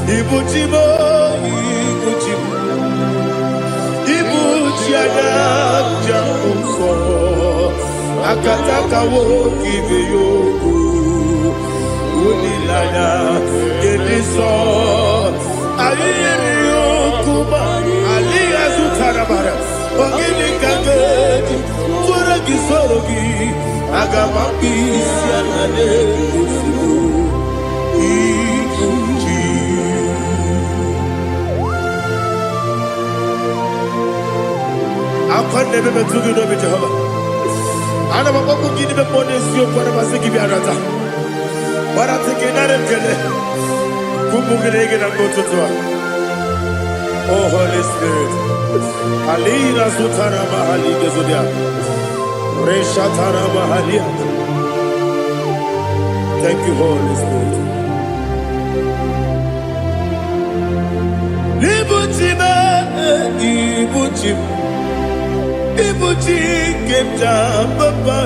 Ibuchimo, Ibuchimo, Ibuchiana, Jamuso, Akataka woki veyoku, Unilana, Gediso, Ayiriyokuba, Aliya Zutarabara, Ogini Kageti, Turagi Sorogi, Agamaki, Sianade, I can't never be too good over Jehovah. I never want to give the money to you for the Masiki Biarata. But I take another killer. Kumbukiregin and go to Tua. Oh, Holy Spirit. Alina Sutana Mahali Gezudia. Reshatana Mahalia. Thank you, Holy Spirit. Ibuchima, Ibuchim. Ibuchi kemja papa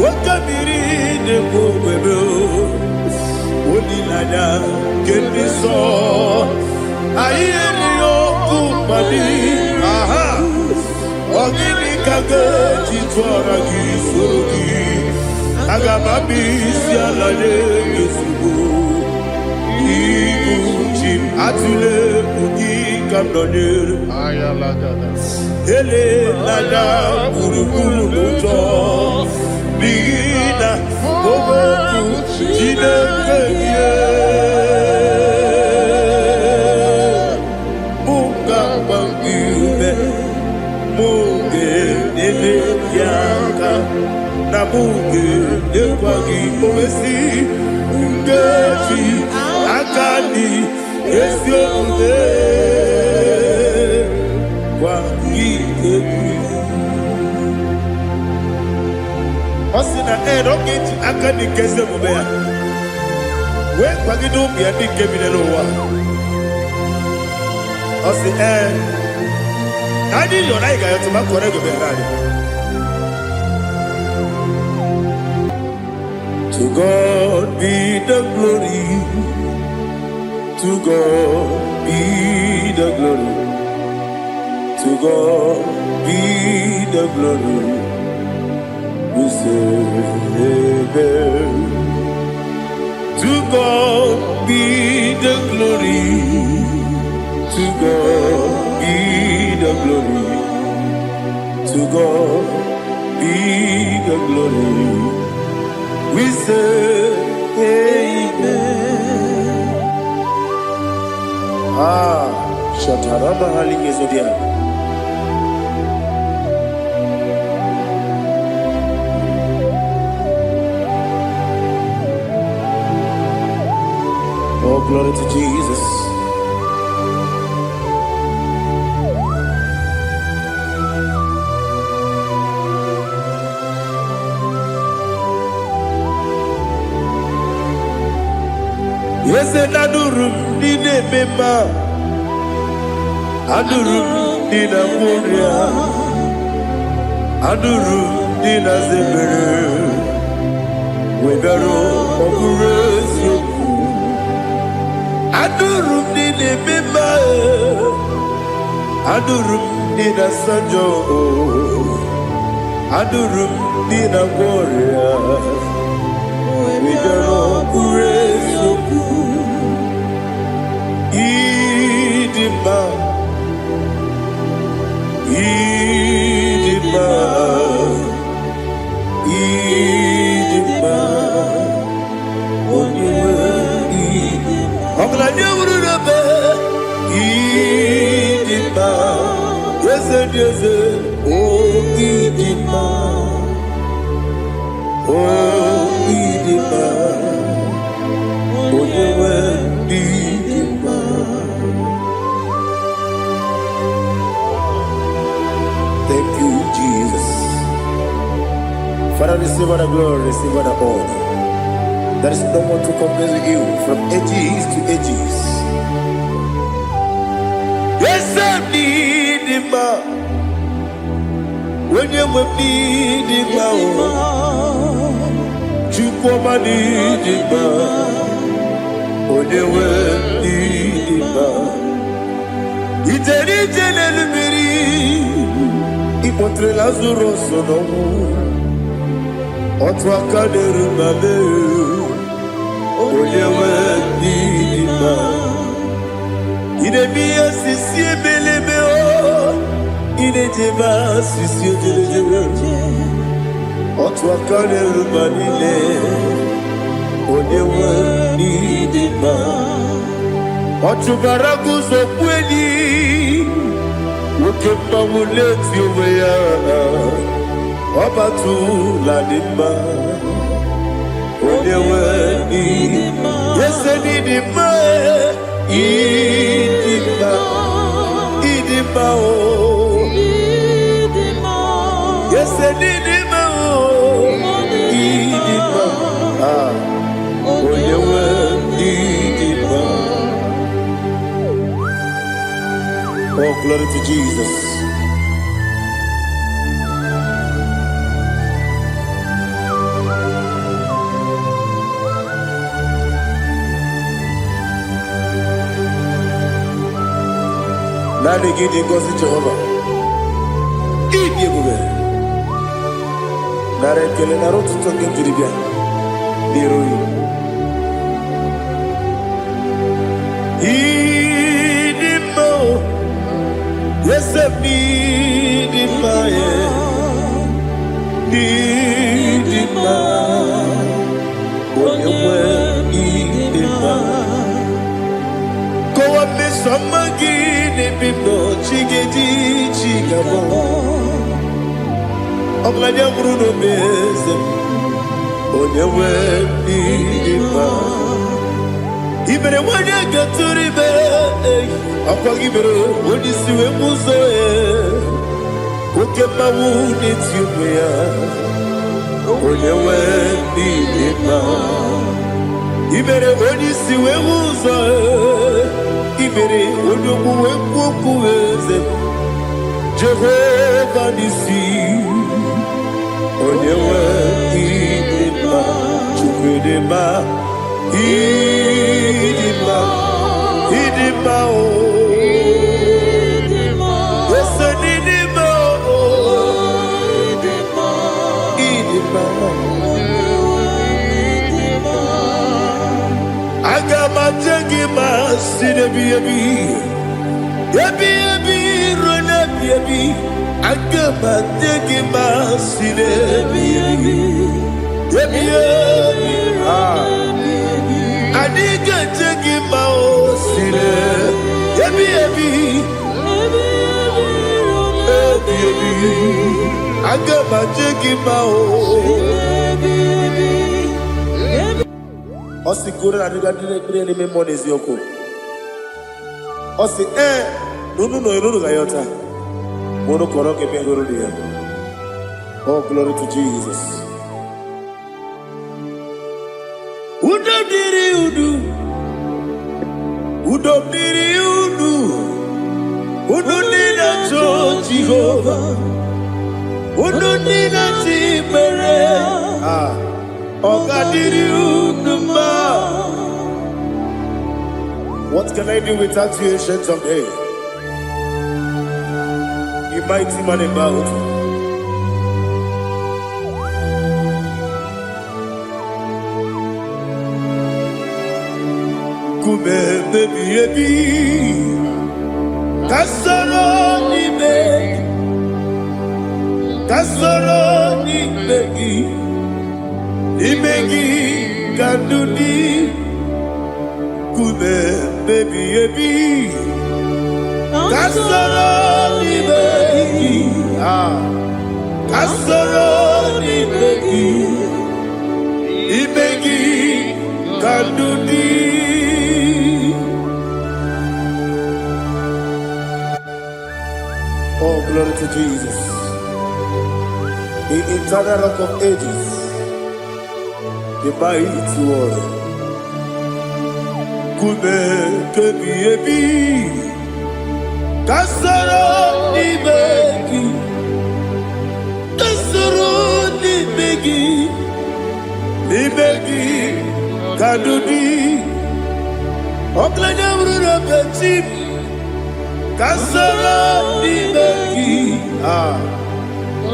wakamiri de bobebe onilanya kendiso ayeni okupadi aha ogini kageti twara gisogi agamabi sialale yesugo Ibuchi atule ugi kamdonir ayalagada Ele nada buruburu muto Bina oboku jine kenye Munga bangiume Munge nene yaka Na munge nekwagi owesi Ngeji akani esyo ude Osina rocket akani kese mubea. We kwagidu biadi kebinelo wa. Osi nadi yona iga yotu makore goberani. To God be the glory. To God be the glory. To God be the glory. We say amen. To God be the glory. To God be the glory. To God be the glory. We say amen. Shataraba Haligezodia. Oh, glory to Jesus. Yes, and Adurum did a member. Adurum did a Moria. Adurum did a Zimmer. We better operate you. Adurum did a member. Adurum did a Sanjo. Adurum did a Moria. We better operate you. Idima, Idima, Idima, Idima, yes, oh Idima, oh Idima, Thank you, Jesus. Father, receive all the glory, receive all the honor. There is no one to compare with you from ages to ages. Yes, I need him. When you need him, you come and need him. When you Ijenelumiri Ipotre Lazarus Sonomu Otwakaderu Mame Oyewe Nidima Idemia Sisi Belebeo Idejeba Sisi Ojelejebe Otwakaderu Manile Oyewe Nidima Otubaraguzo Pweni Ukemba muleti uweya Wabatu ladima Onewe idima Yese nidima Idima Idima o Yese nidima o Idima Onewe idima. Oh, glory to Jesus. Nani gidi ngozi Jehovah. Idi bube. Nare kele naro tutoke diribia. Diroi. Idi mo. Yes, Nidima, Nidima, Oyewe Nidima. Go up me some again, Bimbo, Chigedi, Chigabo. Oglania Bruno Bezem, Oyewe Nidima. Ibere wanya gaturibe akwagibere woni siwe muzo ukema wuni tiumya onewe nidima ibere woni siwe muzo ibere onumu wekukuweze Jehovah nisi onewe nidima chukudema Idima, Idima, oh, yes, Idima, oh, Idima, I got my jaggy mass in a baby, run up, baby. I got my jaggy mass in a baby, Adiga jagi mao sile, ebi. Agama jagi mao. Osi kura adiga dire ni me monezi yoko. Osi nunu gayota. Mono koroke me guru dia. Oh, glory to Jesus. Udo diri udu nina cho Jehovah udu nina tibere oga diri udu ma. What can I do without you, ancient of days? You mighty man about baby, Kasoro ni begi, kandudi, kube baby, Kasoro ni begi, kandudi. Oh, glory to Jesus. The eternal rock of ages, the mighty one. Kube kebi kasaro ni begi kadudi oklanya bruna petit Kasoro Ibeki.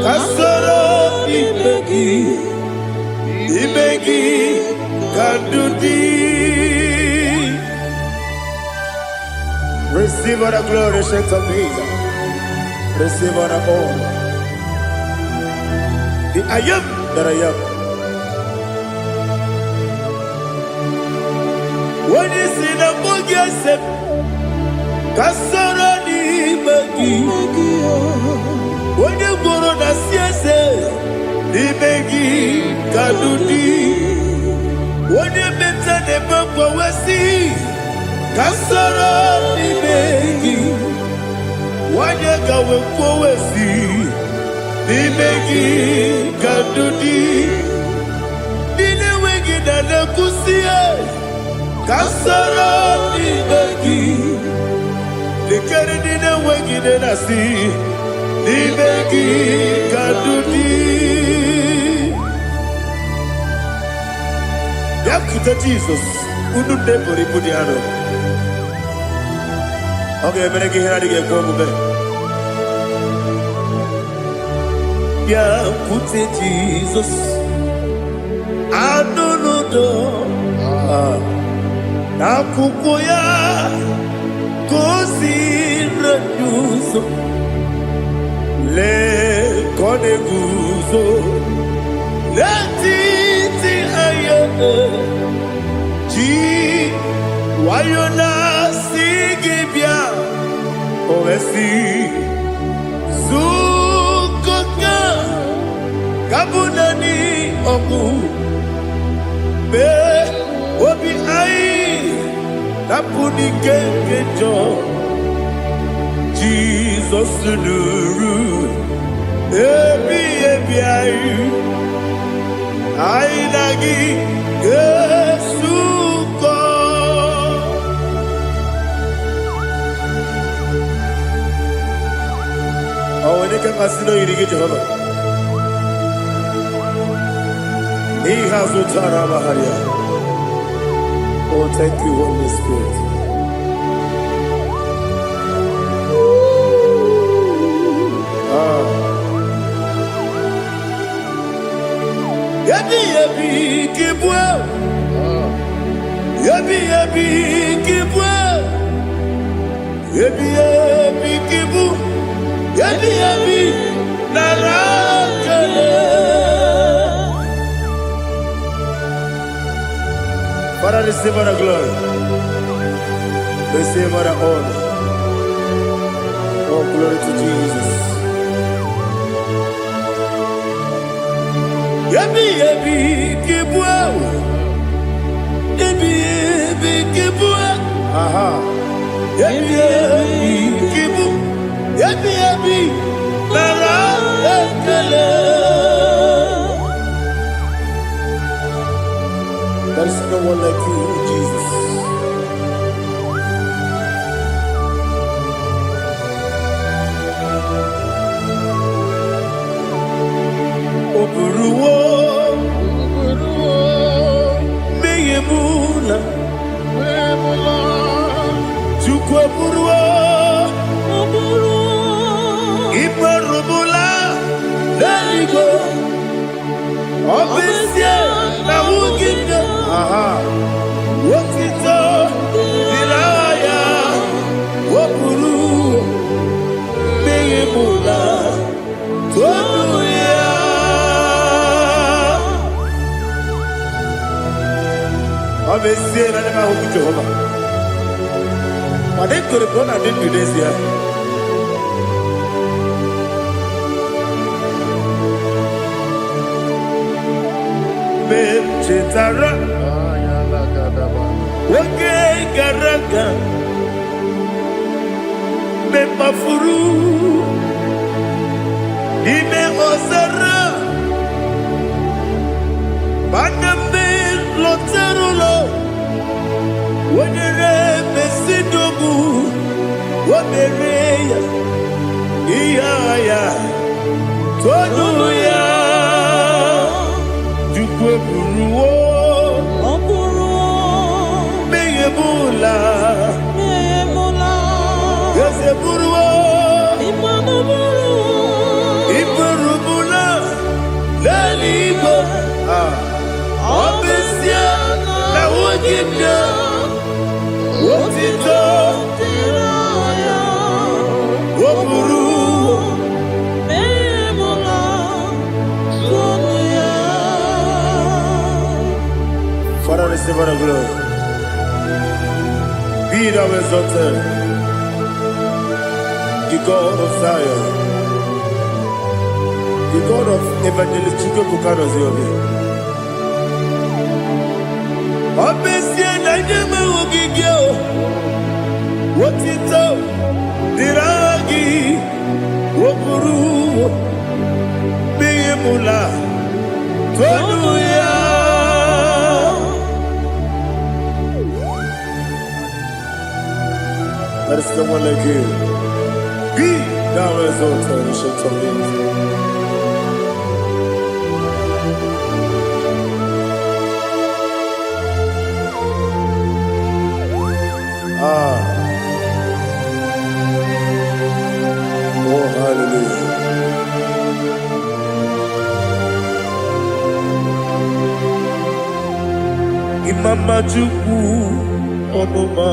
Kasoro Ibeki. Ibeki Kadudi. Receive all the glory, shake of Jesus. Receive all the honor. The I am that I am. When you see the book, yes, Kasoro Ibeki. When you go on the CS, Ibeki Kadudi. When you mention the book, we see Kasoro Ibeki. When you go we see Ibeki Kadudi. Dine wegi na kusie Kasoro Ibeki. Dikere dine wegi na si Ibeki Kadudi. Yakuta Jesus, unu debori pudiano. Okay, I'm going to get home. Yakuta Jesus, I don't know. Nakukoya, kosi renuso, le koneguzo. Letiti ayane ji wayona sigibia oesi zukoka kabunani oku be obi ai napuni kenkejo Jesus nuru ebi ai Ainagi Yesuko. Oh, when you can casino, you get Jehovah. He has Utara Maharia. Oh, thank you, Holy Spirit. Yabi kibwa, yabi kibwa, yabi kibu, yabi narakale. Father, receive our glory, receive our honor. Oh, glory to Jesus. Yabi kibwa, yabi kibwa, aha. Yabi kibu, yabi nara ekele. There is no one like you, Jesus. Oburuwo, meyemula, chukwu oburuwo, imarubula, leligo, obesie na wugide, wotito, dilaya, oburuwo, meyemula, tonuya. Obviously, I never hope Jehovah. But they could have gone and did today's year. Chetara, okay, Garaga, Mefuru, Ime Osara, Bandambe, Loterulo, when you Mesidobu, what the Rea, Iaya, Tonuya. Meyebula, Buruo, Iburubula, Lalibo, Obesia, La Wogibia, Wotito, Woburu, Father, receive our glory. Be thou exalted, the God of Zion, the God of Evangelist Chico Bukanos Yobi. Obesia Najama Wogigio, Wotito, Diragi, Woburu, Beyemula, Tonuya. There is no one like you. Be thou exalted, ancient of days. Oh, hallelujah. Imama Juku, Onoma.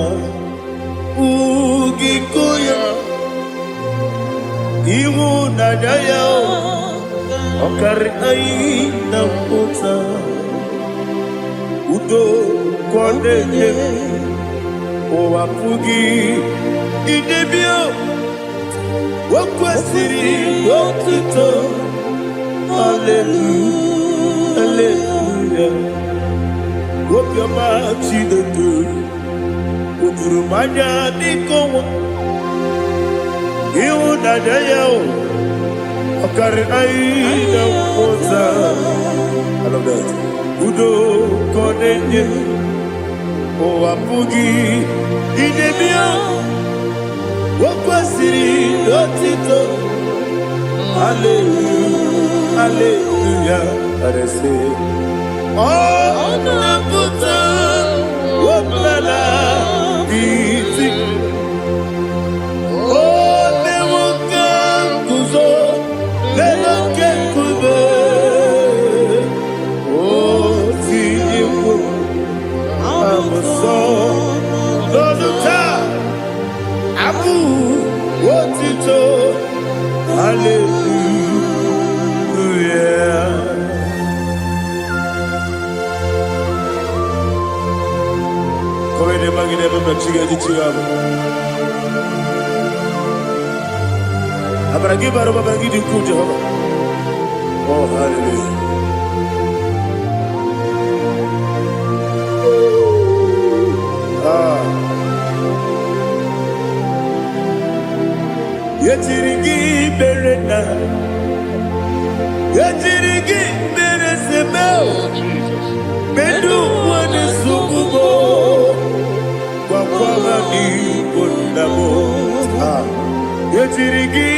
Ugikoya Iwu nadaya Okari aina mota Udo kondeye Owapugi Idebio Wakwasiri Wakito Hallelujah Hallelujah Wapyama Chidetu Ukurumanya nikowa Iwu nadaya Okari aina mota I love that Udo konenye Owapugi Idebia Wakwasiri Lotito Hallelujah Hallelujah I say Oh Naputa Waplala Biti Oh Newoka Kuzo Leloke Kube Oh Tiyiwo Amoso Loluta Abu Wotito Hallelujah Come ne mangi ne bamba chiga di chigabo Abragi baro babangi di ku Jehovah Oh hallelujah Yetirigi berena Yetirigi beresebeo Bedu wane sububo Kwa ni kondamo Yetirigi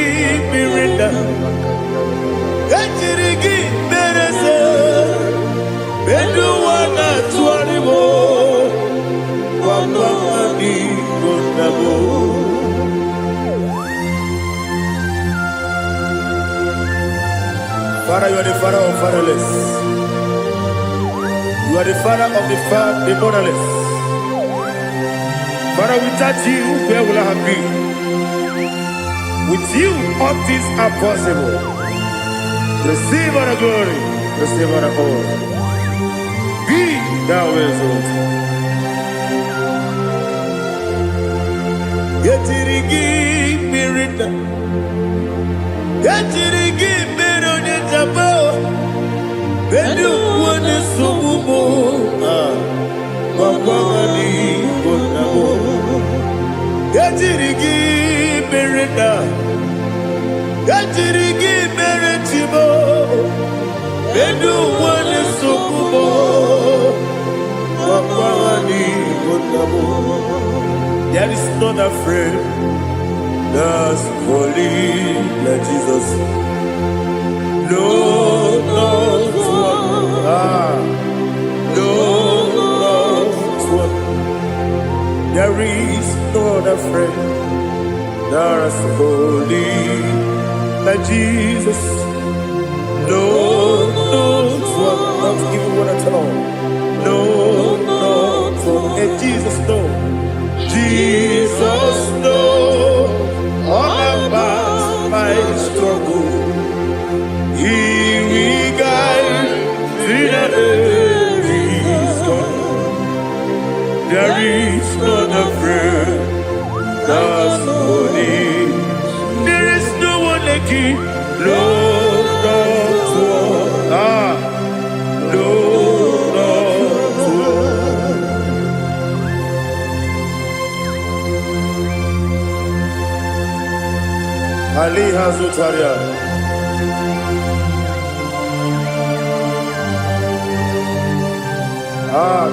berena Yetirigi berese Bedu wana tuaribo Kwa ni kondamo Father, you are the father of fatherless. You are the father of the motherless. Father, without you, where will I have been? With you, all things are possible. Receive our glory, receive our honor. Be thou exalted. Yetirigi mirita, yetirigi mironye jabo, bedu wane sububo, wapamani konamo. Yetirigi mirita, yetirigi miritibo, bedu wane sububo, wapamani konamo. There is none afraid that's holy like Jesus. No, not one. No, not one. There is no other friend There's holy like Jesus. No, not even one at all. No, and Jesus, no. Jesus, no. All about my struggle. He will guide me that is gone. There is not a friend that's holy. There is no one like him. Lord, Ali Hazutaria.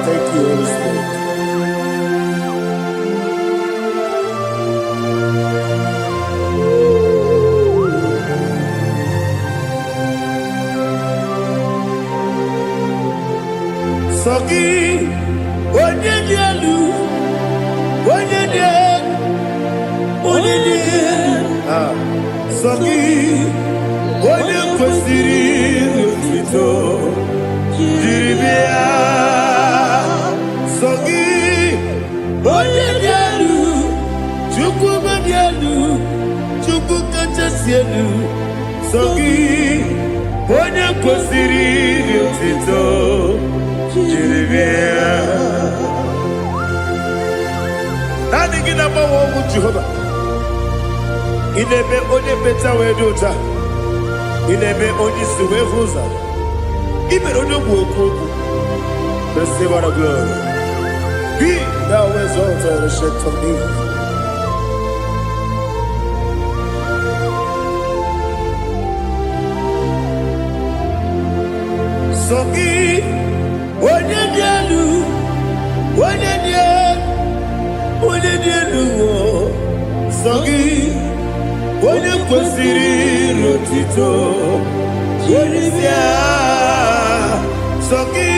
Thank you, Holy Spirit. Sogi, Onyedielu, Sogi, Onyekwesiri otito, Jiribia. Sogi, Onyedielu, Chukwumedielu, Chukwukachasielu. Sogi, Onyekwesiri otito, Jiribia. Nani gina mawo mu Jehovah. Inebe onye beta we dota. Inebe onye siwe huza. Ibe onye woku. Receive our glory. Be thou exalted and shed to me. Sogi onye dielu. Sogi Onyekwesiri otito, Jiribia. Sogi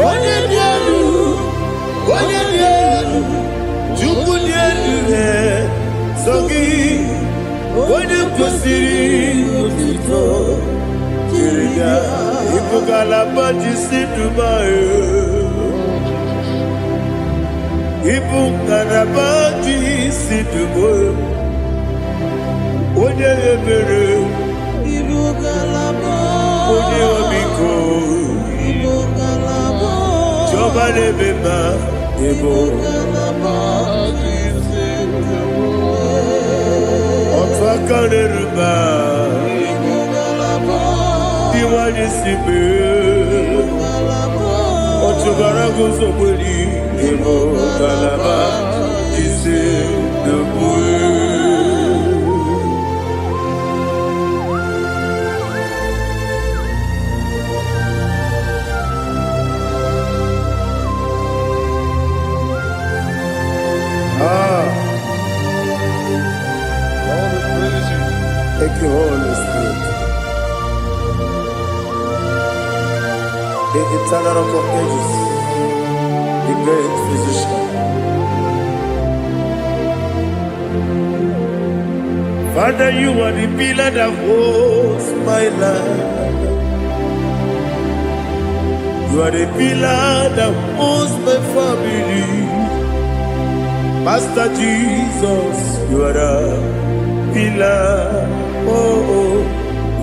Onyedielu, Chukwudielu. Sogi Onyekwesiri otito, Jiribia. Ibugalaba jisidumae. Ibugalaba jisidumae. Onye ebere, onye omiko, Jọba n'ebeba, otu aka n'eruba, iwanye sibe, otu bara guzo gberi, Ibugalaba jisidumae. Thank you, Holy Spirit. The eternal rock of ages, the great physician. Father, you are the pillar that holds my life. You are the pillar that holds my family. Master Jesus, you are the pillar. Oh,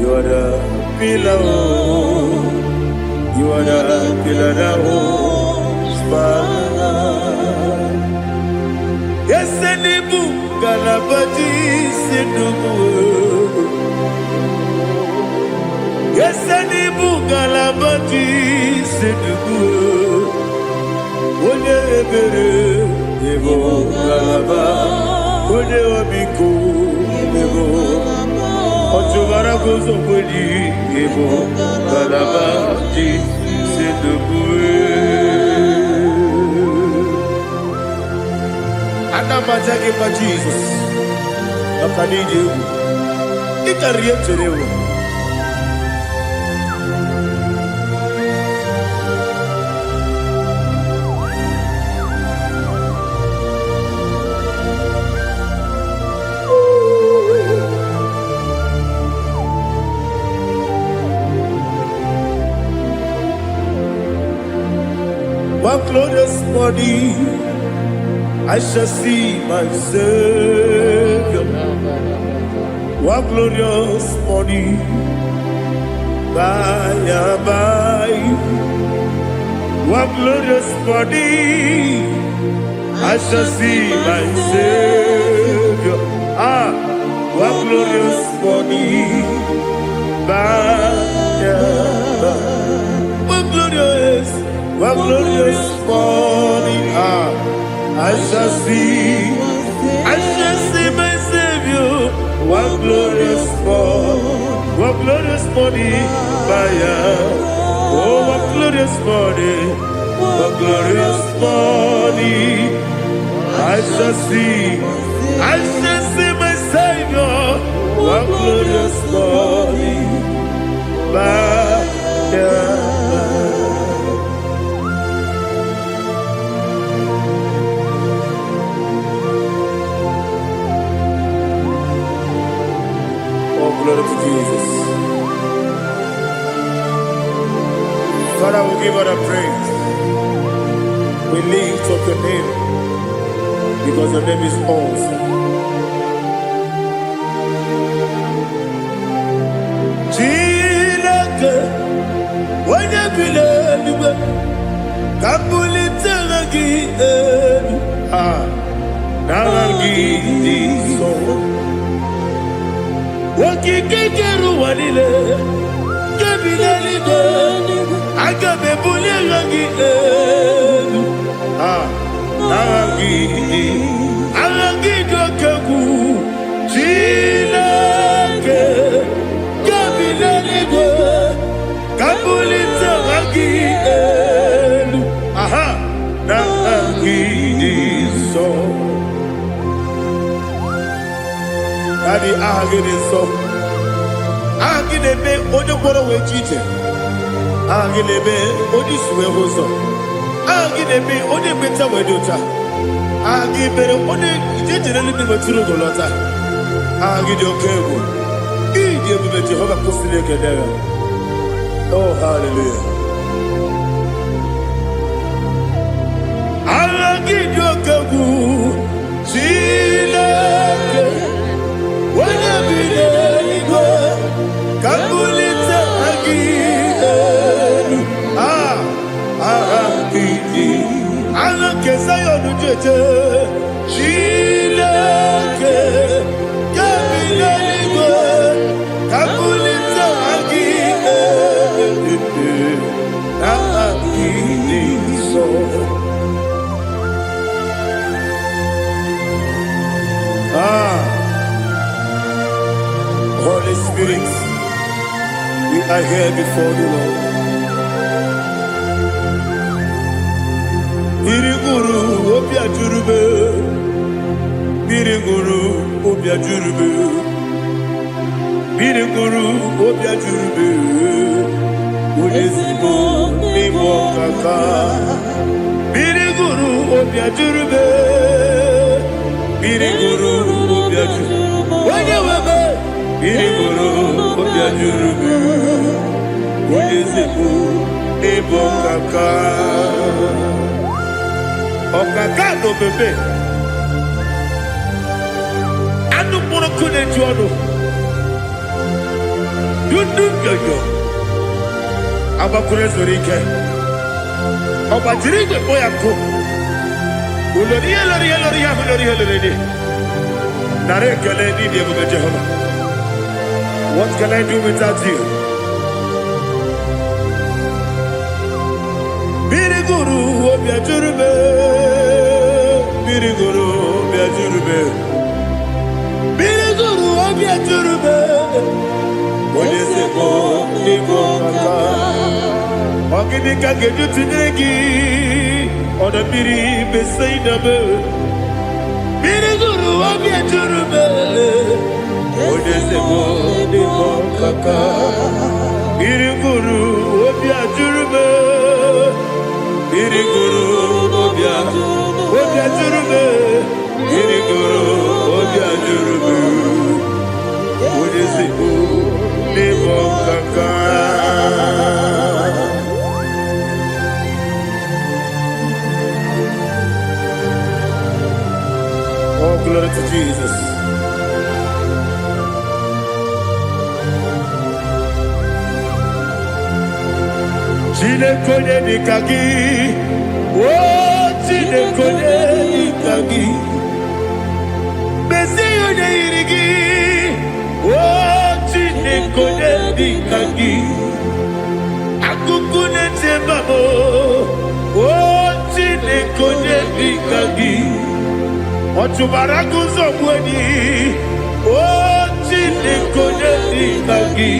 you are the pillar. Oh, you are the pillar that holds my life. Yes, any book, Galabaji, Sidumu. Yes, any book, Galabaji, Sidumu. Onye ebere, Ebo Galaba, Onye Obiko, Ebo. Otubara gozo kweli, Ebo Galaba, Sidumu. Anamajage pa Jesus, Akanije, Ikariyeterewo. morning I shall see my Savior. What glorious morning, by and by. What glorious morning, I shall see my Savior. Ah, what glorious morning, by and by. What glorious morning, ah, I shall see my Savior. What glorious morning, by and oh, what glorious morning, I shall see my Savior. What glorious morning, by oh, glory to Jesus. Father, we give all the praise. We lift up your name because your name is awesome. Chilake, when you believe, Kabuli Telagi, Nagi, so. Wakikeru wanile, kebilaligo, agabe bulirangi, arangi dokagu, chilake, kebilaligo, kabulita rangi, nagi so. Daddy, so. Agilebe, Odoboro we cheated. Agilebe, Odiswe Hoso. Agilebe, Odebeta Wedota. Agibere, Ode, generally be with Turugolota. Agidio Kebu. Idiot with Jehovah Postilic. Oh, hallelujah. Agidio Kebu. Chile. Kabulita agilelu, agidi, alake sayonu jeje, chileke, kabileligo, kabulita agilelu, agidi so. Holy Spirit, we are here before you, Lord. Biriguru obia jurube, biriguru obia jurube, biriguru obia jurube. Udesibo nibo kaka, biriguru obia jurube, biriguru obia jurube. Wanyewebe. Biriguru obia jurube, udesibo nibo kaka. Okaka no bebe. Anu mono kune juano. Yundu yoyo. Abakure zorike. Obajirige boyako. Uloriya. Nare kele ni diye Jehovah. What can I do without you? Biriguru obia jurube, biriguru obia jurube, biriguru obia jurube. Odesebo nibo kaka, ogini kageju tinegi, oda biri besaidabe. Biriguru obia jurube. Odesebo nibo kaka, biriguru obia jurube, biriguru obia jurube, biriguru obia jurube. Odesebo nibo kaka. glory to Jesus. Chinekonye nikagi, oh chinekonye nikagi, besiyo ne irigi, oh chinekonye nikagi, akukune tebabo, oh chinekonye nikagi, otubaraguzo mweni, oh chinekonye nikagi,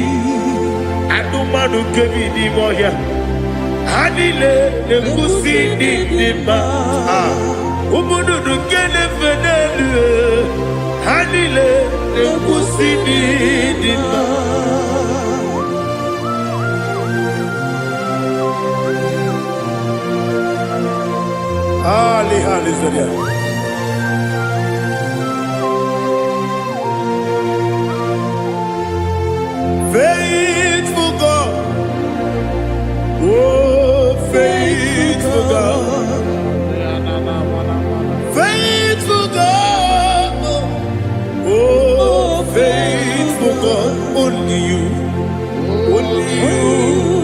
adumanu kebidi moya. Hanile ne kusidi dima, umudu kene fenelu. Hanile ne kusidi dima. Ali Zoria. Faithful God, oh faithful God, faithful God, oh faithful God, only you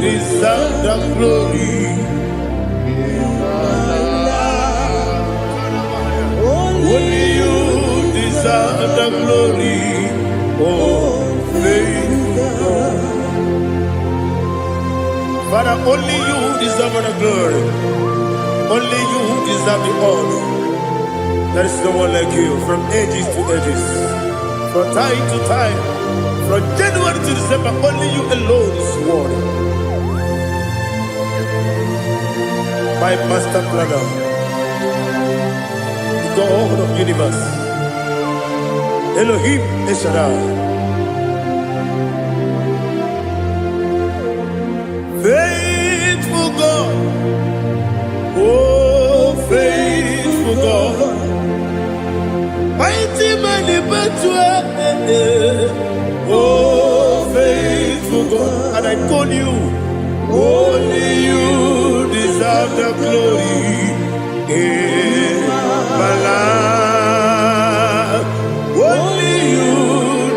deserve the glory. Only you deserve the glory, oh faithful God. Father, only you deserve the glory. Only you deserve the honor. There is no one like you, from ages to ages, from time to time, from January to December. Only you alone is worthy. My master planner, the God of the universe, Elohim Eshadai. Faithful God, oh faithful God, mighty man in battle, oh faithful God, and I call you, only you deserve the glory in my life, only you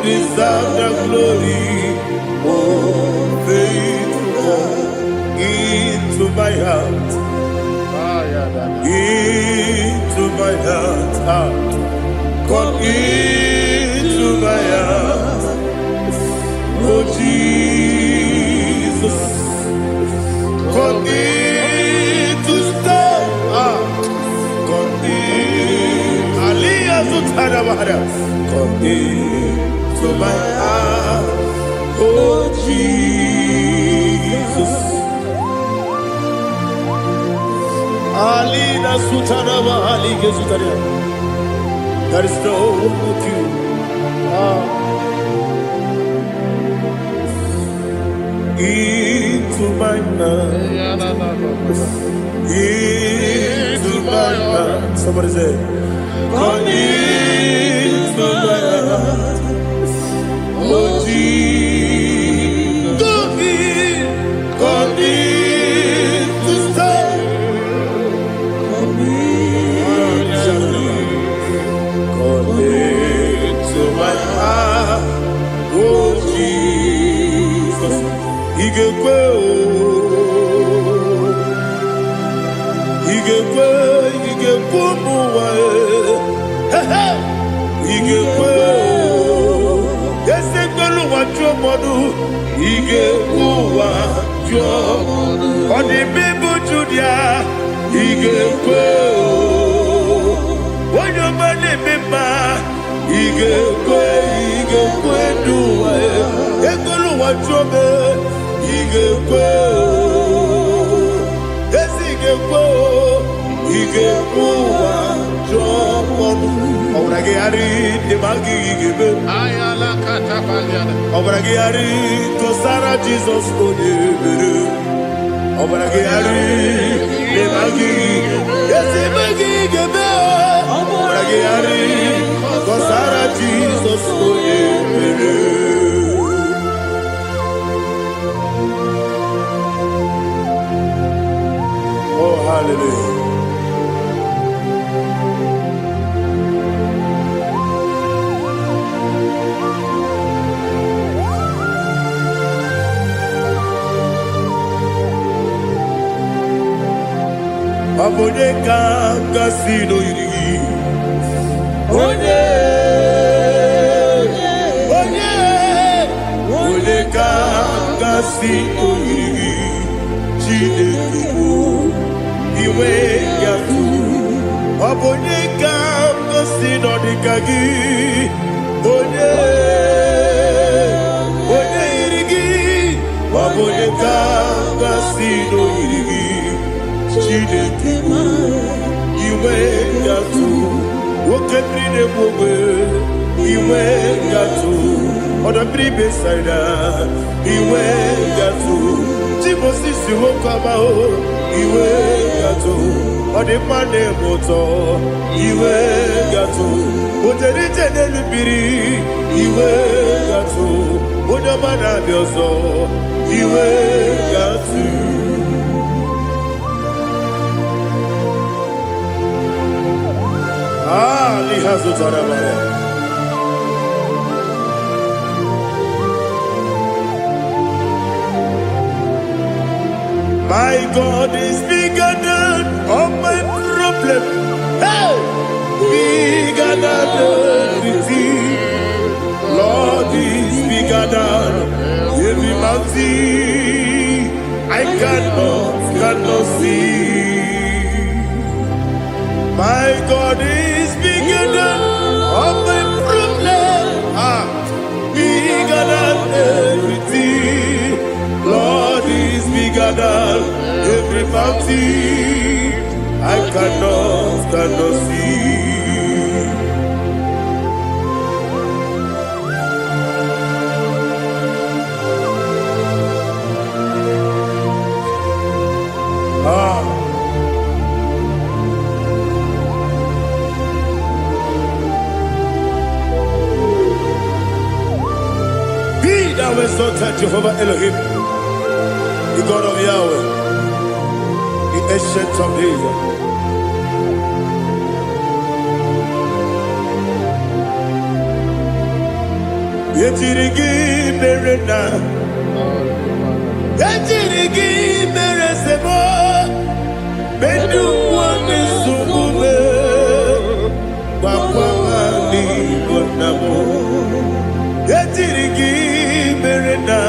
deserve the glory, oh faithful God. Into my heart, into my heart, come into my heart, oh Jesus, come in to stay, come in, Aliyah Zutadabara, come into my heart, oh Jesus. Alina Sutanaba Alige Sutaria. There is no one like you. Into my mind. Into my heart. Somebody say, come into my heart. Oh Jesus. Come in to stay. To my heart, oh Jesus, Igekwe, muwa, Igekwe, Esekwelu wajomodu, Igekwe wajomodu, Odi bibu Judia, Igekwe, Wanyomane mema. Igekwe duwa, Ekolu wajobe, Igekwe, Igekwe wajomodu. Obrage ari demagi igebe. Ayala katapaliana. Obrage ari tosara Jesus odebere. Obrage ari demagi igebe. Obrage ari tosara Jesus odebere. Oh hallelujah. Onye kanga sino yiri. Onye kanga sino yiri. Chineke bụ iwe ya tu. Onye kanga sino dịka gị. Onye yiri gị. Onye kanga sino yiri gị. Chineke bụ iwe ya tu. Woke bride mwe iwe gatu oda bribe saida iwe gatu Timosi si wokama o iwe gatu ode mane moto iwe gatu ojeri tenelu biri iwe gatu oda mana bioso iwe gatu. Lihazo Tarabaya. My God is bigger than all my problem. Hey! Bigger than everything. Lord is bigger than every mountain. I cannot see. My God is bigger than all my problems. Bigger than everything. Lord is bigger than every mountain. I cannot see. Thou exalted Jehovah Elohim, the God of Yahweh, the ancient of days. Yetirigi merena, yetirigi meresemo, bedu wane subume, papa ni bonamo. Yetirigi merena,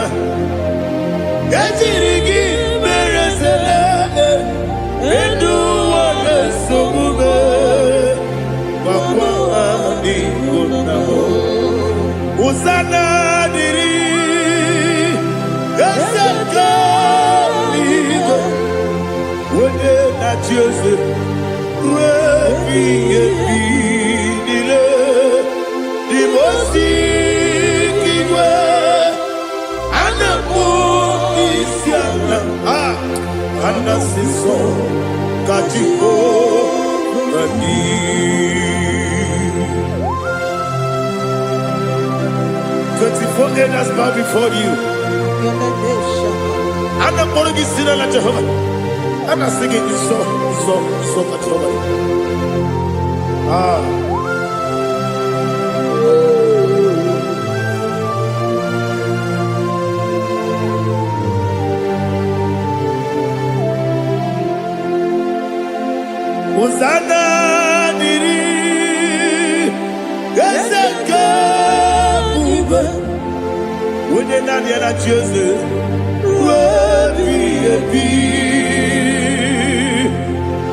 yetirigi meresele, bedu wane subume, papa ni bonamo. Usana diri, esaka ligo, wone na Jose, refi nile, dimosi kiwe, anamu isiana, anasiso kajiko gani. 24 elders bow before you. And I'm going to sing like Jehovah. And I'm singing this song like Jehovah. Hosanna diri, Ezeka. When you're not yet at Jesus,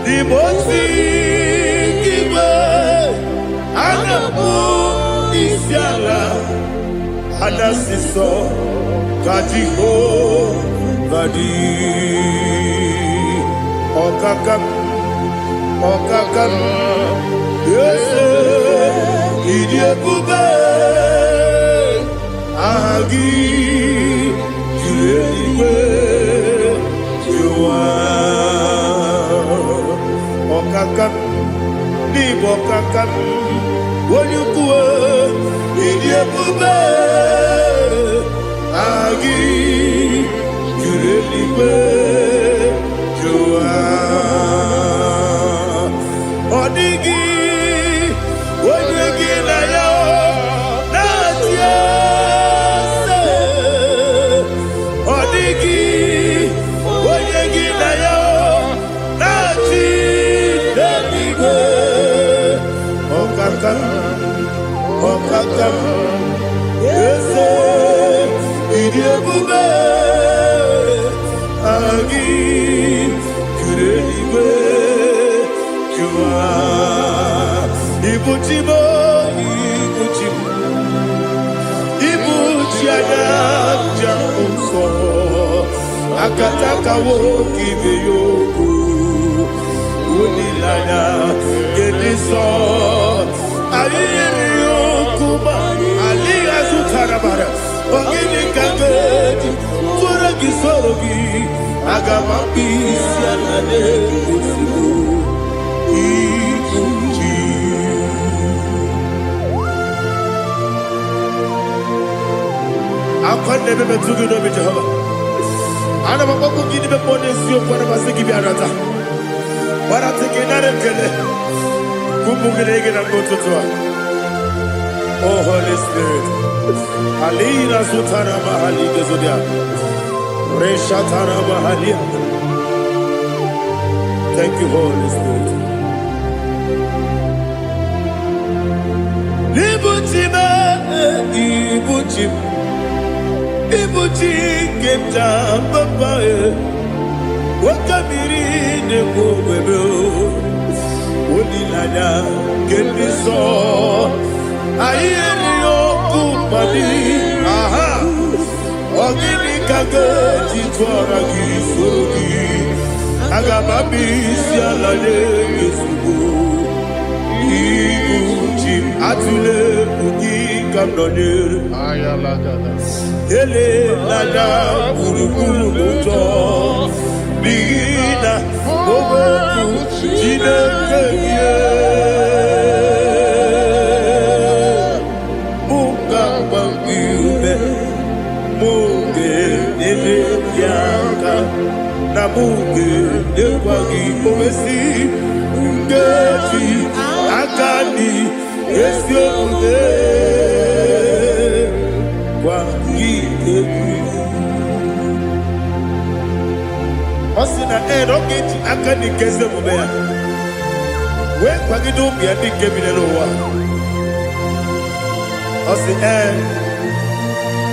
the most giver, and the moon is yala, and the sister, Kajiho, Vadi, Okakam, yes, Idiot Bube. Agi julewe juwa okakam ni bokakam wonyukwe idiebube agi julewe juwa odigi wonyegi na yo natie Odigi, Oyegi na yo, Nachi. Okatam Ese Idiabube Agi Kureliwe Jua Ibuchimo Ibuchimo Ibuchiana Jamuso Akataka woki beyoku Unilana Gediso Ayiri yokuba Aliya Zutarabara Ogini kagedi Tura gisorogi Agamapi Sianane Kusibu Ikunji Akwande bebe tugi no be Jehovah Ana maboko gini be pone siyo kwa na basiki bi arata. Wara teke nare kele. Kumugirege na mbototoa. Oh Holy Spirit. Alina sutara mahali gezodia. Resha tara mahali. Thank you, Holy Spirit. Ibuchime, ibuchime. Ibuchi kemta papaye Wakamiri ne kubebe Unilanya kemiso Ayeri okupali Aha Ogini kage Jitwara gisogi Agamabi sialane Yesubu Ibuchi Atule Ugi kamdonir Ayalagada. Ele nada buruburu muto Bigina Ogoku Jine kenye Muka bangiume Muge nene yaka Na muge nekwagi omesi Ngeji akani Esyo ude Osina rogeji akani keze mubea We kwagido mbiadi kebile lowa Osi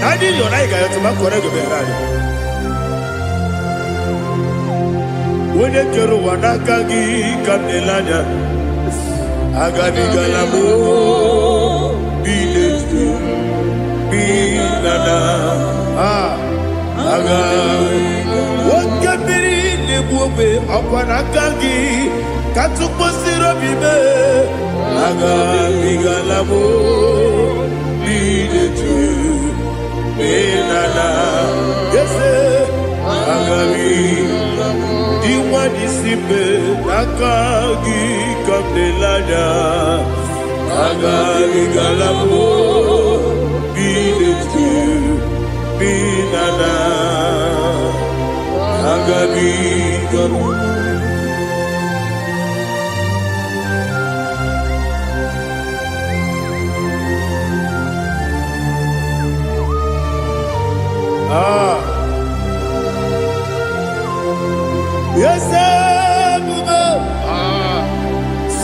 Nadi yona iga yotuma kore goberani Wene kero wanakagi kamnelanya Agabigalamu Biletu Binana Aga Wakabiri Nebuwe Akwanakagi Katuposiro Bibe Aga Bigalamo Bidetu Binana Yese Aga Diwani Simbe Nakagi Kamdelanya Aga Bigalamo Binana Agabi Yes,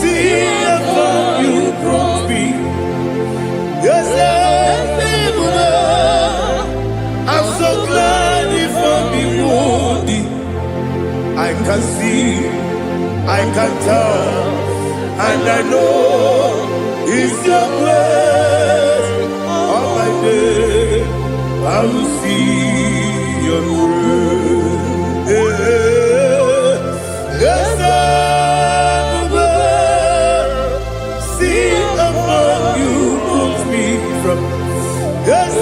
see if you brought me. Yes, I'm so glad if I'm wounded. I can see, I can tell, and I know it's your grace. All my day, I will see your grace. Yes, see among you moves me from. Yes,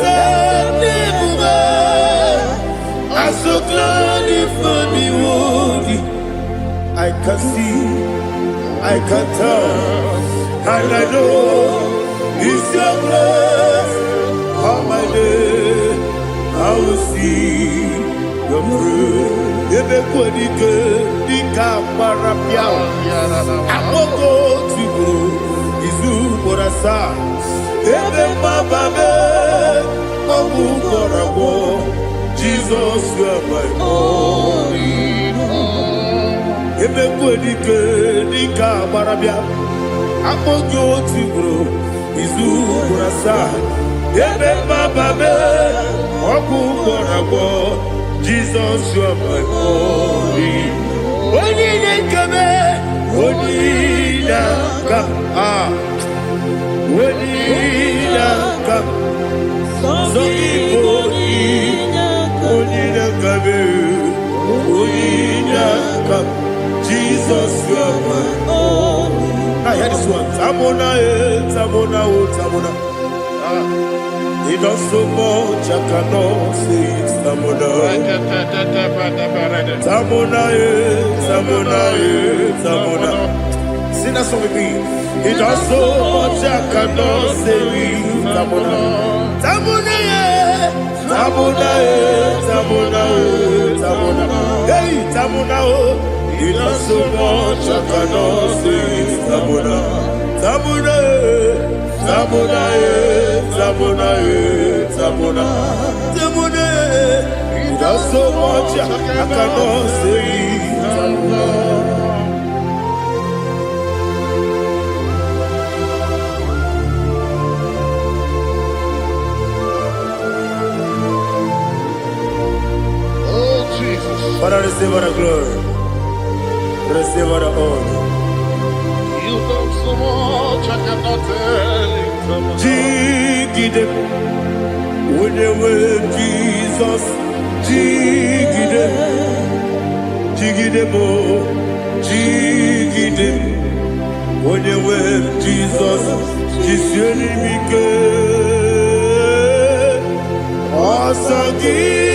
I'm so glad if me wounded. I can see, I can tell, and I know it's your grace. All my day, I will see your grace. Ebe kwenike dika marapia Amoko tibu izu morasa Ebe mababe Mabu korabo Jesus you are my only Ebe kwenike dika marapia akpọghị otu ugboro izu ugboro asaa ebe mmababe ọgwụ gwọrọ agwọ Jizọs ọbụghị onye na-ekebe onye na-aka onye na-aka sọ Igbo onye na-ekebe onye na-aka Jizọs ọbụghị. I hear this one. Tamona, Tamona, Tamona. He does so much, I cannot say it. Tamona, Tamona, Tamona, Tamona. Sing that song with me. He does so much, I cannot say it. Tamona, Tamona, Tamona, Tamona, Tamona. Hey, Tamona, he does so much, I cannot say it. Tamona, Tamona, Tamona, Tamona, Tamona, Tamona. He does so much, I cannot say it. Tamona. Oh, Jesus. Father, receive all the glory. Receive all the honor. You done so much, I cannot tell it. Jigide, when you were Jesus, Jigide, Jigide mo, Jigide, when you were Jesus, Jisyenimike, Asagi.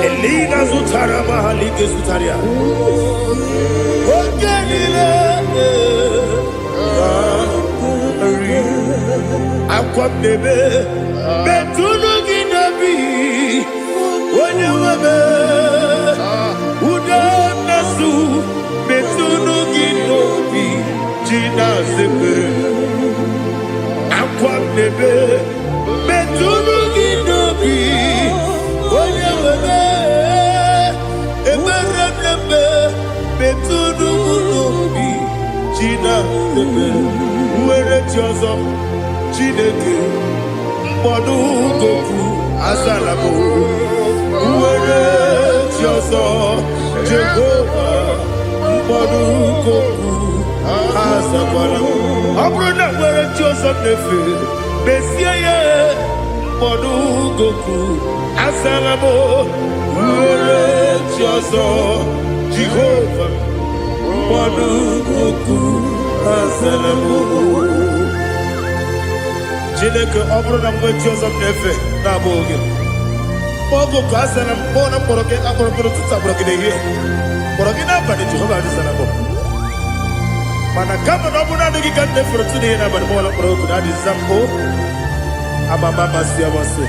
Elina Zutara Mahalike Zutaria. Ogenile Akwabebe Betunu Ginabi Onye Webe Uda Nasu Betunu Ginobi Jina Zepe Akwabebe Betunu Ginobi Onye Webe Eberebe Betunu Ginobi Jina Zepe Uwere Tiozo Chineke mkpọdụ goku azalabo uwere chi ọzọ Jehova mkpọdụ goku azakwala ọ bụrụ na nwere chi ọzọ na-efe mesie ya mkpọdụ goku azalabo uwere chi ọzọ Jehova mkpọdụ goku azalabo. Chineke ọ bụrụ na mgbe chi ọzọ na-efe na-abụ oge ọgụ ka a sara mkpọ na mkpọrọ gị akpọrọ mkpọrọ tutu akpọrọ gị n'ehihie mkpọrọ gị n'abalị Jehova adịsara bụ mana kama na ọ bụ naanị gị ka nne fere tụ n'ihe n'abalị mụọla mkpọrọ okwu na adịza mpụ amama amasị amasị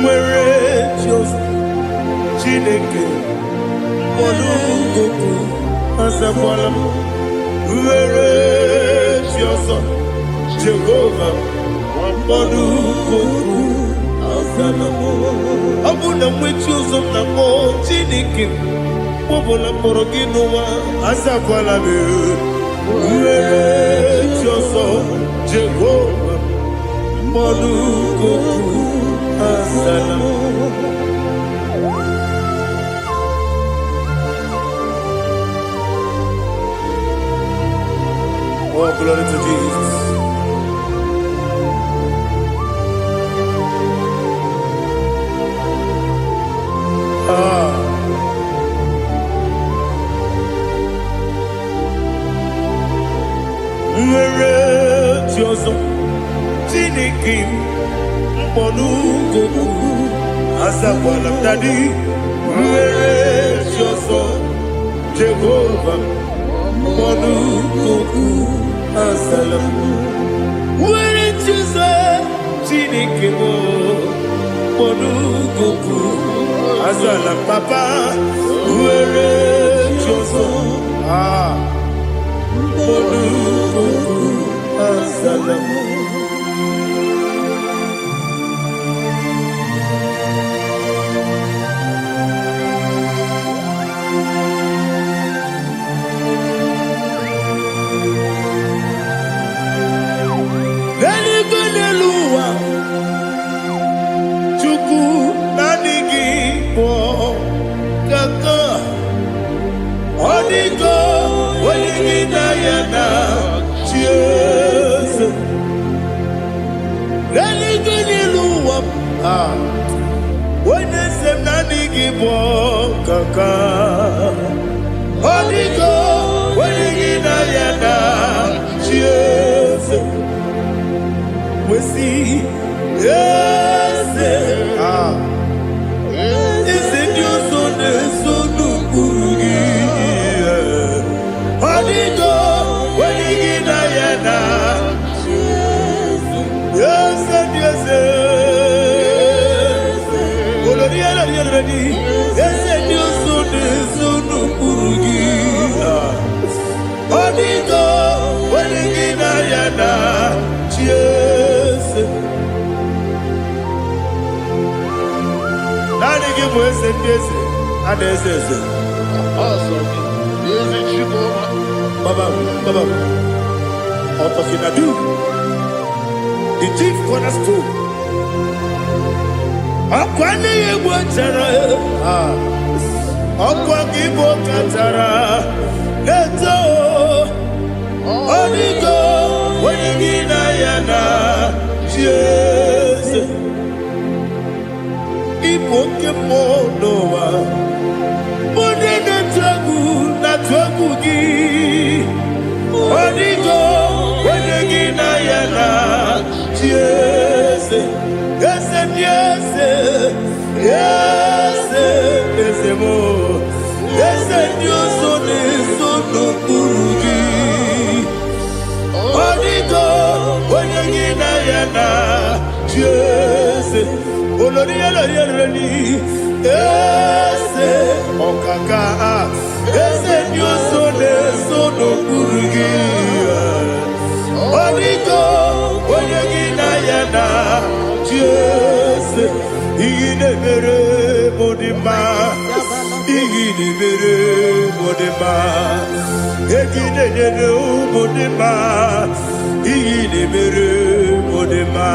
nwere chi ọzọ Chineke mkpọrọ okwu azakwala m nwere chi ọzọ Jehova mkpọrọ okwu azala m ọ bụ na nwechi ụzọ na mkpọ Chineke kpọbụla mkpọrọ gị n'ụwa azakwala m nwere chi ọzọ Jehova mkpọrọ okwu azala m. Oh, glory to Jesus. Where Joso, Tinikim, Monugo, Azawana Daddy, where Joso, Jehovah, Monugo, Azalam, where Joso, Tinikim, Monugo, Azalam, Papa, where Joso, Azalam. Hallelujah, Chuku nanigi po kaka odigo waligi na yana cheers. Hallelujah, when sem nanigi po kaka odigo waligi na yana cheers. We see, yes, is it your son, son, Urugi? Holigo, when you get Diana, yes, and yes, yes, and your son, son, Urugi. Holigo, when you get Diana, cheers. Nani give us a kiss and this is it. Awesome. Is it IGBO? Baba, Otokinadu, the chief cornerstone. Akwani Watara, Okwagibo Katara, Leto, Onigo, Wenigina Yana, Jesus. Ipokemonoa Monene tragu na tragugi Onigo Wenegina yana Yes Yes Yes Yes Yes mo Yes Dios one sono kurugi Onigo Wenegina yana Yes Olori ese okaka ese nyosone sono kurugi Onigo oyegina yana Jese igine mere modima egine nene modima igine mere modima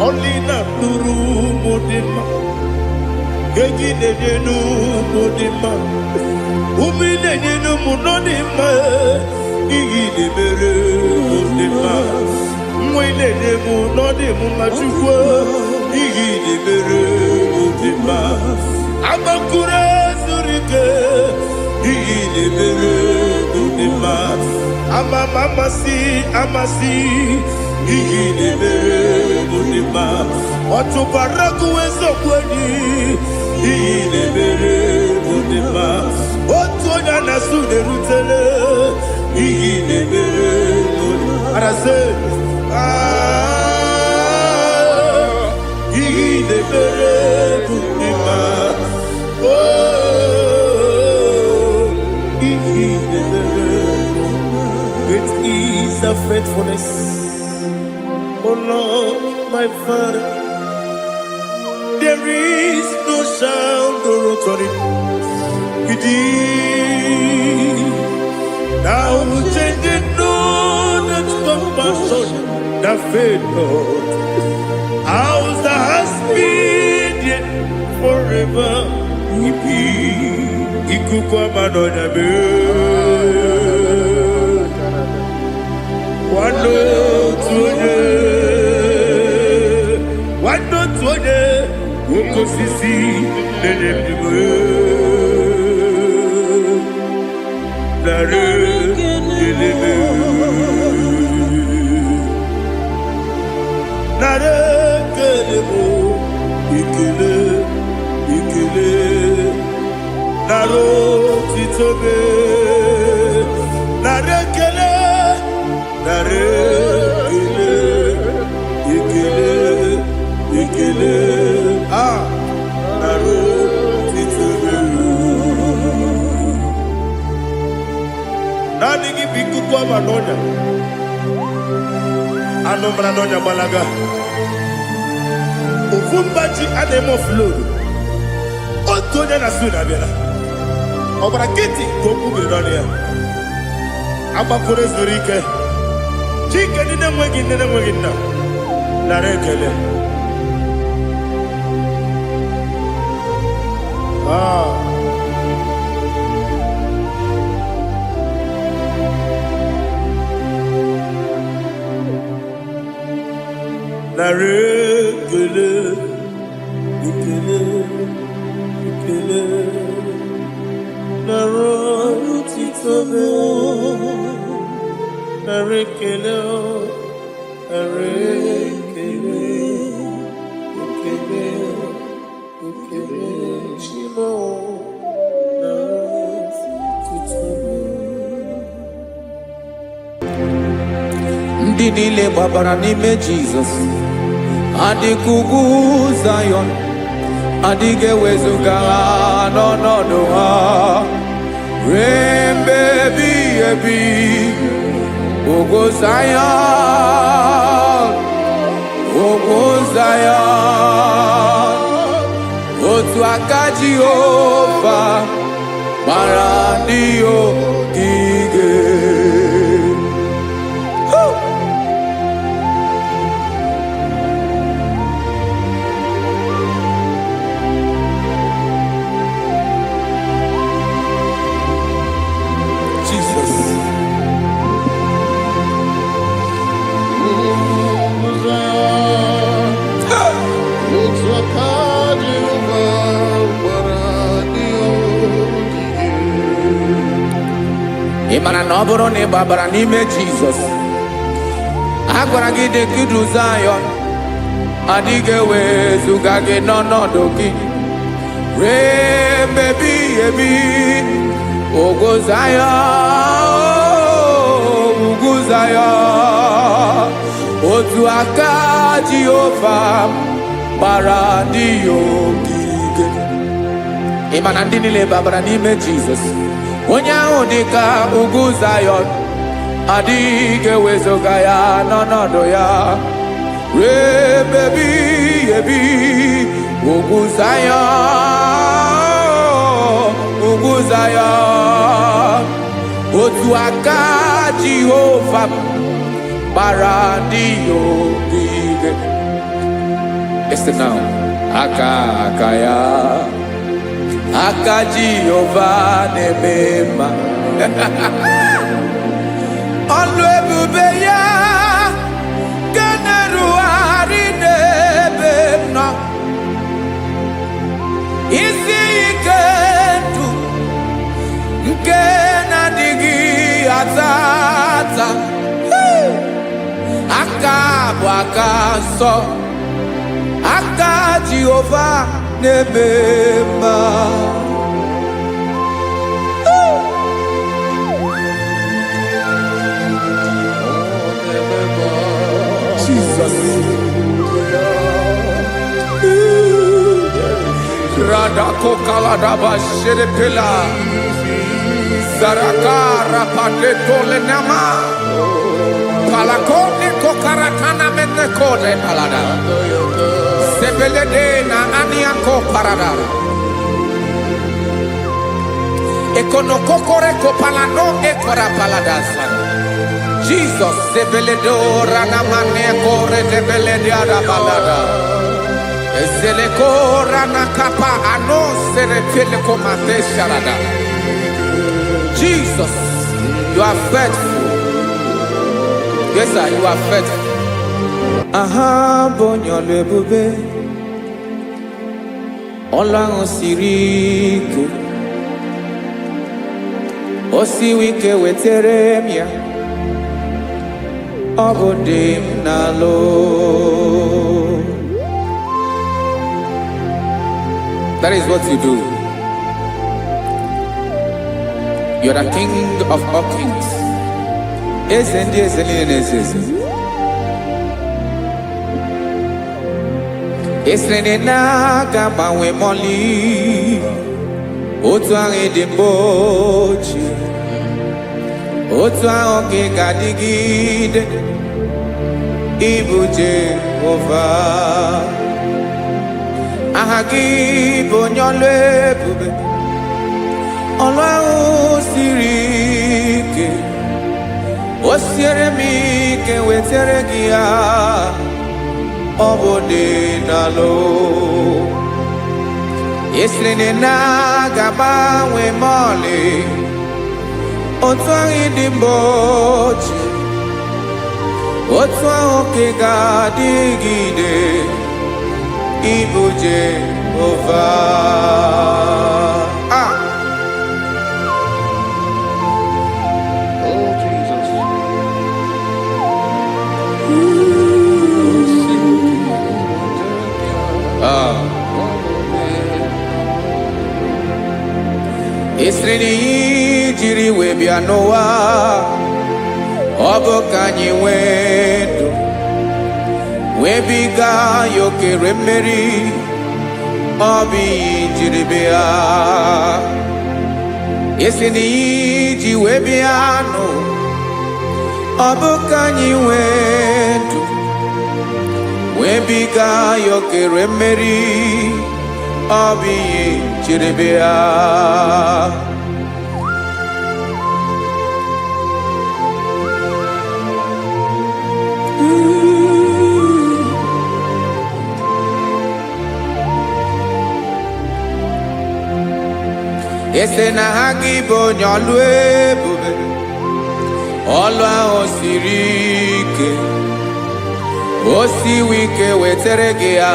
only na turu modima gegine nenu modima umine nenu munodima igine mere modima mwine nemu nodimu machukwo igine mere modima Amakure Zurike, Igine Mere Budima, Amasi, Igine Mere Budima, Otubaraku Ezokweni, Igine Mere Budima, Otoya Nasude Rutele, Igine Mere Budima, Arase, Igine Mere Budima. Great is the faithfulness, oh Lord, my Father. There is no sound or authority. Now changing no that compassion, the faith, Lord. How's the husband forever? Ikukwa manonya be wano tuonye kosisi nenebime nare kelebe nare kelebo ikele ikele naro titobe nare kele nare kele ikele ikele naro titobe nani gibiku kwa manonya anombra nonya balaga ufumbaji anemo flow otonya na suna bela obra kiti koku bironia abakure zurike chike nine mwegi na narekele narekele ikele ikele naro titobe narekele narekele ikele ikele chimo naro titobe ndị niile gbabara n'ime Jizọs adịghị ugwu Zayọn adịghị ewezuga ha n'ọnọdụ ha ruo mgbe ebighị ebi. Ugwu Zayọn, ugwu Zayọn, otu aka Jehova gbara ndị ogige. Ịmara na ọ bụrụ na ị gbabara n'ime Jizọs, a gwara gị dị ka Zayọn adịghị ewezuga gị n'ọnọdụ gị ruo mgbe ebighị ebi. Ugwu Zayọn, ugwu Zayọn, otu aka Jehova gbara ndị ogige. Ịma na ndị niile gbabara n'ime Jizọs, onye ahụ dị ka ugwu Zayọn adịghị ewezuga ya n'ọnọdụ ya ruo mgbe ebighị ebi. Ugwu Zayọn, ugwu Zayọn, otu aka Jehova gbara ndị ogige. Listen now, aka ya, aka Jehova na-eme mma. Ọlụ ebube ya ga na-erugharị n'ebe m nọ. Isi ike ndụ nke na-adịghị ata ata. Aka bụ aka nsọ, aka Jehova na-eme mma. Jesus. Radako kaladaba sherepela zarakara patole nama palakone kokaratana mene kode palada sebelede na aniako parada ekono kokore kopalano ekora paladasa. Jesus sebeledo rana mane kore sebelede ada balada. Ezele kora na kapa ano sere pele komate sharada. Jesus, you are faithful. Yes, sir, you are faithful. Aha bonyo lebube ọlụ ahụ siri ike, o siwe ike wetere m ya, ọ bụ dị m n'alụ. That is what you do. You are the king of all kings. Eze ndị eze niile na-eze eze. Esere na-aga gbanwe mọlị, otu ahụ dị mgbe ochie, otu ahụ ka ị ga-adịgide, ịbụ Jehova. Aha gị bụ onye ọlụ ebube, ọlụ ahụ siri ike, o siere m ike wetere gị ya, ọ bụ dị n'alụ. Esiri na-agbanwe mọlị, otu ahụ dị mgbe ochie, otu ahụ ka ị ga-adịgide, ịbụ Jehova. Oh, Jesus. Esiri na ihe jiri wee bịa n'ụwa, ọ bụ ka anyị nwee ndụ, wee biga ya okere mmeri, ọ bụ ihe jiri bịa. Esiri na ihe ji wee bịa nụ, ọ bụ ka anyị nwee ndụ, wee biga ya okere mmeri, ọ bụ ihe jiri bịa. Ese na ha gị bụ onye ọlụ ebube, ọlụ ahụ siri ike, o siwe ike wetere gị ya,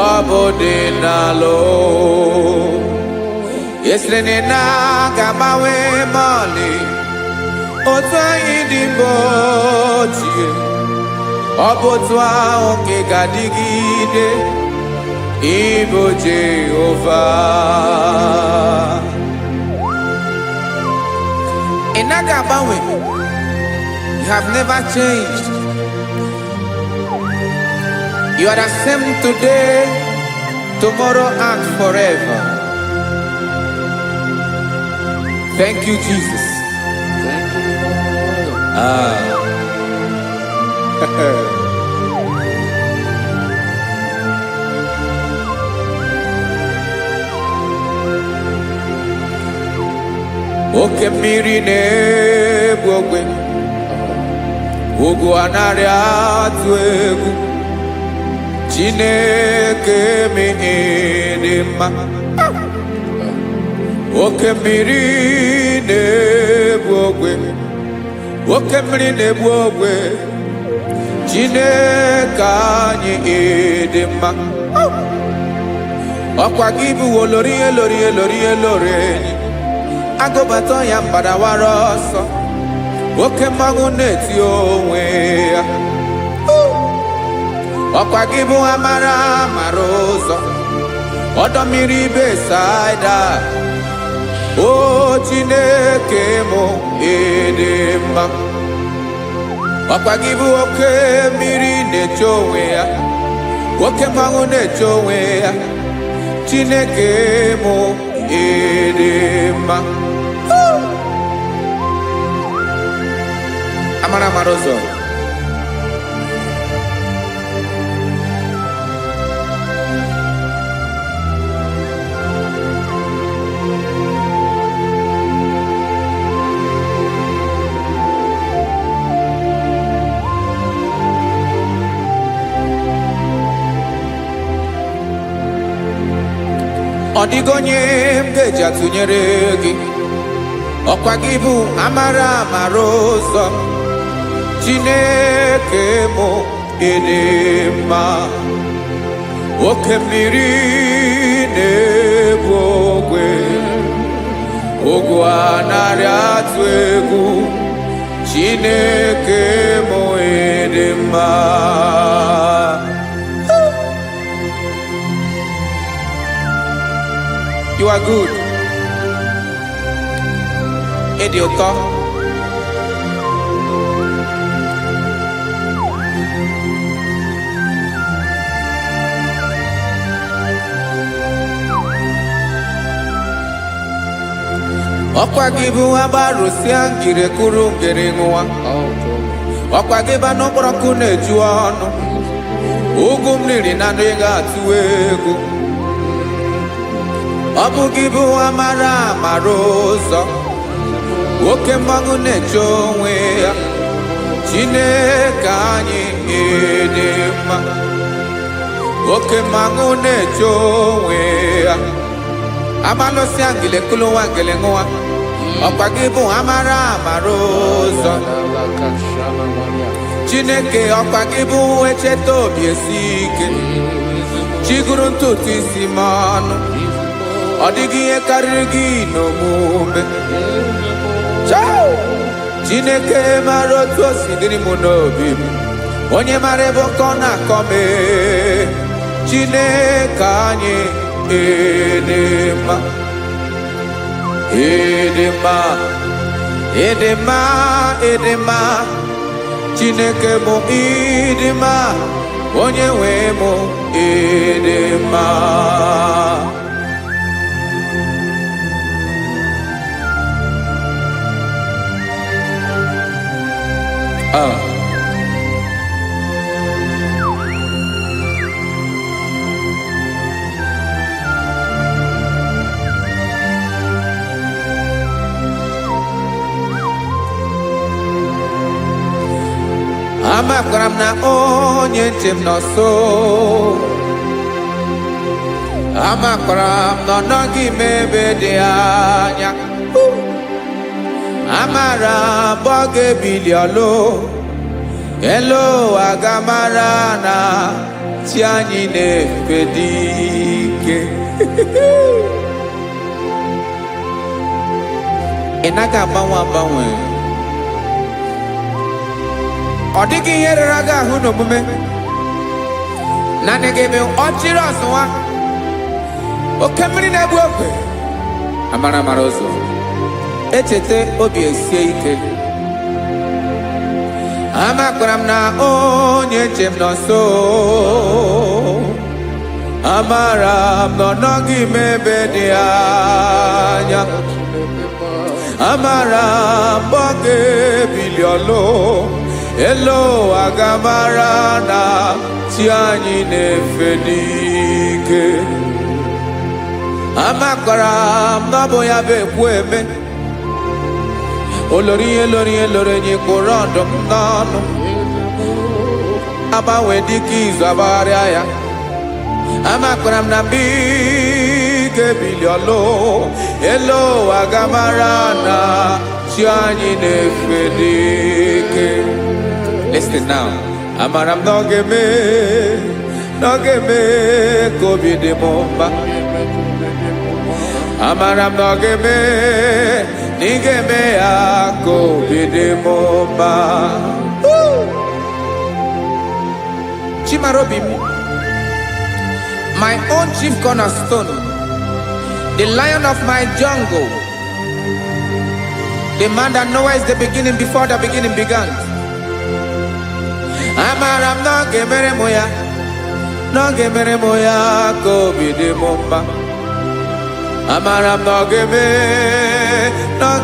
ọ bụ dị n'alụ. Esere na-agbanwe mọlị, otu anyị dị mgbe ochie, ọ bụ otu ahụ ka ị ga-adịgide, ịbụ Jehova. Ị naghị agbanwe. You have never changed. You are the same today, tomorrow, and forever. Thank you, Jesus. Thank you, Lord. Oke mmiri na-egbu ogwe, ugwu anaghị atụ egwu, Chineke dị mma. Oke mmiri na-egbu ogwe, oke mmiri na-egbu ogwe, Chineke anyị dị mma. Ọkwa gị bụ olori elori elori elori enyi, agụbata ya mbadawara ọsọ, oke mmanwụ na-eti onwe ya. Ọkwa gị bụ amara amara ụzọ, ọdọ mmiri Besaida, o Chineke mụ dị mma. Ọkwa gị bụ oke mmiri na-eche onwe ya, oke mmanwụ na-eche onwe ya, Chineke mụ dị mma. Amara amara ụzọ, ọ dịghị onye m ga-eji atụnyere gị. Ọkwa gị bụ amara amara ụzọ, Chineke mụ dị mma. oke mmiri na-egbu ogwe ogwu anarị atụ egwu Chineke m ịdị mma. You are good. Ịdị ụtọ. Ọkwa gị bụ agbarụsịa ngire kụrụ ngere nwa. Ọkwa gị bụ n'ọkpọrọkụ na-eju ọnụ. Ugwu mmiri na ndị ga-atụ egwu. Ọ bụ gị bụ amara amara ụzọ. Oke mmanwụ na-eche onwe ya. Chineke anyị ịdị mma. Oke mmanwụ na-eche onwe ya. Amalụsịa ngile kụlụ nwa ngele nwa. Ọkwa gị bụ amara amara ụzọ. Chineke ọkwa gị bụ echeta obi esi ike. Chiguru ntutu isi m ọnụ. Ọ dịghị ihe karịrị gị n'omume. Chineke mara otu o si dịrị m n'obi m. Onye mara ebe ọkọ na-akọ m. Chineke anyị ịdị mma. Ịdị mma. Ịdị mma. Ịdị mma. Chineke bụ ịdị mma. Onye nwe m ịdị mma. Amakwara m na onye nche m nọ nso. Amakwara m na ọ nọghị m ebe dị anya. Amara m ọ ga-ebili ọlụ. Elu aga mara na chi anyị na-efe dị ike. Ị naghị agbanwe agbanwe. Ọ dịghị ihe rere gị ahụ n'omume. Naanị gị bụ ọchịrị ọzụwa. Oke mmiri na-egbu ogwe. Amara amara ụzọ. Echeta obi esie ike. Amakwara m na onye nche m nọ nso. Amara m na ọ nọghị m ebe dị anya. Amara m ọ ga-ebili ọlụ. Elo aga mara na chi anyị na-efe n'ike. Amakwara m na ọ bụ ya bụ ekwu eme. Olori ihe lori ihe lori enyi kwụrụ ọdụm n'ọnụ. Agbanwe dịka izu agbagharịa ya. Amakwara m na mgbe ị ga-ebili ọlụ. Elo aga mara na chi anyị na-efe n'ike. Listen now. Amara m na ọ ga-eme ka obi dị m mma. Amara m na ọ ga-eme na ị ga-eme ya ka obi dị m mma. Chimara obi m. My own chief cornerstone. The lion of my jungle. The man that knows the beginning before the beginning began. Amara m na ọ ga-emere m ya. Na ọ ga-emere m ya ka obi dị m mma. Amara m na ọ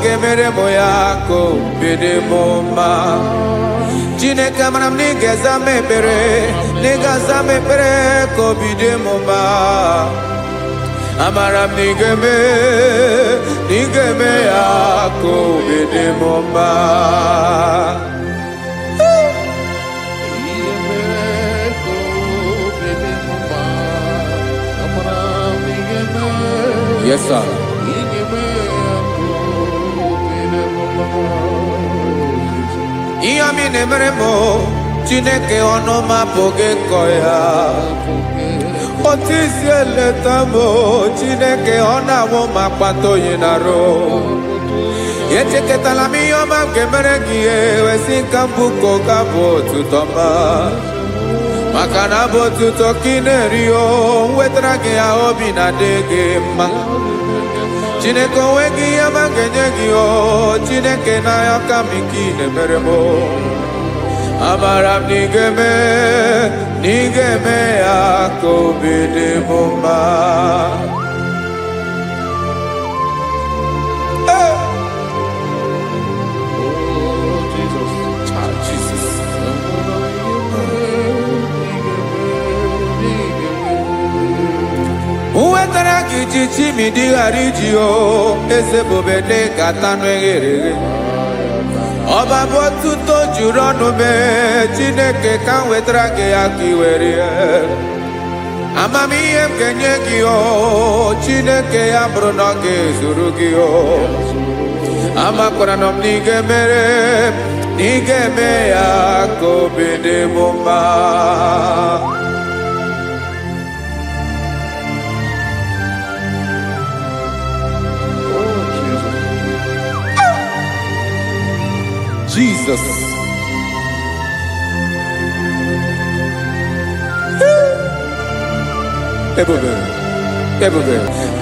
ga-emere m ya ka obi dị m mma. Chineke amara m na ị ga-aza m ekpere. Na ị ga-aza m ekpere ka obi dị m mma. Amara m na ị ga-eme ya ka obi dị m mma. Yes, sir. Ihe mi na-emere m Chineke ọnụ m apụghị ịkọ ya. otisi eletamo Chineke ọ na-awụ ma kpata oyi na-arụ echeketala m ihe ọma nke mere gị ewesi nka mbụ ka ọ ga-abụ otuto ma maka na abụ otuto ka ị na-eri o wetara gị ya obi na-adị gị mma Chineke onwe gị ihe ọma ga-enye gị o Chineke n'anya ka m ike ị na-emere m amara m na ị ga-eme ya ka obi dị m mma wetara gị chichi ma ị dịghara iji o eze bụbede gata nụ eghere eghe ọba bụ otuto juru ọnụ mee Chineke ka m wetara gị ya ka ị were amamihe m ga-enye gị o Chineke ya bụrụ na ọ ga-ezuru gị o amakwara na m na ị ga-eme ya ka obi dị m mma Jesus. Ebube.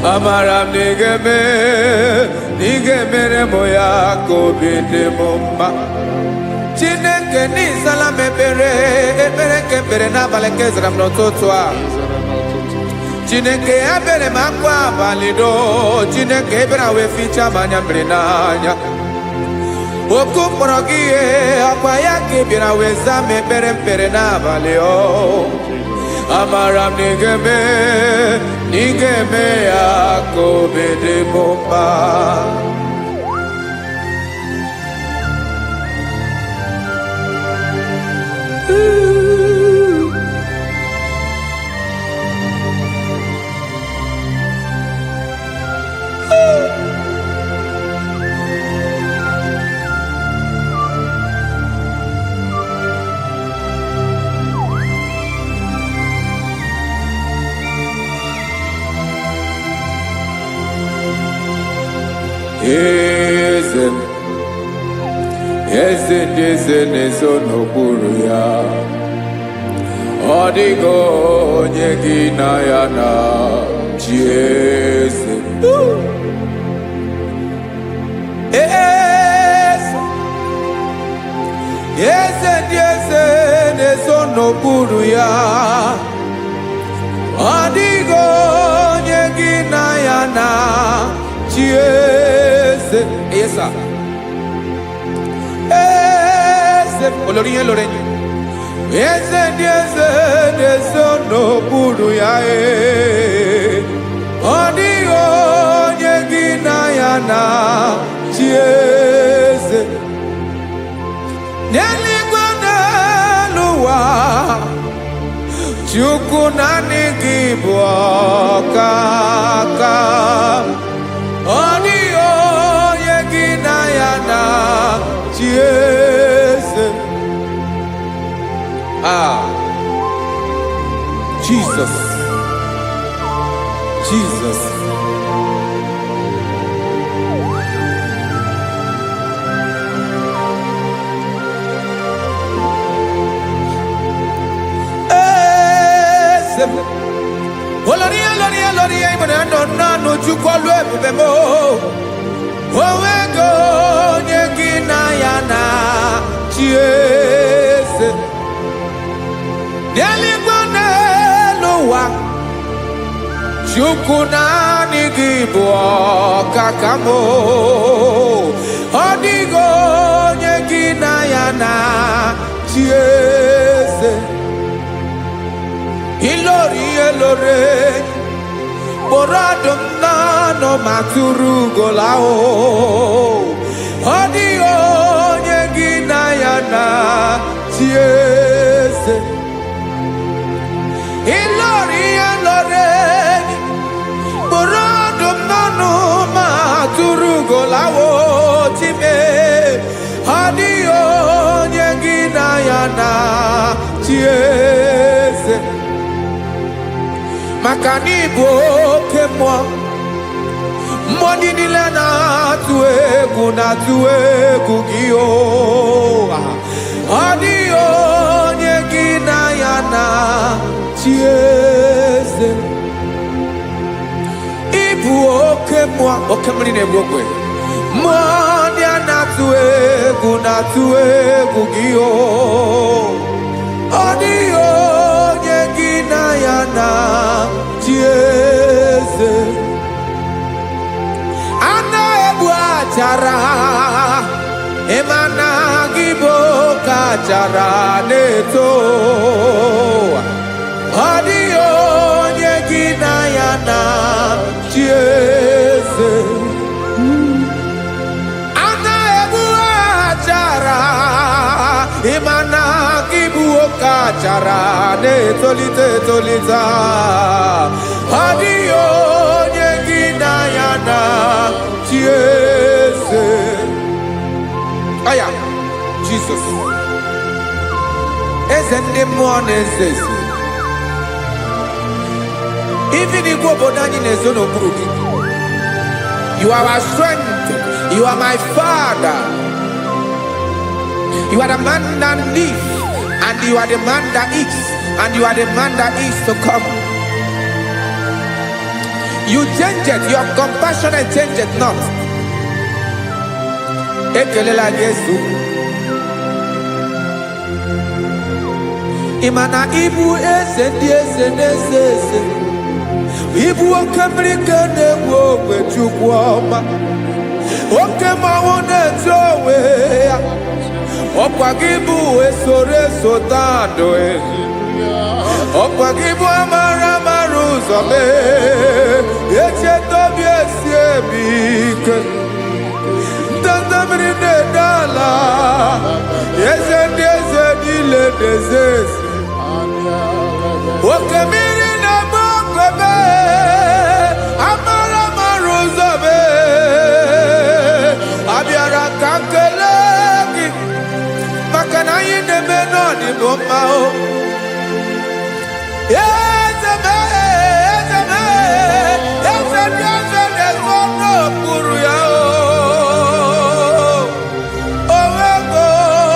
Amara m na ị ga-emere m ya ka obi dị m mma Chineke n'ịzala m ekpere nke ekpere n'abalị nke zara m n'ụtụtụ a Chineke ya bere m akwa abalị do Chineke ebere wee ficha m anya mmiri n'anya oku mkpọrọ gị ihe akwa ya ka ị bịara wee zaa m ekpere n'abalị o amara m na ị ga-eme ya ka obi dị m mma eze ndị eze na-ezo n'okpuru ya ọ dịghị onye gị na ya na chi eze ndị eze na-ezo n'okpuru ya ọ dịghị onye gị na ya na chi eze olórí lórí eze ndị eze na-eso n'okpuru ya ọ dịghị onye gị na ya na chi eze n'eluigwe n'elu ụwa Chukwu naanị gị bụ ọkaka ọ dịghị onye gị na ya na chi eze Jesus olórí ìmọ̀nà nánú Chukwu ọlụ ebube m onwego onye gị na ya na chi eze n'eluigwe n'elu ụwa Chukwu naanị gị bụ ọkaka m ọ dịghị onye gị na ya na chi eze ilori kpọrọ ọdụm n'ọnụ ma tụrụ ugola ọ dịghị onye gị na ya na chi eze ilori kpọrọ ọdụm n'ọnụ ma tụrụ ugola time ọ dịghị onye gị na ya na chi eze maka na ịbụ oke mmụọ. Mmụọ niile na-atụ egwu gị o. Ọ dịghị onye gị na ya na-achị eze. Ịbụ oke mmụọ, oke mmiri na-egbu ogwe. Mmụọ ndị a na-atụ egwu gị o. Ọ dịghị onye gị na ya na-achị eze. A na-egbu achara, ịma na gị bụ ka achara na-eto. Ọ dịghị onye gị na ya na-achị eze. A na-egbu achara, ịma na gị bụ ka achara na-etolite etolite. Ọ dịghị onye gị na ya na-achị eze. Aya, Jesus. Eze ndị mmụọ na-eze eze. Even igwe obodo anyị na-ezo n'okpuru gị. You are our strength. You are my Father. You are the man that lives, and you are the man that eats, and you are the man that is to come. You change it. Your compassion and change it not. Ekelela Yesu. Imana ibu eze ndị eze na-eze eze. Ibu oke mmiri ka na-egbu ogwe Chukwu ọma. Oke mmanwụ na-eti onwe ya. Ọkwa gị bụ esoro tando. Ọkwa gị bụ amara ụzọ mee. Echeta obi esi ebi ike. Ndanda mmiri na-ede ala. Eze ndị eze niile na-eze eze. Oke mmiri na-agba ogwe mee. Amara ụzọ mee. Abịara ka nkele gị. Maka na anyị na-eme n'ọdịbụ mma o. Eze mee, eze mee. Eze ndị eze na-ezo n'okpuru ya o. O nwego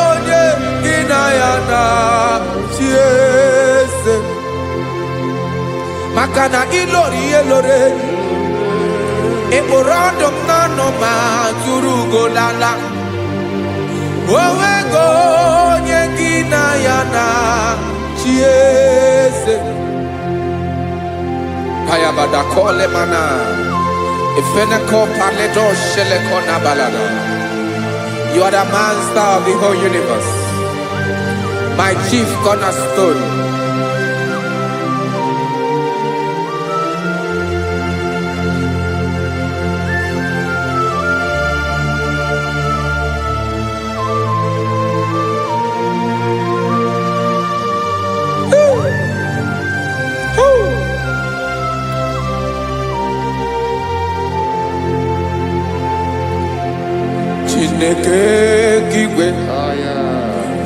onye gị na ya na-achị eze. Maka na ịlọrọ ihe lọrọ ịkpụrụ ọdụm n'ọnụ ma tụrụ ugo lala. O nwego onye gị na ya na-achị eze. Payabada kole mana. Ifeneko paledo sheleko nabalada. You are the master of the whole universe. My chief cornerstone. Chineke kigwe,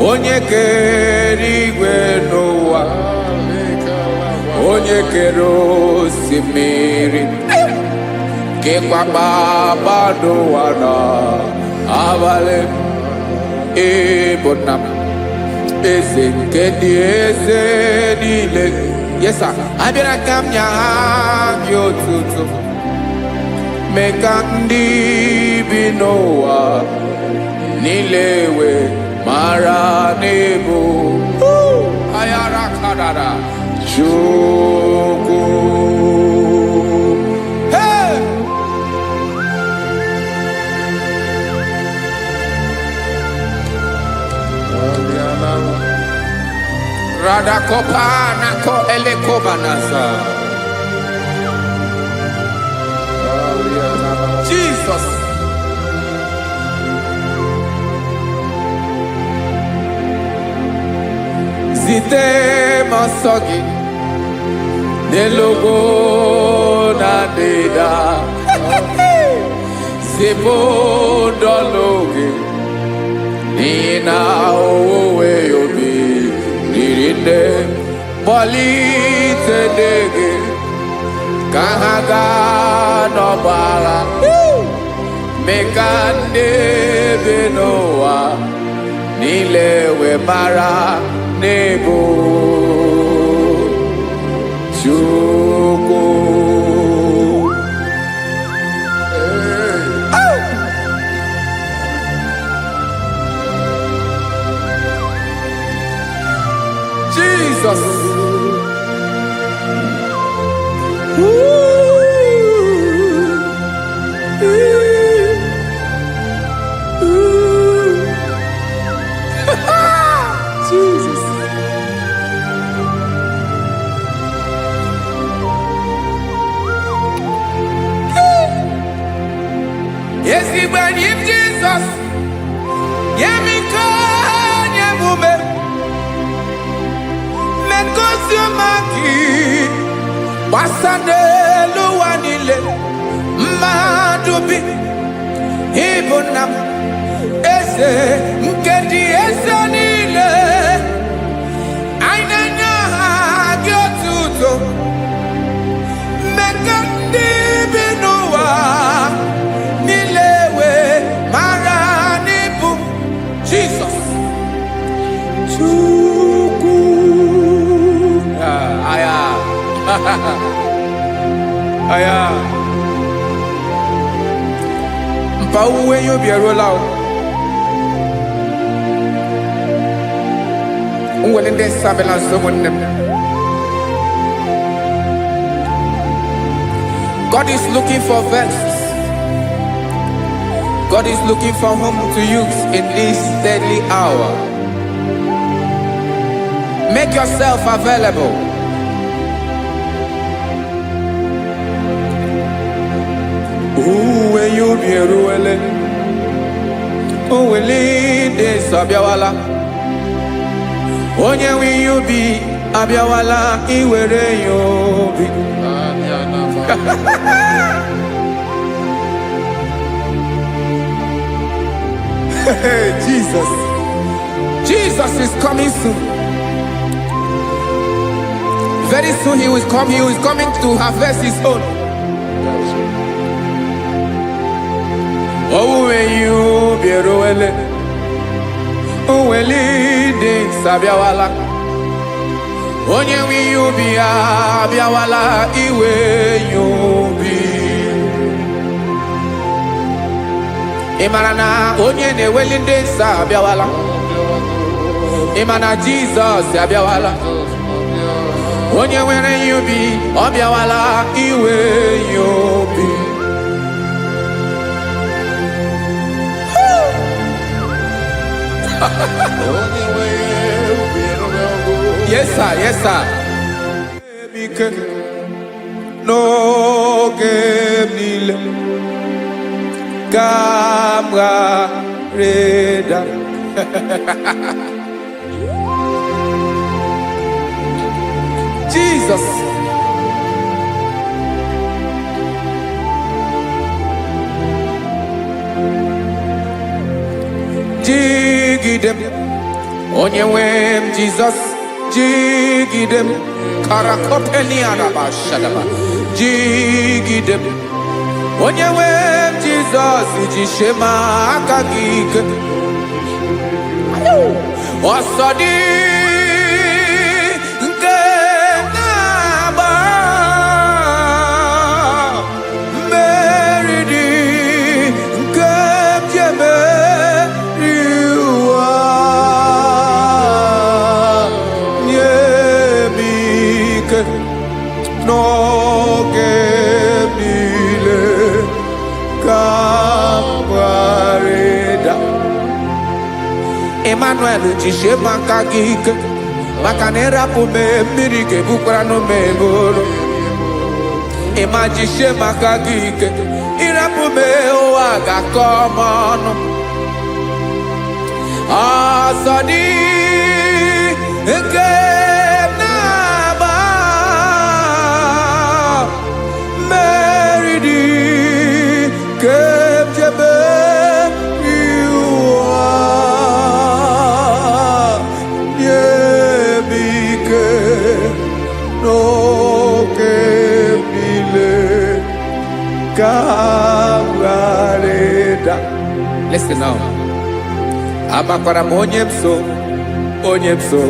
onye kere igwe n'ụwa, onye kere osimiri, kekwa kpakpando ụwa n'abalị. Ịbụ nna m, eze nke ndị eze niile. Yes sir, abịara ka m nye gị otuto. Mee ka ndị bi n'ụwa niile wee mara n'ebu ayara kadara Chukwu. Hey! Radakopa nako elekobanasa. Jesus. Zite masogi nelogo na deda. Zibo dologe nina owe yobi nirinde polite dege kahaga no bara mekande benoa nilewe mara nebo chuko Jesus. Jesus. Yes, he when him Jesus. Yemiko nyemume. Menkosumaki. Wasande luwanile. Madubi. Ibunam. Ese nkedi ese nile. Ainanya hagyotuto. Mekandi binuwa. Nilewe maranibu. Jesus. Chuku. Aya. Aya. Mpauwe yo bierolao. Unwelende sabela someone. God is looking for vessels. God is looking for whom to use in this deadly hour. Make yourself available. Uwe you be ruele. Uwe de sabiawala. Onye wi you be abiawala iwere you be. Jesus. Jesus is coming soon. Very soon he will come. He is coming to harvest his own. Oh, when you be roele, oh, when leading sabiawala, onye wi you be abiawala iwe you be. Imarana onye ne welinde sabiawala, imana Jesus sabiawala, onye were you be abiawala iwe you be. Yes, sir. Yes, sir. No game camera reda. Jesus. Jigidem, onye wem Jesus, jigidem, karakopeni araba shadaba, jigidem, onye wem Jesus, jishema akagike, osodi nke naba, meridi nke jeme. No gemile camarada Emmanuel jishe makagike makanera pume mirike bukrano meboro Ema jishe makagike irapume oaga komono asadi eke no que Kawareda. Listen now. Amakwara monyemso, onyemso,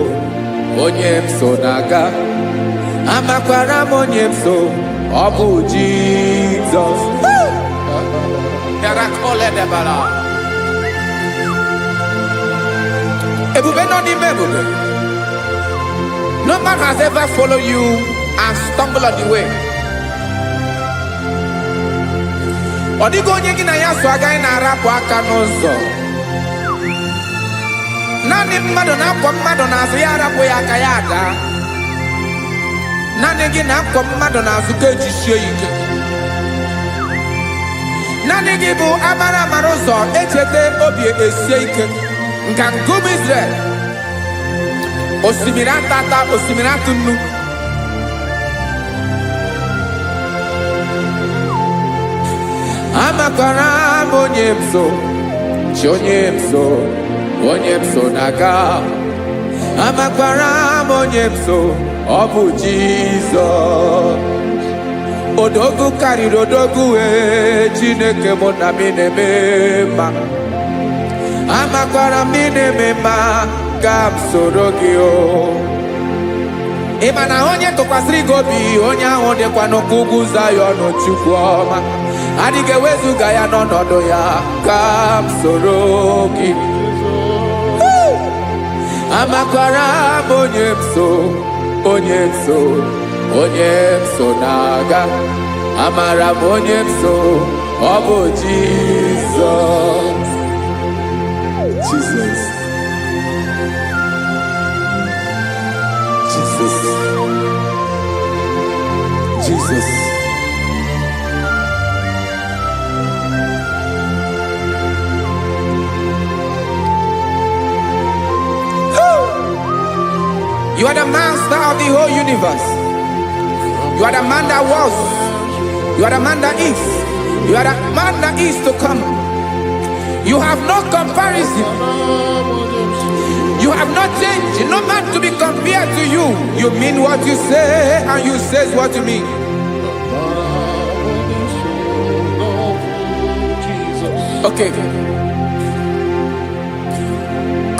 onyemso naga. Amakwara monyemso, Obu Jesus. Yarakole debala. Ebube no di mebube. No man has ever followed you and stumbled on the way. Odigo onye gị na ya so agaghị na-arapụ aka n'ụzọ. Naanị mmadụ na-akwọ mmadụ n'azụ ya arapụ ya aka ya ada. Naanị gị na-akwọ mmadụ n'azụ ka ejisie ike. Naanị gị bụ amara amara ụzọ echete obi esie ike. Nka ngụm Israel. Osimiri atata, osimiri atụ nnu. Amakwara monyemso, chonyemso, onyemso naga. Amakwara monyemso, Obu Jesus. Odogu karịrị odogu Chineke mụ na mi na-eme mma. Amakwara mi na-eme mma ka m soro gị o. Ị ma na onye tụkwasịrị gị obi, onye ahụ dịkwa n'ụkwụ ugwu Zayọn Chukwu ọma. Adịghị ewezuga ya n'ọnọdụ ya ka m soro gị. Amakwara m onyemso, onyemso, onyemso na-aga. Amara m onyemso, ọ bụ Jizọs. Jesus. Jesus. Jesus. You are the master of the whole universe. You are the man that was. You are the man that is. You are the man that is to come. You have no comparison. You have not changed. No man to be compared to you. You mean what you say and you say what you mean. Okay.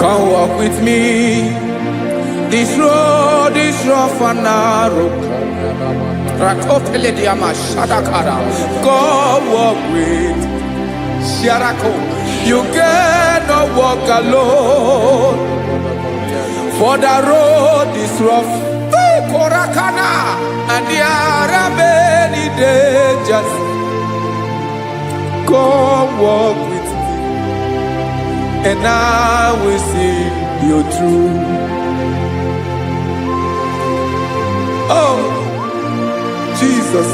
Come walk with me. This road is rough and narrow. Come walk with Sharako. You cannot walk alone. For the road is rough. Korakana. And there are many dangers. Come walk with me. And I will see you through. Oh, Jesus.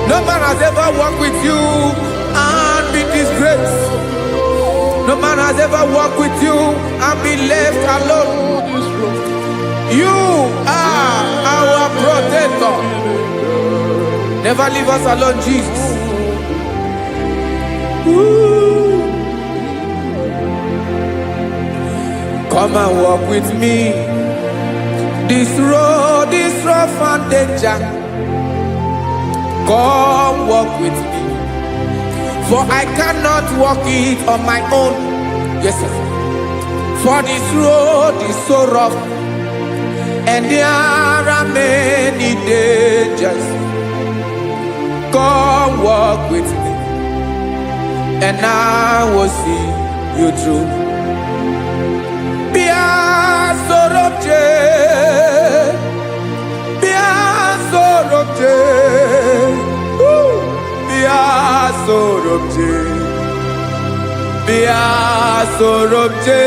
No man has ever walked with you and been disgraced. No man has ever walked with you and been left alone. You are our protector. Never leave us alone, Jesus. Woo. Come and walk with me. This road is rough and danger. Come walk with me. For I cannot walk it on my own. Yes, sir. For this road is so rough. And there are many dangers. Come walk with me. And I will see you through. Sorobje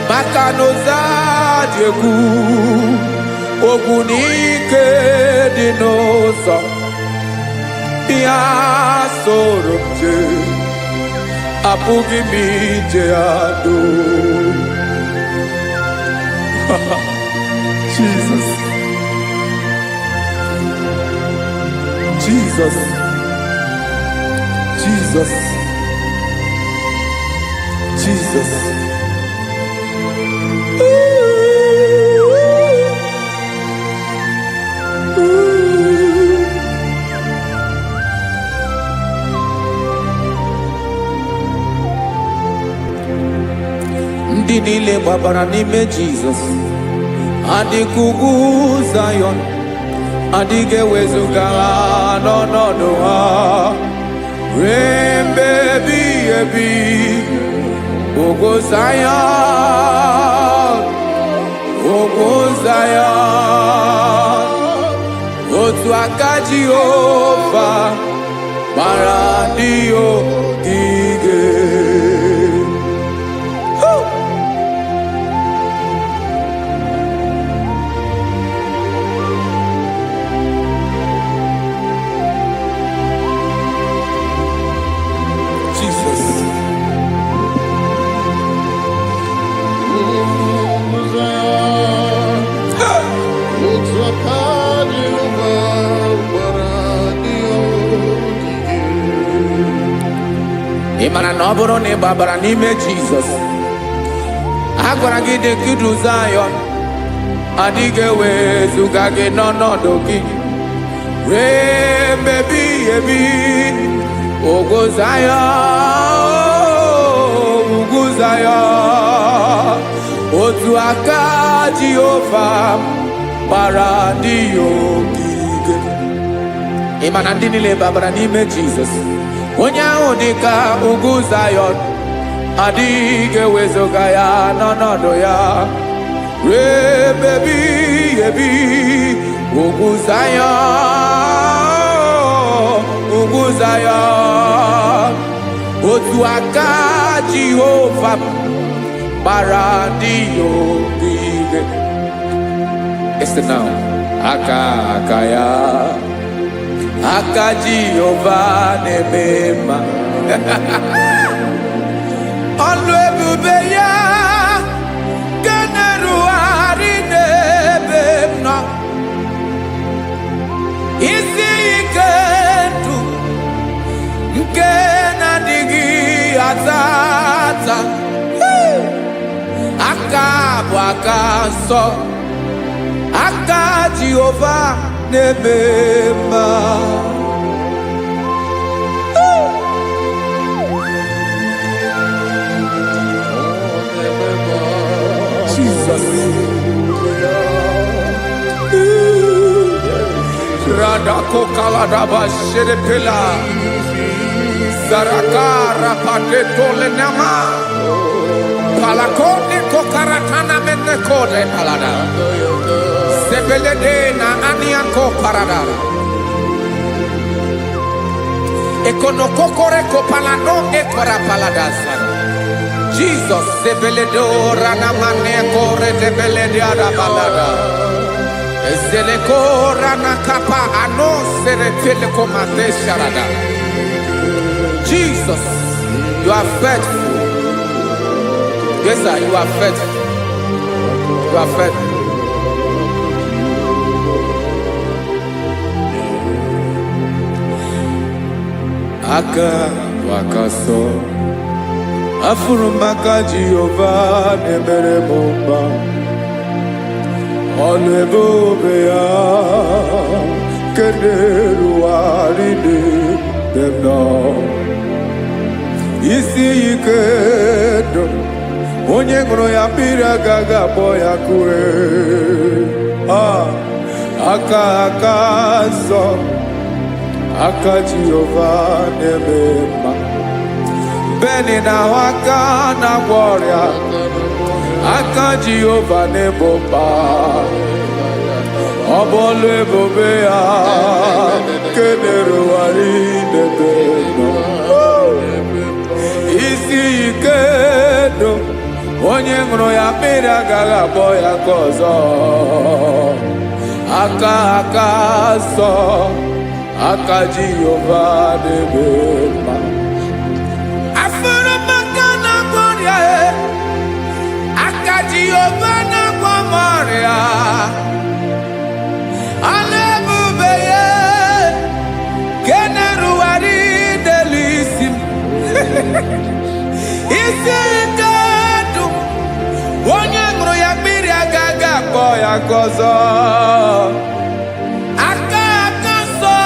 Makanoza Diegu Ogunike Dinosa Bia Sorobje Apugi Mijeado. Jesus. Jesus. Jesus. Jesus. Ooh. ndị niile gbabara n'ime Jizọs adịghị ugwu Zayọn, adịghị ewezuga ha n'ọnọdụ ha ruo mgbe ebighị ebi. Ugwu Zayọn, ugwu Zayọn, otu aka Jehova gbara ndị ogige. Ị mara na ọ bụrụ na ị gbabara n'ime Jizọs, a gwara gị dị ka Zayọn, adịghị ewezuga gị n'ọnọdụ gị ruo mgbe ebighị ebi. Ugwu Zayọn, ugwu Zayọn, otu aka Jehova gbara ndị ogige. Ị ma na ndị niile gbabara n'ime Jizọs, onye ahụ dị ka ugwu Zayọn, adịghị ewezuga ya n'ọnọdụ ya ruo mgbe ebighị ebi. Ugwu Zayọn, ugwu Zayọn, otu aka Jehova gbara ndị ogige. Listen now, aka ya, aka Jehova na-eme mma. Ọlụ ebube ya ga na-erugharị n'ebe m nọ. Isi ike ndụ nke na-adịghị ata ata, aka bụ aka nsọ, aka Jehova na-eme mma. Jesus. Radako kaladaba sherepela zarakara pateto lenama palakone kokaratana menne kode palada sebelede na aniako paradara ekono kokore kopalano ekora paladasa. Jesus sebeledo rana mane kore debelede ada balada ezele kora na kapa ano sere tele komate sharada. Jesus, you are faithful. Yes sir, you are faithful. You are faithful. Aka wakaso afuru maka Jehova nebere mumba. Ọlụ ebube ya keneruwarị n'ebe m nọ. Isi ike ndụ onye ṅụrụ ya mmiri agaghị akpọ ya kue. Aka nsọ, aka Jehova na-eme mma. Beni na-ahụ aka na-agwọ ọrịa, aka Jehova na-ebo mba. Ọ bụ ọlụ ebube ya kenerugharị n'ebe m nọ. Isi ike ndụ onye ṅụrụ ya mmiri agaghị akpọ ya ka ọzọ. Aka nsọ, aka Jehova na-eme mma. Afụrụ m aka na-agwọ ọrịa, aka Jehova na-agwọ m ọrịa. Ọlụ ebube ya kenerugharị n'elu isi m. Isi ike ndụ onye ṅụrụ ya mmiri agaghị akpọ ya ka ọzọ. Aka nsọ,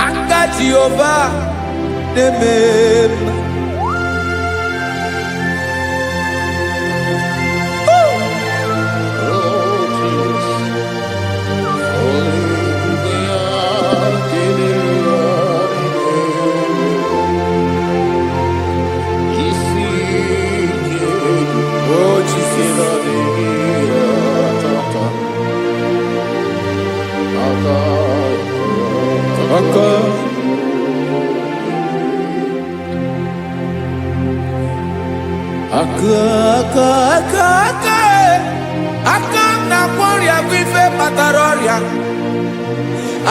aka Jehova na-eme mma. aka na kwọrịa bụ ife kpatara ọrịa,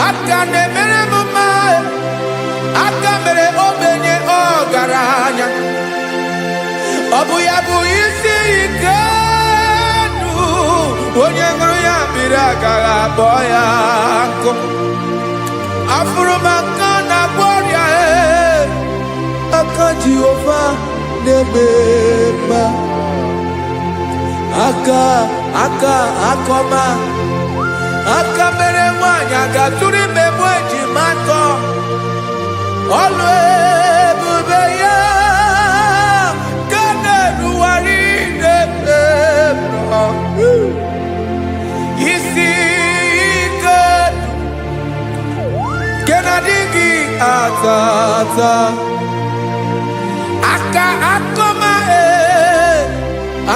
aka na-emere m mma, aka mere ogbenye ọgaranya, ọ bụ ya bụ isi ike ndụ, onye ṅụrụ ya mmiri agaghị abụọ ya nkụ. Afụrụ m aka na kwọrịa, aka Jehova na-eme mma, aka akọma, aka mere nwanyị ga-atụrụ ime mụ ejima atọ, ọlụ ebube ya ka na-erugharị n'ebe nọ, isi ike nke na-adịghị ata ata, aka akọma,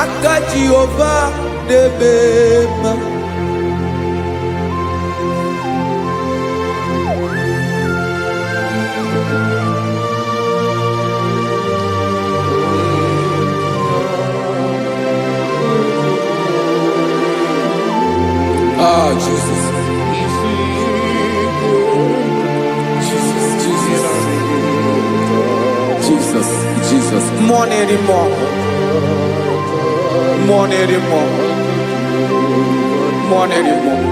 aka Jehova na-eme mma. Oh, Jesus. Jesus. More anymore. More anymore. More anymore.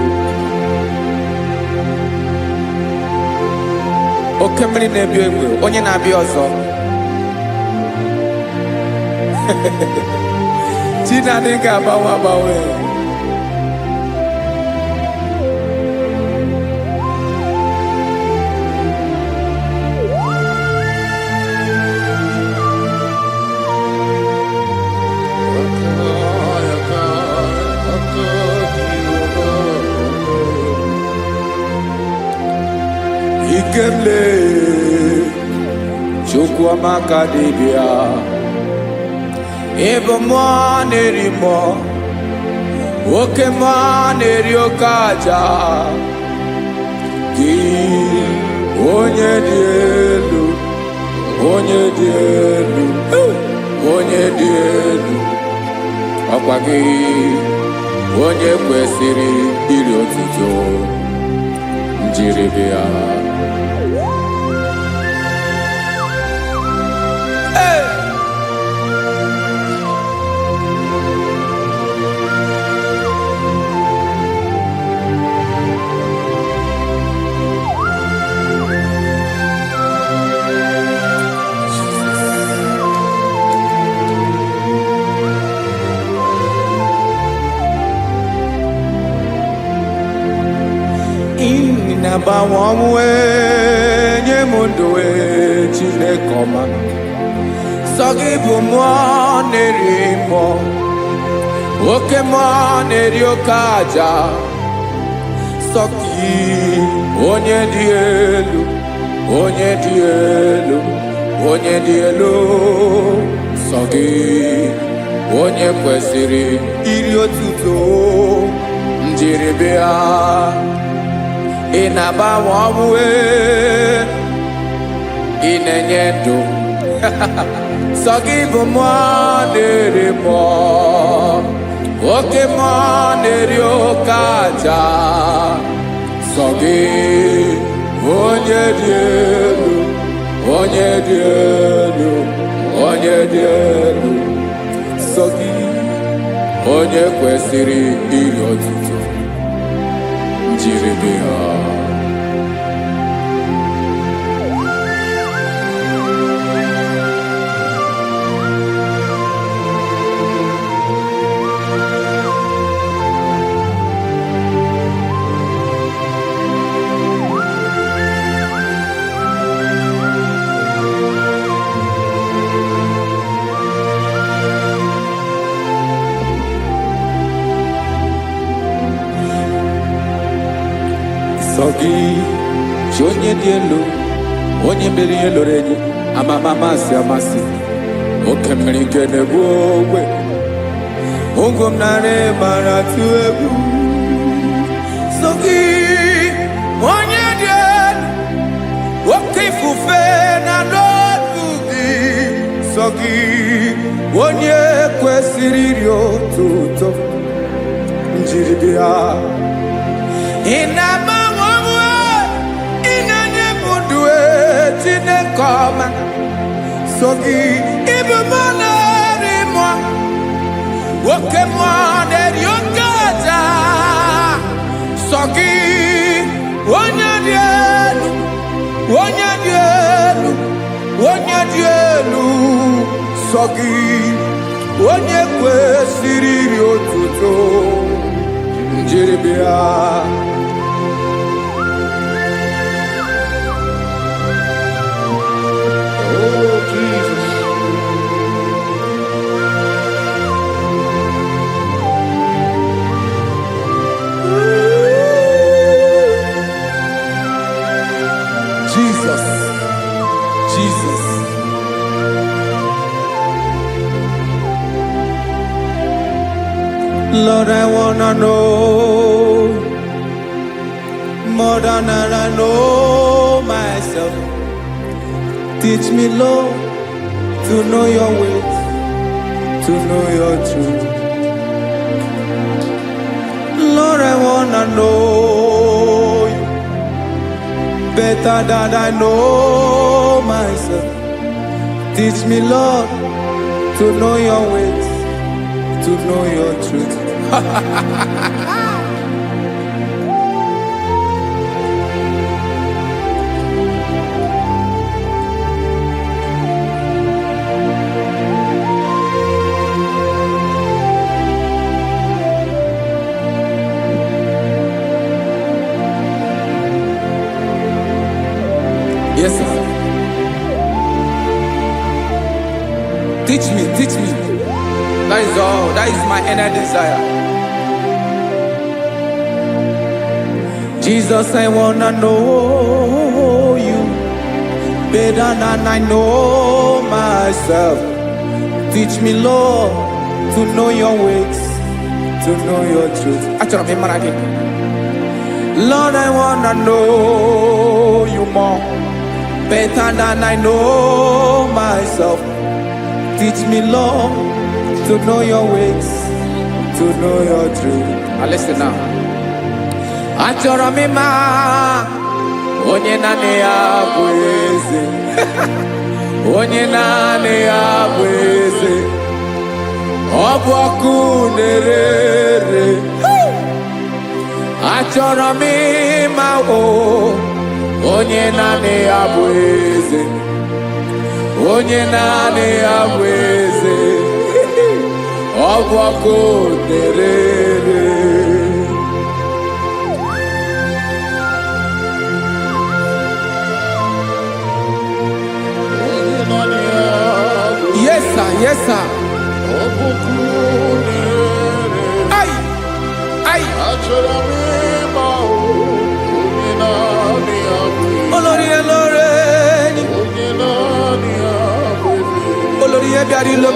Oke mmiri na-ebi egbe, onye na-abịa ọzọ. Chinadị ga-agbanwe agbanwe. Ikemle Chukwuamaka dibịa, ebe mmụọ na-eri mmụọ, oke mmụọ na-eri oke aja, gị onye dị elu, onye dị elu, onye dị elu, ọkwa gị onye kwesịrị iri otuto, njiri bịa. Inagbanwe ọnwụ nye m ndụ Chineke ọma, sọ gị bụ mmụọ na-eri mmụọ, oke mmụọ na-eri oke aja, sọ gị onye dị elu, onye dị elu, onye dị elu, sọ gị onye kwesịrị iri otuto, njiri bịa. Ị na-agbanwe ọnwụ, ị na-enye ndụ, sọ gị bụ mmụọ na-eri mmụọ, oke mmụọ na-eri oke aja, sọ gị onye dị elu, onye dị elu, onye dị elu, sọ gị onye kwesịrị iri otuto, njiri bịa. Sọ gị chi onye dị elu, onye mere ihe lụrụ enyi, amama amasị amasị, oke mmiri nke na-egbu ogwe, ụgwọ m narị mara tụ egwu. Sọ gị onye dị elu, oke ifufe na n'ọdụ gị, sọ gị onye kwesịrị iri otuto njiri bịa. Ị na-agbanwe onwe, ị na-enye m ndụ Chineke ọma, sọ gị ịbụ mmụọ na-eri mmụọ, oke mmụọ na-eri oke aja, sọ gị onye dị elu, onye dị elu, onye dị elu, sọ gị onye kwesịrị iri otuto njiri bịa. Oh, Jesus. Jesus, Jesus. Lord, I wanna know more than I know myself. Teach me, Lord, to know your ways, to know your truth. Lord, I wanna know you better than I know myself. Teach me, Lord, to know your ways, to know your truth. Yes, sir. Teach me, teach me. That is all. That is my inner desire. Jesus, I wanna know you better than I know myself. Teach me, Lord, to know your ways, to know your truth. Actually, I'm in Lord, I wanna know you more better than I know myself. Teach me, Lord, to know your ways, to know your truth. Listen now. Achọrọ m ịma onye naanị ya bụ eze, onye naanị ya bụ eze, ọ bụ ọkụ na-ere. Achọrọ m ịma onye naanị ya bụ eze, onye naanị ya bụ eze, ọ bụ ọkụ na-ere. Yes, sir. Yes, sir. Ay, ay. Olórí ẹlọ́rẹ́, olórí ẹbí àdìlọ́.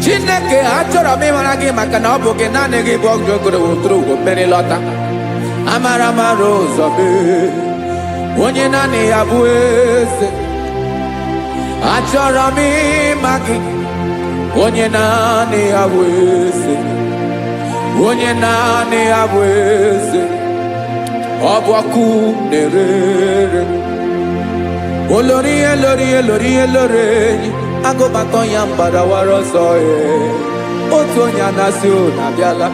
Chineke achọrọ m ịmara gị maka na ọ bụ gị naanị gị bụ ọgụ ogologo wotoro ugwo mmeri lọta. Amara mara ụzọ mee, onye naanị ya bụ eze. Achọrọ m ịma gị, onye naanị ya bụ eze, onye naanị ya bụ eze, ọ bụ ọkụ na-ere. Olórí elórí elórí elórí enyi, agụbatọ ya mgbadawara ọsọ ya. Otu onye anasị na-abịala,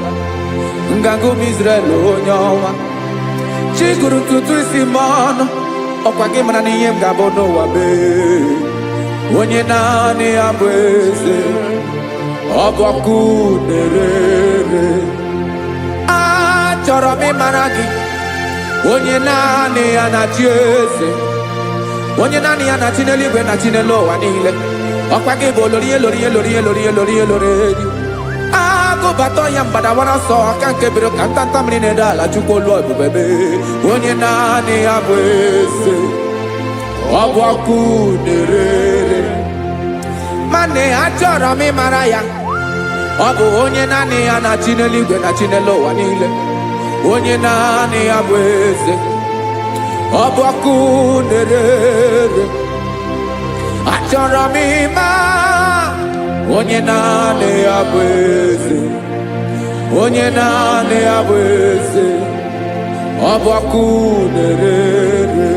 nganga ụmụ Izrel onye ọma. Chi gụrụ ntutu isi m ọnụ, ọkwa gị mara na ihe m ga-abụ n'ụwa mee. Onye naanị ya bụ eze, ọ bụ ọkụ na-ere. Achọrọ m ịmara gị, onye naanị ya na-achị eze, onye naanị ya na-achị n'eluigwe na chi n'elu ụwa niile. Ọkwa gị bụ olórí elórí elórí elórí elórí elórí enyi. Agụbatọ ya mgbadawara ọsọ, aka nke biri ka ntanta mmiri na-ede ala, Chukwu olu ebube mee. Onye naanị ya bụ eze, ọ bụ ọkụ na-ere. Mane achọrọ m ịmara ya, ọ bụ onye naanị ya na-achị n'eluigwe na chi n'elu ụwa niile. Onye naanị ya bụ eze, ọbọkụ na-ere achọrọ m ịma onye naanị ya bụ eze, onye naanị ya bụ eze, ọbọkụ na-ere.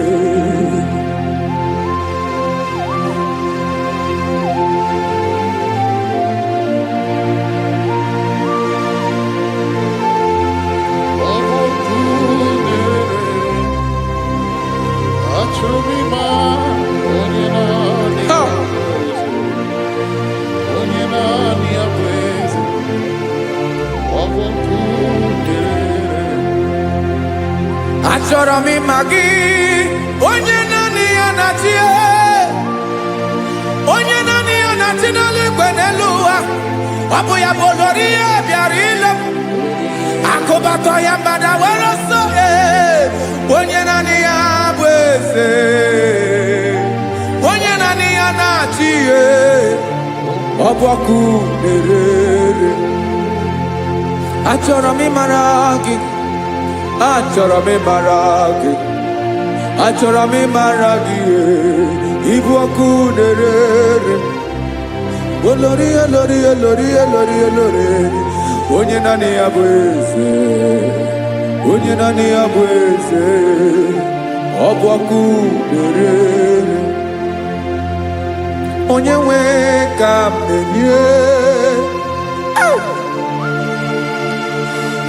Achọrọ m ịma gị, onye naanị ya na-achị, onye naanị ya na-achị n'eluigwe n'elu ụwa. Ọ bụ ya bụ olori ya bịara ile m, akụbatọ ya mgbada were ọsọ. Onye naanị ya bụ eze, onye naanị ya na-achị ihe, ọbọkụ na-ere. Achọrọ m ịmara gị, achọrọ m ịmara gị, achọrọ m ịmara gị, ịbụ ọkụ na-ere. Olori olori olori olori olori, onye naanị ya bụ eze, onye naanị ya bụ eze, ọ bụ ọkụ na-ere. Onye nwe ka m na-enye,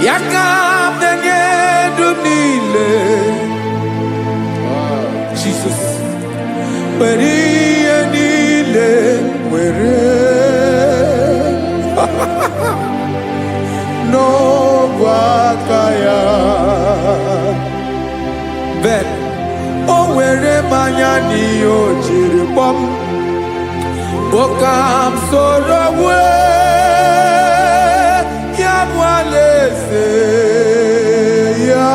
ya ka m na-enye ndụ niile. Jesus, were ihe niile were n'ọbụ aka ya. Ben, o were mmanya n'ihe o jiri kpọọ m, bụ ka m soro wee ya bụ alaeze ya,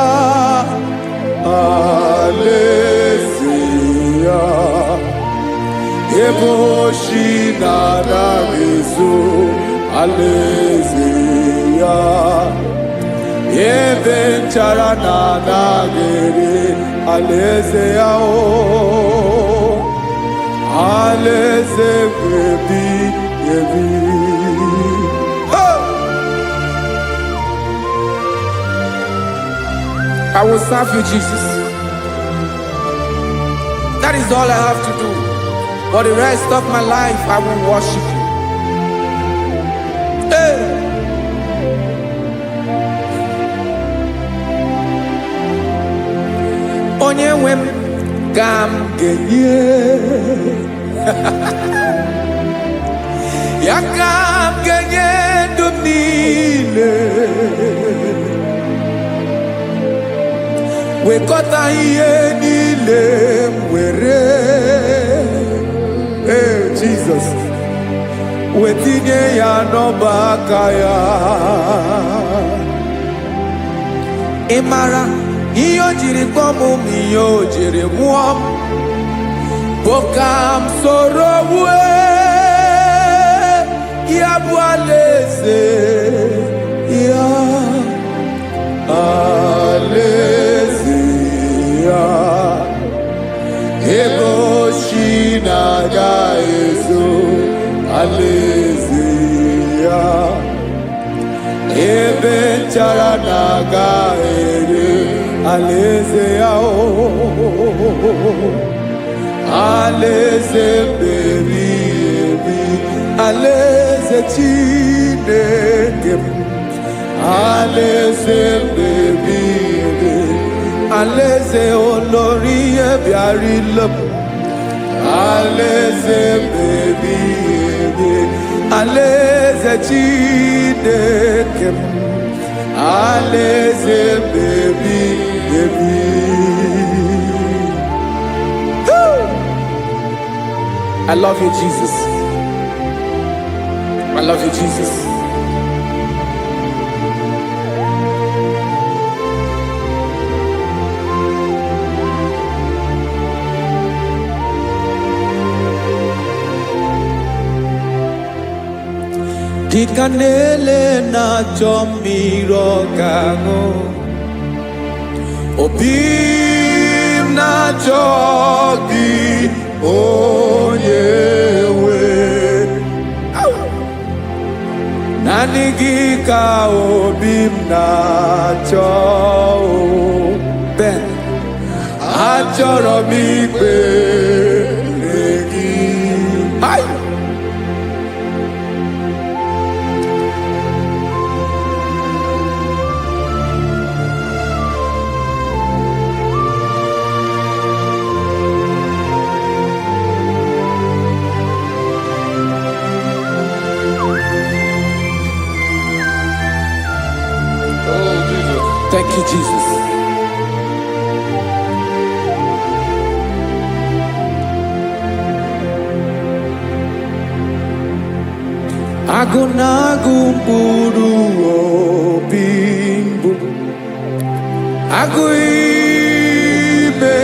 alaeze ya, ebe oshi na-anaghị ezo, alaeze ya, ebe nchara na-anaghị ere, alaeze ya. Alaeze ebi ebi. I will serve you, Jesus. That is all I have to do. For the rest of my life, I will worship you. Hey. Onye nwe m ka m ga-enye, ya ka m ga-enye ndụ m niile, wekọta ihe niile m were, Jesus, wetinye ya n'ọba aka ya. Ị mara ihe o jiri kpọọ m, ihe o jiri mụọ m, bụ ka m soro wee ya bụ alaeze ya, alaeze ya, ebe oshi na-agaghị ezo, alaeze ya, ebe nchara na-agaghị ere, alaeze ya. Alaeze ebi ebi, alaeze Chineke m, alaeze ebi ebi, alaeze olori ya bịara ile m, alaeze ebi ebi, alaeze Chineke m, alaeze ebi ebi. I love you, Jesus. I love you, Jesus. Dikanele na chomiro kago, obim na na-achọghị onye nwe. Naanị gị ka obi m na-achọ. Ben, achọrọ m ikpere gị. Hai! Thank you, Jesus. Agụ na-agụ mkpụrụ obi mbụ, agụ ime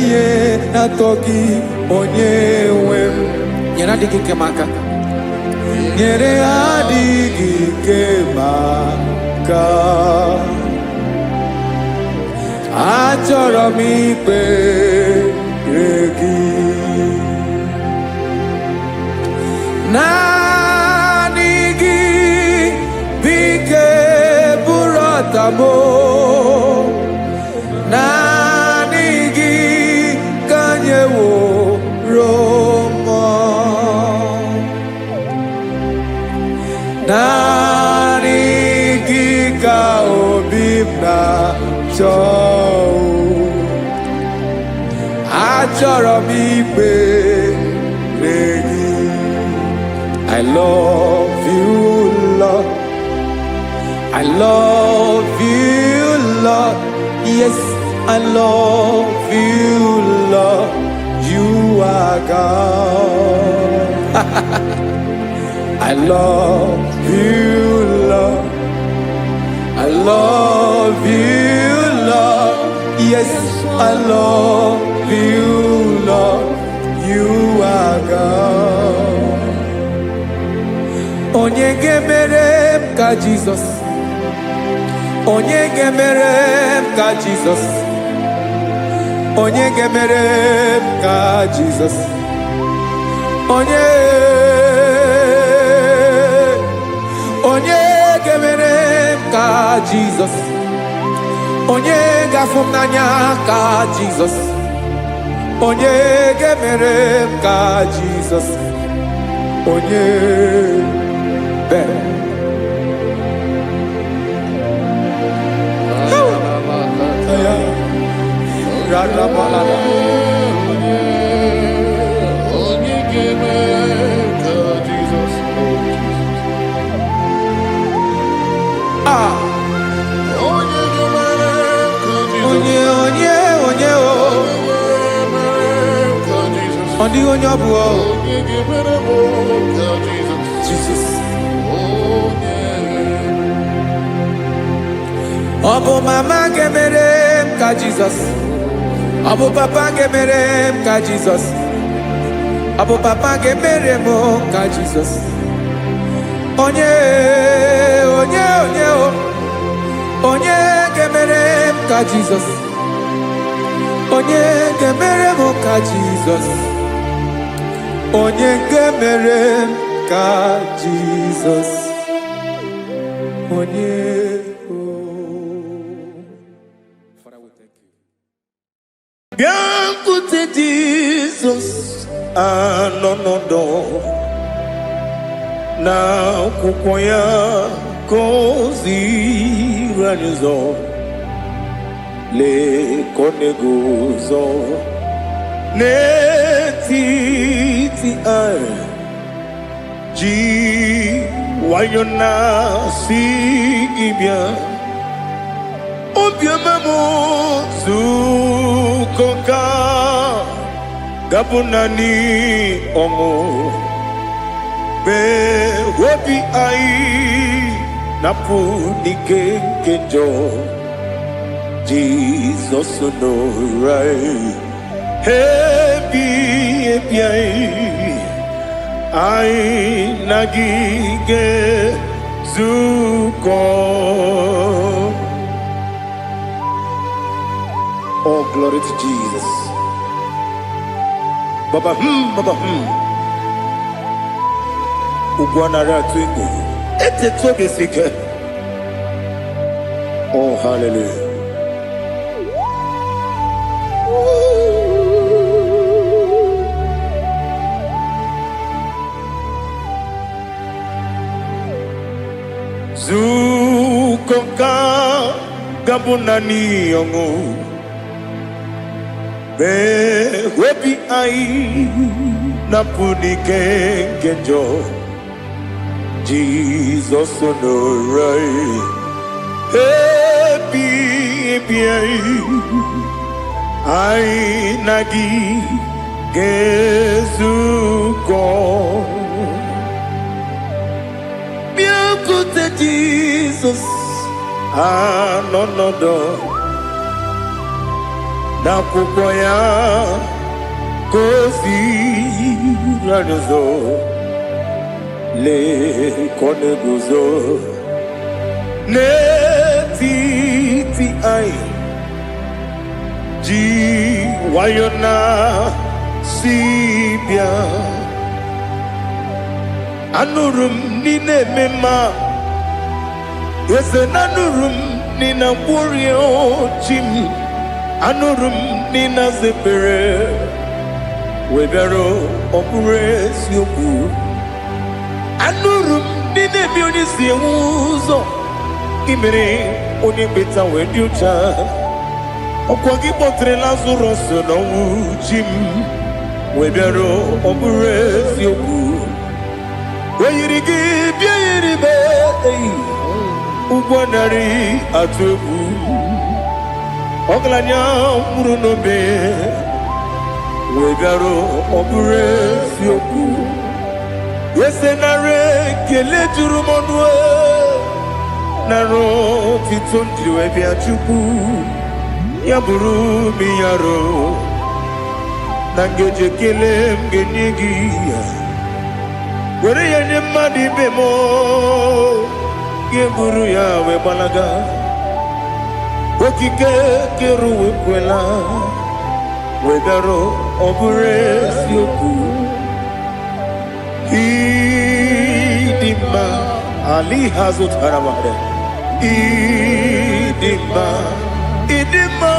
ihe na-atọ gị onye nwe m. Nyere adịghị ike m aka, nyere adịghị ike m aka. Achọrọ m ikpere gị. Naanị gị bike bụrụ ọtabo. Naanị gị ka nyeworo m. Naanị gị ka obi m na-achọ. Achọrọ m ikpere gị. I love you, Lord. I love you, Lord. Yes, I love you, Lord. You are God. I love you, Lord. I love you, Lord. Yes, I love you, Lord. You are God. Onye ga-emere m ka Jizọs. Onye ga-emere m ka Jizọs. Onye ga-emere m ka Jizọs. Onye ga-emere m ka Jizọs. Onye ga-afụ m n'anya ka Jizọs. Onye ga-emere m ka Jizọs. Onye Ben. Jesus. Obu mama ga-emere m ka Jizọs. Obu papa ga-emere m ka Jizọs. Obu papa ga-emere m ka Jizọs. Onye ga-emere m ka Jizọs. Onye ga-emere m ka Jizọs. Onye ga-emere m ka Jizọs. Onye Biancote Jesus anọnọdụ na akwụkwọ ya gọziri anyị ụzọ. Lekọ na-eguzo n'etiti anyị, ji nwayọ na-asị gị bịa. Obiọma m zukọ ka gabụ naanị ọṅụ. Mgbe obi anyị na-apụ n'ike nke njọ, Jizọs nọrọ anyị. Ebi anyị na gị ga-ezukọ. Oh, glory to Jesus. Baba Ugwanara twingo. Ete tobe sike. Oh, hallelujah. Zukoka gabunani yongo. Be webi ai napunike genjo. Jesus onorai. Happy ai nagi gezuko. Biakute Jesus anonodo. Nakukoya kosi radozo le koneguzo ne ti ai ji wayona sibia anurum nine mema yese nanurum nina burio chim anurum nina zepere webero opure sioku anurum nine bioni siuzo imere oni beta wediucha okwagi potre Lazarus no chim webero opure sioku weyirigi biiribe ugwanari atubu oglanya murunobe wegaro obure sioku yesenare kele jurumonwe naro titondriwe biachuku yaburu miyaro nangeje kele mgenyigi were yenye madi bemo geburu ya we balaga okike keru wekwela wedaro obure sioku idima ali hazut haramare idima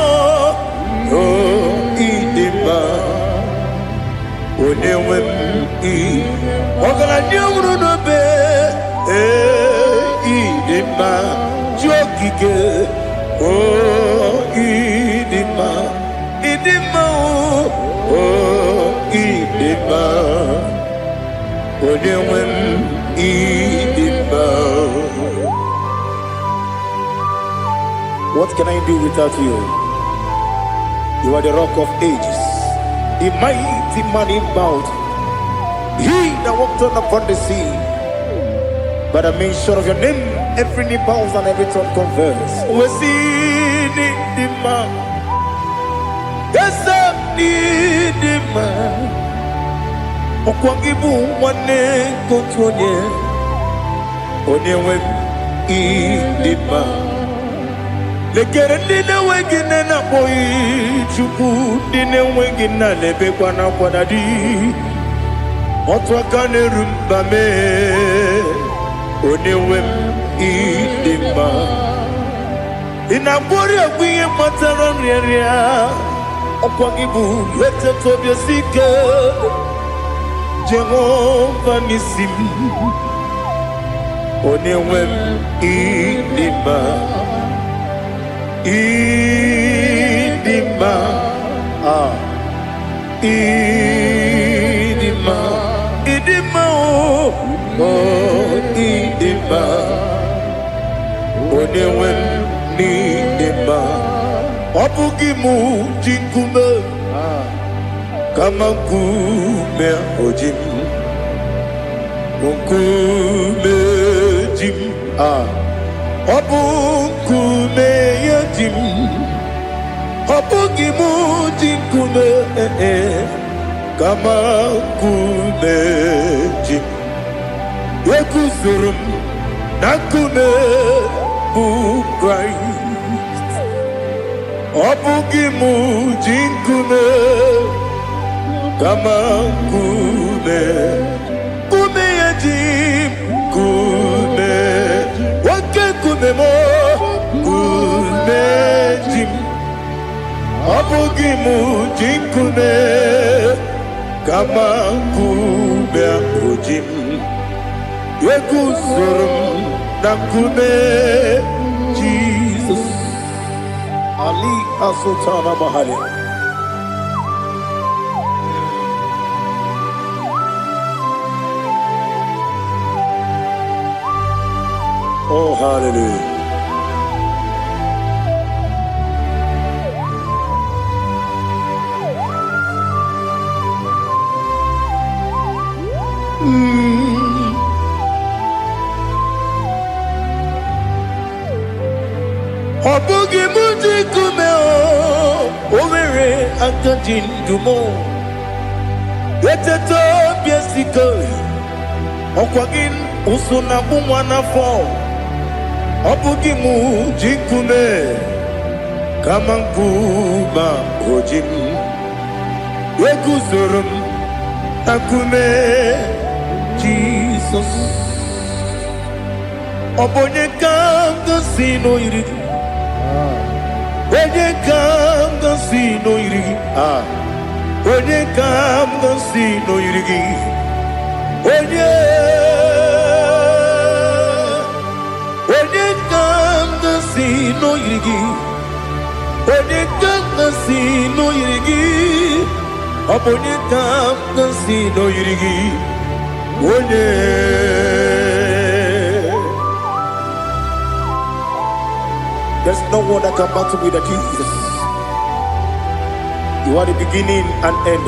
oh idima onewem ogala nyamru no be idima jokike oh idima oh idima onewem idima. What can I do without you? You are the rock of ages, the mighty man in mountain. He that walked on upon the sea. By the mention of your name, every knee bows and every tongue confess. We see the man. Yes, the man. Okwangibu wane kotonye. Onyewe idima. Lekere nina wengine na boy chuku nina wengine lebe kwa na kwadadi. Otwakane rumbame onewem idima inabori agwiye matara nyeria okwagibu lete tobye sike Jehova nisim onewem idima idima idima idima oh idima onewem ni idima obugimu jinkume kama kume ojim kume jim obukume yajim obugimu jinkume kama kume jim Yekuzurum nakume bu Christ Obugimu jinkume kama kume kume ya jim kume wake kume mo kume jim abugi mu jikume kama kume ujim yekuzurum na kume Jesus Ali Asultana Mahali. Oh, hallelujah. Obugi muji kume o owere akadi ndumo eteto biesiko okwagin usuna umwana fo obugi muji kume kama nkuma ojim yekuzurum akume Jesus obonye kanga sino irigi Onye kam gansi no irigi Onye kam gansi no irigi Onye kam gansi no irigi Onye kam gansi no irigi Onye kam gansi no irigi Onye There's no one that can battle with Jesus. You are the beginning and end.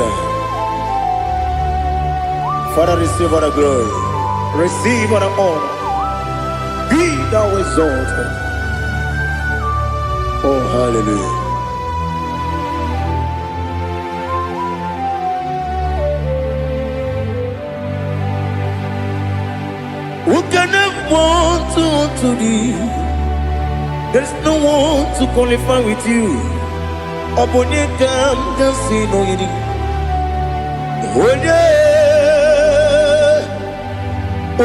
Father, receive all the glory. Receive all the honor. Be thou exalted. Oh, hallelujah. Who can have one to thee? There's no one to qualify with you. Obonye kam gansi no yiri.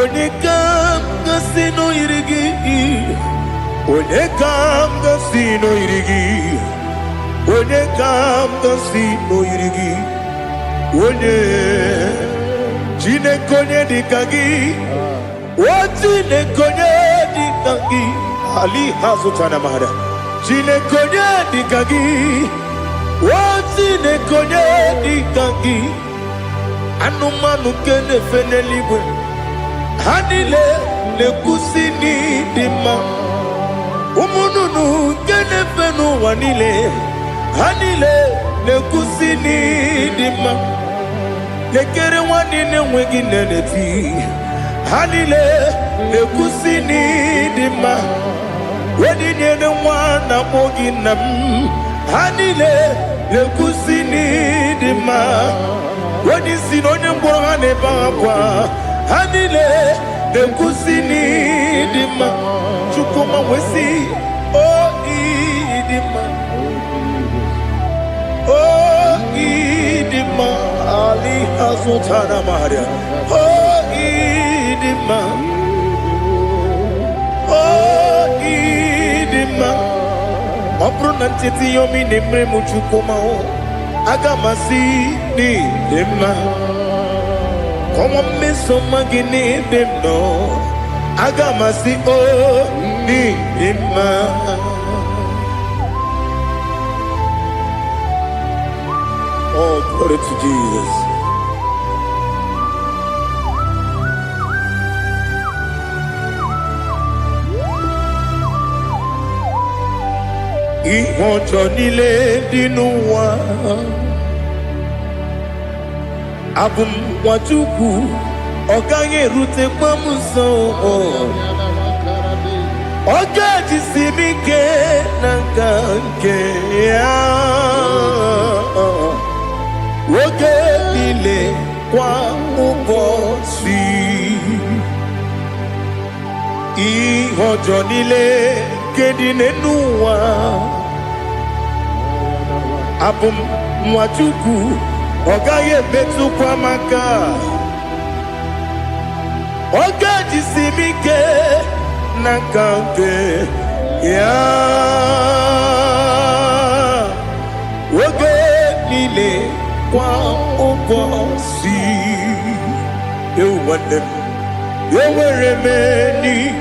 Onye kam gansi no yirigi. Onye kam gansi no yirigi. Onye kam gansi no yirigi. Onye chine konye dikagi. Chine konye dikagi. Ali Hazutana Mahada. Chine konye dikagi. Chine konye dikagi. Anumanu kene feneliwe. Hanile le kusini dima. Umununu kene fenu wanile. Hanile le kusini dima. Lekere wanine wegi neneti. Hanile le kusini dima. Wedi nyene wana mogi nam Hanile le kusini dima Wedi sinonye mbwana bakwa Hanile le kusini dima Chukuma wesi oh idima Oh idima Ali Hazutana Maria Oh idima Obruna titi yomi nemre muchukoma o agamasi ni dema Komo meso magini demno agamasi o ni dema Oh, glory to Jesus. Ìwọ̀njọ́ nílé nínú wa Abumwajuku ọ̀gá yẹn rute pọ́mùsọ ọ̀gá jìsì mi ké nàgà ké ya Woge nílé kwa ụbọchị Ìwọ̀njọ́ nílé kedi nínú wa Abumwajuku Ogaye betu kwa maka. Oga jisimike na kanke ya. Oge nile kwa ubosi. You want them. You were remaining.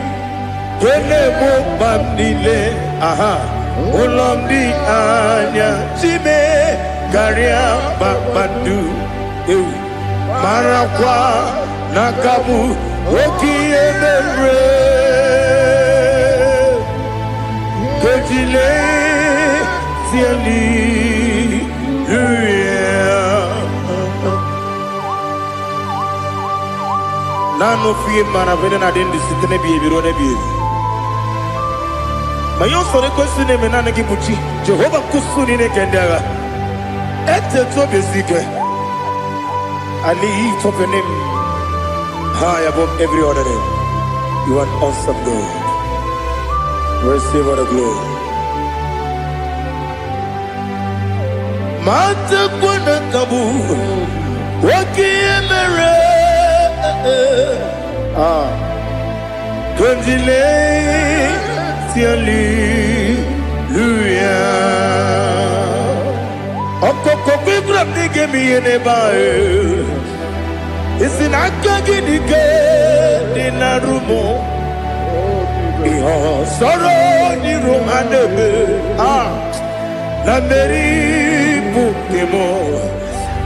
Kene mo pamnile. Aha. Ulomdi anya. Chime. Garia babandu. Marakwa. Nakabu. Oki emere. Kejile. Siali. Nano fiye mana vene na dendi sitene biye birone biye. Mayo sore kusune menana kibuchi. Jehova kusuni ne kendaga. Ete to besike. I lift up your name high above every other name. You are an awesome God. Receive all the glory. Mata kuna kabu. Waki emere. Konjile Hallelujah. Okoko bibra nige mi ene bae. Isin akagi nige dinarumo. Iho soro ni romanebe. La meri pukemo.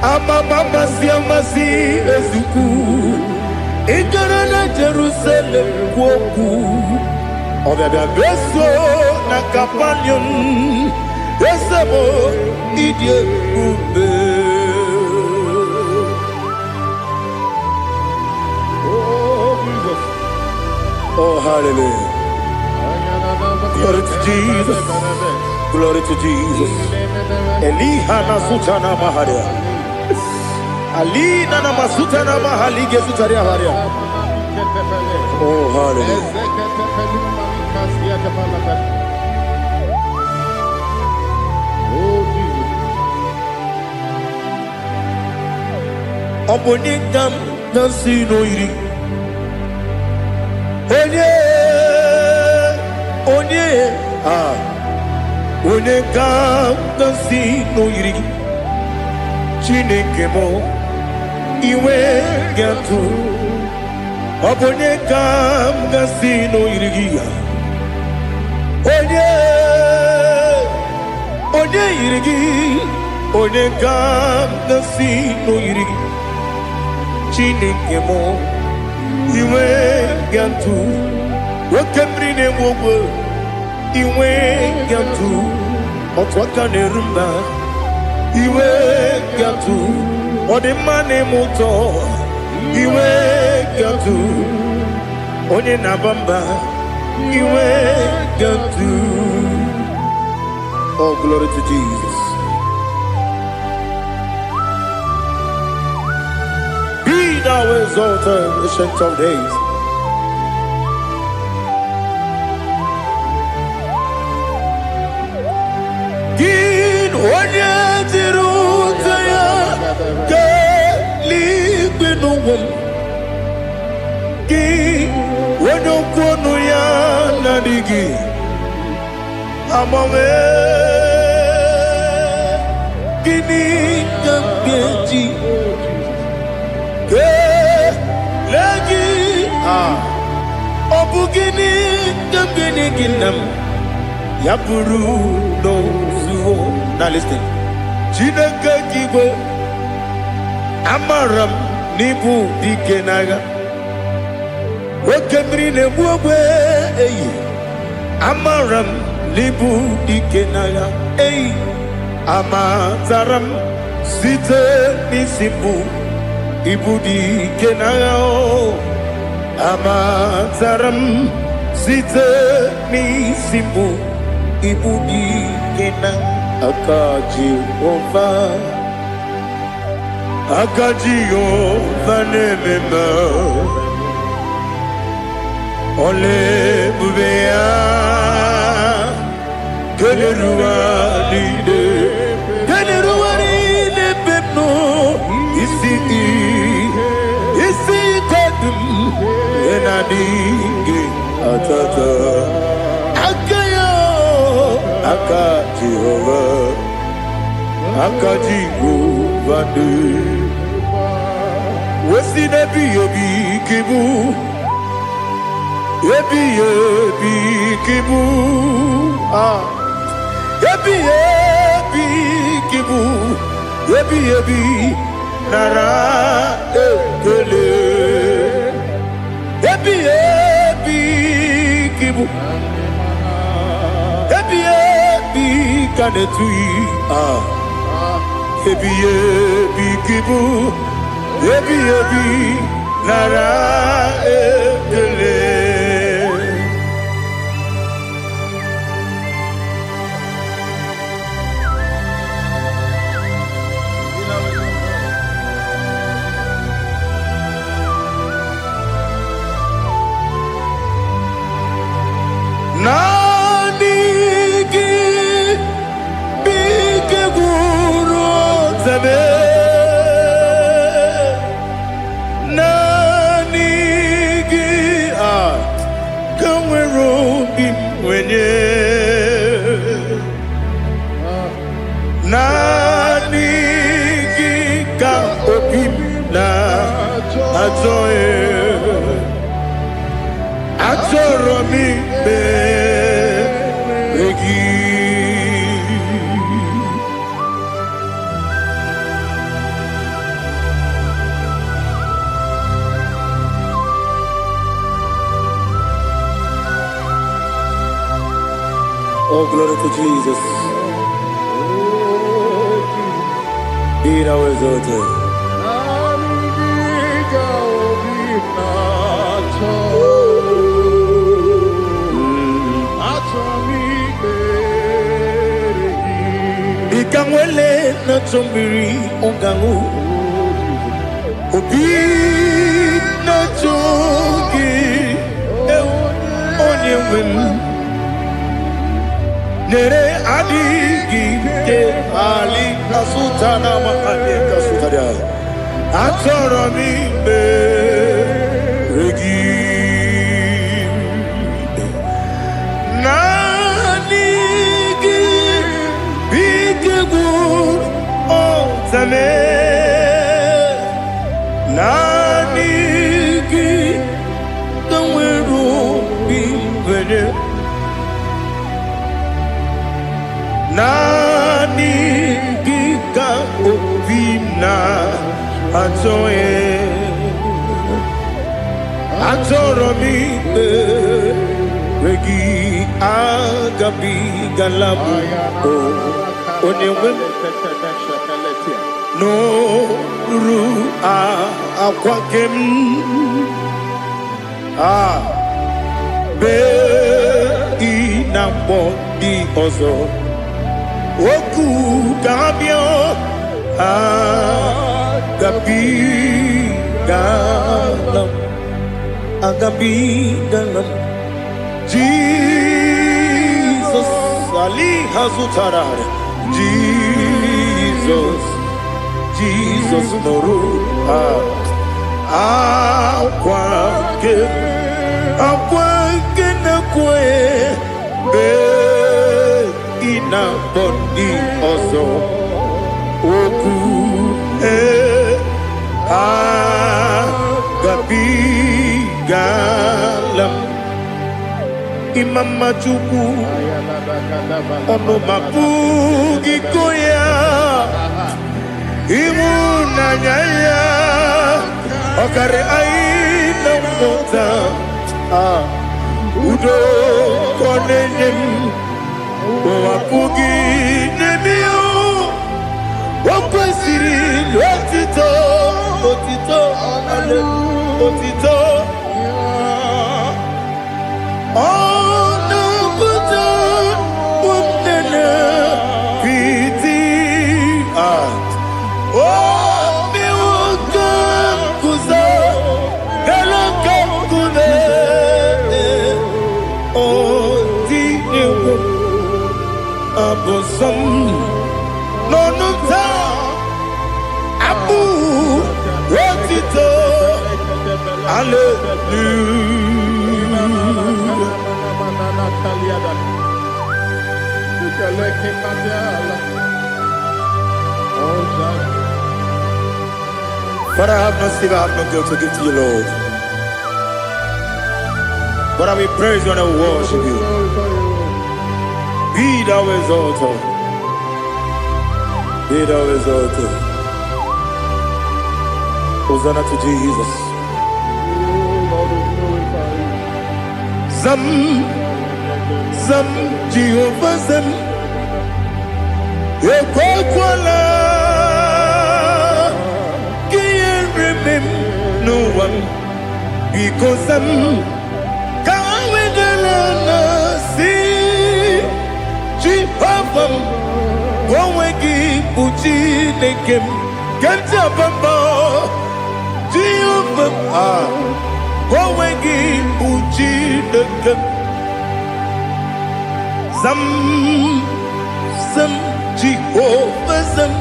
Ama mama siama si ezuku. Ikarana Jerusalem woku. Obebe beso na kapanion. Esebo idye ube. Oh Jesus. Oh hallelujah. Glory to Jesus. Glory to Jesus. Elihana sutana maharia. Ali nana masuta na mahali gesutaria haria. Oh hallelujah. Oh Jesus. Obonikam nasino iri. Onye Onekam nasino iri. Chineke mo. Iwe gatu Obonye kam gasino irigia. Onye irigi. Onye kam gasino irigi. Chineke mo. Iwe gatu Wakemrine wogo. Iwe gatu Otwaka nerumba. Iwe gatu Ode mane moto. Iwe gatu Onye nabamba. Iwe gatu. Oh glory to Jesus. Be thou exalted, ancient of days. Gin onye tirutaya. Ki wonokono ya nadigi amame kini kambeji ke lagi obugini kambeni ginam yapuru no zuo. Now listen. Chineke kibo Amaram nibu dikenaga. Wakemri ne buwe. Amaram nibu dikenaga. Amazaram site nisimbu. Ibu dikenaga. Amazaram site nisimbu. Ibu dikenaga. Akaji ova. Akajiyo vanemema Ole bubea Gederuwa lide Gederuwa lide pepno adigi atata akayo aka Jehovah aka Jehovah wesi nebi ebi kibu ebi kibu ebi kibu ebi nara ekele ebi kibu ebi kanetui ebi kibu ebi nara ekele Nanigi bige guru zabe Nanigi kamwero bimwenye Nanigi ka opim na ajoe Atoro mi beregi Oh, glory to Jesus. Be thou exalted. Ikamwele na chombiri ongangu Obi na chogi onye wem Nere adigi ke ali kasutana ma ali kasutaria Atoro mi beregi Nanigi kamweru bimwenye Nanigi ka opina atoye Atoro mi regi agabi galabu onyewe no ru akwakem be inambo di ozo oku kabio agabi galam Jesus ali hazutarare Jesus noru akwake na kwe be ina bondi ozo oku gabi galam imama chuku ono mapugi koya imuna nyaya okare aina mota udo konenyem wapugi nemio wakwesiri lotito ale otito no abu rotito Father, I have no sin, I have no guilt to give to you, Lord. But I will praise you and I will worship you. Be thou exalted. Be thou exalted. Hosanna to Jesus. Zam, Zam, Jehovah Zam. Ekwakwala. Kiyerimim. No one. Because I'm Kawedalana. See. Jehovah. Gowegi Uchi Nekem. Kajabamba. Jehovah. Gowegi Uchi Nekem. Zam. Zam. Jehovah Zam.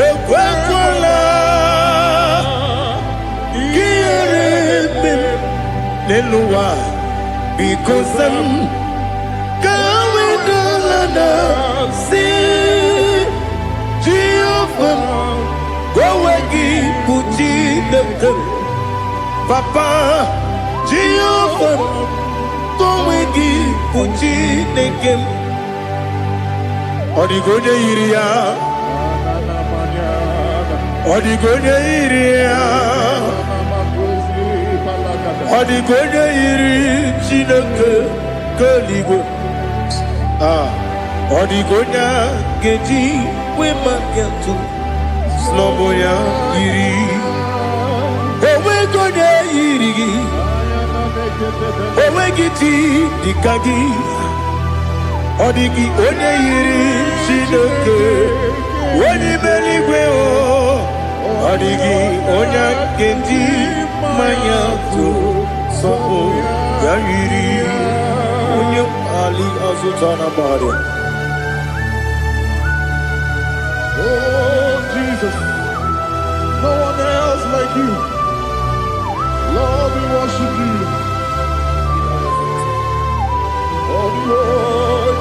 Ekwakwala. Kiyerimim. Neluwa. Because I'm Kawedalana. See. Jehovah. Gowegi Uchi Nekem. Papa. Jehovah. Gowegi Uchi Nekem. Odigoje iria. Odigoje iria. Odigoje iri Chineke keligo. Odigonya geji we magentu. Sloboya iri. Owe goje iri. Owe giti dikagi. Odigi onye yiri Chineke onye meligwe o. Odigi onye kendi manya to sopo ya yiri onye ali azutana bari. Oh Jesus, no one else like you. Lord, we worship you. Oh Lord,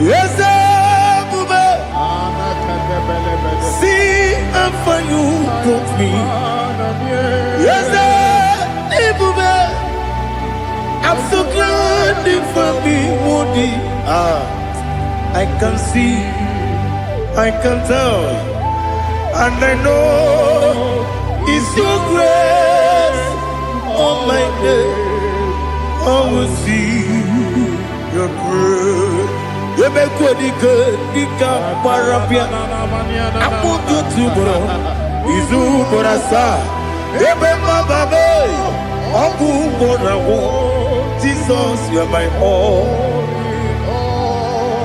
yes, Bube. See how far you brought me. Yes, Bube. I'm so glad for me, Woody. I can see, I can tell, and I know it's your grace. Oh my God, I will see your grace. You make good, Dika Parapia. I put you to bro. Izu Borasa. Ebema Babe. Oku Borawo. Jesus, you are my all.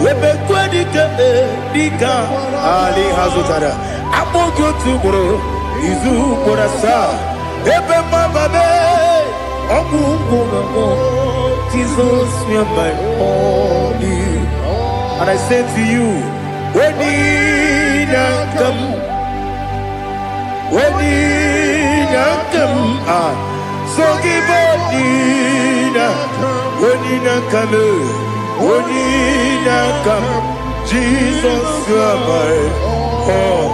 You make good, Dika Ali Hazutara. I put you to bro. Izu Borasa. Ebema Babe. Oku Borawo. Jesus, you are my all. And I say to you, when did I come? When did I come? So give up, when did I come? When did I come? Jesus, you are my all.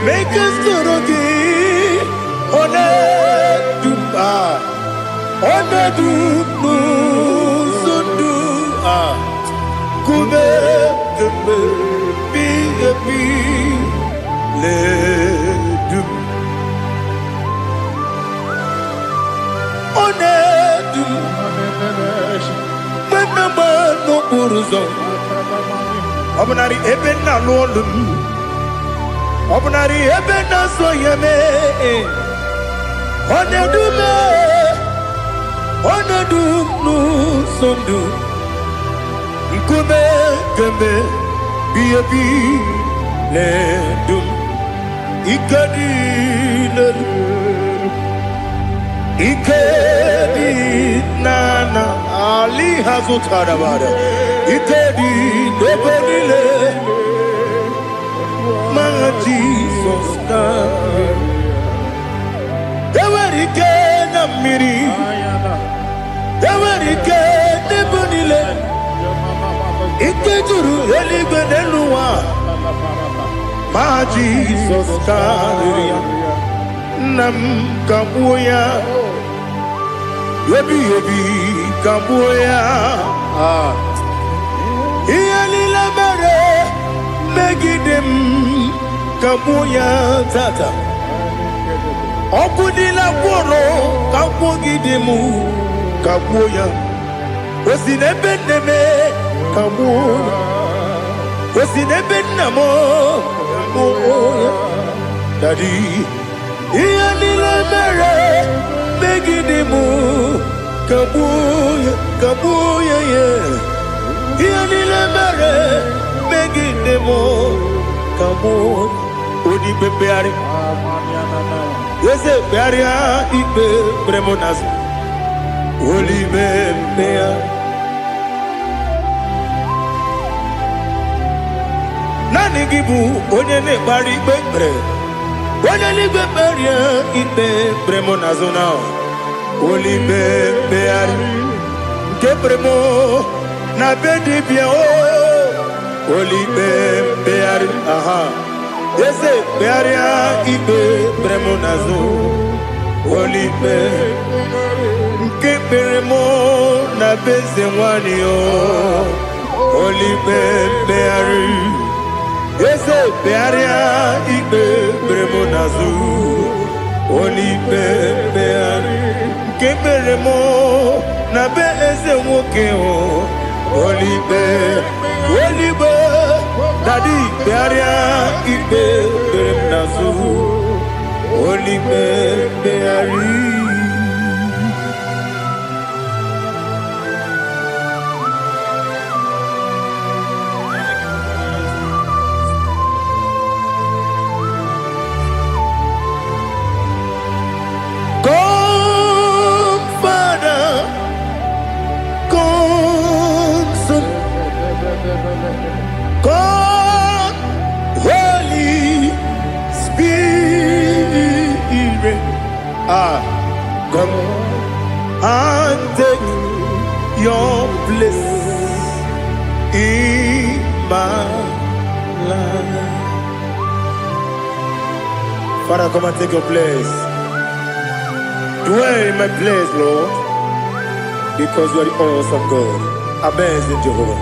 Make us Obunari ebe na lolu. Obunari ebe na so yeme. Onedume. Onedunu sondu. Ikume kembe. Biyebi ledum. Ikadi ledum. Ikedi nana Ali hazutara bada. Ikedi nebonile. My Jesus name. Ewerike na miri. Ewerike nebonile. Ikejuru eligwe neluwa. My Jesus name. Nam kabuya. Yebi yebi kabuya. Iyalila mere megidem kabuya tata. Okudila kworo kabugidemu kabuya. Osinebendeme kabuya. Osinebennamo kabuya. Daddy. Iyalila mere megidemu kabuya kabuya yeah. Iyalila mere megidemu kabuya. Odi bebeari. Yese bearia ibe bremonas. Oli bebea. Nani gibu onye ne bari bebre. Onye ligwe beria ibe bremonazona. Oli bebeari. Ke bremo na bedi bia o. Oli bebeari. Aha. Yese bearia ibe bremonazo. Oli be. Ke bremo na beze wani o. Oli bebeari. Yese bearia ibe bremonazo. Oli bebeari. Ke bremo na beze woke o. Oli be. Oli be. Daddy bearia ibe bremonazo. Oli beari. Come, Father, come, Son, come, Holy Spirit. Come and take your place in my life. Father, come and take your place. Dwell in my place, Lord, because you are the awesome God. Amazing Jehovah.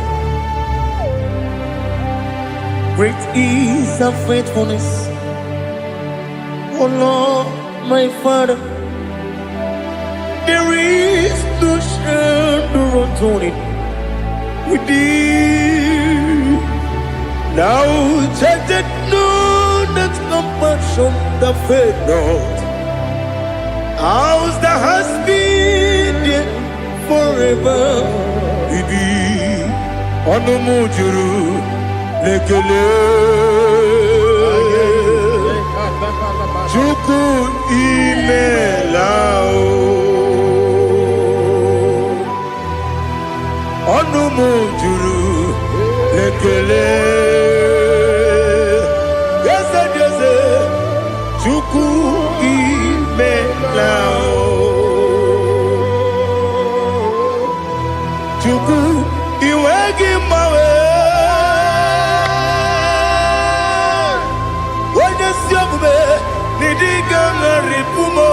Great is thy faithfulness, oh Lord, my Father. There is no shadow unto it with thee. Now check that no, that compassion that faith not. Ours that has been there forever. Bibi, Onomujuru, Lekele, Chuku Imelao, Onomujuru, Lekele, yes, Chuku Imelao. Chuku iwegi mawe. Wanya siogube nidiga ngaripumo.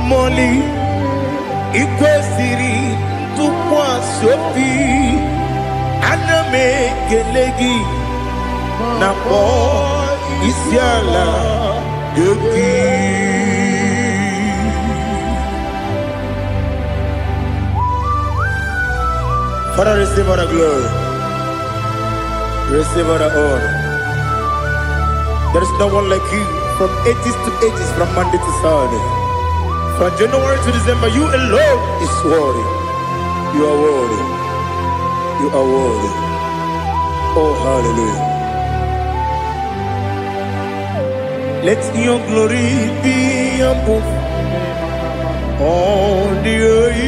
Moli ikwesiri tukwa sopi. Aname kelegi na po isiala yoki. Father, receive all the glory. Receive all the honor. There is no one like you. From ages to ages, from Monday to Sunday. From January to December, you alone is worthy. You are worthy. You are worthy. Oh, hallelujah. Let your glory be above all the earth.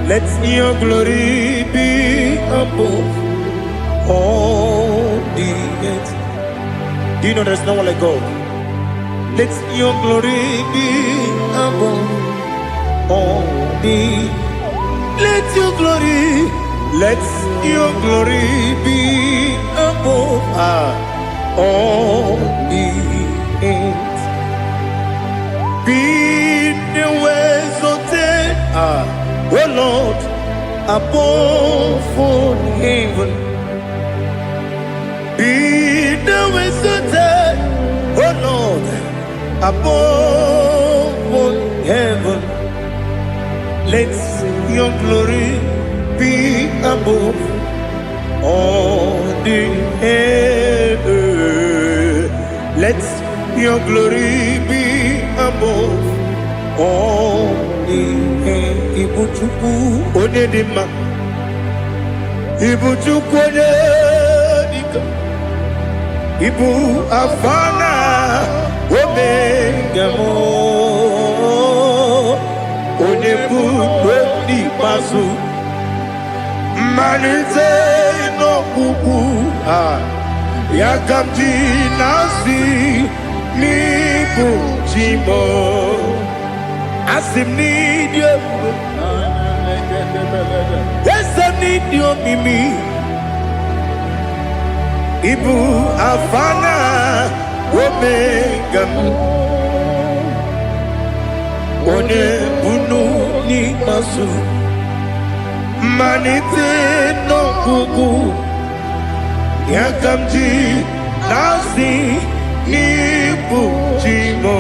Let your glory be above all the earth. Do you know there's no one like God? Let your glory be above all the earth. Let your glory be above all the earth. Be the ways of death, oh Lord, above all heaven. Be the ways of death, oh Lord, above all heaven. Let your glory be above all the earth. Let your glory be above all the earth. Ibuchuku onedima, Ibuchuku onedika, Ibu afana omega mo. Onebu di pasu manite no kuku ya kamji nasi ni bujimo asim ni dio asim ni dio mimi ibu afana omega one bunu ni masu manite no kuku ya kamji nasi ni bujimo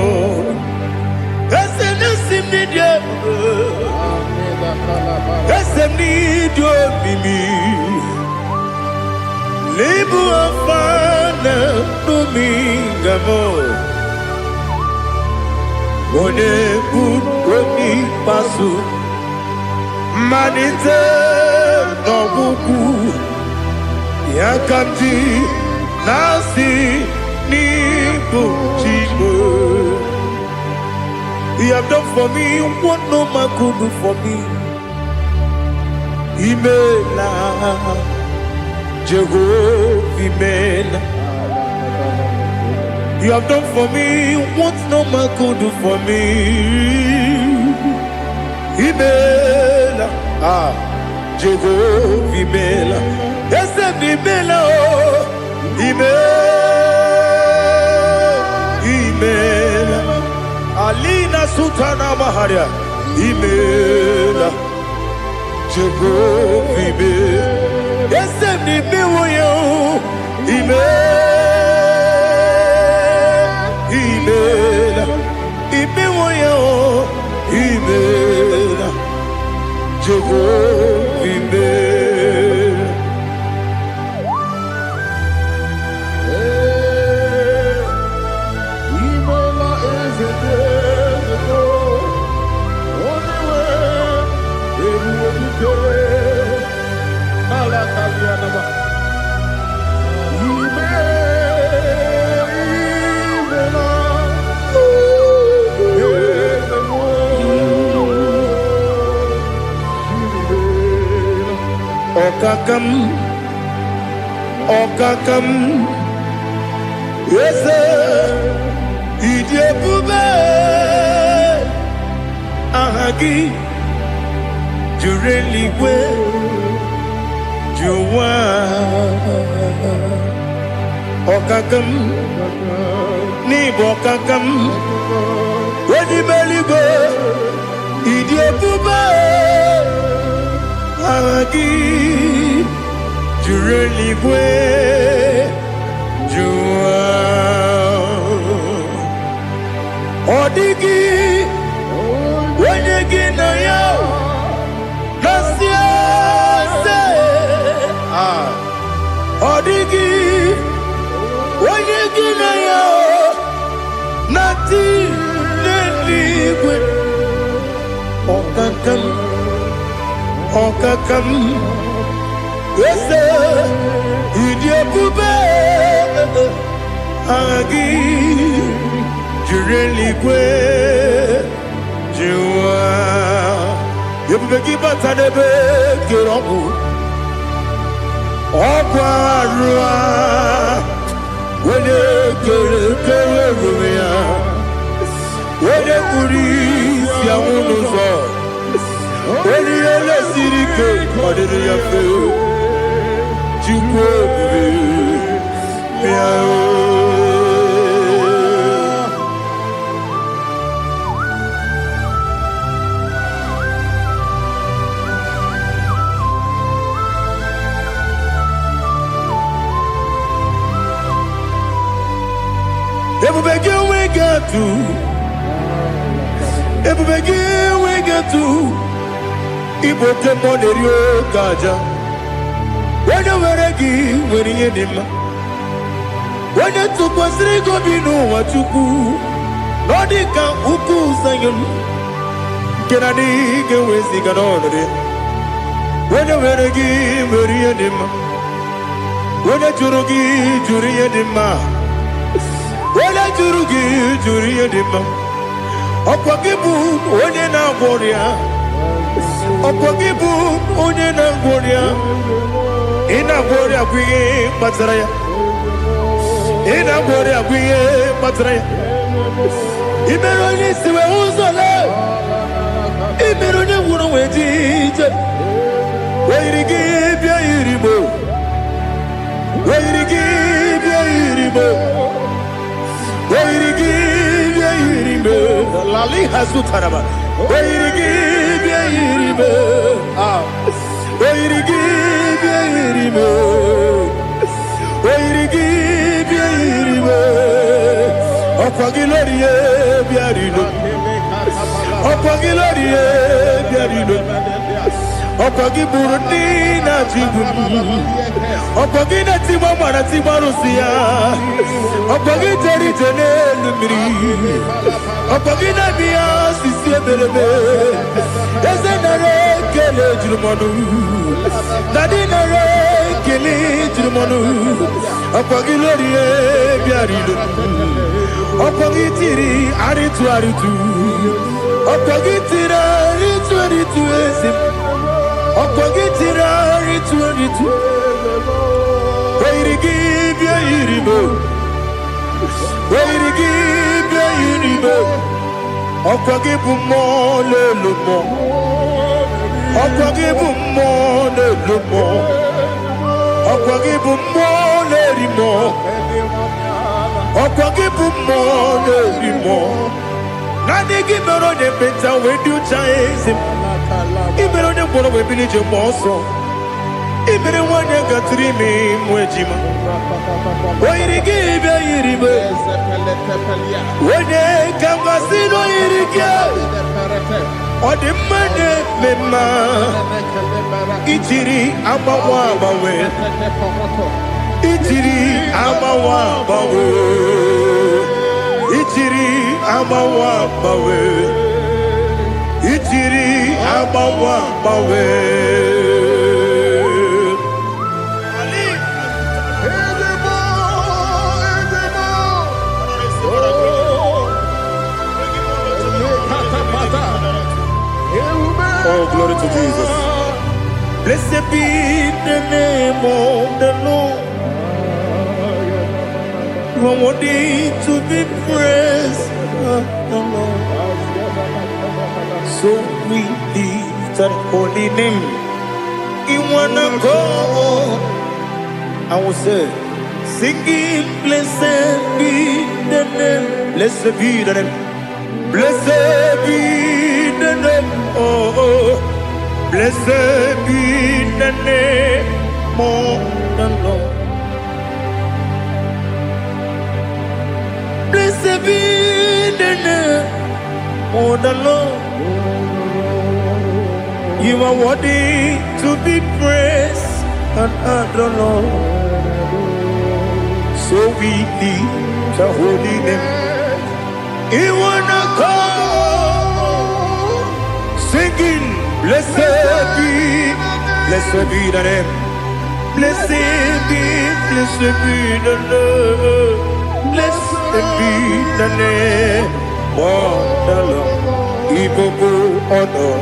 ese nasi media ese nidio mimi lebu afana numingamo one buni pasu manite no buku ya kamji nasi ni bujimo. You have done for me what no man could do for me. Imela Jehovah Imela. You have done for me what no man could do for me. Imela, Jehovah Imela. Yes, Imela, Imela, Alina Sutana Maharia. Imela, Jehovah Imela. Yes, Imela, Imela, Imela, Jehovah Imela. Imela is a day only way everyone can. Alakalianaba. Okakam, yes, Idiabube, Ahagi, Jureli, where you are. Okakam, Nibokakam, where the belly go, Idiabube, Ahagi. You really where you are. Odigi, when you get now, Nasia say, Okakam, yes, idiot, Agi, Jureligwe, Jua, you begin but I never get on. Okwarua, when you get when you police, Yamuno, when you see the cake, what did you feel? You we get to Ibo Temonerio Gaja. When you were a give, when you did when you took was Rigo Bino, what you do, Nodika Uku Sayon. Can I dig away Siganone? When you were a give, when you did when you Jurugi, Juria Dima. When I Jurugi, Juria Dima. Okwagibu onye na-agwọrịa Okwagibu onye na-agwọrịa Ị na-agwọrịa bụ ihe kpatara ya Ị na-agwọrịa bụ ihe kpatara ya Ị mere onye isi wee ụzọ lee Ị mere onye gwụrụ wee dị ije Wee yiri gị bịa yiri mo Wee yiri gị bịa yiri mo Wee yiri gị bịa yiri mo Lali Hazutaraba. Where give ye, where give ye, where give ye, Opagilorie, Biarino, Opagilorie, Biarino, Opagiburdina, Opagina Timamana Timarusia, Opagiteri Tenelumri. Opagina Bia, Sissia Belebe, Ezenare, Kele Jumanu, Nadinare, Kele Jumanu, Opagilorie, Biarido, Opagitiri, Aritu Aritu, Opagitira, Ritu Aritu, Opagitira, Ritu Aritu, Where give ya Iribo, Where give ya Iribo. Okwagibu mo le lumo, Okwagibu mo le lumo, Okwagibu mo le rimo, Okwagibu mo le rimo. Nani gimero de beta we do chase him. Imero de bono we bilije moso. Imere wane gatrimi mwejima. Oiri gibe iribe. Wene kambasino irike. Ode mane mema. Itiri amawa bawe. Itiri amawa bawe. Itiri amawa bawe. Itiri amawa bawe. Oh, glory to Jesus. Blessed be the name of the Lord. You are worthy to be praised, the Lord. So we lift that holy name. You wanna go? I will say, singing, blessed be the name. Blessed be the name. Blessed be the name. Oh, blessed be the name of the Lord. Blessed be the name of the Lord. You are worthy to be praised and adored, Lord. So we lift the holy name. You wanna call singing. Blessed be the name. Blessed be the name. Blessed be the name of the Lord. IGBO honor.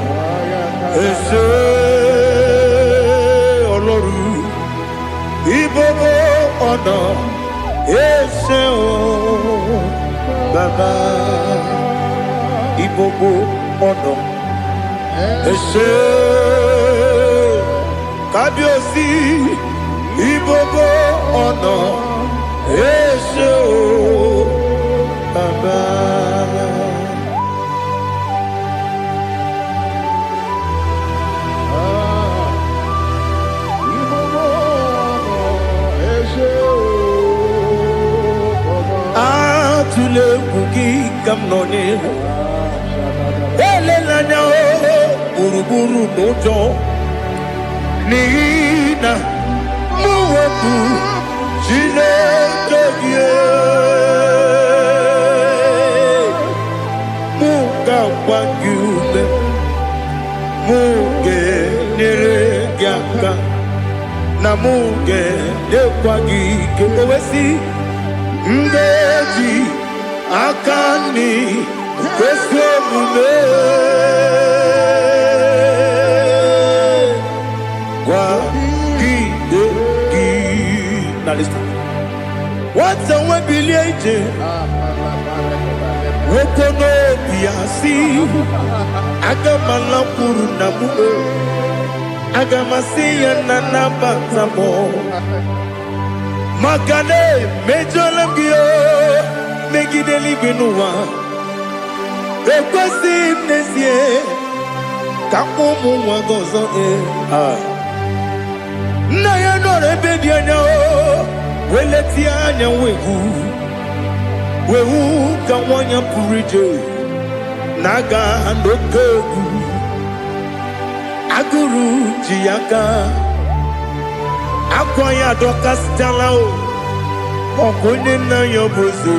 Ese Oloru. IGBO honor. Ese Baba. IGBO honor. Ese Kabiosi. IGBO honor. Ese Baba. Tule kuki kamnoni ele lanya buruburu nojo nina muwetu jine keye muka wagyume muge neregyaka na muge dekwagike owesi ndeji akani kwesomume kwa gidegi. Now listen. What's a webileje? Wokono biasi agamalampuru namu agamasiya nanabatamo Makane mejolamgio megideli binuwa ekwesi nesie kamumu wagozo na ya nore bedi anya weleti anya wehu kawanya purije naga nokegu aguru jiyaka akwanya doka stalao okonye na yobozo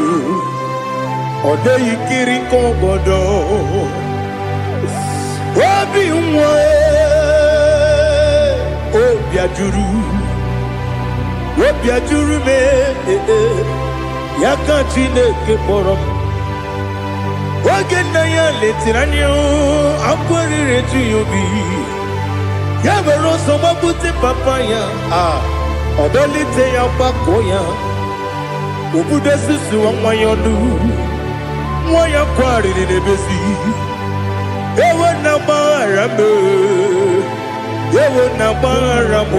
ode yikiri kogodo obi nwa obi ajuru me yaka Chineke kpọrọ oge na ya letirani akwarire tu yobi ya were ọsọ gbapute papa ya ọdọlite ya gbakọ ya obodo susu nwa ya ọnụ nwa ya kwariri n'ebezi ewe na gbaghara m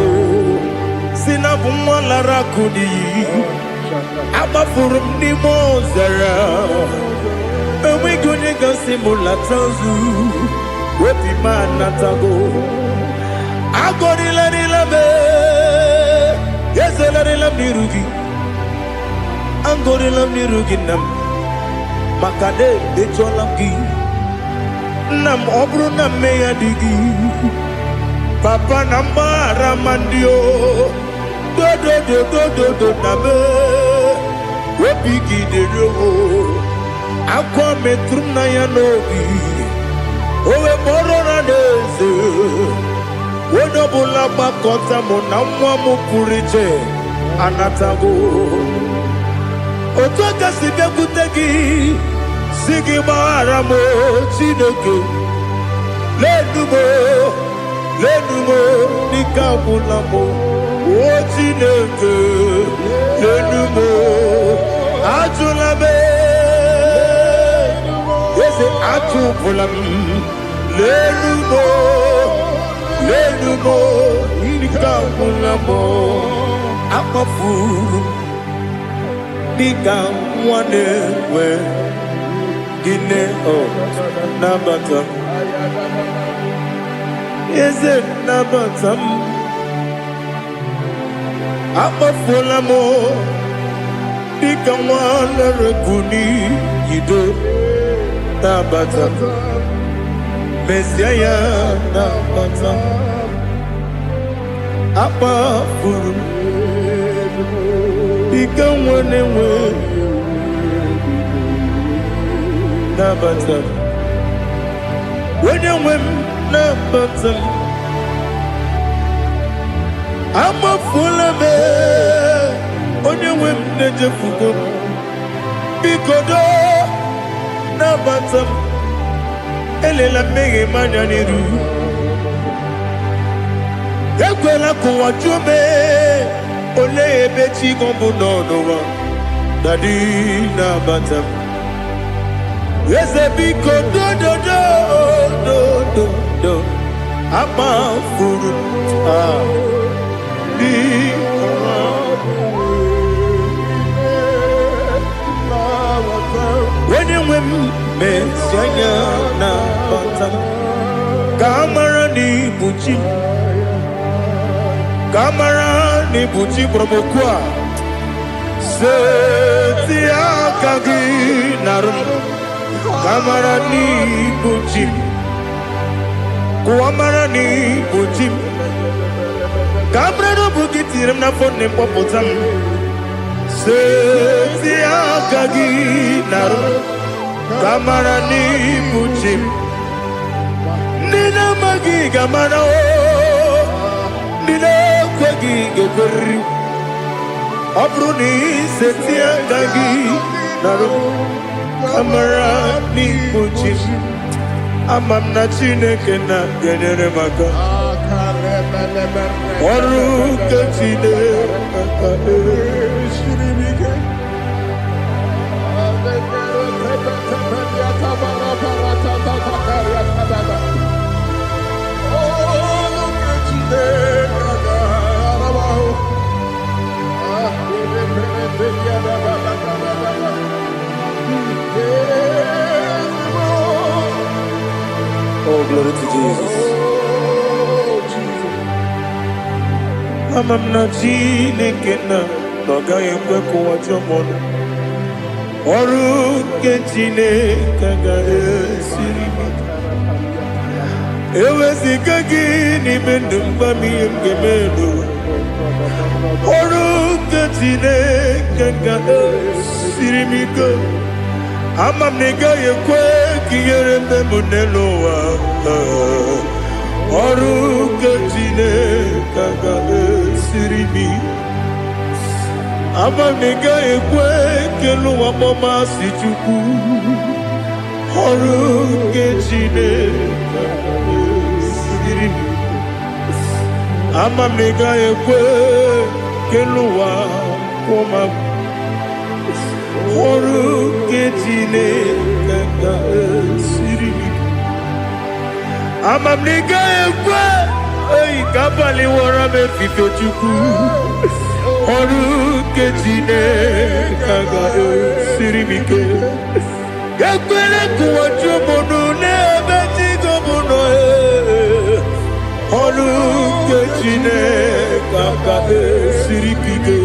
si na bụ nwa lara akụ n'iyi agbafuru m n'ime ọzara enweghị onye gasị m lata nzu obi m anatago agọrịlarịla m ezelarịla m n'iru gị agọrịla m n'iru gị nna m maka na emechuola m gị nna m ọ bụrụ na mmehie dị gị papa na mgbaghara ma ndị o dodododododo na m obi gị dịrị owo akwa metụrụ m na ya n'obi owe kpọrọ na n'eze onye ọbụla gbakọta mụ na nwa m pụrụ iche anatago otu aka si bịakwute gị si gị gbaghara m Chineke lenumo dịka agwụla m o Chineke lenumo ajụla m eze atụpụla m lenumo dịka agwụla m akpafuru dịka nwa na-enwe gịnị nabata m eze nabata m akpafuola m dịka nwa na-erebu n'iyido nabata m mezie ya nabata m akpafuru dịka nwa na-enwe nabata m onye nwe m nabatam amafula me onye nwe m na-ejefugo bikodo nabatam elela mmehie m anya n'iru ekwela ka ụwa jụọ m olee ebe chi gị bụ n'ụwa dadi nabata m eze biko do amafuru onye nwe m mesi anya nabata m ka amara n'ibu chi kamara ni buchi promokua seti akagi narum kamara ni buchi kuamara ni buchi kamara no bukitirim na phone popotam seti akagi narum kamara ni buchi nina magi kamara nina kwagi gobri abruni setia gagi naru kamara ni buchi amam na chineke na genere maka oru kachide maka shiribike Oh, glory to Jesus. Amam na chineke na gaghị ekwe ka ụwa jọọ m ọrụ nke chineke ga-esiri m eweziga gị n'ime ndụ mgba m ihe m ga-eme n'ụwa ọrụ nke chineke ga-esiri m ike ama m na ị gaghị ekwe ka ihere mbe m n'elu ụwa ọrụ nke chineke ga-esiri m ama m na ị gaghị ekwe ka elu ụwa mọmasị chukwu ọrụ nke chineke ga-esiri m ama m na ị gaghị ekwe ka elu ụwa kwụma ọrụ nke chineke ga-esiri m ama m na ị gaghị ekwe oyi ka abalị wara m efife chukwu ọrụ nke chineke ga-esiri m ike ekwere ka ụwa jụọ m n'ebe chi gị bụ nọ ọrụ nke chineke ga-esiri m ike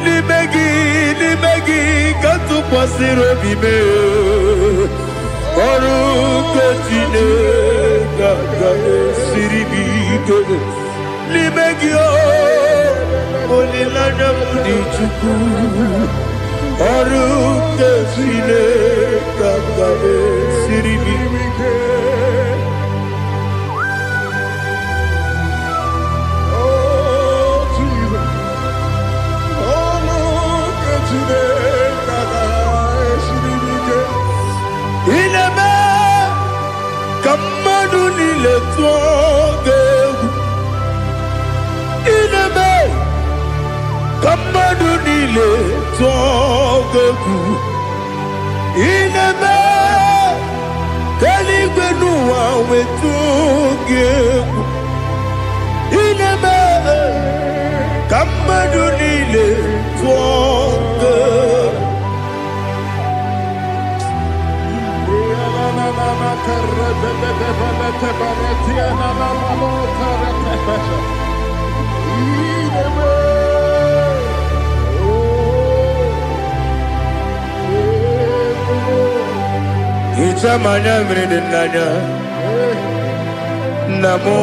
n'ime gị ka tụkwasịrị obi m ọrụ nke chineke ga-esiri m ike n'ime gị olileanya m dị chukwu ọrụ nke chineke ga-esiri m ike Kamadu nile tuogegu inebe Kamadu nile tuogegu inebe Keligwe nuwa wetugegu inebe Kamadu nile tuogegu Ichamanya mridinanya Namo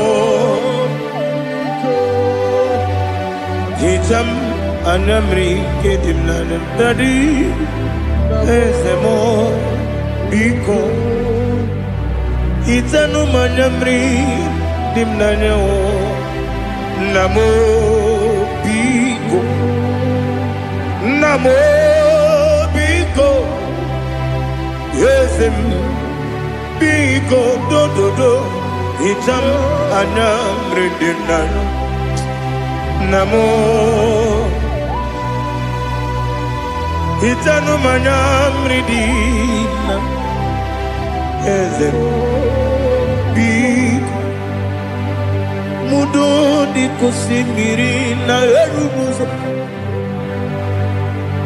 Icham anamri kedimnana Dadi Ezemo Biko Itanu manyamri dimnanyo namo biko yesem biko do itam anyamri dimnanyo namo itanu manyamri dimnanyo yesem mudo di kusimiri na erubuzo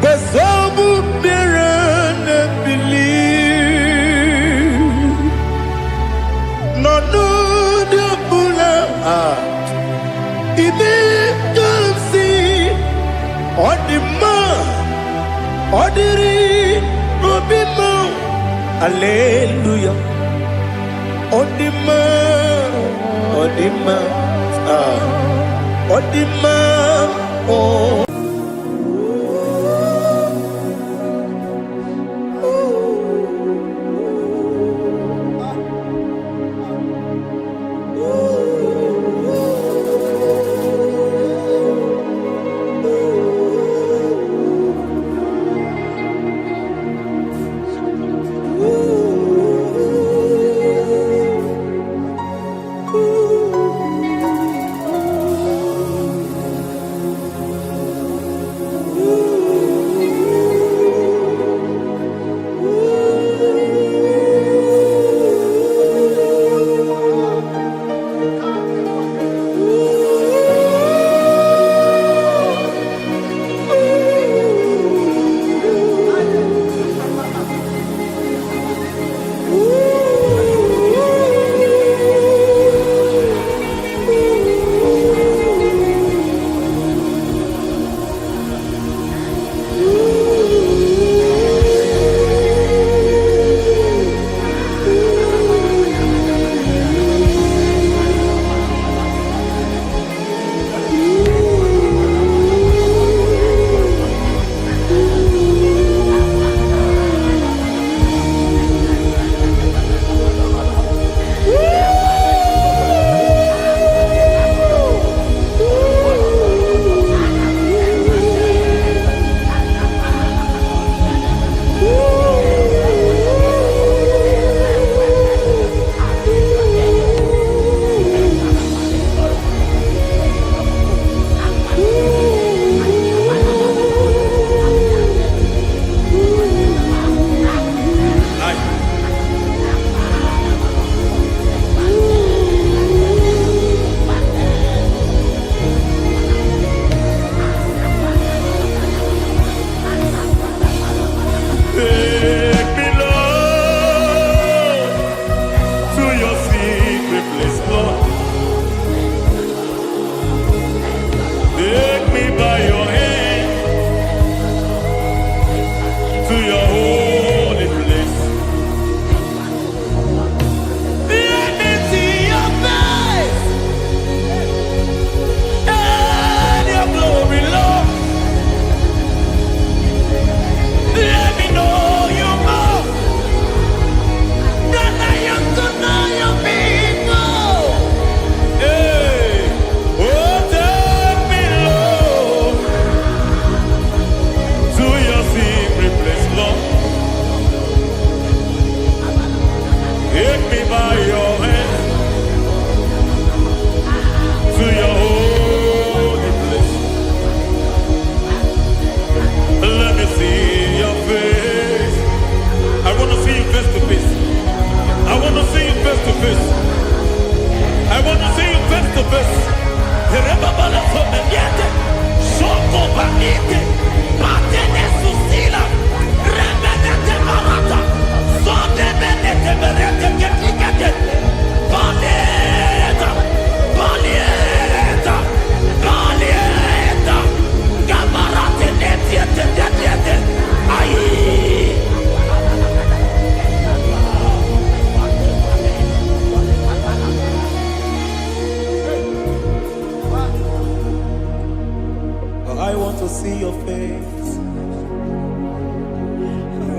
besobu mirane believe no de bula ibe kansi odima odiri obima hallelujah odima oh.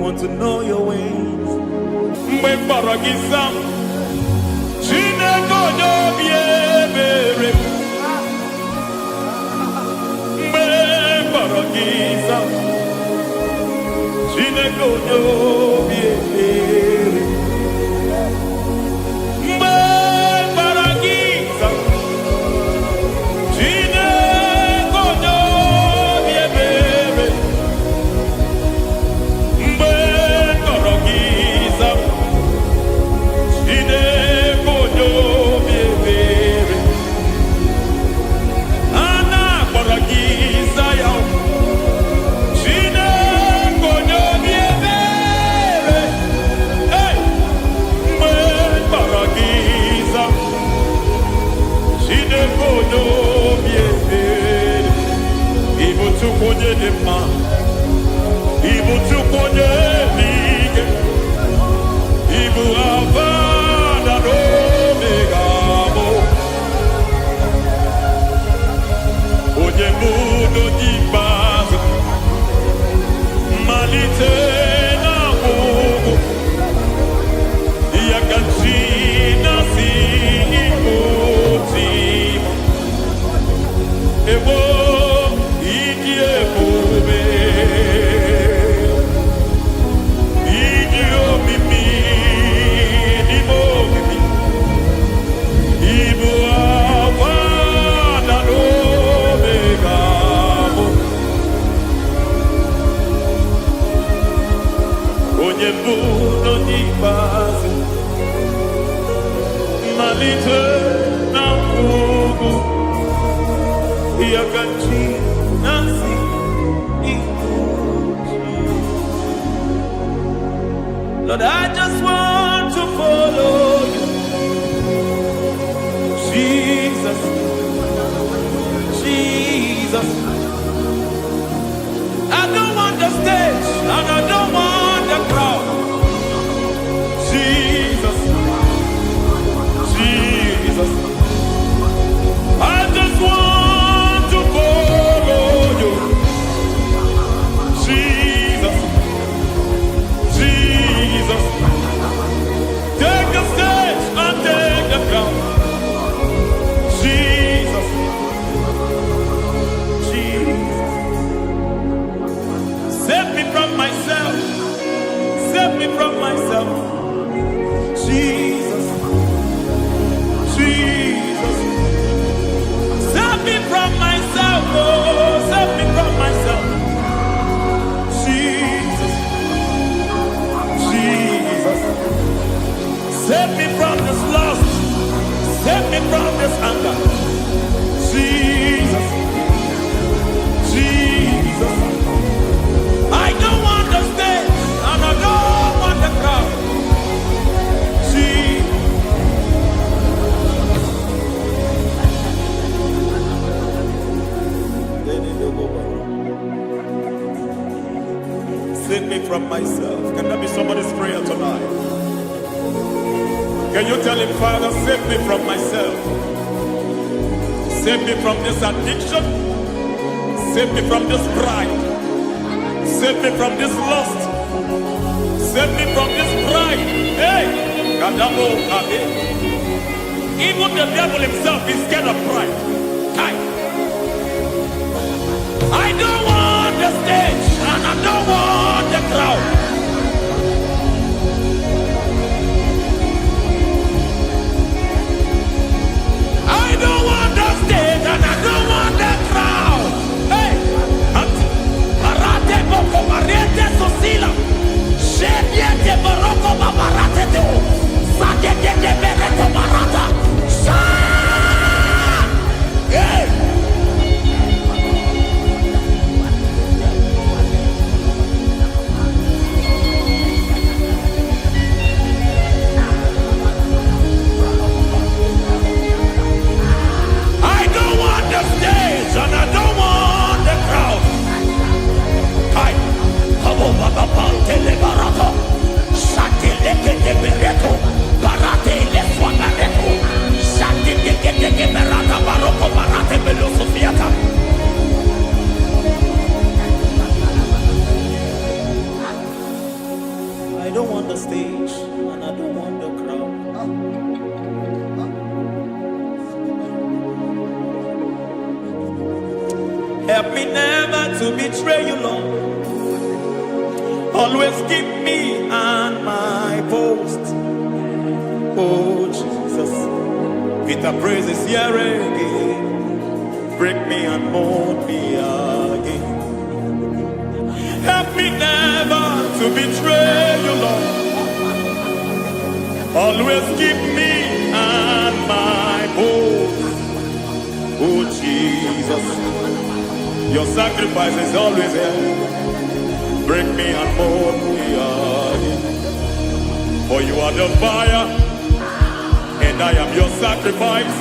want to know your ways. Mgbe mkpọrọ gị zam, biebere. Me baragiza. Chine konyo biebere. Me baragiza. Chine konyo biebere. Me baragiza. Chine konyo biebere. Ana baragiza yao. Chine konyo biebere. Hey, me baragiza. Chine konyo biebere. Ibu tu konye dema. Ibu tu konye lige. Ibu avada no megamo. Onye muno di base. Malite na mugu. Yakachina si imuti. Ewo ikie mube. Idio mimi. Ibo mimi. Ibu avana no megamo. Onye muno di base. Malite na mugu. Yakachina si imuti. Lord, I just want to follow you, Jesus, Jesus. I don't want the stage and I don't want the crowd. Jesus, Jesus. I just want to follow you, Jesus, Jesus. Take the stage and take the crown. Jesus, Jesus. Save me from myself. Save me from myself. Jesus, Jesus. Save me from myself. Oh, save me from myself. Jesus, Jesus. Save me from this lust. Save me from this anger. Jesus, Jesus. I don't want the stage and I don't want the crowd. Jesus. Save me from myself. Can that be somebody's prayer tonight? Can you tell him, Father, save me from myself? Save me from this addiction. Save me from this pride. Save me from this lust. Save me from this pride. Hey! Kadamo Kabe. Even the devil himself is scared of pride. Hi. I don't want the stage and I don't want the crowd. I don't want the stage and I don't want the crowd. Hey, Marate Boko Mariete Sosila. Shediete Baroko Babarate Teo. Sadete de Bereto Barata. Sa Help me never to betray you, Lord. Always keep me on my post. Oh Jesus, with the praises here again, break me and mold me again. Help me never to betray you, Lord. Always keep me on my post. Oh Jesus, your sacrifice is always here. Break me and mold me again. For you are the fire, and I am your sacrifice.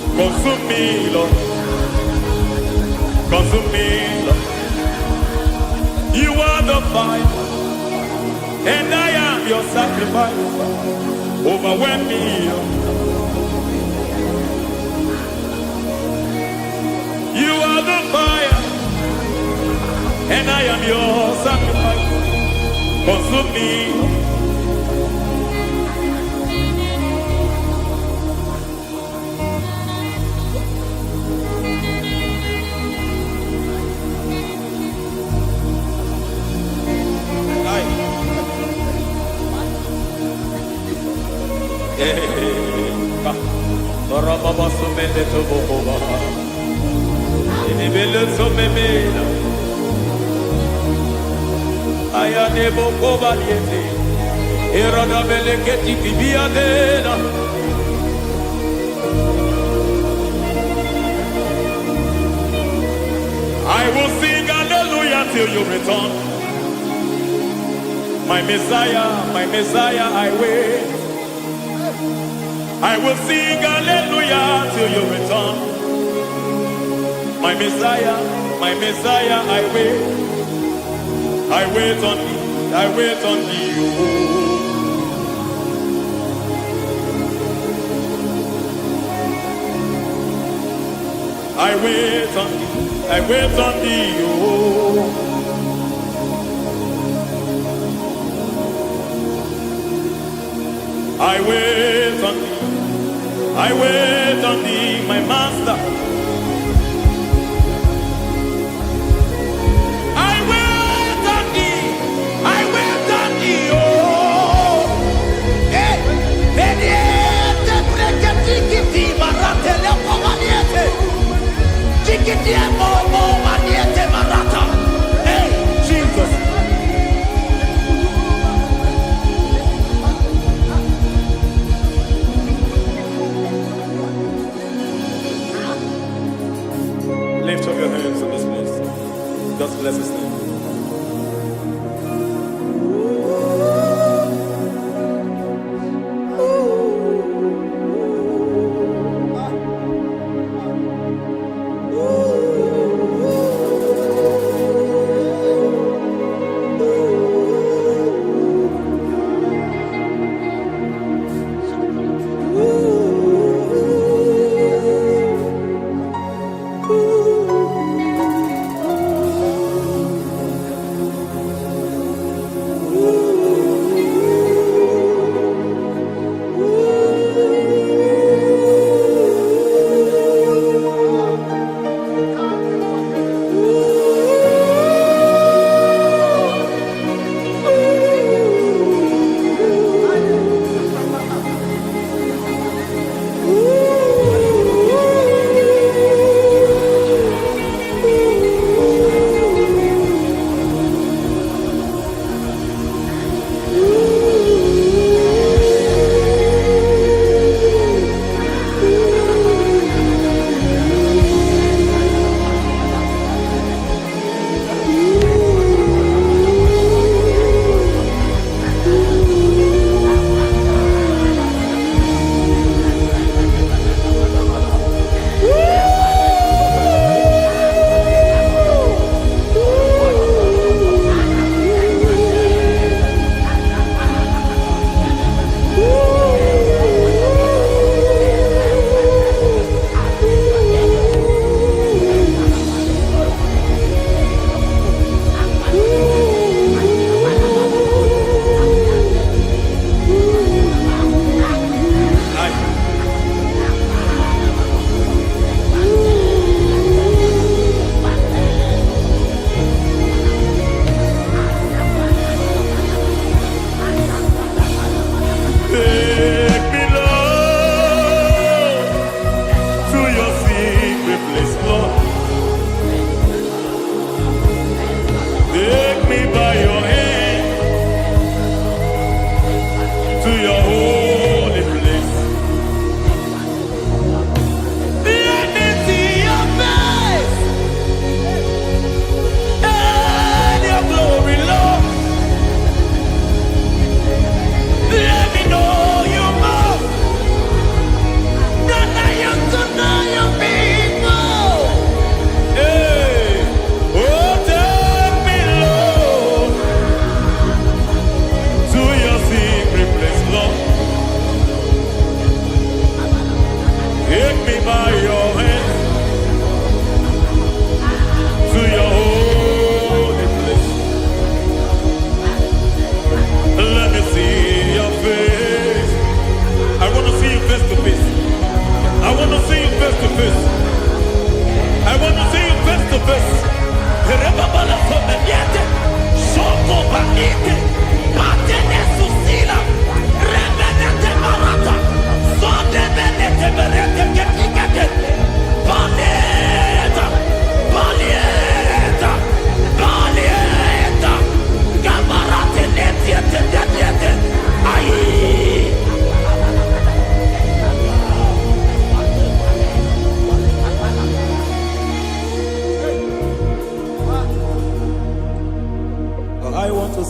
Consume me, Lord. Consume me, Lord. You are the fire, and I am your sacrifice. Overwhelm me, Lord. You are the fire, and I am your sacrifice. Consume me. I will sing hallelujah till you return. My Messiah, I wait. I will sing hallelujah till you return. My Messiah, I wait. I wait on thee, I wait on thee. Oh. I wait on thee, I wait on thee. Oh. I wait on thee, I wait on thee, my master. I wait on thee, I wait on thee, oh. Hey, mediete, breke, tikiti, marate, lepo, maniete. Tikiti, mo, maniete, marata. Hey, Jesus. Lift up your hands in this place. Just bless his name.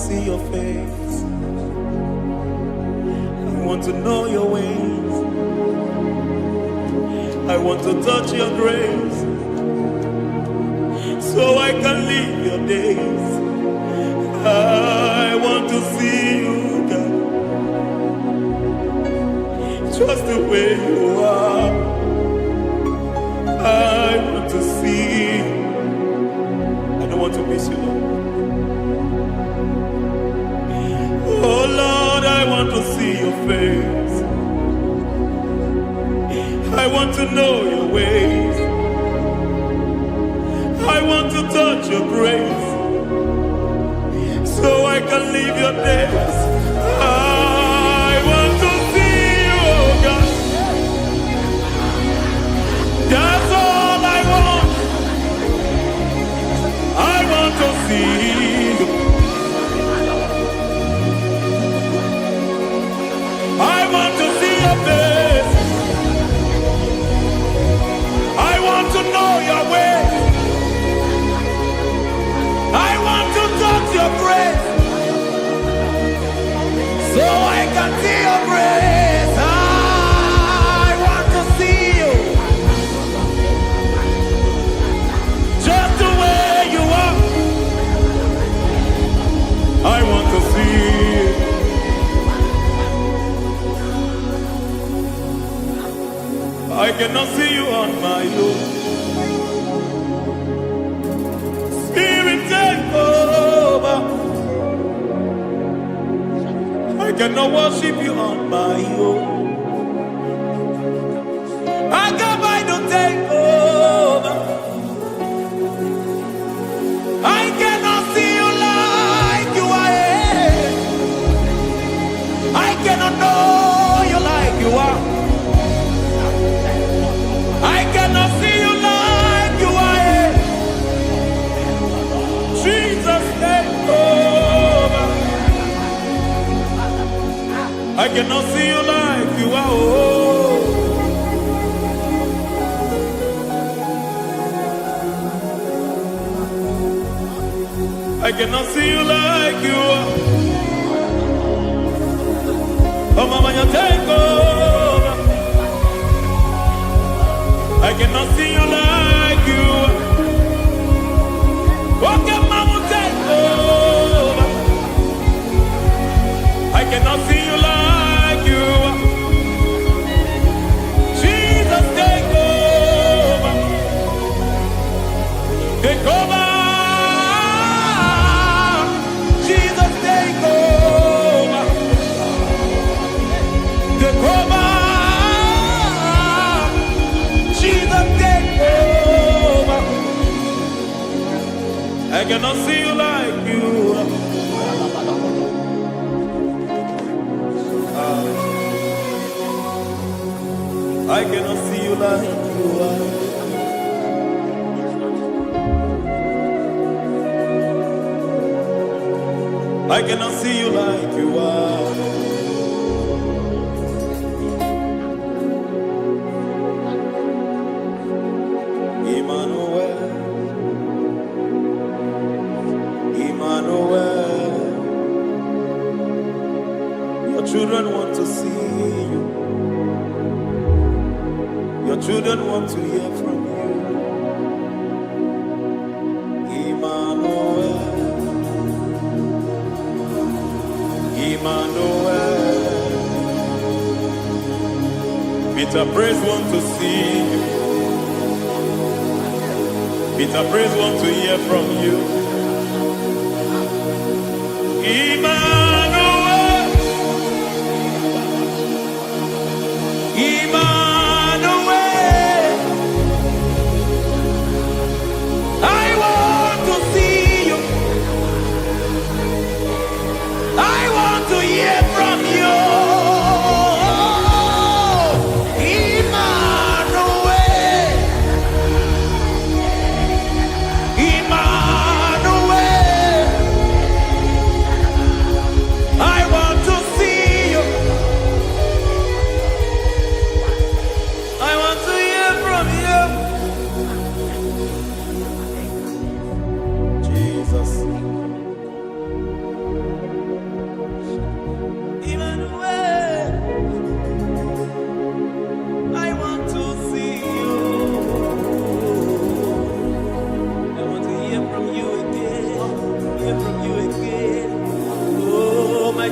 see your face. I want to know your ways. I want to touch your grace, so I can live your days. I want to see you, God, just the way you are. I want to see you. I don't want to miss you, Lord. Oh Lord, I want to see your face. I want to know your ways. I want to touch your grace, so I can live your days. I want to see you, oh God. That's all I want. I want to see you. I want to see your face. I want to know your ways. I want to touch your grace, so I can see your grace. I want to see you, just the way you are. I want to see you. I cannot see you on my own. Spirit, take over. I cannot worship you on my own. I come by to take over. I cannot see you like you are. I cannot know you like you are. I cannot see you like you are. Jesus, take over. I cannot see you like you are. Oh. I cannot see you like you are. Oh, Mama, you take over. I cannot see you like you are. Okay, Mama, take over. I cannot see you like you are. Jesus, take over. Take over. Jesus, take over. Take over. Jesus, take over. I cannot see you like you are. I cannot see you like you are. I cannot see you like you are. Emmanuel, Emmanuel, your children want to see you. Your children want to hear from you. Emmanuel, Emmanuel. Peter Praise want to see you. Peter Praise want to hear from you. Emmanuel, Emmanuel. I want to see you. I want to hear from you. Emmanuel, Emmanuel.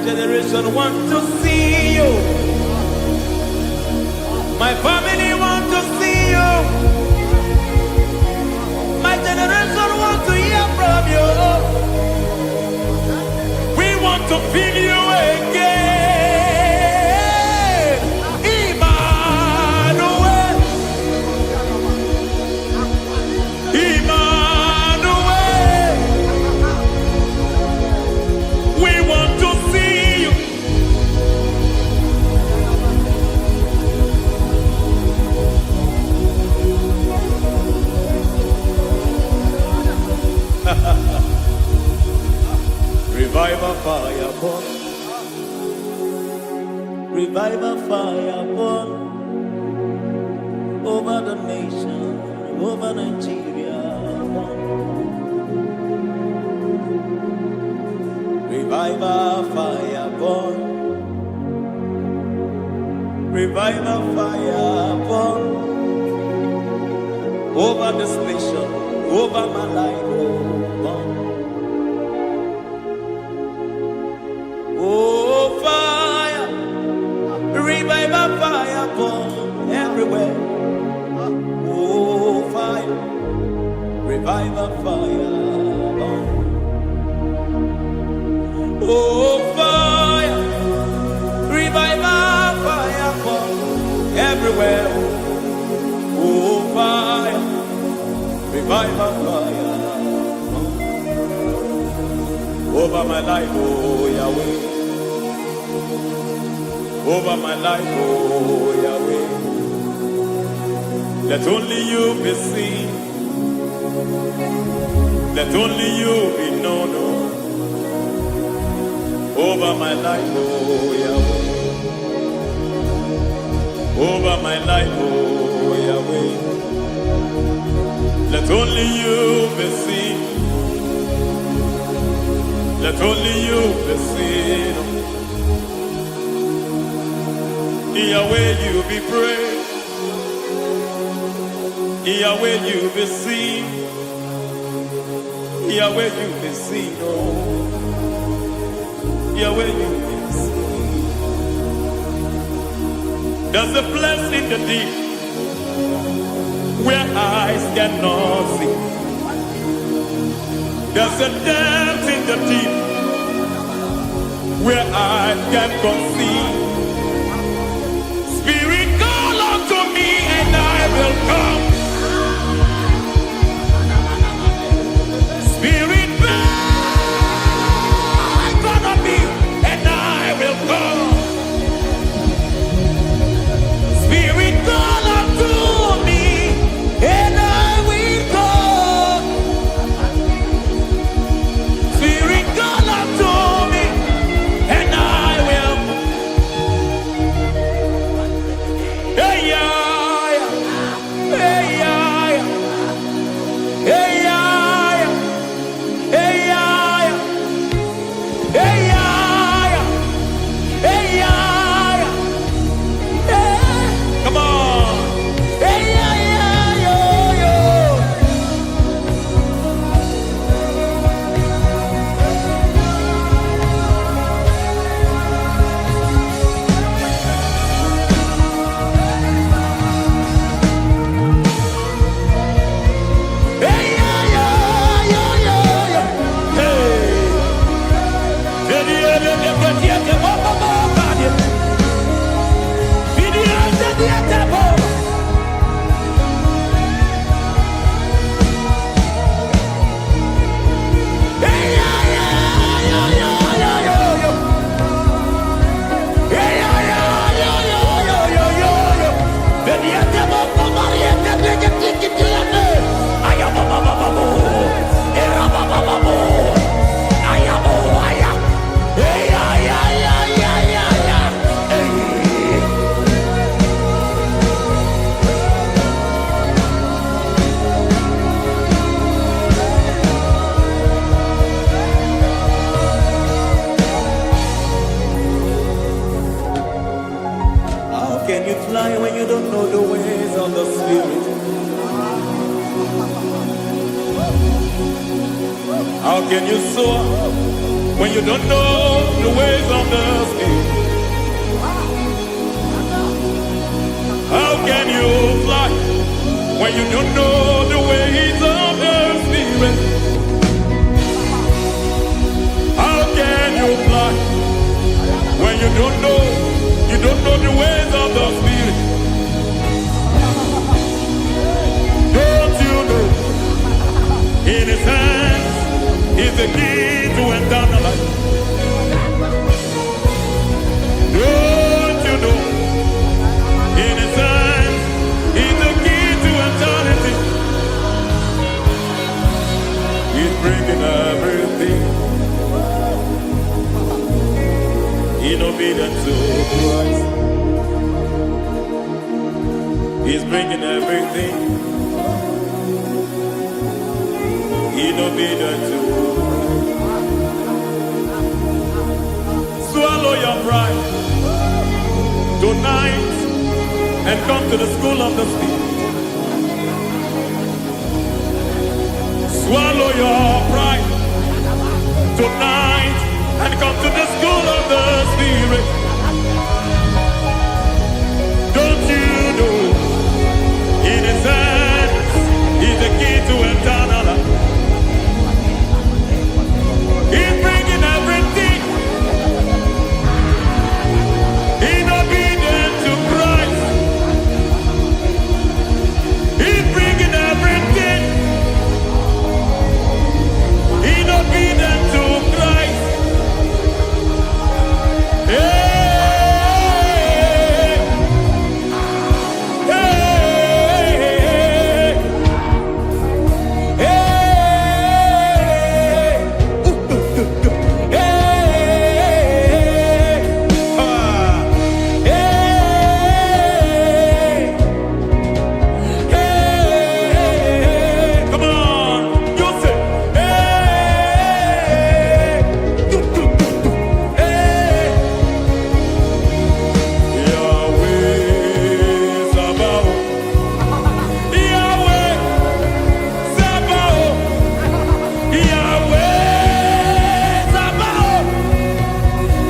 generation want to see you. My family want to see you. My generation want to hear from you. We want to feel you again. Emmanuel. Emmanuel. We want to see you. Revival fire burn. Revival fire burn over the nation, over Nigeria. Burn. Revival fire burn. Revival fire burn over this nation, over my life. Burn. Oh, fire, revival fire burn everywhere. Oh, fire, revival fire burn. Oh, fire, revival fire burn everywhere. Oh, fire, revival fire burn over my life, oh Yahweh. Over my life, oh Yahweh. Let only you be seen. Let only you be known. Over my life, oh Yahweh. Over my life, oh Yahweh. Let only you be seen. Let only you be seen. Yahweh, you be praised. Yahweh, you be seen. Yahweh, you be seen. Oh, Yahweh, you be seen. There's a place in the deep where eyes cannot see. There's a depth in the deep where eyes cannot see. Spirit, call unto me and I will come. Spirit, beg unto me and I will come. Spirit, call unto me and I will come. Spirit, call unto me and I will. Hey, yeah, hey, yeah, hey, yeah, hey, yeah, hey, yeah, hey, yeah, hey. Come on. Hey, yeah, yo, yo. Hey, yeah, yo, yo, yo, yo. Hey. How can you fly when you don't know the ways of the Spirit? How can you soar when you don't know the ways of the Spirit? How can you fly when you don't know the ways of the Spirit? How can you fly when you don't know the ways of the Spirit? Don't you know in His hands is the key to eternal life? Don't you know in His hands is the key to eternity? He's bringing everything in obedience to Christ. He's bringing everything in obedience to Christ. Swallow your pride tonight and come to the school of the Spirit. Swallow your pride tonight and come to the school of the Spirit. Don't you know in His hands is the key to eternal life? He's bringing everything in obedience to Christ. He's bringing everything in obedience to Christ. Hey, hey, hey, hey, come on, you say, Yahweh Sabaoth, Yahweh Sabaoth, Yahweh Sabaoth,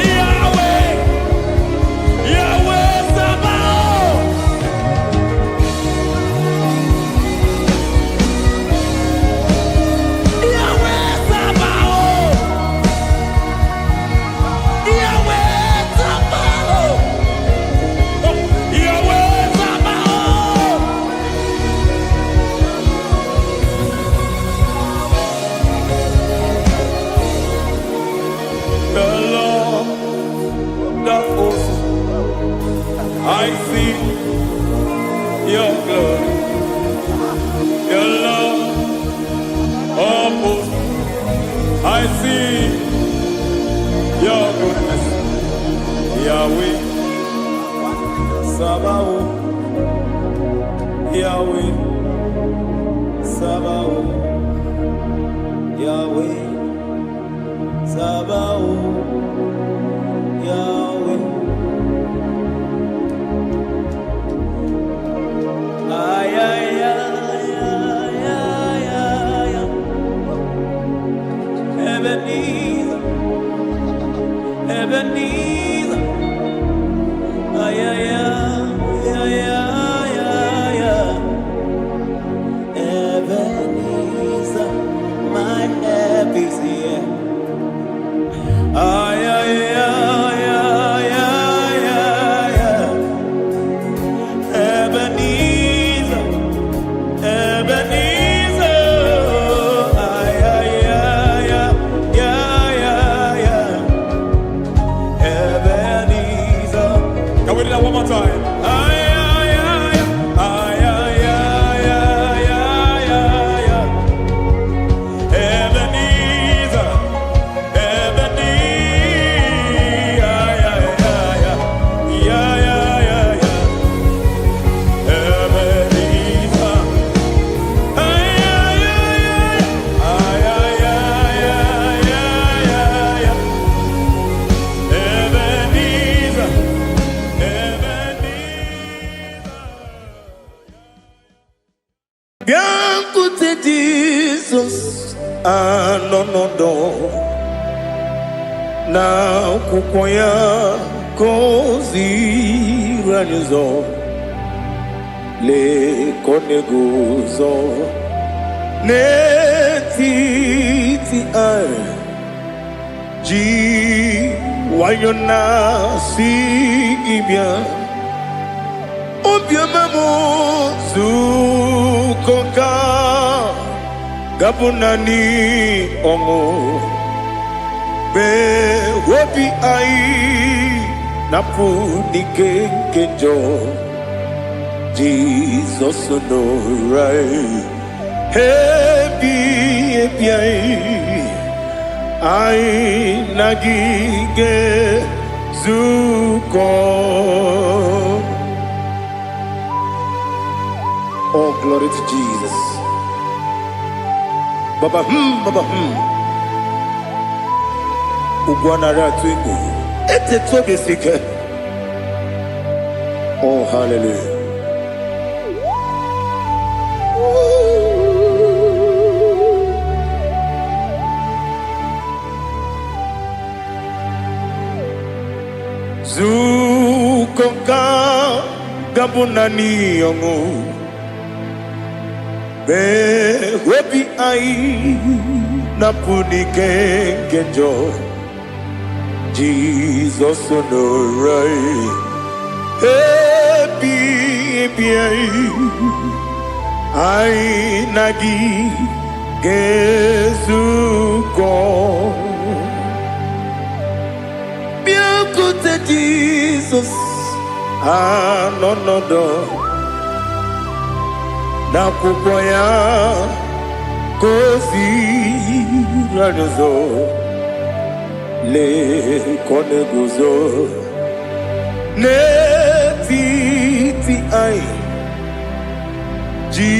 Yahweh, Yahweh Sabaoth. Yahweh Sabaoth, Yahweh Sabaoth, Yahweh Sabaoth. The Lord of hosts, I see your glory. The Lord of hosts, I see your goodness. Yahweh Sabaoth, Yahweh Sabaoth, Yahweh Sabaoth, Yahweh. Ay, ay, ay, ay, ay, ay, ay. Ebenezer, Ebenezer. Ay, ay, ay, ay, ay, ay, ay. Ebenezer, my help is here. Ay, ay, ay, ay, ay, ay, ay. Ebenezer, Ebenezer. Ay, ay, ay, ay, ay, ay, ay. Ebenezer. Can we do that one more time? Ay, ay, ay, ay, ay, ay, ay, ay, ay, ay. Ebenezer, Ebenezer. Ay, ay, ay, ay, ay, ay, ay, ay. Ebenezer. Ay, ay, ay, ay, ay, ay, ay, ay, ay, ay. Ebenezer, Bianco te Jesus, ah, no, no, no. na akwụkwọ ya gọziri anyị ụzọ lee ka ọ na-eguzo n'etiti anyị ji nwayọọ na-asị gị bịa obiọma m zukọ ka gabụ naanị ọṅụ mgbe obi anyị na-apụ n'ike nke njọ Jizọs nọrọ anyị ebi ebi anyị na gị ga-ezukọ. Oh, glory to Jesus. Baba, Baba, Ugwanara twingo. Ete tobe sike. Oh, hallelujah. Zukoka gabunani yongo. Be webi ai na punike genjo Jesus onorai happy ai nagi gezuko biakute Jesus anonodo na akwụkwọ ya gọziri anyị ụzọ lee ka ọ na-eguzo n'etiti anyị ji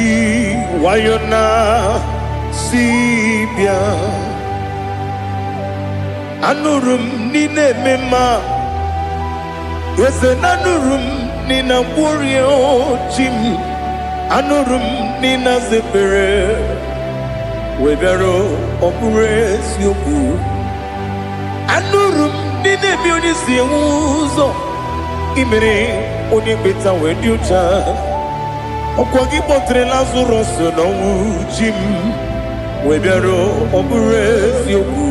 nwayọọ na-asị bịa anụrụ m n'ile eme mma eze na anụrụ m n'ile mkpụrụ ochi m anụrụ m n'ile zebere webere ọ bụrụ eziokwu anụrụ m n'ile bi onye si enwe ụzọ imere onye mkpeta wee dị ụcha ọkwa gị kpọtere Lazarọs n'ọnwụ ji m webere ọ bụrụ eziokwu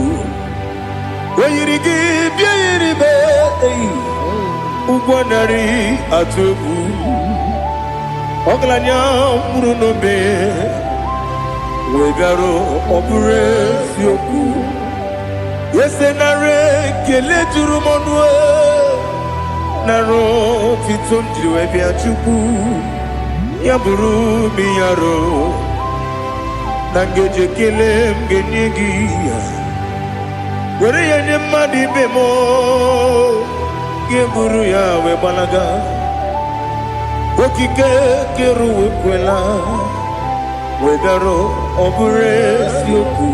o yiri gị bịa yiri be ụgwọ narị atụ egwu ọgaranya mkpụrụ n'obe wee bịarụ ọ bụrụ eziokwu ese nara ekele juru m ọnụ nara otito m jiri wee bịa Chukwu ya bụrụ m ya ro na ngeji ekele m ga-enye gị ya were ya nye mmadụ ibe m ga-eburu ya wee gbalaga okike kere wekwela wedaro ọ bụrụ eziokwu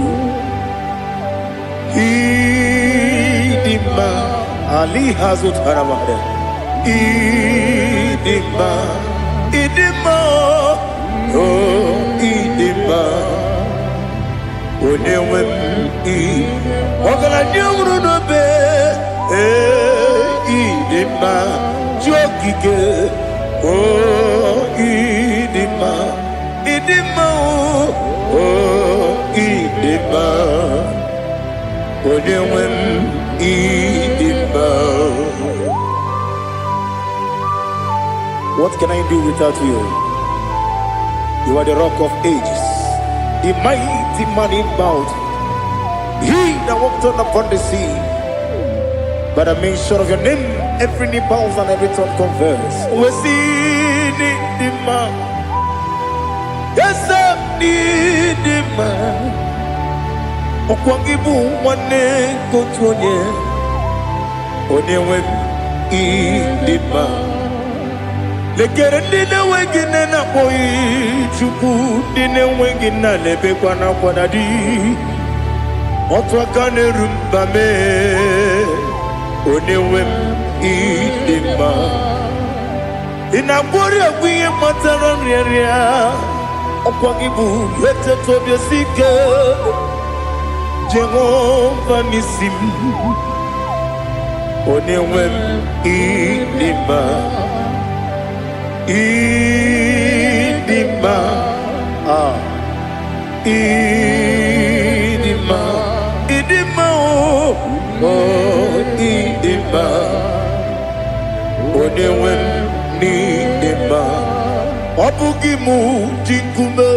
ịdị mma ali ha zụtara mmadụ ịdị mma ịdị mma o ịdị mma onye nwe m ọgaranya nwụrụ n'obe ịdị mma ji okike oh, idima, idima, oh, idima, odewem, idima. What can I do without you? You are the rock of ages, the mighty man in battle. He that walked on upon the sea. By the mention of your name, every knee bows and every tongue confess. We see the man. Yes, I need the man. Okwangibu wane kotonye. Onewe the man. Lekere dine wengine na boy chuku dine wengine lebe kwa na kwa nadi. Otwa kane rumba me. Onewem idima inabori agwiye matara nriaria okwagibu yete tobye sike Jehova nisim Onewem idima. Idima. Ah. Idima. Idima. Oh, idima. Onewem idima. Obugimu jinkume.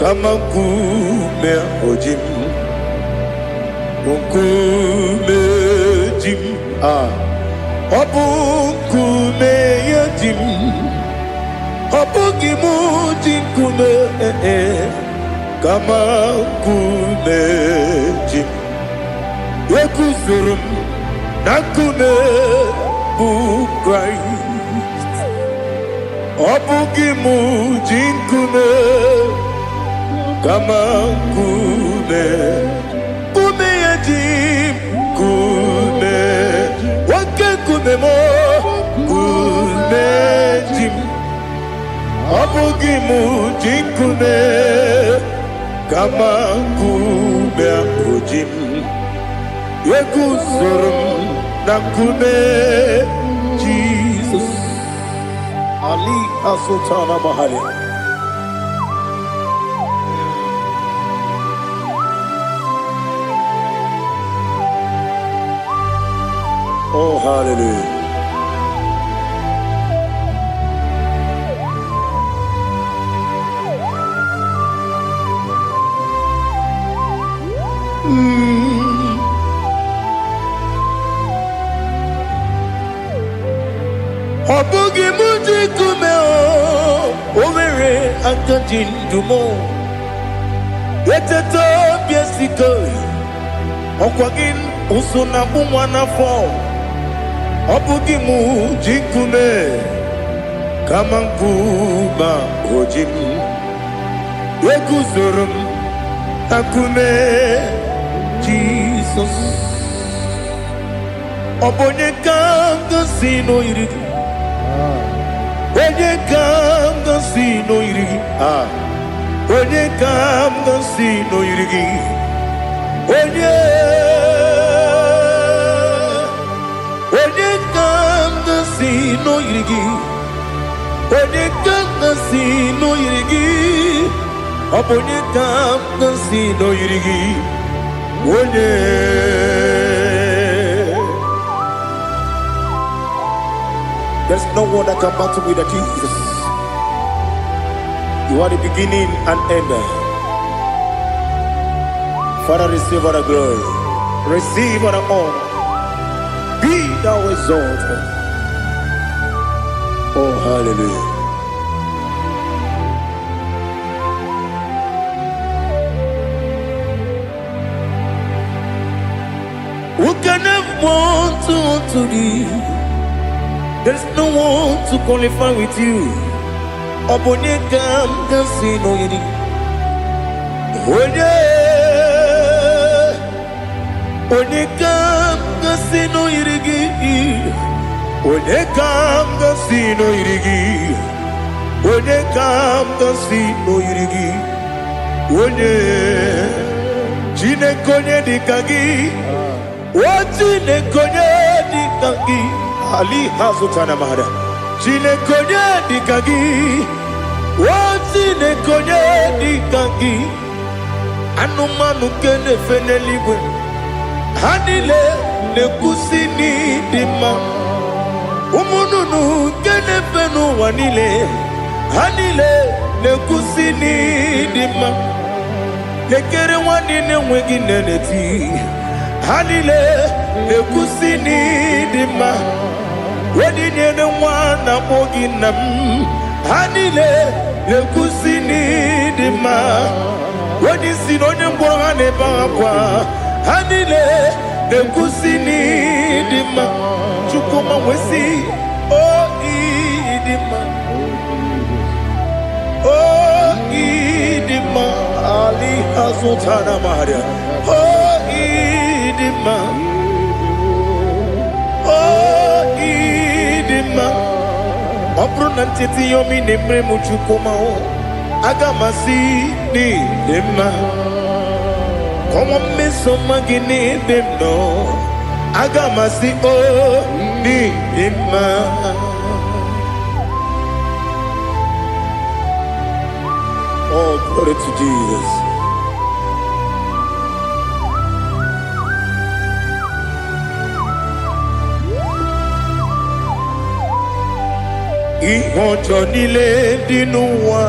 Kama kume ojim. Kume jim. Ah. Obukume yajim. Obugimu jinkume. Kama kume jim. Yekuzurum nakume bukrai. Obugimu jinkume. Kama kume. Kume yajim. Kume. Wake kume mo. Kume jim. Obugimu jinkume. Kama kume ojim. Yekuzurum nakume. Jesus. Ali Asutana Mahali. Oh, hallelujah. Obugi muji kume o, overe akajin dumo. Yeteto biesiko, okwagin usuna bumwana fo. Obugi muji kume, kamankuba ojim. Yekuzurum akume, Jesus. Obonye kanga sino irigi. Onye kam ga si no irigi. Ah. Onye kam ga si no irigi. Onye kam ga si no irigi. Onye kam ga si no irigi. Onye kam ga si no irigi. Onye. There's no one that can battle with the Jesus. You are the beginning and end. Father, receive all the glory. Receive all the honor. Be thou exalted. Oh, hallelujah. Who can have one to thee? There's no one to qualify with you. Obonye kam kasino yidi. Onye kam kasino yidi. Onye kam kasino yidi. Onye kam kasino yidi. Onye chine konye dikagi. Wachine konye dikagi. Ali Hazutana Mahada. Chine konye dikagi. Wachine konye dikagi. Anumanu kene feneliwe. Hanile ne kusini dima. Umununu kene fenu wanile. Hanile ne kusini dima. Lekere wanine wegi neneti. Hanile ne kusini dima. Wedi nyene wana moginam. Hanile ne kusini dima. Wedi sinonye mbwangane bangapwa. Hanile ne kusini dima. Chukuma wesi oh idima. Oh idima. Ali Hazutana Maria. Oh idima. Oh idima. Opronantiti yomi nemre muchukuma o. Agamasi ni dema. Como me soma gini demno. agamasi o ni ima. Oh, glory to Jesus. Ìwọ̀njọ́ nílé nínú wa,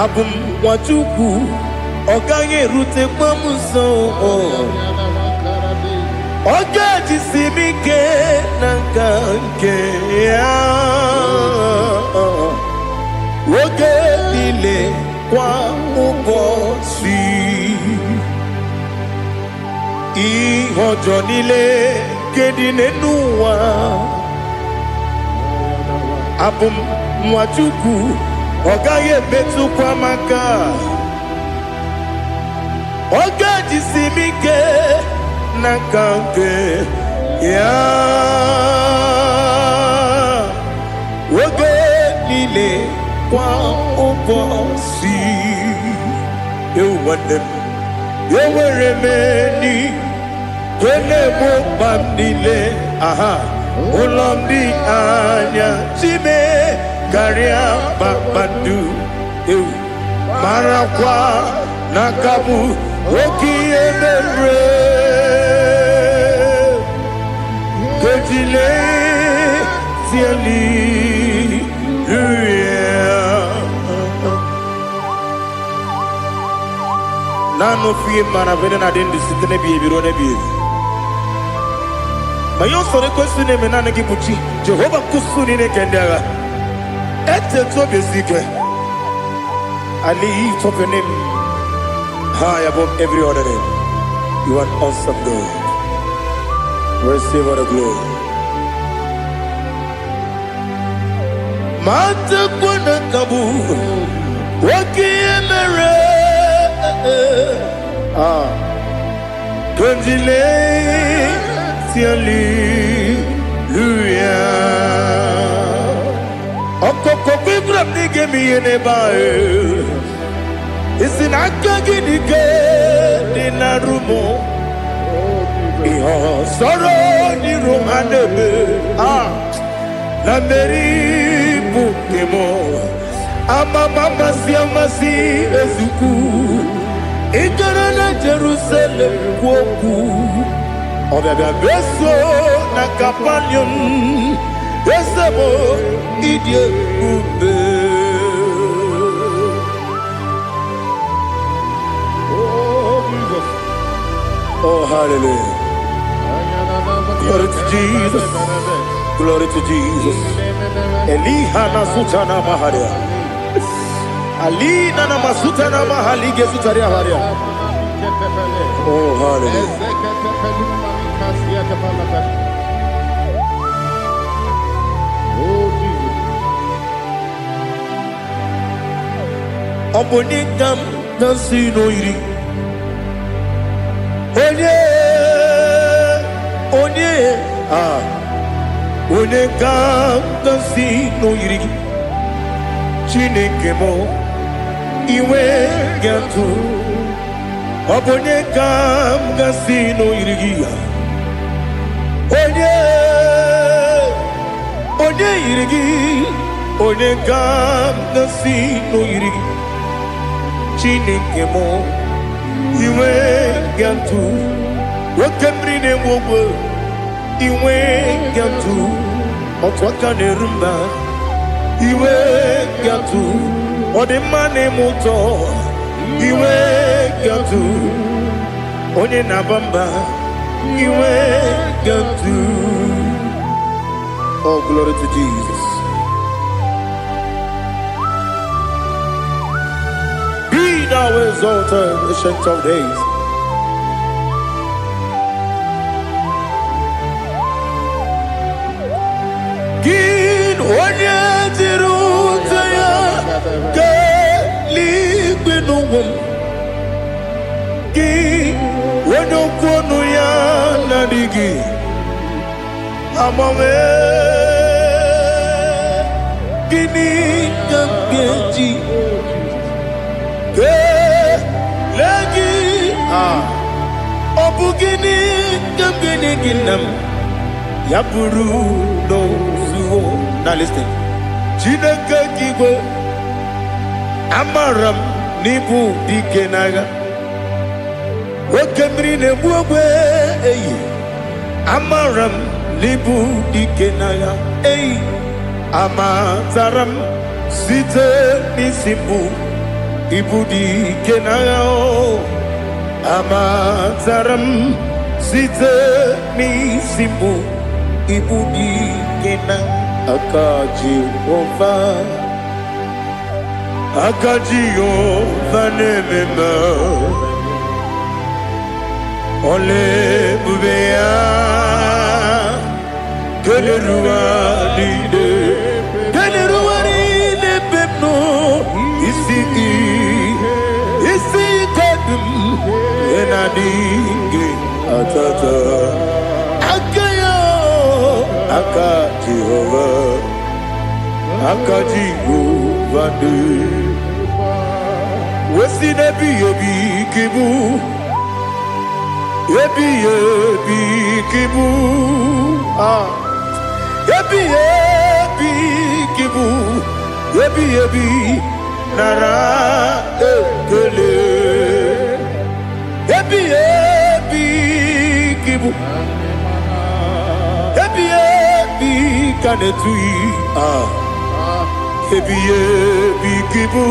abùmwàjúkù ọ̀gá yẹn rute pọ́mùsàn. Ọjọ́ ìjìsí mi ké nàkà nke ya. Oge nílé kwa ụbọchị. Ìwọ̀njọ́ nílé kedị n'enu ụwa. Abùmwàjúkù ọ̀gá yẹn metụkwa maka. Oge jisi mi ke na kanke ya. Oge nile kwa ụbọchị. Ewande m, ewere m eni, kene mụ mkpa m niile. Aha, ụlọ m dị anya chime karịa kpakpando. Marakwa nakamu okiye mere kejile tieli nano fiye mana vene na dendi sitene biye biro ne biye mayo sore kwesu ne menane kipuchi Jehova kusuni ne kendaga ete tobe zike I lift up your name high above every other name. You are awesome, God. Receive all the glory. Mata kuna kabu, waki emere. Konjile tiali luya. Okoko kwibra nige miyene bae. Isi n'aka gị dike dị na rumo. Ihe ọsọrọ n'iru ha na-eme. Na mmeri bụ nke m. Amama amasị amasị ezukwu. Ị gara na Jerusalem kwu okwu. Ọbịabịa beso na Kapanium. Eze m ịdị ebube. Oh, hallelujah. Glory to Jesus. Glory to Jesus. Eliha na sutana maharia. Alina na masutana mahali gesutaria haria. Oh, hallelujah. Oh, Jesus. Obonikam nasino iri. Onye ga-agọzi n'oyiri gị Chineke m iwe ga-atụ ọ bụ onye ga-agọzi n'oyiri gị onye yiri gị onye ga-agọzi n'oyiri gị Chineke m iwe ga-atụ nwoke mmiri na-enwe ogwe iwe ga-atụ otu aka na-eru mba iwe ga-atụ ọ dị mma na-eme ụtọ iwe ga-atụ onye na-aba mba iwe ga-atụ. Oh, glory to Jesus. Be thou exalted, ancient of days. Gin onye tiri ụta ya ka eluigwe n'ụwa m. Gị onye okwu ọnụ ya na-adịghị agbanwe. Gịnị ka m ga-eji kelee gị Obugini Gambini Ginam Yapuru no Zuo. Now listen. Chinaka Kigo Amaram Nibu Dikenaga Wakemrine Bube Amaram Nibu Dikenaga Amataram Site Nisibu Ibudi Kenaga Amataram Site Nisibu Ibudi Kenaga Akajihova nemema Ole bubea Keleruaride pepno Isi kadum Enadinge atata Akajihova Wesi nebi yebi kibu Yebi kibu Yebi kibu Yebi nara ekele Yebi kibu Yebi kanetui Yebi kibu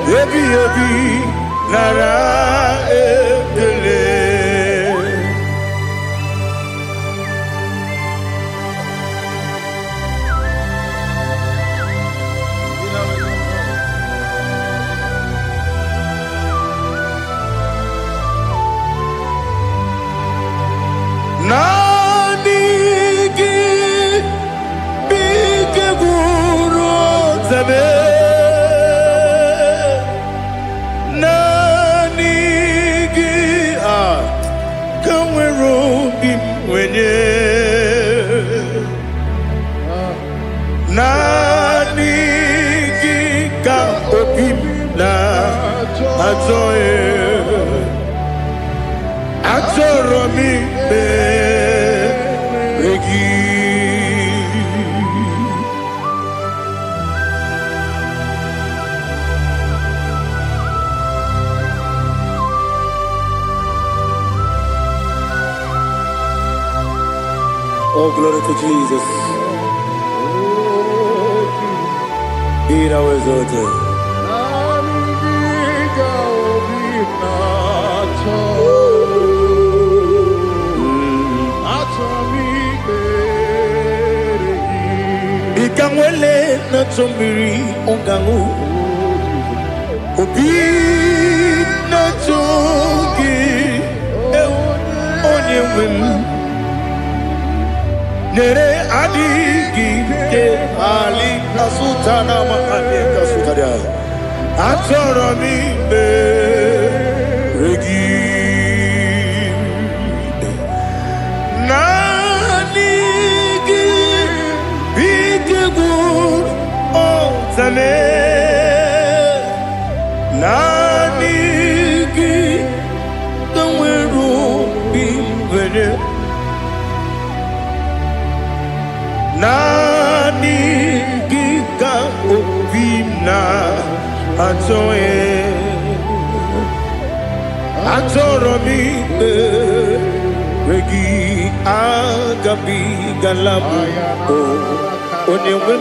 Yebi nara ekele Nani gi bike guru zabe Nani ka opim na ajoye Ajoro mi be regi Oh, glory to Jesus. Be thou exalted. Ikamwele na chombiri ongangu Obi na chogi onye wim Nere adigi ke ali asutana makane kasutaria Atoro mi be regi Nanigi bige gur otame Nanigi kamweru bimvene Nani gika opina atoe Atoro mi regi agabi galabu Onyewe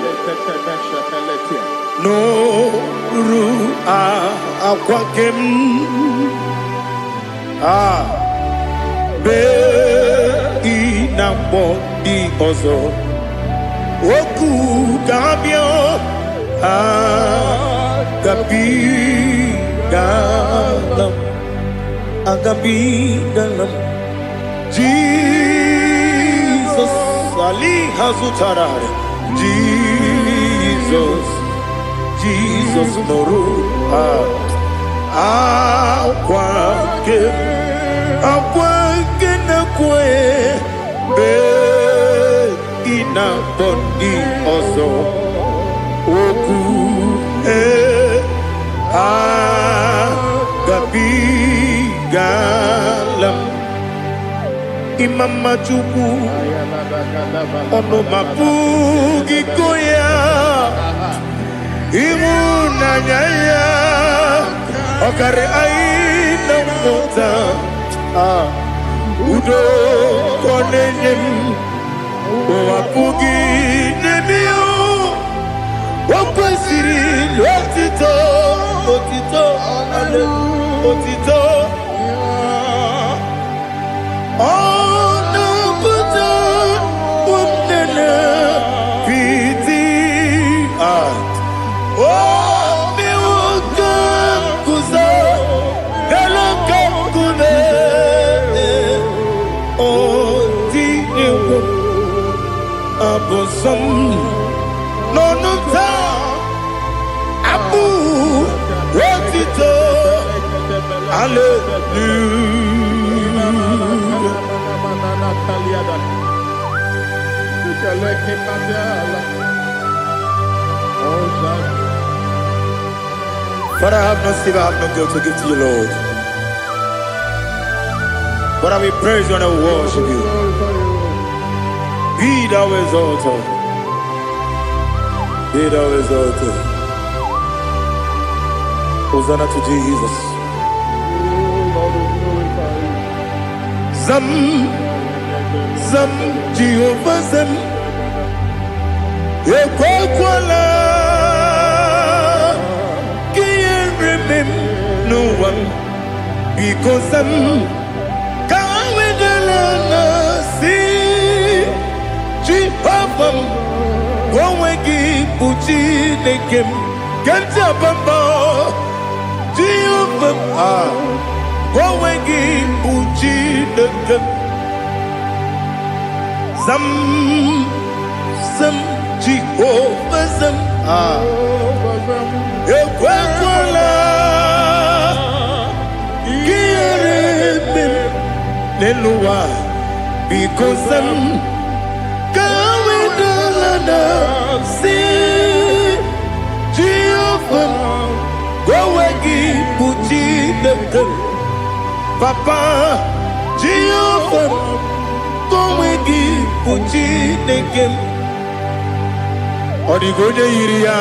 no ru akwakem be inambo di ozo Oku gabio agabi galam Jesus Ali Hazutarare Jesus Noru Akwake na kwe be ina bondi ozo oku gabi galam Imama Chukwu Ono mapugi koya Imu nanyaya Okare aina mota Udo konenyem Wapugi nemio Wakwesiri Otito Otito Otito Ono puto Umnene Piti Oh miwuka Kuzo Galoka Kune Oh Ti Ewo Abosam Nonuta Abu Otito Hallelujah. Father, I have no silver, I have no gold to give to you, Lord. But I will praise you and I will worship you. Be thou exalted. Be thou exalted. Hosanna to Jesus. Zam, Zam, Jehovah Zam, Ekwakwala, can't remember no one, because Zam, Kawedelana, see, Jehovah, Gowegi, Puchi, Nekem, Gantabamba, Jehovah, Gowegi, Puchi, Nekem. Zam, Zam, Jehovah Zam, Ekwakwala, Kieremim, Neluwa, because Zam, Kawedalana, Si, Jehovah, Gowegi, Puchi, Nekem, Papa, Jehovah, Gowegi, Puchi, Nekem, Odigoje Iria,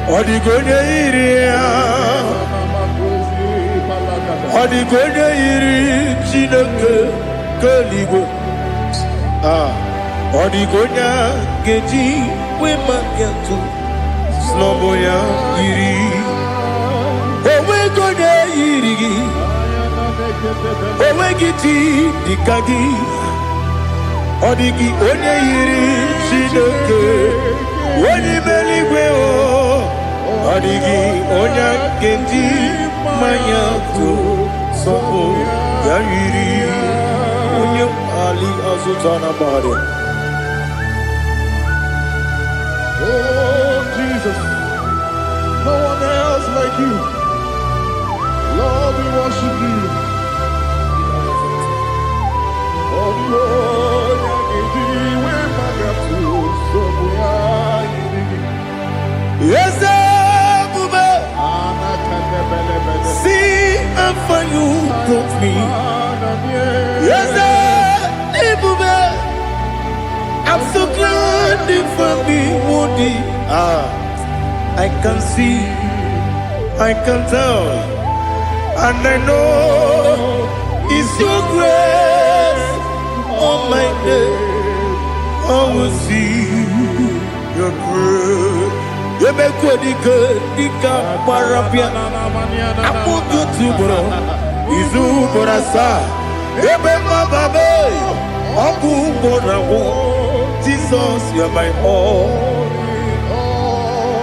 Odigoje Iria, Odigoje Iri, Chineke, Kaligo, Odigoja, Geji, Wemakiatu, Sloboya, Iri, Owegoje Iri, Owegiti, Dikagi, Odigi, Onye Iri, Chineke, Onye Meligwe, Odigi, Onya Genji, Mayato, Sopo, Yairi, Onye Ali Azutana Bade. Oh, Jesus, no one else like you. Lord, we worship you. Yes, Bube. See how far you brought me. Yes, Bube. I'm so glad you found me, Woody. I can see, I can tell, and I know it's your grace. On my day, I will see your grace. You make what you could, you can't parapia. I put you to bro. Izu borasa. You make my baby. Aku borawo. Jesus, you're my all.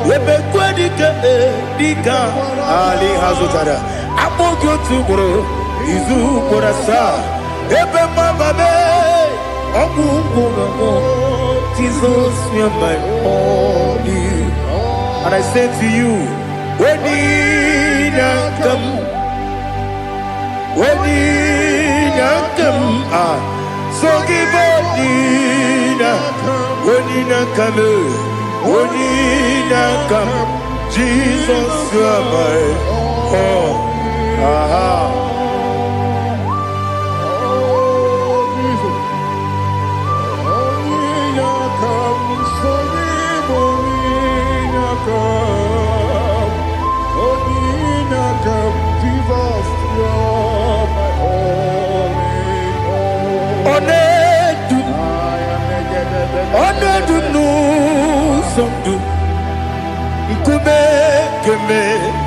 You make what you could, you can't. Ali Hazutara. I put you to bro. Izu borasa. You make my baby. Jesus, you're my only. And I say to you, when did I come? When did I come? So give up, when did I come? When did I come? Jesus, you're my all.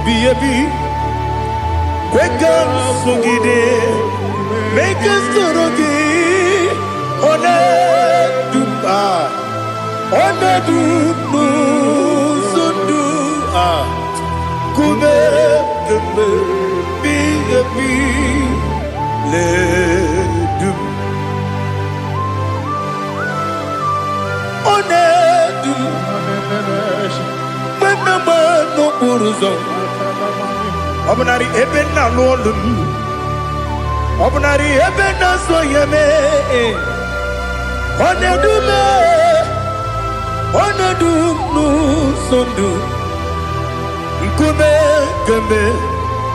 Be. Wake up, Sugide. Make us Surugi. One do Sundu. Kube, be. Let do. One do. When the man no Puruzo. Obnari Ebena Lolum. Obnari Ebena Soyame. One do no Sundu. Nkube Gembe.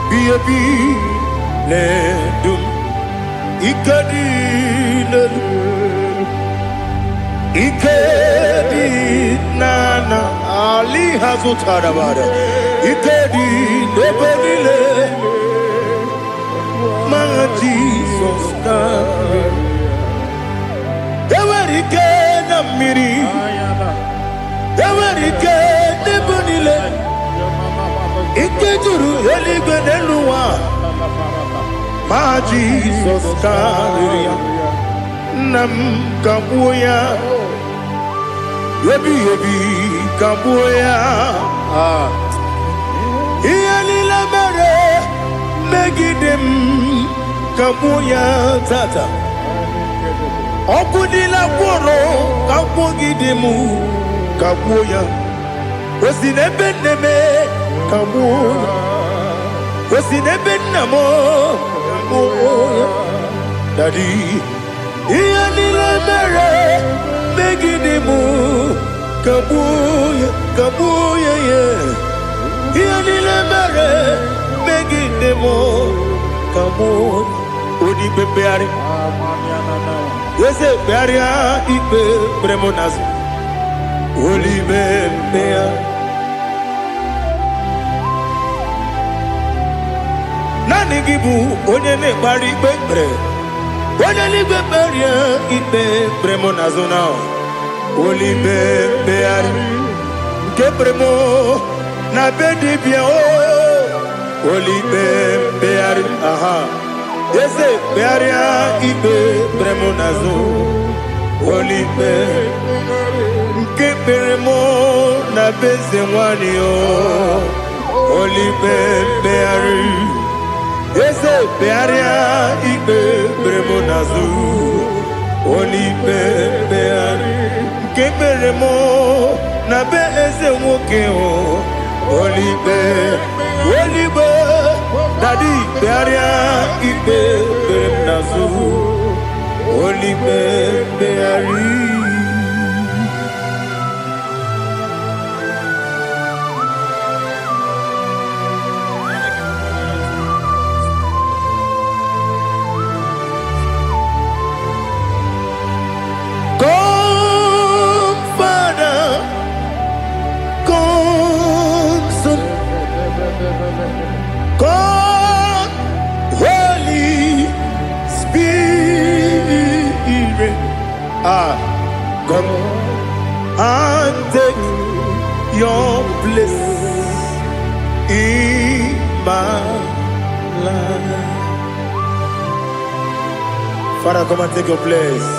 Be. Let do. Ikadi nana Ali Hazutarabara Ikadi Nebele Ma Jesus Ewerike Namiri Ewerike Nebele Ikejuru Eligwe Neluwa Ma Jesus Karia Nam Kabuya Yebi Kabuya Iyalila Mere Megidem Kabuya Tata Okudila Kworo Kabugidemu Kabuya Osinebeneme Kabuya Osinebenamo Kabuya Daddy Iyalila Mere Megidemu Kabuya yeah. Iyalila Mere Megidemu Kabuya Odi Bebeari Yese Bearia Ipe Bremonas Oli Bebea Nani Gibu Onye ne Bari Bebre Onye Libe Beria Ipe Bremonazona Oli Bebeari Kebremo Na Bedi Bia Oli Bebeari Aha Yese Bearia Ibe Bremonazo Oli Bebeari Kebremo Na Bezewani Oli Bebeari Yese Bearia Ibe Bremonazo Oli Bebeari Kebremo Na Bezewani Oli Bearia Daddy Bearia Ibe Bremonazo Oli Bebeari God, Holy Spirit, come and take your place in my life. Father, come and take your place.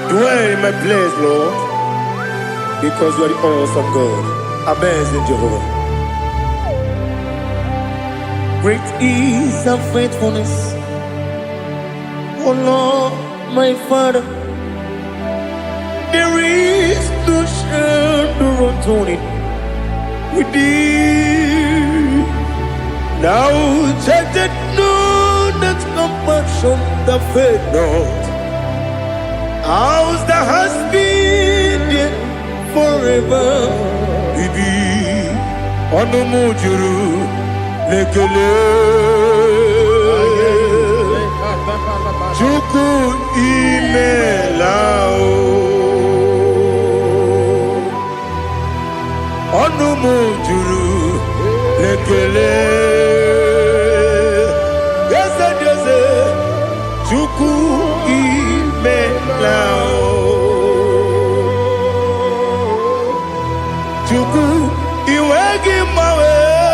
Dwell in my place, Lord, because you are the awesome God. Amazing Jehovah. Great is thy faithfulness, O Lord, my Father. There is no shadow of turning with thee. Now check that no that compassion that faith not. Ours that has been there forever. Bibi Onumujuru Lekele Chuku Imelao Onumujuru Lekele Yes Chuku Imelao Chuku Iwegi Mawe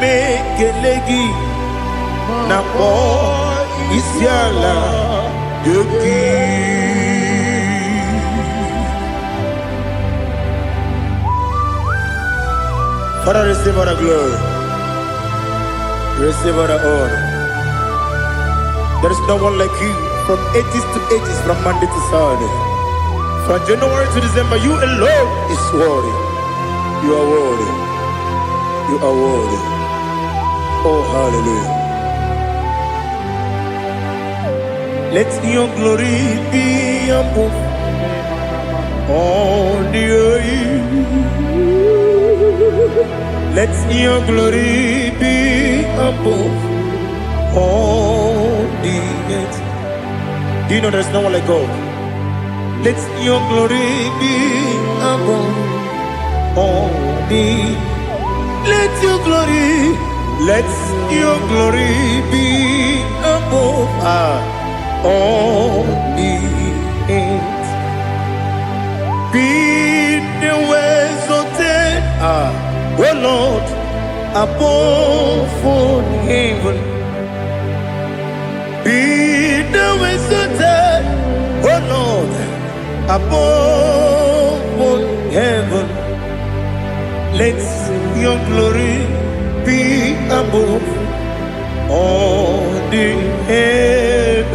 Kelegi na po isiala yogi. Father, receive all the glory, receive all the honor. There is no one like you from ages to ages, from Monday to Saturday, from January to December. You alone is worthy. You are worthy. You are worthy. Oh, hallelujah. Let your glory be above all the earth. Let your glory be above all the earth. Do you know there's no one like God? Let your glory be above all the earth. Let your glory be above all the earth. Be the ways of death, oh Lord, above all heaven. Be the ways of death, oh Lord, above all heaven. Let your glory be above all the earth.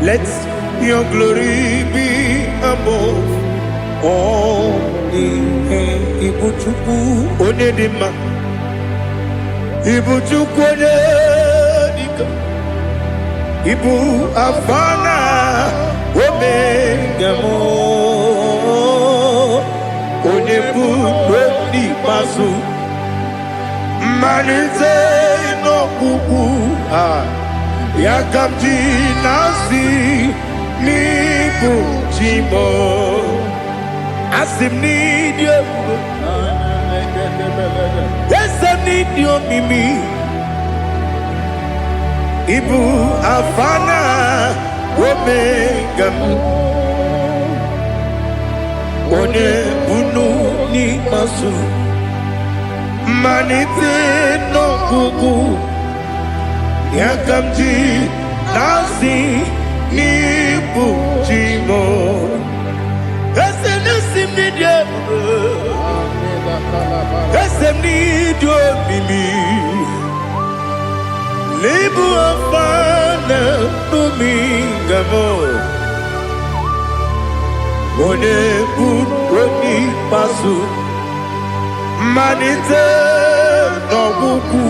Let your glory be above all the earth. Ibuchuku onedima, Ibuchuku onedika, Ibu afana omega mo. Onebu rodi masu manize no kuku yakamji nasi niku chimo asim nidio esem nidio mimi ibu afana omega one bunu ni masu manite no kuku yakamji nasi ni bujimo esem nidio esem nidio mimi lebu afana dumingamo one buroni pasu manite no buku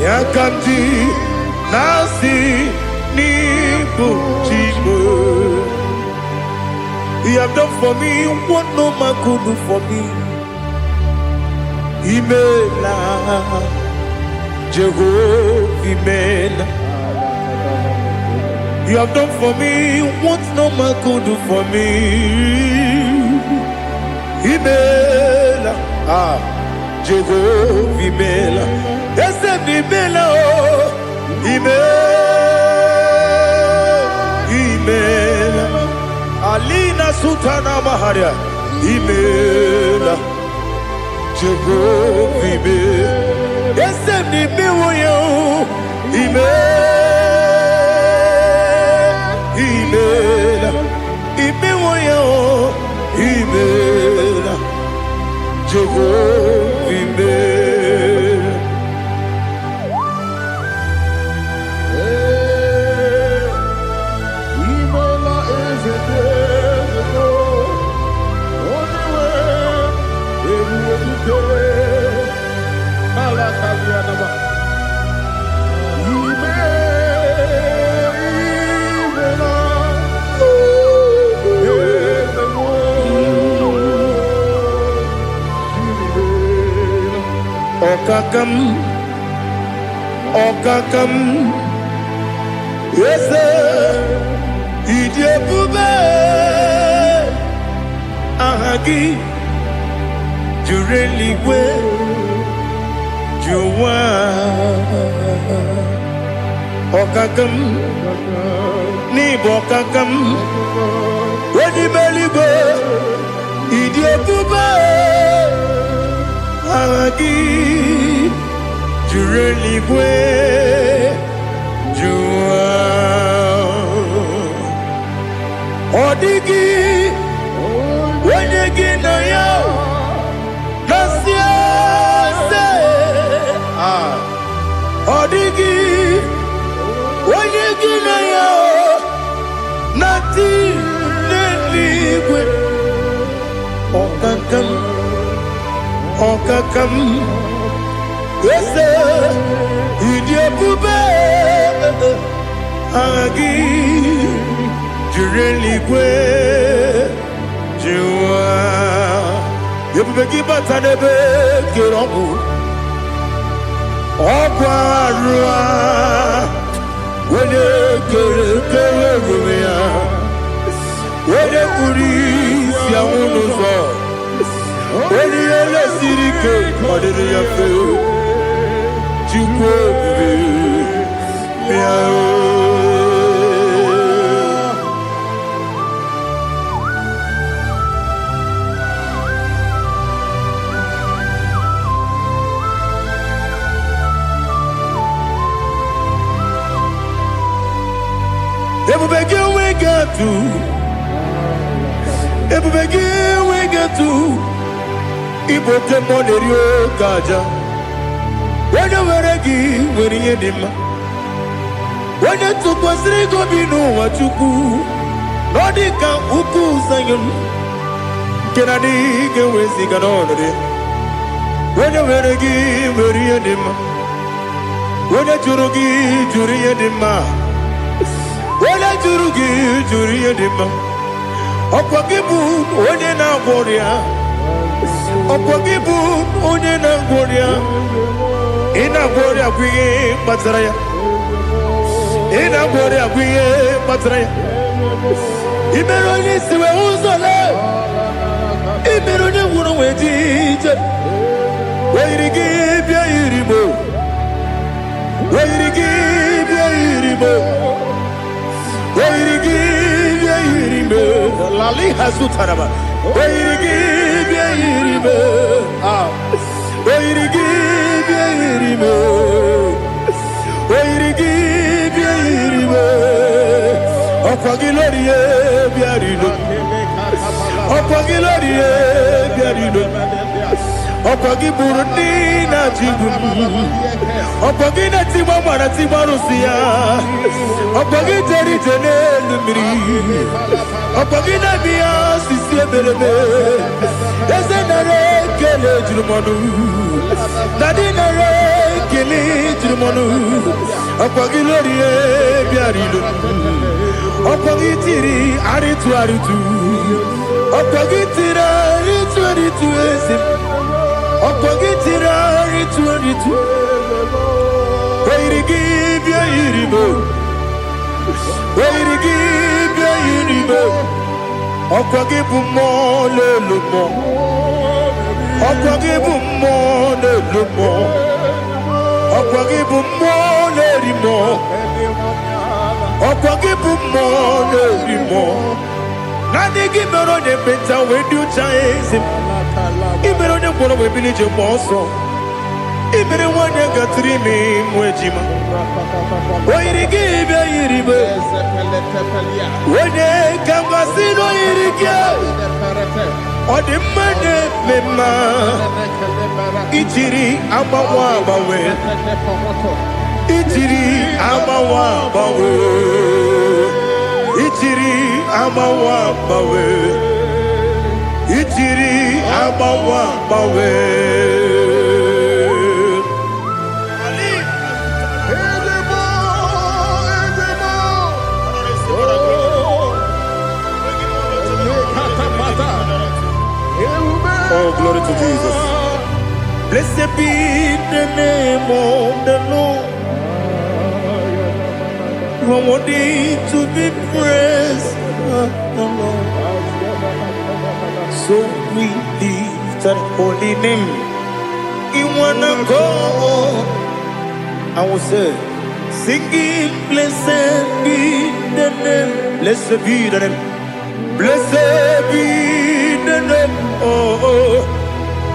yakamji nasi ni bujimo. You have done for me what no man could do for me. Imela Jehovah Imela. You have done for me what no man could do for me. Imela, Jehovah Imela. Yes, Imela, oh, Imela, Alina Sutana Maharia. Imela, Jehovah Imela. Yes, Imela, Imela. Imela, Imela, Imela, Jehovah Imela. Imela is a desert, only way we will go. Alakavianaba. Okakam, yes, Idiabube, Ahagi, you really will, you want. Okakam, Nibokakam, when you belly go, Idiabube, Agi Jureligwe Jua Odigi Wenyegi na ya Nasia se Odigi Wenyegi na ya Nati Neligwe Okakam Ese Idiopube Agi Jureligwe Jua Yebubeki batanebe Kiromu Okwarua Wene kere rumia Wene kuri siya unuzo Wene yele sirike Madere ya fe Chukwe Miao Ebubege we get to Ebubege we get to Ibote monerio kaja Wene weregi weri edima Wene tukwa srigo binu wachuku Nodika uku zanyon Kenadi gewezi kanonode Wene weregi weri edima Wene churugi juri edima Wala jurugi juri edima Okwagibu onye na gworia Okwagibu onye na gworia Ina gworia kwiye matraya Ina gworia kwiye matraya Imero ni siwe uzole Imero ni wuro wejije Wairigi bia iribo Wairigi bia iribo Wairigi bia iribo Lali hasutaraba Wairigi bia iribo Wairigi bia iribo Wairigi bia iribo Okwagilorie bia iribo Okwagilorie bia iribo Okwagiburundi na jibum Okwagina tiwa mara tiwa rusia Okwagiteri tene lumiri Okwagina biya sisi ebelebe Eze nare kele jirumonu Nadi nare kele jirumonu Okwagilorie biarilu Okwagitiri aritu aritu Okwagitiri aritu aritu esim Okwagitiri aritu aritu Wairigi bia iribo Wairigi bia iribo Okwagibu mo lelumo Okwagibu mo lelumo Okwagibu mo lerimo Okwagibu mo lerimo Nani gimero ne benta wedu chaizim Ibero ne kworo webilije monso Ibere wane gatrimi mwejima Wairigi bia iribe Wene kamgasino irige Odimane mema Ichiri amawa bawe Ichiri amawa bawe Ichiri amawa bawe Ichiri amawa bawe Oh, glory to Jesus. Blessed be the name of the Lord. You are worthy to be praised. So we lift that holy name. You wanna go? I will say, singing, blessed be the name. Blessed be the name. Blessed be the name. Oh,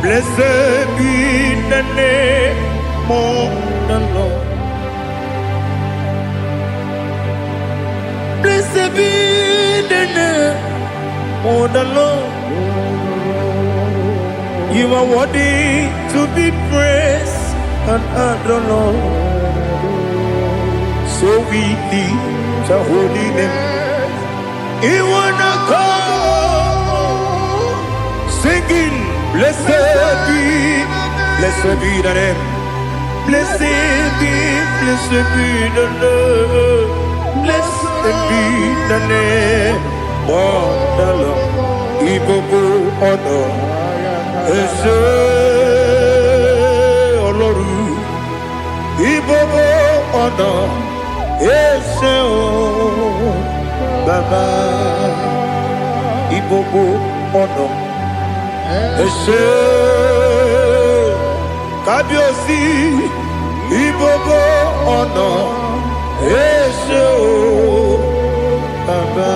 blessed be the name of the Lord. Blessed be the name of the Lord. You are worthy to be praised and adored. So we lift your holy name. You wanna come singing, blessed be the name. Blessed be the Lord. Blessed be the name of the Lord. IGBO honor. Ese Oloru. IGBO honor. Ese Baba. IGBO honor. Ese Kabiosi. IGBO honor. Ese Baba.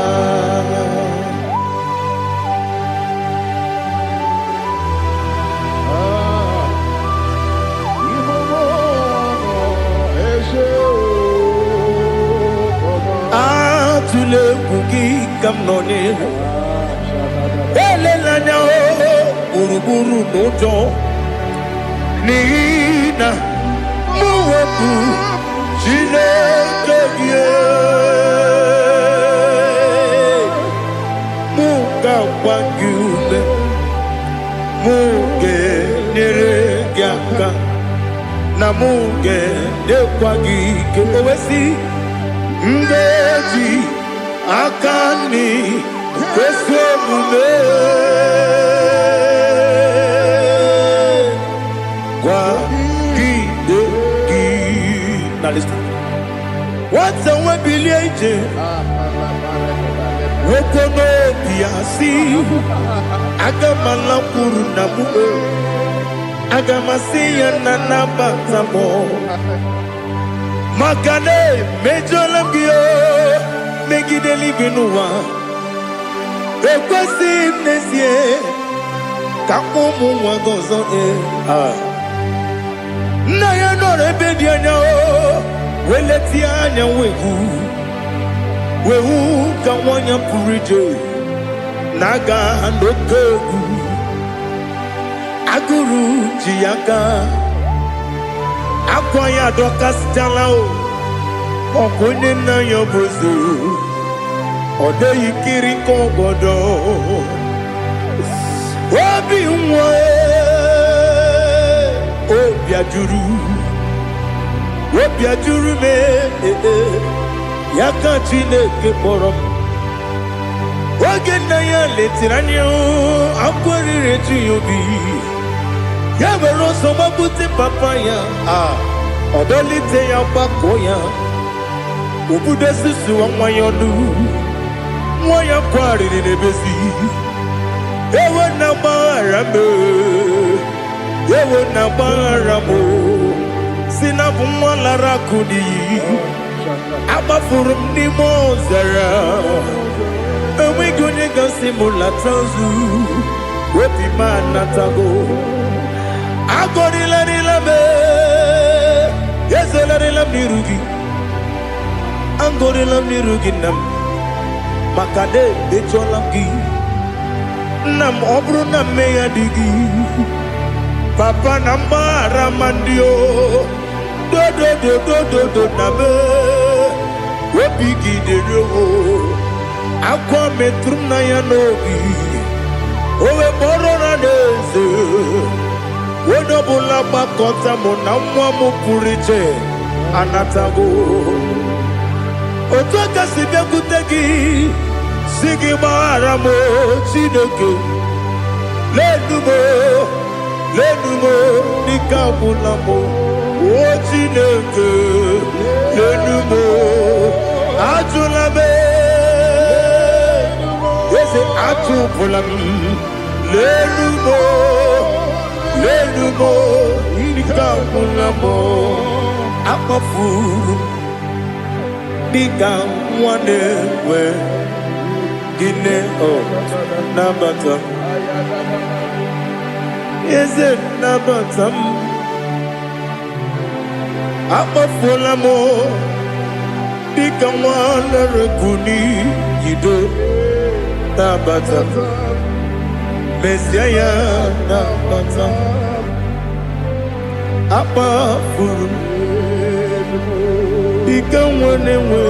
Tule kuki kamnoni ele lanya uruburu nojo nina muwebu chile kebie muga wangume muge neregiaka na muge dekwagi kewesi mbeji akani kwesemume kwa kideki. Now listen. What's a webileje? Wokono biasi agamala kuruna muwe agamasiya nanabatamo Makane mejolamgio megideli binua ekwesi nesie kamumu wagozo na ya nore bedi anya weleti anya wehu kawanya purije naga ndokogu aguru jiyaka Akwaya dokas talao Okunye na yobozu Ode yikiri kogodo Obi mwe Obi ajuru me Yaka chineke porom Oge na ya letiranyo Akwari retu yobi Yabero soma buti papaya Odolite ya bakoya Ubude susu wa mwayonu Mwaya kwari ni nebezi Ewe na barame Ewe na baramo Sinabu mwalara kudi Abafurum ni mozara Ewe gonye gansi mulatanzu Wepi manatago Agorila rilame Yezela rilam nirugi Angorila nirugi nam Makade becholangi Nam obru nam meya digi Papa namara mandio Do nabe Wepigi de rogo Akwa metrum na yanogi Owe borona neze Wodobula bakota mona mwamu purije anatago Otoka sibe kutegi Sigi maharamo chineke Lenumo nikabulamo O chineke Lenumo Ajulabe Yese ajupulam Lenumo Nikamulamo Akafuru Nikamwanewe Gine o Nabata Yeze Nabatam Akpafuola mo dịka nwa na-erekuni yido na-abata mesia ya na-abata akpafuru dịka nwa na-enwe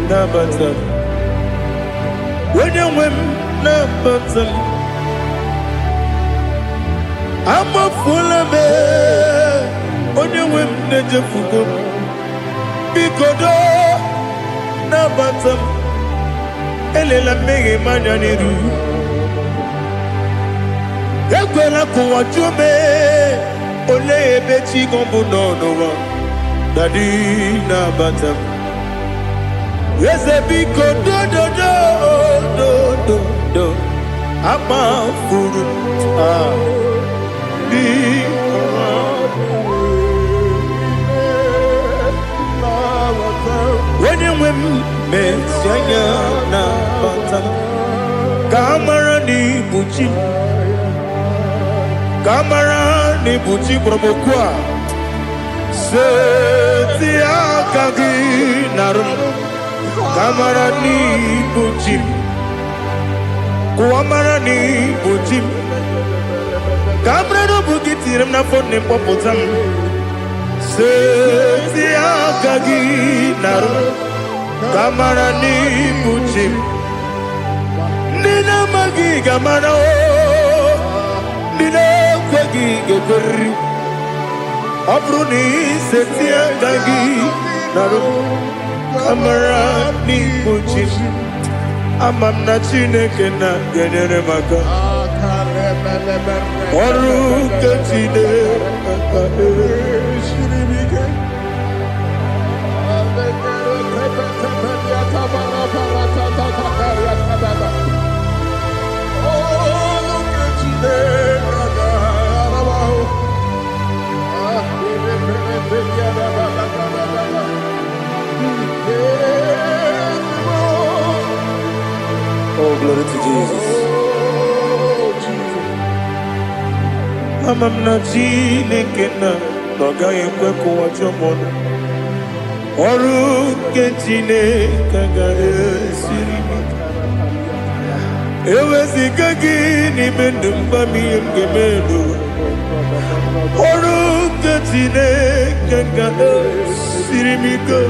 na-abata onye nwe m na-abata akpafuola m onye nwe m na-ejefugo m biko do na-abata m elela mmehie m anya n'iru ekwela ka ụwa jụọ m olee ebe chi gọ bụ nọ n'ụwa dadi na-abata m eze biko do akpafuru onye nwe m mesi anya na-abata ka a mara n'ibu chi ka a mara n'ibu chi gwara m okwu a seti aka gị narụ m ka a mara n'ibu chi m kụwa mara n'ibu chi m ka a mara n'obu gị tiri m n'afọ nne mkpọpụta m seti aka gị narụ ka a mara n'ibu chi m ndị na-amaghị ga-amara ndị na-ekweghị ga-ekweriri ọ bụrụ na iseti aka gị narụ ka a mara n'ibu chi m ama m na Chineke na-enyere m aka ọrụ nke Chineke Oh, glory to Jesus. Ama m na Chineke na ọ gaghị ekwe ka ụwa jụọ m ọnụ ọrụ nke Chineke ga-esiri m eweziga gị n'ime ndụ mgbam ihe m ga-eme n'ụwa ọrụ nke Chineke ga-esiri m ike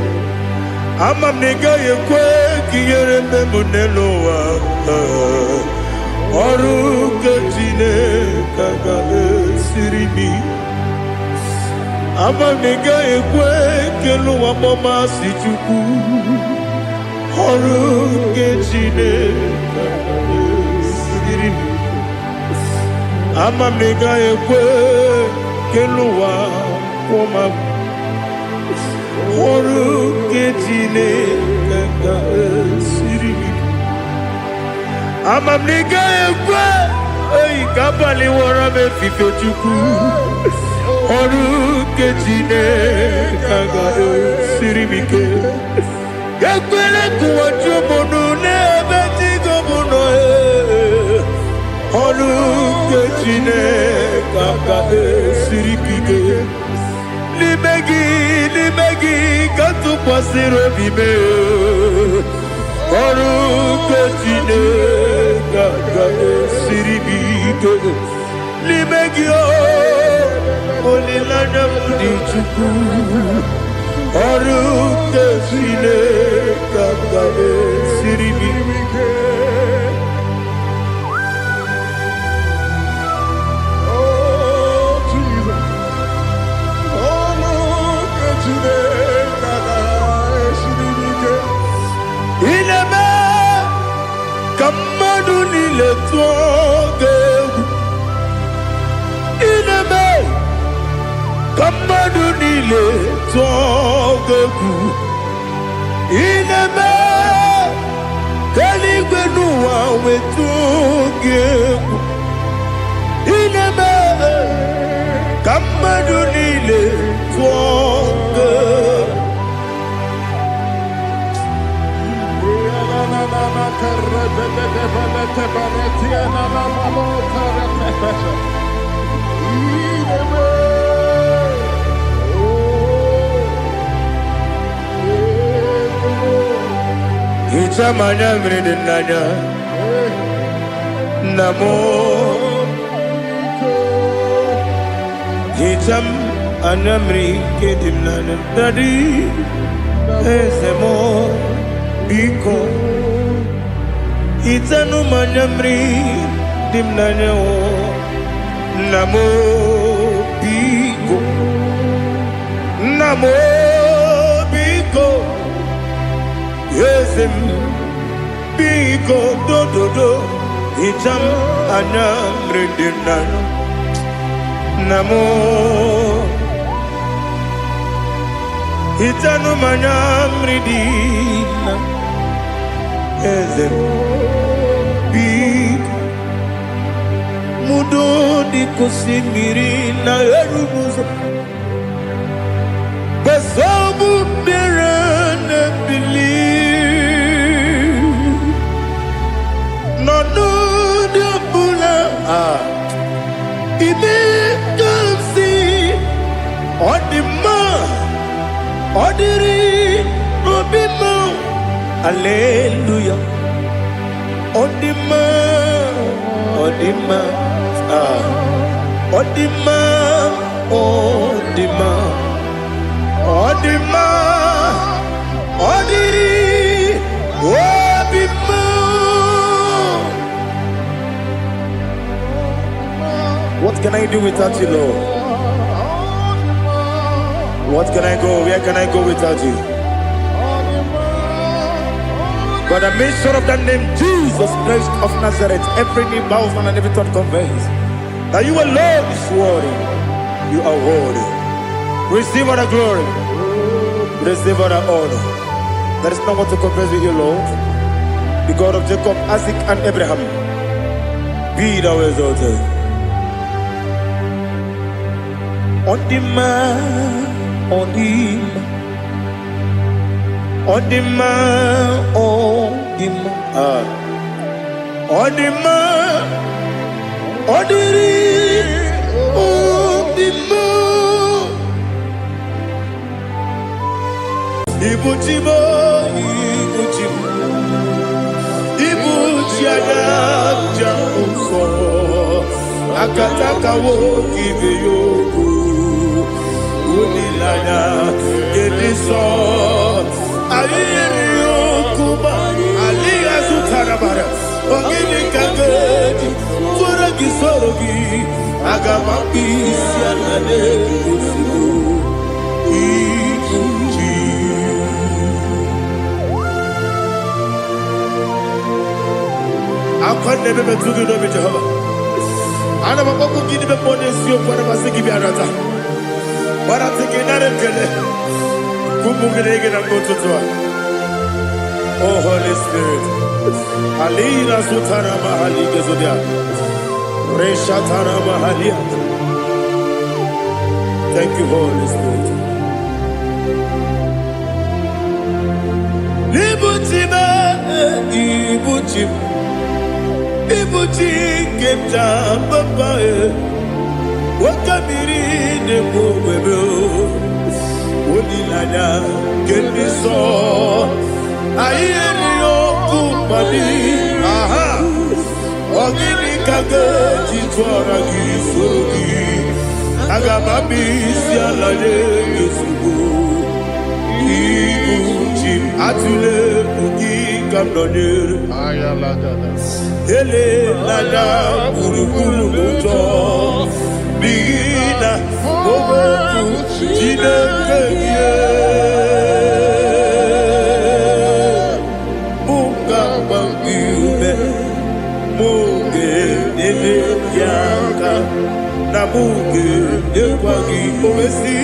ama m na ị gaghị ekwe ka ihere mme m n'elu ụwa ọrụ nke Chineke ga-esiri m ama m na ị gaghị ekwe ka elu ụwa gbamasị Chukwu ọrụ nke Chineke ga-esiri m ama m na ị gaghị ekwe ka elu ụwa kwụma m ọrụ nke Chineke ga-esiri m ama m na ị gaghị ekwe ka abalị wara m efife Chukwu ọrụ nke Chineke ga-esiri m ike ekwela ka ụwa jụọ m ọnụ n'ebe chi gọ bụ nọ ọrụ nke Chineke ga-esiri m ike n'ime gị ka tụkwasịrị obi m ọrụ nke Chineke ga-esiri m ike n'ime gị olileanya m dị Chukwu ọrụ nke Chineke ga-esiri m ike ka mmadụ niile tụọ gị egwu ị na-eme ka mmadụ niile tụọ gị egwu ị na-eme ka eluigwe n'ụwa wee tụọ gị egwu ị na-eme ka mmadụ niile tụọ gị egwu Thank you. Hitam anyamri dinanya Namo Hitam anyamri kedimnanya Dadi Ezemo Biko Hitanu manyamri dimnanya Namo Biko Namo Biko Yesem Biko do Hitam anyamri dimnanya Namo Hitanu manyamri dimnanya Yesem Biko Mudo di kusimiri na erubuzo Basobu berana believe No de bula Ime kamsi Odima Odiri Obima Alleluia Odima Odima Odima Odima Odima Odiri Obima. What can I do without you, Lord? What can I go? Where can I go without you? But the mention of that name, Jesus Christ of Nazareth, every knee bows down and every tongue confesses that you alone is worthy. You are worthy. Receive all the glory. Receive all the honor. There is no one to confess with you, Lord. The God of Jacob, Isaac, and Abraham. Be thou exalted. On the man, on the man. Odima, Odima, Odima, Odiri, Odima. Ibujibo, Ibujibo, Ibujiada, Jamuso, Akataka wo kiveyoku, Unilaya, Gediso. Aliyokuba aliyazutarabara ogini kagedi furagi sorogi agamapisi alane kusugu ikuji akwande bebe tugi no be Jehova ana bako gidi be ponesio kwa basiki bi arata bara tekenare kele Oh Holy Spirit, Alina Sutara Mahali Gezodia, Reshatara Mahalia. Thank you, Holy Spirit. Ibutima, Ibutim, Ibutim, Kepta, Papa, Wakamiri, the Bobebo. Onilanya Kendiso Ayeri Okupali Aha Ogini Kage Chitwara Gisogi Agamabi Sialade Yusugu Ibuchi Atule Ugi Kamdonir Ayalagada Ele Lada Urukuru Muto Bigina Ogoku Chineke Muka Bangiume Muge Nene Yaka Namuge Yekwagi Omesi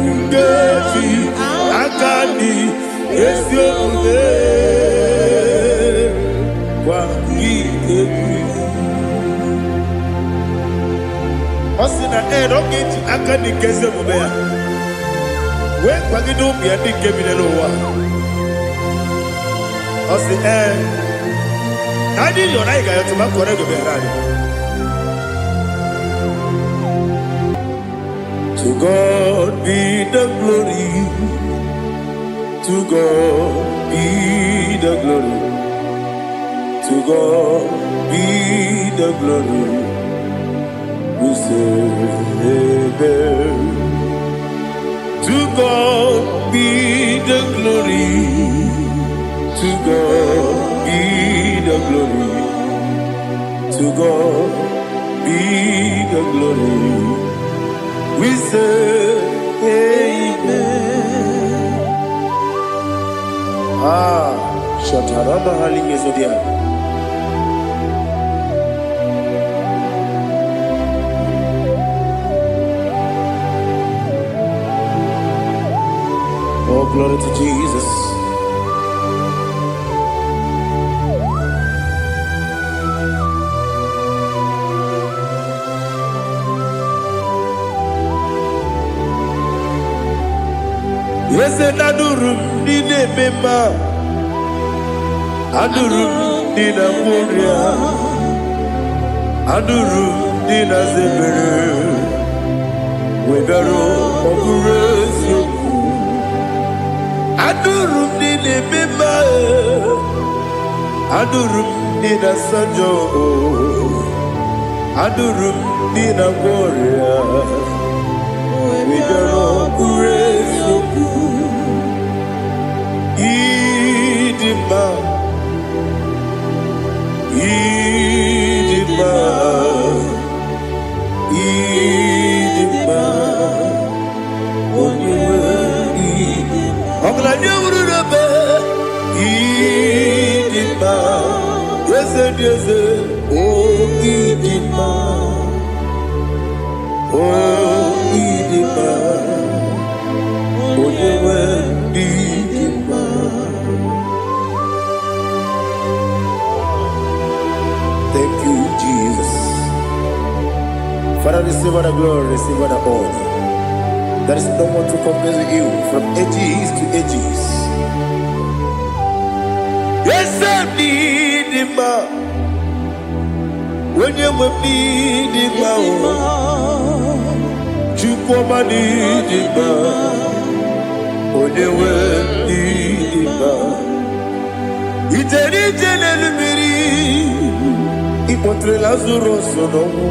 Ngeji Akani Esione Kwagi Ebi Osina Rocketi Akani Keze Mubea. When Pagido be a big cabin lower. Osina I did your eye to my correct To God be the glory. To God be the glory. To God be the glory. We say amen. To God be the glory. To God be the glory. To God be the glory. We say amen. Shatarama halinge zodia. Oh, glory to Jesus. Yes, and Adurum Nina Mema Adurum Nina Muria Adurum Nina Zebere Webero Operation Adurum Nina Mema Adurum Nina Sanjo Adurum Nina Muria Webero Operation Idima, Idima, Idima, Idima, Idima, yes, yes, oh, Idima, oh, Idima, oh, Idima. Thank you, Jesus. Father, receive all the glory, receive all the honor. There is no one to compare with you from ages to ages. Yes, I need him. When you need him, you come and need him. When you need him, it's a little Ipotre Lazaro sonomu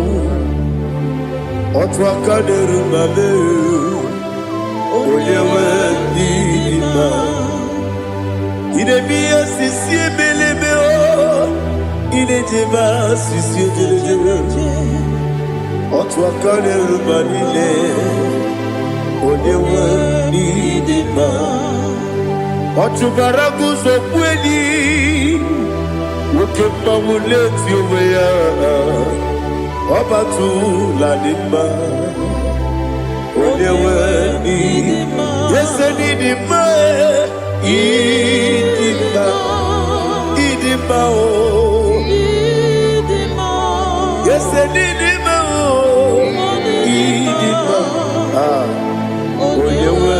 Otwa kaderu mame Oyewe nima Idemiya sisi belebe o Idejeba sisi jelejebe Otwa kaderu manile Oyewe nima Otubaragu zokweni Ukemba muleti uweya Obatu ladima Onewe nidima Yese nidima Idima Idima o Yese nidima o Idima Onewe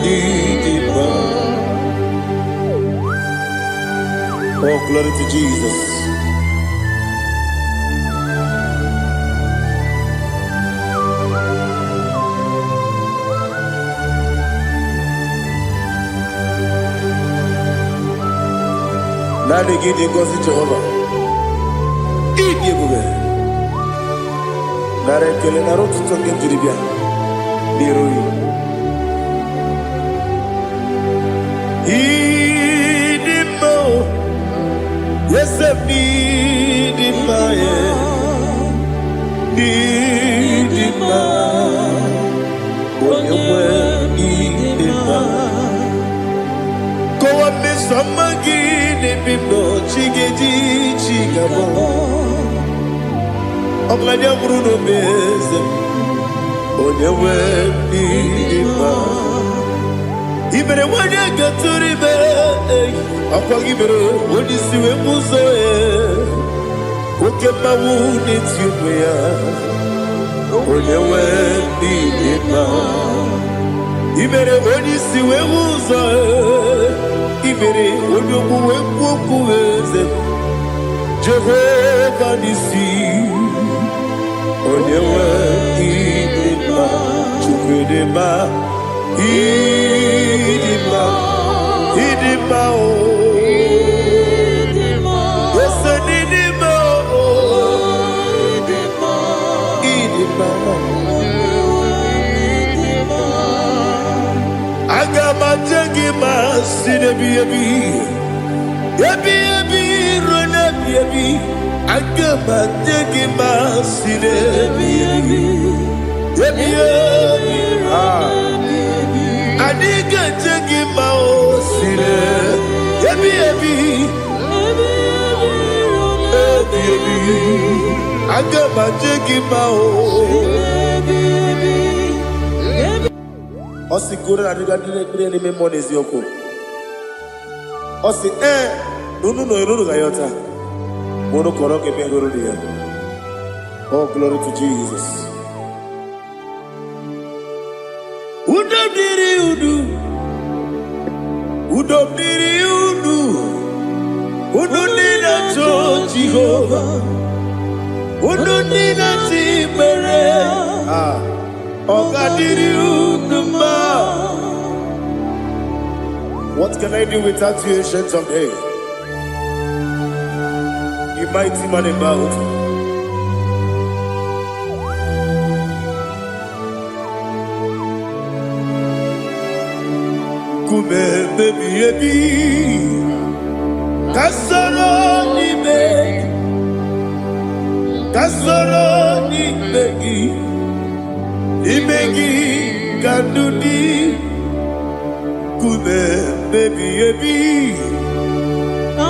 nidima Oh, glory to Jesus. Nani gidi ngozi Jehovah. Idi bube. Nare kele naro tutoke jiribia. Diroi. Idi mo. Yes, I need him, need him, when you need him. Go up, Miss Samagin, if you know, Chiggy, Chigabo. I'm like a Bruno Bez, when you need him. Even when you get to the bed, I'll give it when you see him. Oke mawu n'etiumya, onye wee n'ime. Imere onye isi wee ụzọ, imere onye okwu wee kwuo okwu eze. Jehova n'isi, onye wee n'ime. Chukwu dị mma, ịdị mma, ịdị mma o. Agamatagima sinebi ebi ronebi agamatagima sinebi ebi adiga tagima sine ebi agamatagima Osi kore na diga dire ni memo nezi yoko. Osi nunu gayota. Mono koro ke mengoro dia. Oh, glory to Jesus. Udo diri udu. Udo nina to Jehovah. Udo nina timere. What can I do without you, ancient of days? You mighty man in battle. Kume baby kasoro ni begi Imegi kandudi kume baby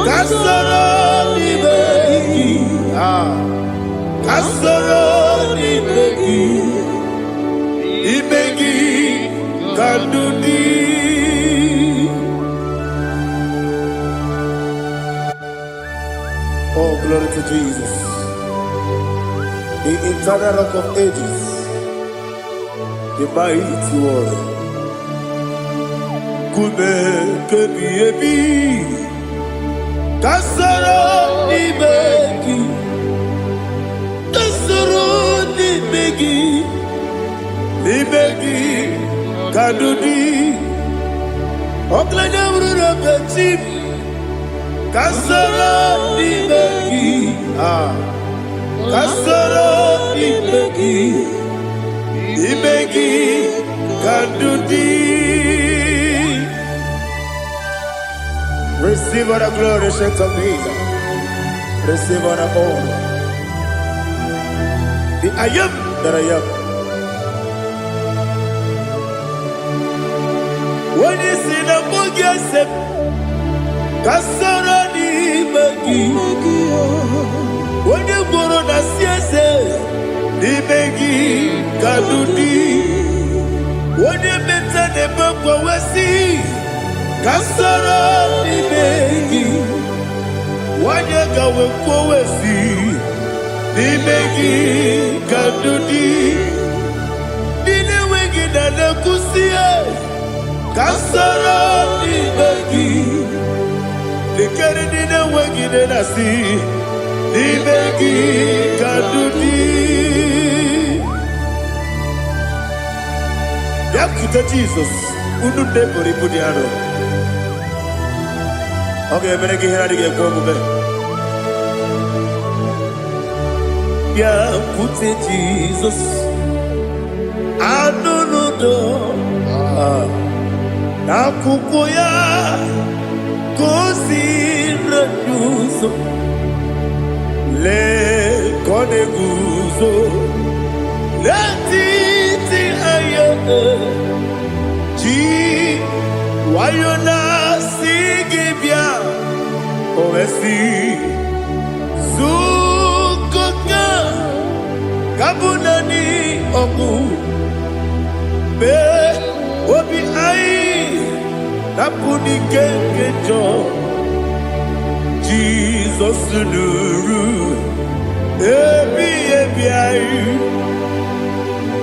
kasoro ni begi kasoro ni begi imegi kandudi Oh, glory to Jesus, the eternal rock of ages, the mighty one. Kume kebi kasoro ni begi kadudi oklanya brura betim kasoro ni begi kasoro ni begi Imegi Kandudi. Receive all the glory, shake of Jesus. Receive all the honor. The I am that I am. When you see the book, you say, Kasarani Magi. When you go on the siese, Imegi Kadudi Wode meta ne bako wasi Kasara Imegi Wade gawe kwa wasi Imegi Kadudi Dine wengi na nekusie Kasara Imegi Likere dine wengi na nasi Imegi Kadudi Yakuta Jesus, unu nebori budiano. Okay, menegi hiradi ge kwa mube. Yakuta Jesus, anunudo. Nakukoya, kosi renuso. Le kone guzo, le titi ayane. Ji wayona sigibia, oesi zukoka kabunani oku be obi ai napuni kenkejo. Jesus nuru ebi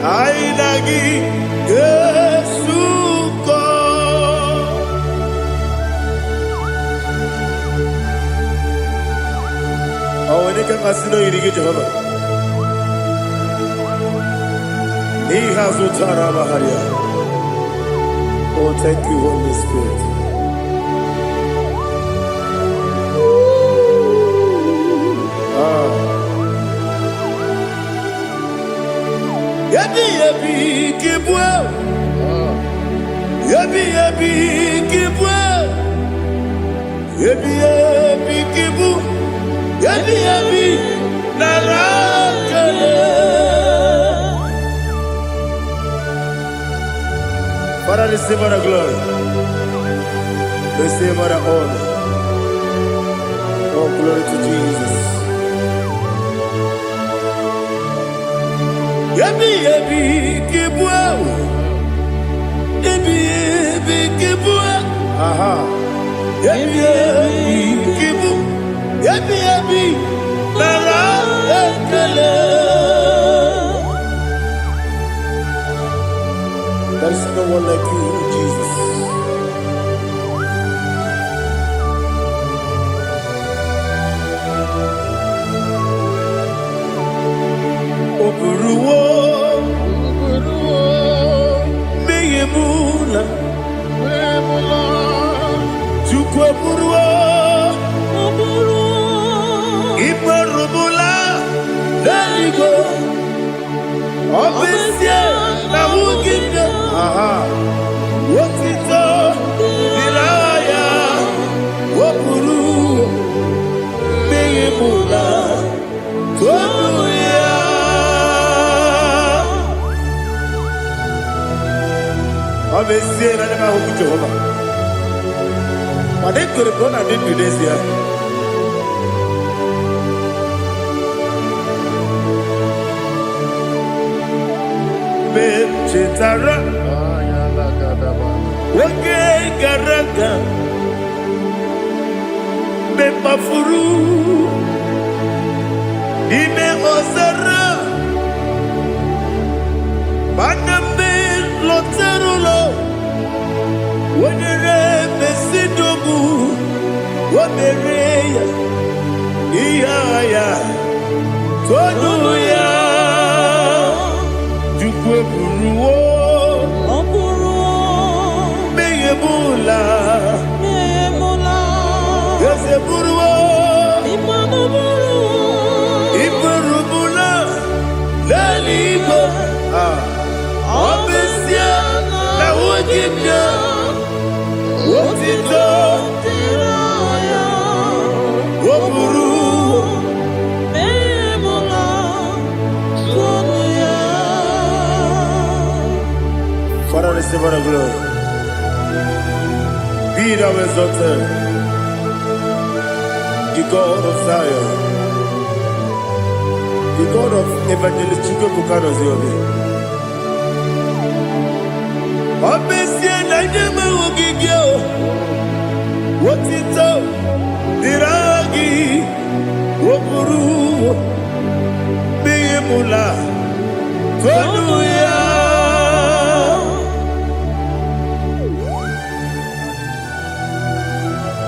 ai nagi Yesuko. Oh, ini kan asino irigi Jehovah. He has utara baharia. Oh, thank you, Holy Spirit. Yabi yabi kibwa. Yabi yabi kibwa. Yabi yabi kibu. Yabi yabi narakale. Father, receive all the glory. Receive all the honor. Oh, glory to Jesus. Yabi yabi kibwa. Yabi yabi kibwa. Aha. Yabi yabi kibu. Yabi yabi narakale. There is no one like you, Jesus. Oburuwo, meyemula, chukwu oburuwo, imarubula, leligo, obesie na wugide. Aha, wotito, diraya, oburuwo, meyemula, tonuya. Obesie na nema huku Jehova. But they could have gone and did this year. Chitara, okay, Garanga, Bepafuru, Ime Osara, Banambe, Loterulo, Wenere, Mesidobu, Wamereya, Iaya, Tonuya. Buruwo, meyemula, yese buruwo, iburubula, leligo, obesia na wogibya, wotito, woburuwo. Father, receive all the glory. Be thou exalted, the God of Zion, the God of Evangelist Chukwu Bukanos Yobi. Obesie na nyeme ogigio, wotito, diragi, woburu, meyemula, tonuya.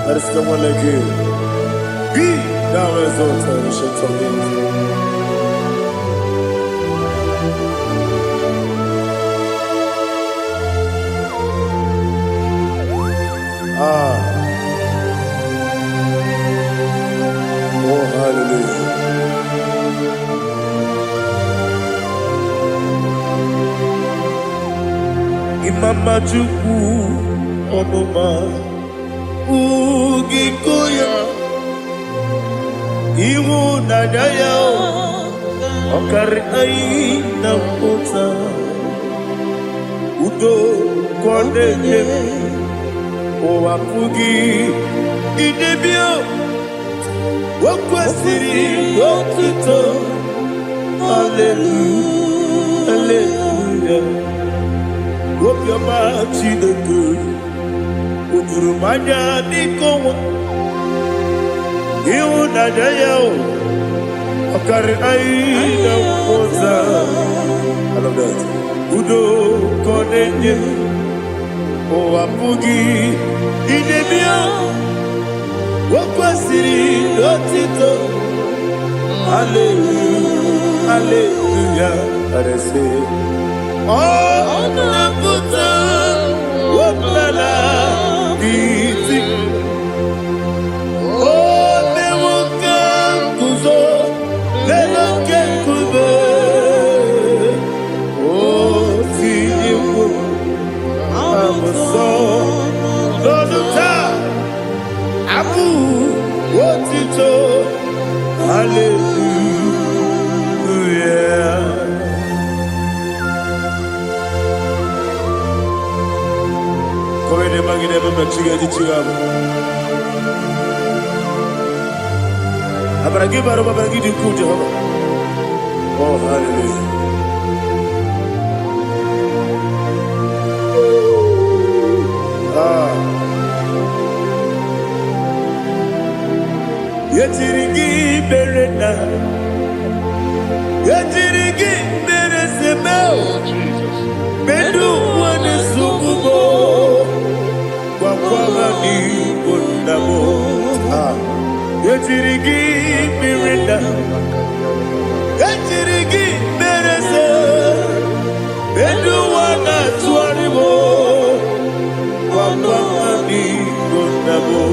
There is no one like you. Be thou exalted, ancient of days. Oh, hallelujah. Imama Chukwu Omoma Ugikoya Iwu Nadaya Okari Aina Mota Udo Kondeye Owapugi Idebio Wakwasiri Wakito Hallelujah Hallelujah Hope your mind see the good Udurumanya Nikowa Iwu Nadaya Okari Aina Mota I love that Udo Kondeye Owapugi Idebio Wakwasiri Wakito Hallelujah Hallelujah I say Oh, Nabuta, Waplala, Biti. Oh, Newoka, Kuzo, Newoka, Kube. Oh, hallelujah. Yetirigi berena, yetirigi beresebel, bedu wane sububo, wakwamani bundabo. Yetirigi berena, yetirigi berese, bedu wane tuaribo, wakwamani bundabo.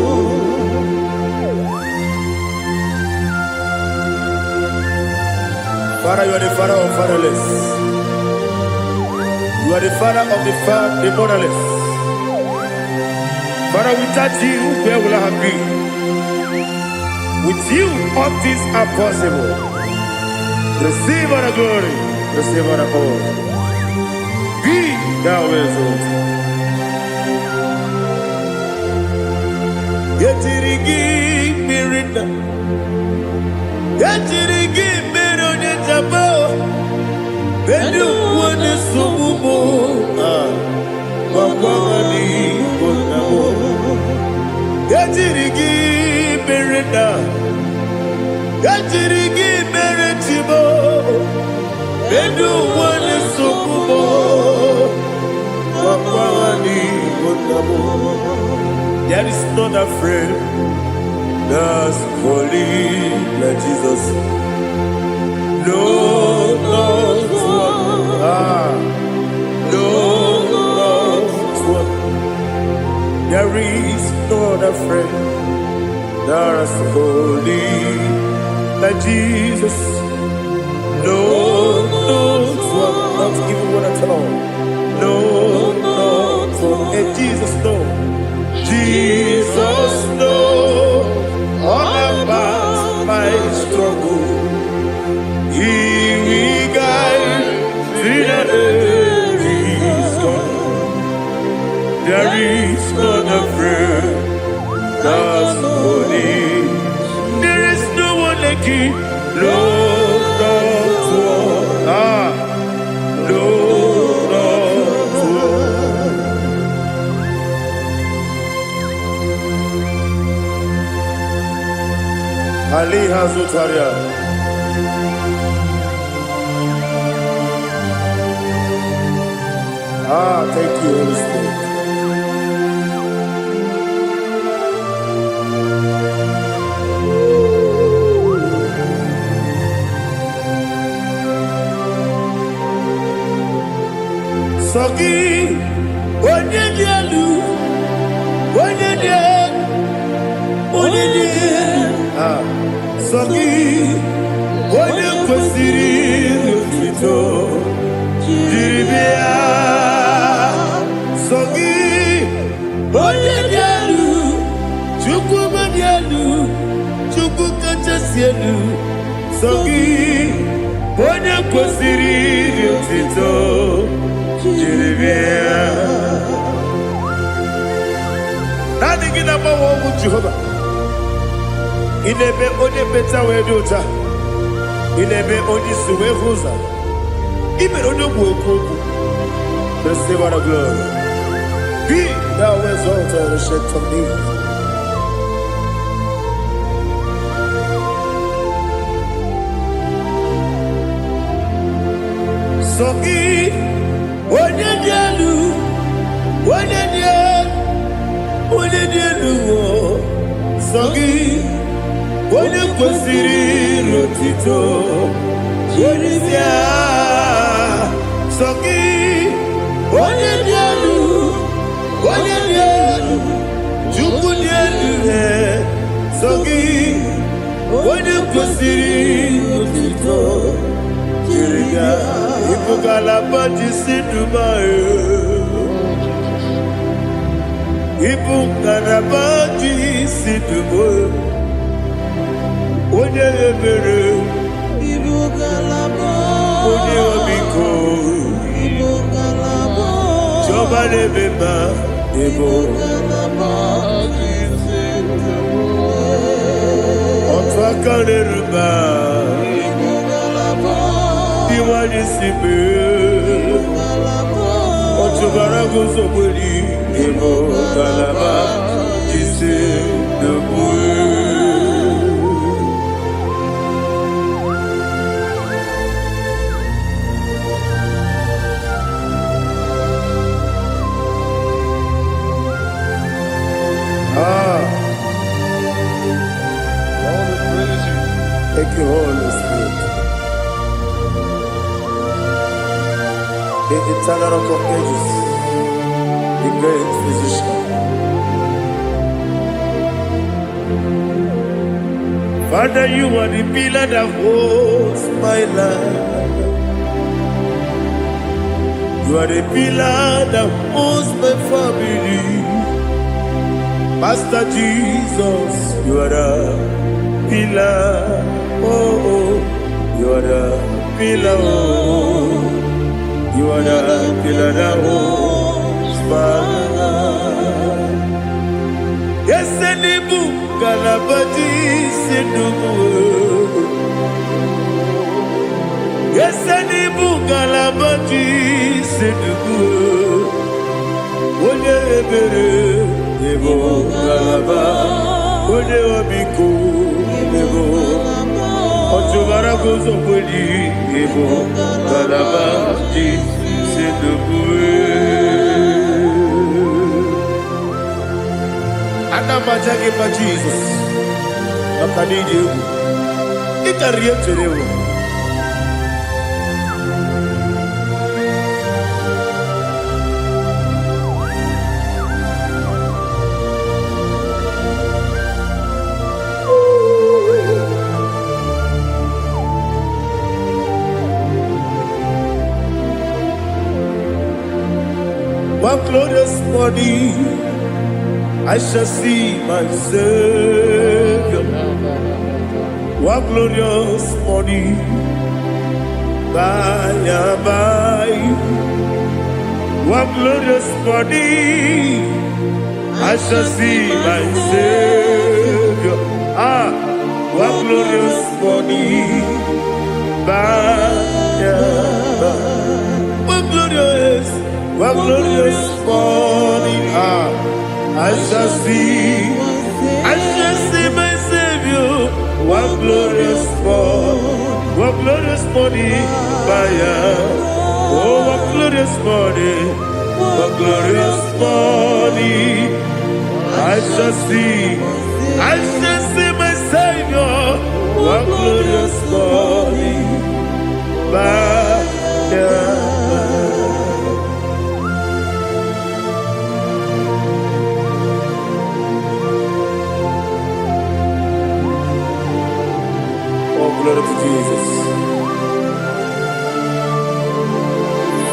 Father, you are the father of fatherless. You are the father of the motherless. Father, without you, where will I have been? With you, all things are possible. Receive all the glory. Receive all the honor. Be thou exalted. Yetirigi mirina. Yetirigi Jabo, Bedu wane subumo, wakwamani bonamo. Yatirigi berenda, yatirigi beretibo, Bedu wane subumo, wakwamani bonamo. There is none afraid that's holy like Jesus. No, no, there is no other friend that's holy like Jesus. No, not even one at all. No, Jesus, no. Jesus, no. All about my struggle. He will guide through the days gone. There is not a friend that's holy. There is no one like you. No, not one. No, not one. Ali Hazutaria. Thank you, Holy Spirit. Sogi, onye dielu, Sogi, onye kwesịrị otito, jiribia. Sogi, onye dielu, Chukwu madielu, Chukwu kachasielu. Sogi, onye kwesịrị otito, jiribia. Nani gina mawa omu Jehovah. Inebe onye beta we dota. Inebe onye suwe huza. Ibe onye gwoku. Receive all the glory. Be thou exalted and shed from me. Sogi, onye dielu, Sogi, onye kwesịrị otito, jiribia. Sogi, onye dielu, Chukwu dielu. Sogi, onye kwesịrị otito, jiribia. Ipukalaba jisidumayo. Ipukalaba jisidumayo. Onye ebere, onye obiko, Jọba lebeba. Ebo Otwakanerba Iwanisibe Otubaragosobuli Ebo Galaba Jise Debue. Thank you, Holy Spirit. The eternal rock of ages, the great physician. Father, you are the pillar that holds my life. You are the pillar that holds my family. Master Jesus, you are the pillar. Oh, you are the pillar. Oh, you are the pillar that holds my life. Yes, any book, Galabati, Sindubu. Yes, any book, Galabati, Sindubu. One ebere, Ebo Galaba, One Obiku, Ebo. Otubara gozo kweli Ebo Galaba Jise Debue. Anamajage pa Jesus Makanidi Ebu Ikariye Terewo. One glorious morning, I shall see my Savior. One glorious morning, by and by. One glorious morning, I shall see my Savior. One glorious morning, by and by. One glorious morning, I shall see my Savior. One glorious morning, oh, one glorious morning, I shall see my Savior. One glorious morning, glory to Jesus.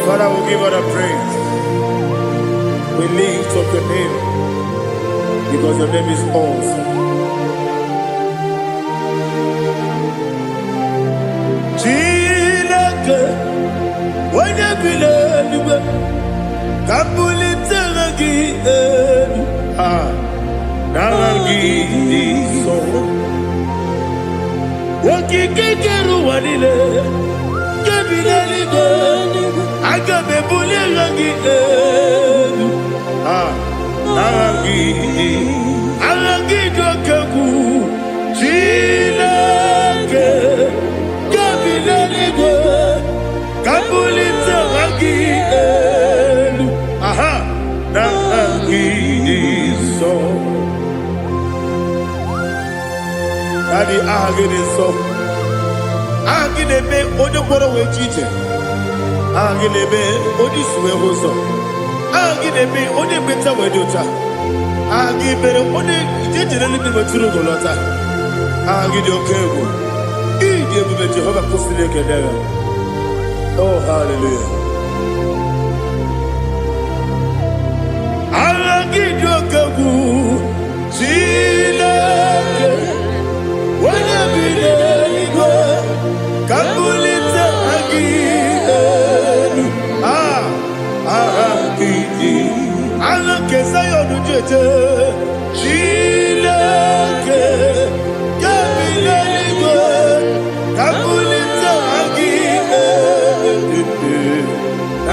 Father, we give you the praise. We lift up your name because your name is awesome. Chilake, when you believe, Kabuli Telagi, Nalagi, so. Wakikeru wanile, kebileli gani, agabe bule langi alangi dokeku, chilake, kebileli gani, kabulite langi nalangi so. Daddy, agide so. Agide be ojo boro we chiche. Agide be oji suwe hoso. Agide be oji beta we dota. Agide be oji jejere libi meturu golota. Agide okego. Ide be Jehovah kusile kedera. Oh, hallelujah. Agide okego. Chile. Kabulita agidelu, Zion Jete, Chileke, Kabilanigo, Kabulita Agile,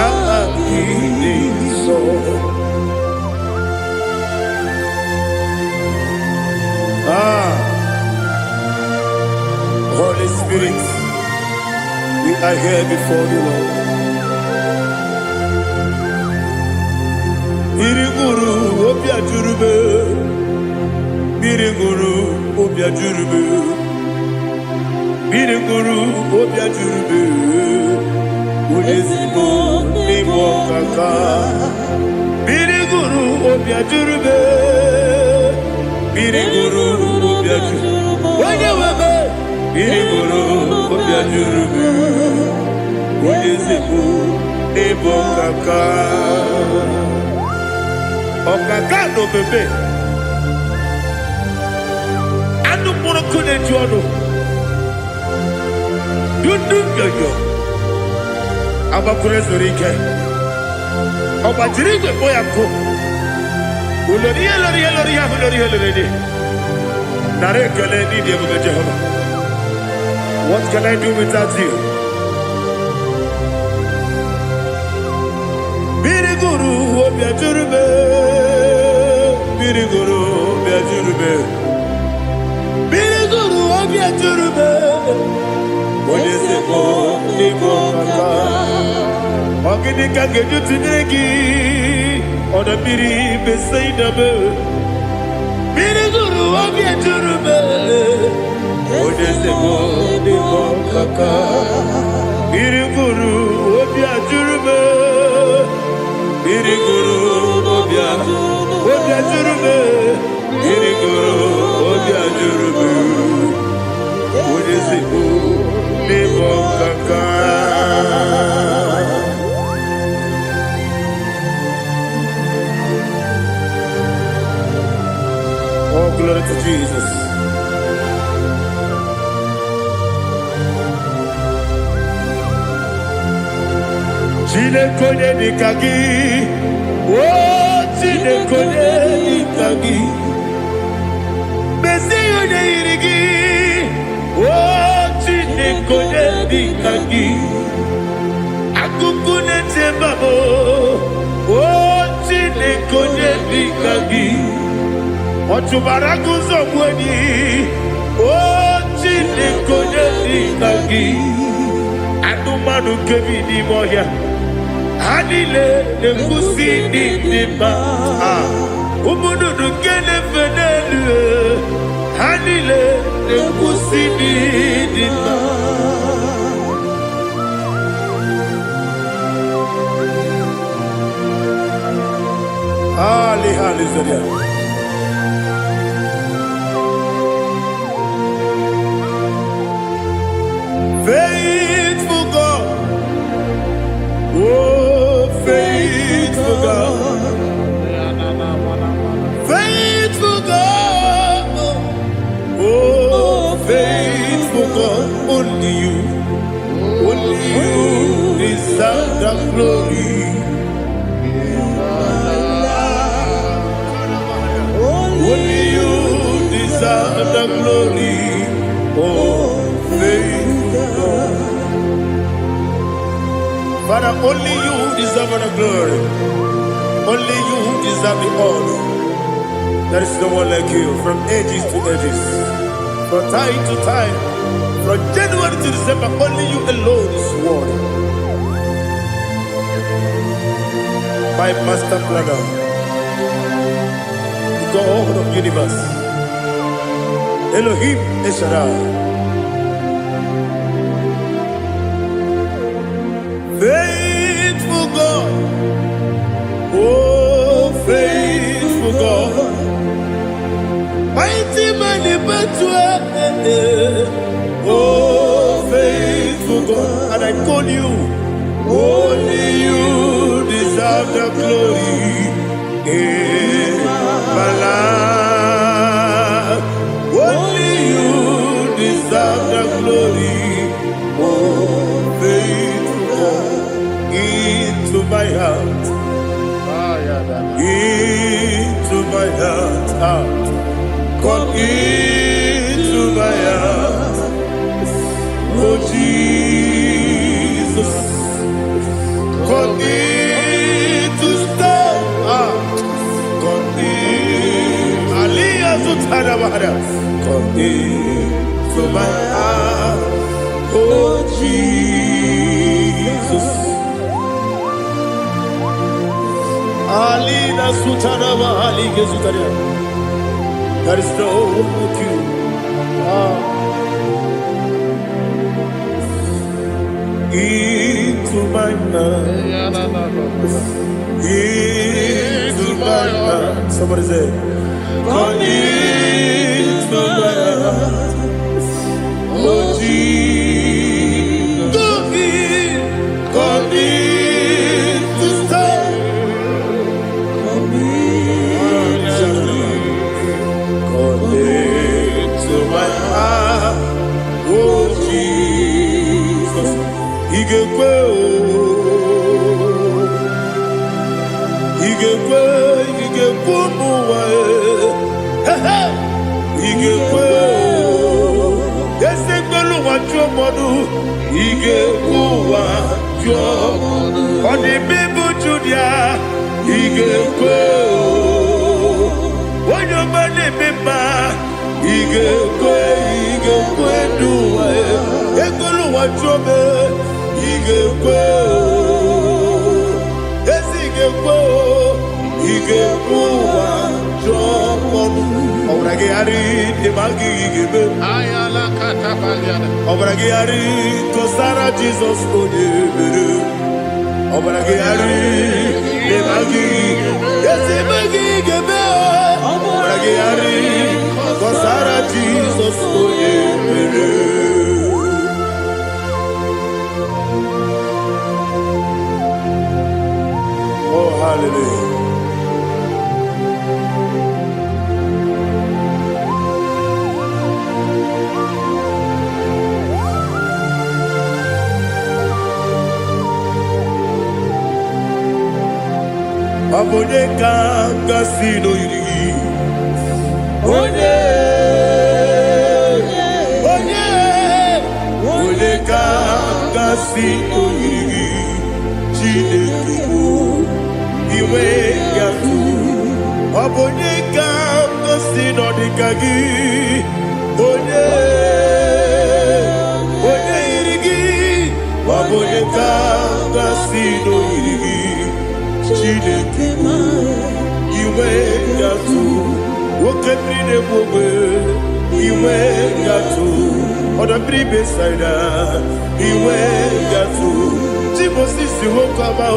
Agiliso. Holy Spirit, we are here before you, Lord. Biriguru obia jurube, Biriguru obia jurube, Biriguru obia jurube, Ulezimo nimo kaka, Biriguru obia jurube, Biriguru obia jurube, Wanyawebe, Biriguru obia jurube, Ulezimo nimo kaka. Okaka no bebe anu mono kune jono dundu yoyo aba kurezorike oba jirige boya ko ulori nare kale ni dia bebe Jehovah. What can I do without you? Biriguru obia jurube, Biriguru obia jurube, Biriguru obia jurube. Olezemo nimo kaka, ogini kangeju tinegi, oda biri besaida be. Biriguru obia jurube, olezemo nimo kaka, Biriguru obia jurube. Biriguru obia jurube, Biriguru obia jurube, Ulezimo nimo kaka. Oh, glory to Jesus. Chine konye nikagi, oh chine konye nikagi, besi yone irigi, oh chine konye nikagi, akukune chembabo, oh chine konye nikagi, ochubaraku zomweni, oh chine konye nikagi, anumanu kebi ni moya. Hanile nekusi nima, umudu kene fenelu. Hanile nekusi nima. Hallelujah. Faithful God, oh faithful God, faithful God, oh faithful God, only you deserve the glory. Only you deserve the glory, oh faithful God. Father, only you deserve the glory. Only you deserve the honor. There is no one like you from ages to ages, from time to time, from January to December. Only you alone is worthy. My master planner, the God of the universe, Elohim Eshadai. Faithful God, oh faithful God, mighty man in battle, oh faithful God, and I call you, only you deserve the glory in my life, only you deserve the glory, oh faithful God, into my heart, Come into my heart, oh Jesus. Come in to stay. Come in. Aliyah Zutanabara. Come in to my heart, oh Jesus. Alina Sutanaba Aliga Zutania. There is no one like you. Into my heart. Into my heart. Somebody say, come into my heart. Oh Jesus. Come in to stay. Come into my heart. Oh Jesus. Igekwe muwa igekwe esegbelu waju modu igekwe waju odi bibu judia igekwe onye mane mema igekwe duwa egbelu waju me igekwe esigekwe igekwe waju modu obrage ari de magi igebe Ayala katapaliana. obrage ari kosara Jesus odebere obrage ari de magi ese magi igebe obrage ari kosara Jesus odebere. Oh hallelujah. Abone kanga sino yiri Onye kanga sino yiri Chineke iwe yatu Abone kanga sino dikagi Onye yiri Abone kanga sino yiri Chineke iwe yatu Wokemine mwe iwe yatu Odabri besaida iwe yatu Timosisi wokama o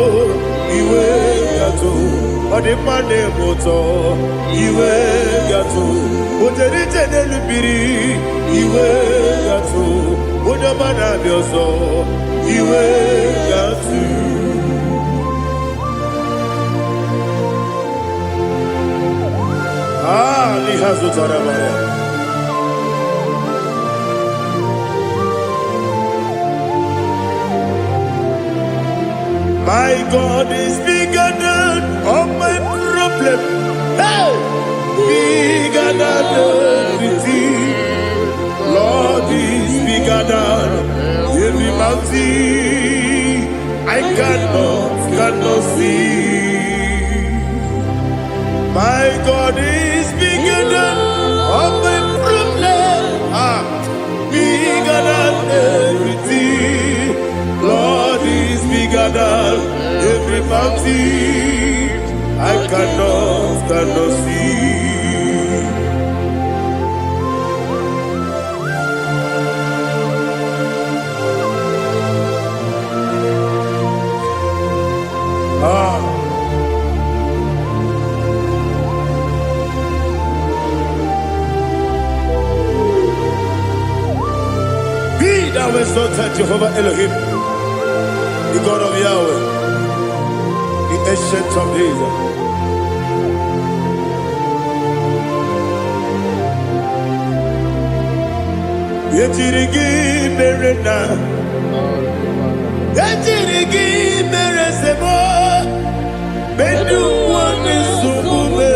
iwe yatu Odemane moto iwe yatu Oderite nelubiri iwe yatu Odamana bioso iwe yatu. My God is bigger than all my problem. Hey! Bigger than everything. Lord is bigger than every mountain I cannot see. My God is bigger than all my problem. Bigger than everything. Lord is bigger than every mountain I cannot see. Be thou exalted, Jehovah Elohim, the God of Yahweh, the ancient of days. Yetirigi merena, yetirigi meresemo, bedu wane sumume,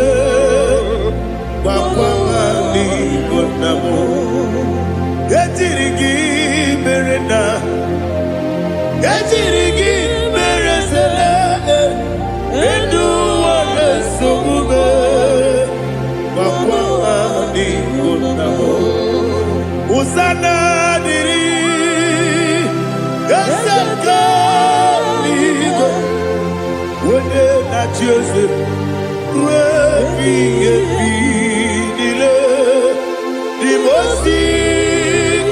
Hosanna diri Yasaka Ligo Wende na Jose Webi Dile Dimosi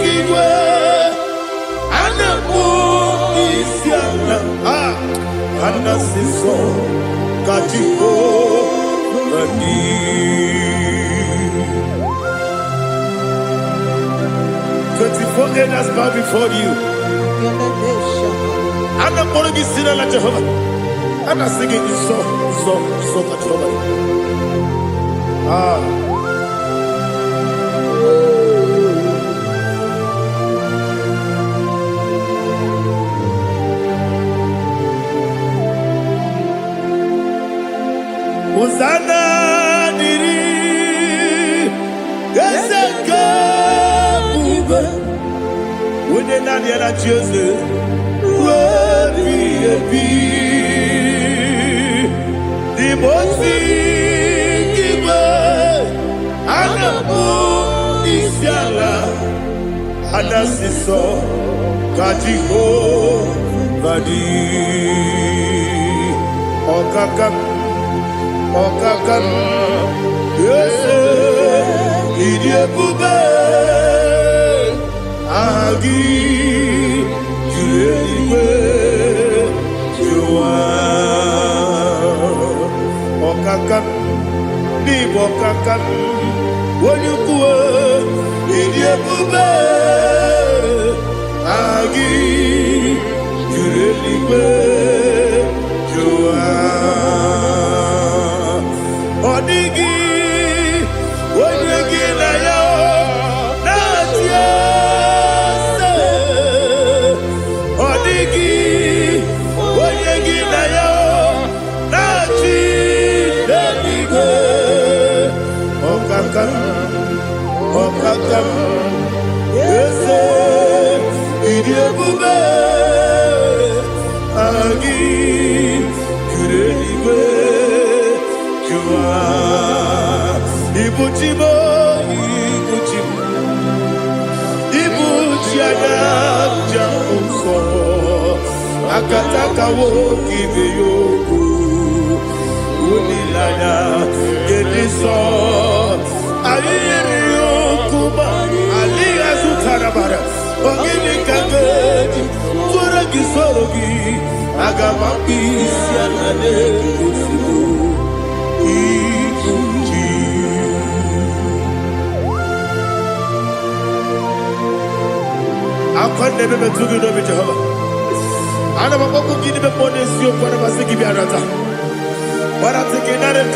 Kigwe Anamu Isiana Anna Siso Kajiko Badi 24 elders bow before you. I'm not going to be singing like Jehovah. I'm not singing this song like Jehovah. Hosanna diri Yasaka when they not yet at Jose, the most give and the moon is yalla, and that's the song, Kajiko, Badi, Okakam, yes, Idiot Bube. Agi Juliwe Jua Okakam Ni Bokakam Wonyukue Idiekube Agi Juliwe Jua Odigi Wonyuki na yo Natia Okakam, yes, Idiabube, Agi, Kureliwe, Jua, Ibuchimo, Ibuchiana, Jamuso, Akataka woki beyoku, Unilaya, Gediso, Ayiriyokuba, Aliya Zutarabara, Ogini Kagedi, Turagi Sorogi, Agamaki, Sianane, Kusubu, Ikuji. I've never been to Jehovah. I never want to give them money, so for the Masiki Biarata. But I'm thinking that I'm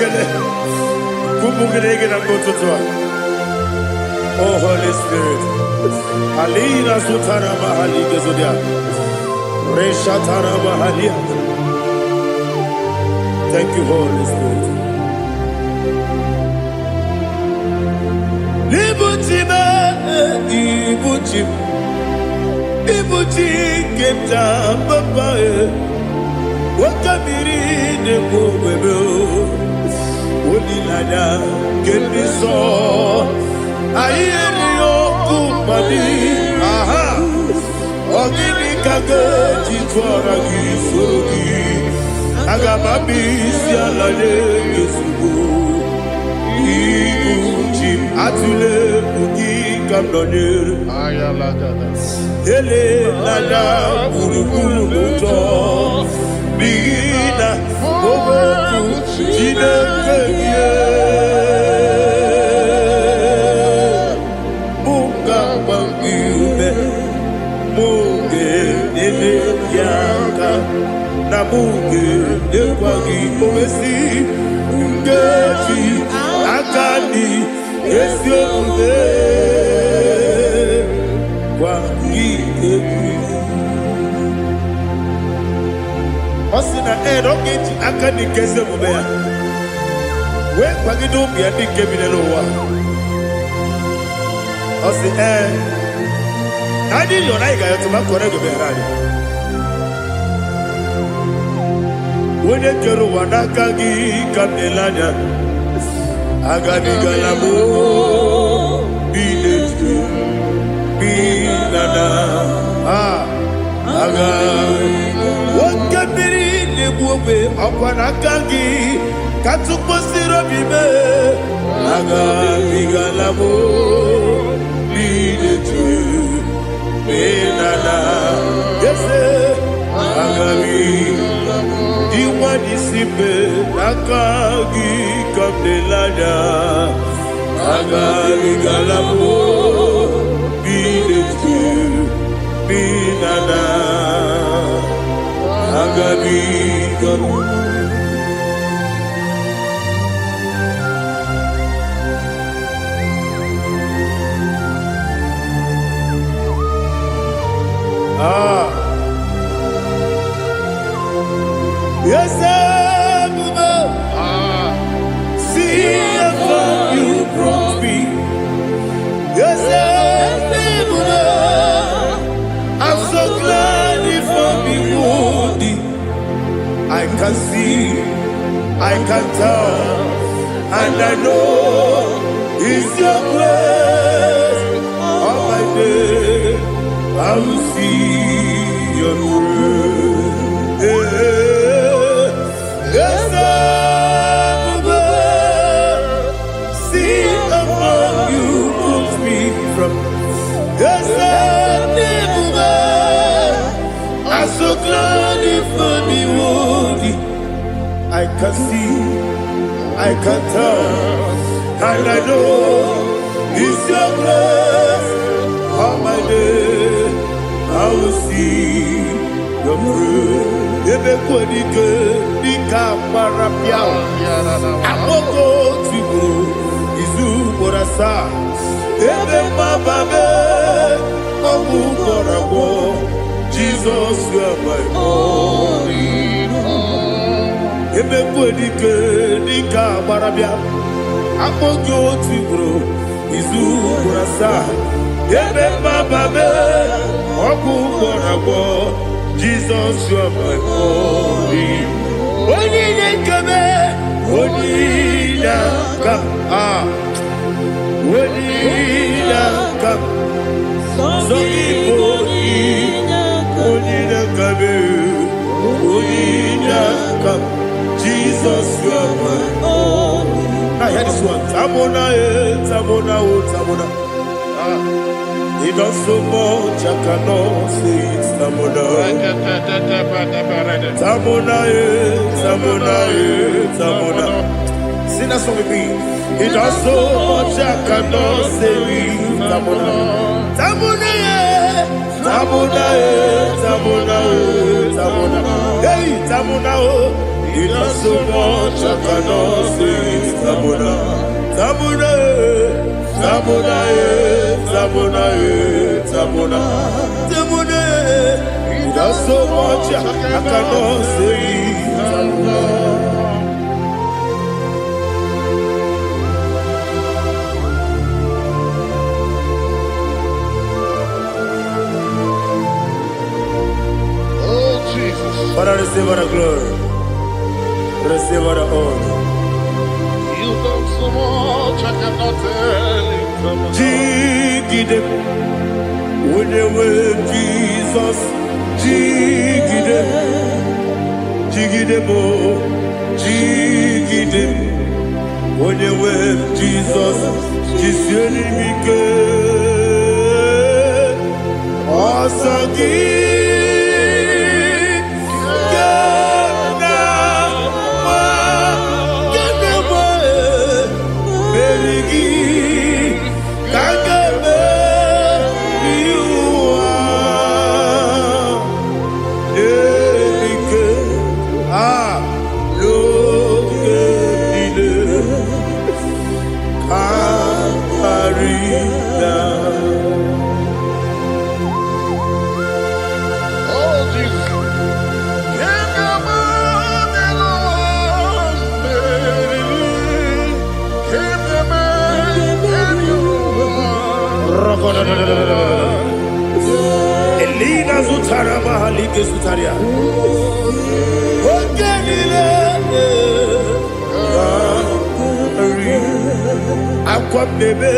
oh, Holy Spirit. Alina Sutara Mahali Gezodia. Reshatara Mahalia. Thank you, Holy Spirit. Libuchima, Ibuchim. Ibuchi Keta Papa. Wakamiri de Bobebo. Onilada Keniso Ayeri Okumadi Aha Ogini Kage Chitwara Gisorogi Agamabi Sialade Yesugo Ibuchim Atule Ugi Kamdonir Ayalagada Ele Lada Uruguru Muto Bigina Boboku Jinekeye Munga Bangiube Munge Nene Yaka Na Munge Nekwagi Omesi Ngeji Akani Esiode Kwagi Ebi Osina Rogi Akani Kese Mubea. When Pagido be a big cabin in Owa. Osi I did your like I to my correct of when the Kero Wanakagi Kamelania Agani Galamo be binana aga wakabiri nebuwe akwana kangi katukosiro bibe aga bigalamo bidetu binana yese aga Iwan isibe akagi kabdelada agari galabo bidetu binana agari galabo Yes, see how far you brought me. Yes, I'm so glad you found me worthy. I can see, I can tell, and I know it's your grace. All my day, I will see your grace. Yes, see among you moves me from. Yes, I'm so glad you found me worthy. I can see, I can tell, and I know it's your grace. All my day, I will see your grace. Ebe kodike dika marapia Amoko tibro izu borasa Ebe mababe Omu borabo Jesus you are my only home Ebe kodike dika marapia Amoko tibro izu borasa Ebe mababe Omu borabo Jesus, you are my only. Only come, only come, only come. So only come. Jesus, you are my only. Now hear this one. Tamona, tamona, tamona. He does so much, I cannot say it's Tamona. Tamona, Tamona, Tamona. Sing that song with me. He does so much, I cannot say it's Tamona. Tamona, Tamona, Tamona, Tamona. Hey, Tamona, he does so much, I cannot say it's Tamona. Tamona, Tamona, Tamona, Tamona, Tamona. He does so much, I cannot say Tamona. Oh, Jesus. Father, receive all the glory. Receive all the honor. You done so much, I cannot tell it. Jigide, when they were Jesus, Jigide, Jigide mo, Jigide, when they were Jesus, Jisuni Mike, Osagi. Elina Zutara Mahalike Zutaria. Aqua bebe,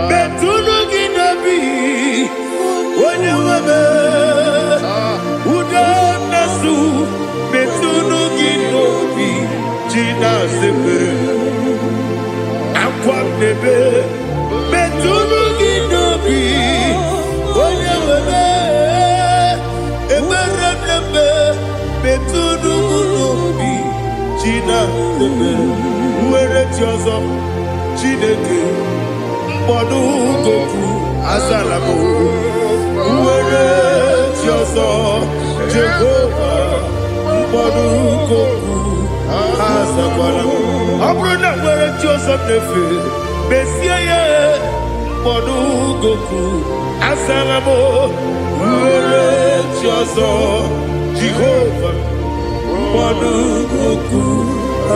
Betuno Ginabi, sekere akwa bebe metunu ginobi onye webe ebere bebe metunu ginobi china bebe nwere ti ọzọ Chineke mkpọdụ goku azalamo nwere ti ọzọ Jehova mkpọdụ goku azakwalamo ọ bụrụ na nwere ti ọzọ nefe mesie ya mkpọdụ goku azalamo nwere ti ọzọ Jehova mkpọdụ goku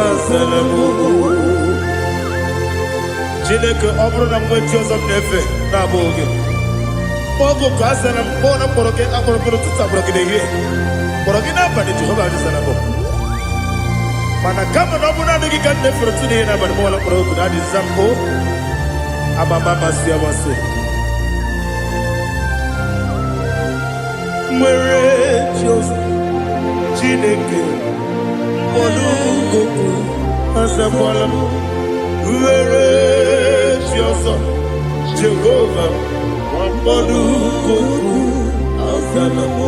azalamo Chineke ọ bụrụ na mgbe chi ọzọ m na-efe na-abụ oge ogo ka a sara m kpọọ na mkpọrọ gị akpọrọ gị n'ụtụtụ akpọrọ gị n'ehihie kpọrọ gị n'abalị Jehova adịzara m mana kama na ọ bụ naanị gị ka m na-efere tụ n'ihe n'abalị m ọla mkpọrọ ogu na adịza m amama amasị amasị nwere chi ọzọ Chineke mkpọrọ ogu azakwala m nwere chi ọzọ Jehova mkpọrọ goku azala m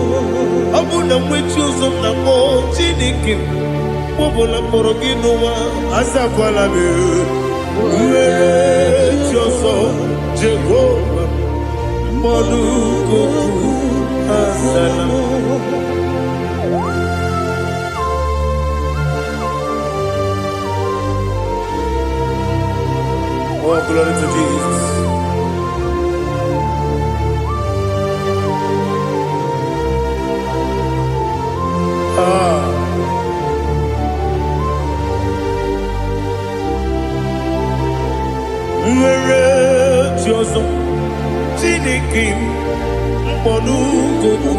ọ bụ na nwechi ụzọ m na mkpọ Chineke kpọbụla mkpọrọ gị n'ụwa azakwala m nwere chi ọzọ Jehova mkpọrọ goku azala m Oh, glory to Jesus. Nwere chi ọzọ Chineke mkpọdụ goku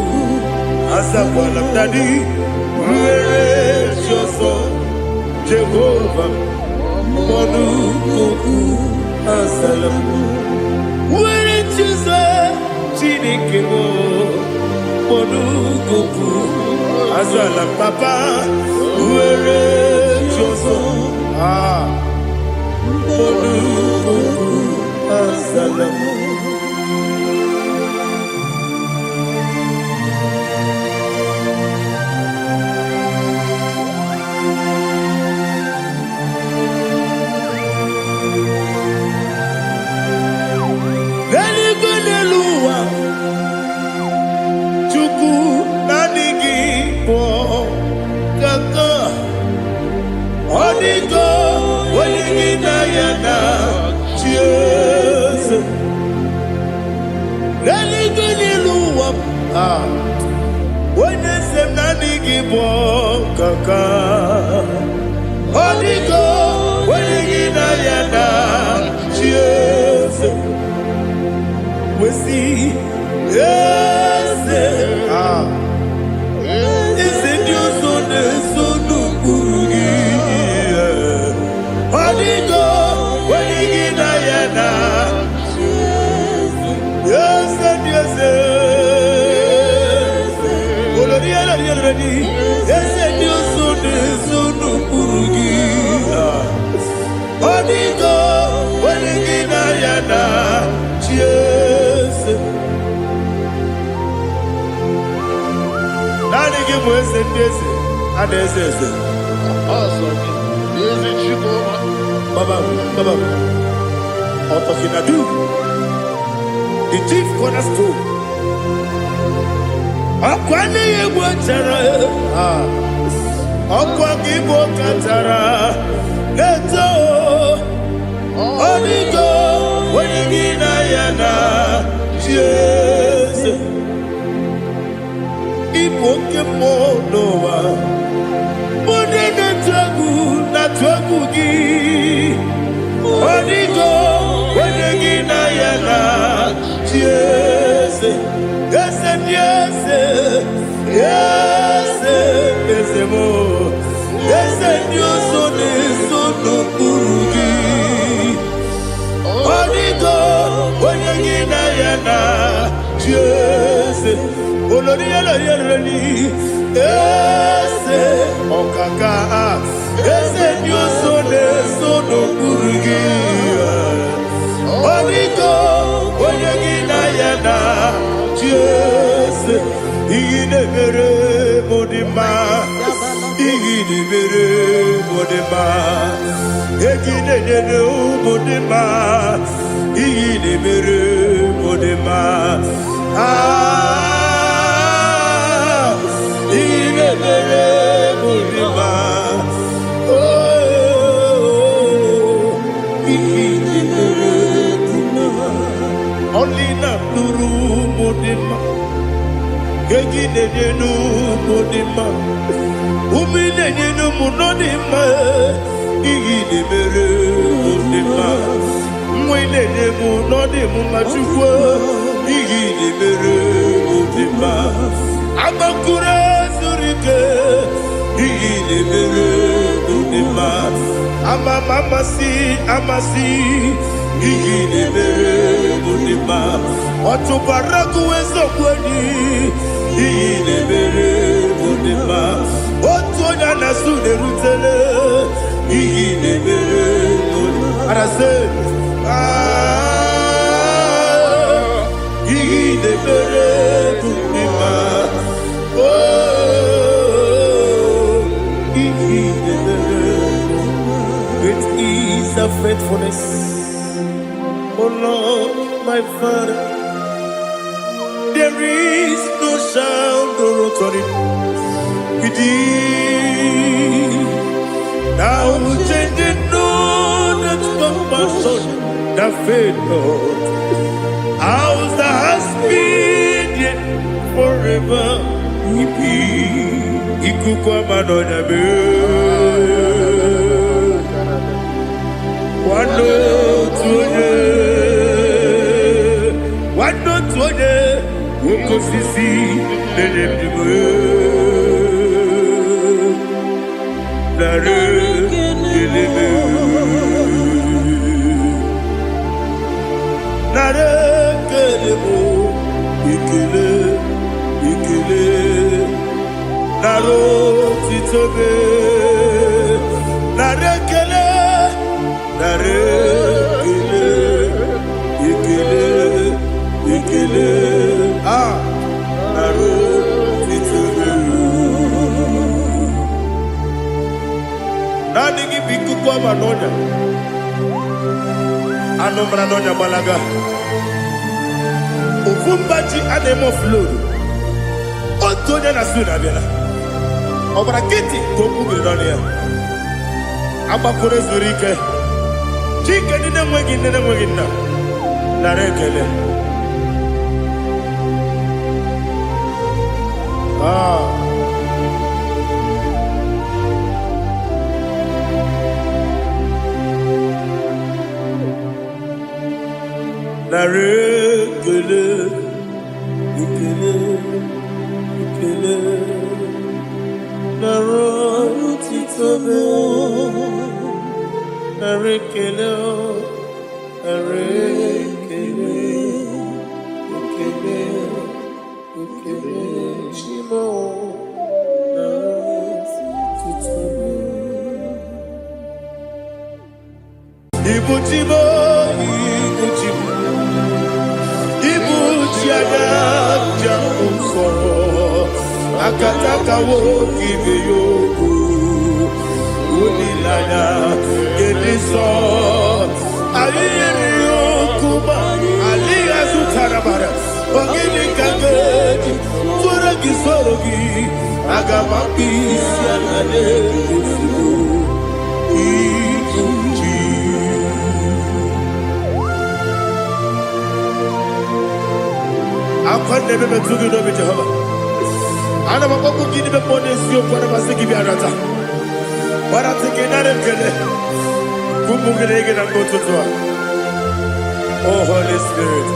azakwala m dadi nwere chi ọzọ Jehova mkpọdụ goku azala m nwere chi ọzọ Chineke mkpọdụ goku azala m papa nwere chi ọzọ mkpọdụ goku azala m onye se m na adịghị bụ kaka ọ dịgo onye gị na ya na chi eze wesi eze eze ndị ọzọ na-eso n'okpuru gị ọ dịgo onye gị na ya na chi eze ndị eze eze ndị ọzọ na-eso n'okpuru gị ọ dịgo onye gị na ya na chi eze naanị gị bụ eze ndị eze a na-eze eze Baba Otokinadu the chief cornerstone ọkwa n'ihi egwu chara ọkwa gị bụ katara eto ọ dịgo onye gị na ya na chi eze ịbụ oke mmụọ n'ụwa onye na-atụ egwu gị ọ dịgo onye gị na ya na chi eze eze ndị eze eze eze mo eze ndị ọzọ na-eso n'okpuru gị ọ dịgo onye gị na ya na chi eze olori ya lori eze ọkaka eze dị ụzọ na-eso n'okpuru gị ọdịgo onye gị na ya na chi eze iyi na-emere m dị mma iyi na-emere m dị mma egi na-enyere ụmụ dị mma iyi na-emere m dị mma iyi na-emere m dị mma iyi na-emere dị mma ọlị na-atụrụ ụmụ dị mma egi na-enye n'ụmụ dị mma umi na-enye n'ụmụ nọ dị mma iyi na-emere dị mma nwa na-enye m nọ dị mma chukwu iyi na-emere dị mma agbakụrụ zuru ike iyi na-emere dị mma amama amasị iyi na-emere dị mma ọtụbara kụwa eziokwu enyi iyi na-emere dị mma otu onye a na-asụ na-erutele iyi na-emere arase iyi na-emere dị mma iyi na-emere great is the faithfulness oh Lord my Father there is no shadow of it with thee now changing no that compassion that faith Lord ours that has been yet forever we be ikuku amanonya be wando tuonye ukosisi nenemdime nare eleme nare kelemo ikele naro titobe nare kele nare ikele naro titobe nani gi biku kwa manonya anomra nonya balaga ufumbaji anemo flow otonya na suna bela obara kiti koku bironia abakure zurike chike nene mwegi na narekele narekele ikele naro titobe narekele chimo ibuchiada uso akataka woki beyoku unilaya gediso aliyeri okuba aliya zutarabara ogini kageji tura gisorogi agamapi sianade usu ikunji akwande bebe tugi no bi Jehova ana makoku gidi be ponesi okwana basiki bi arata bara tike nare kele kumugirege na ngototwa oh Holy Spirit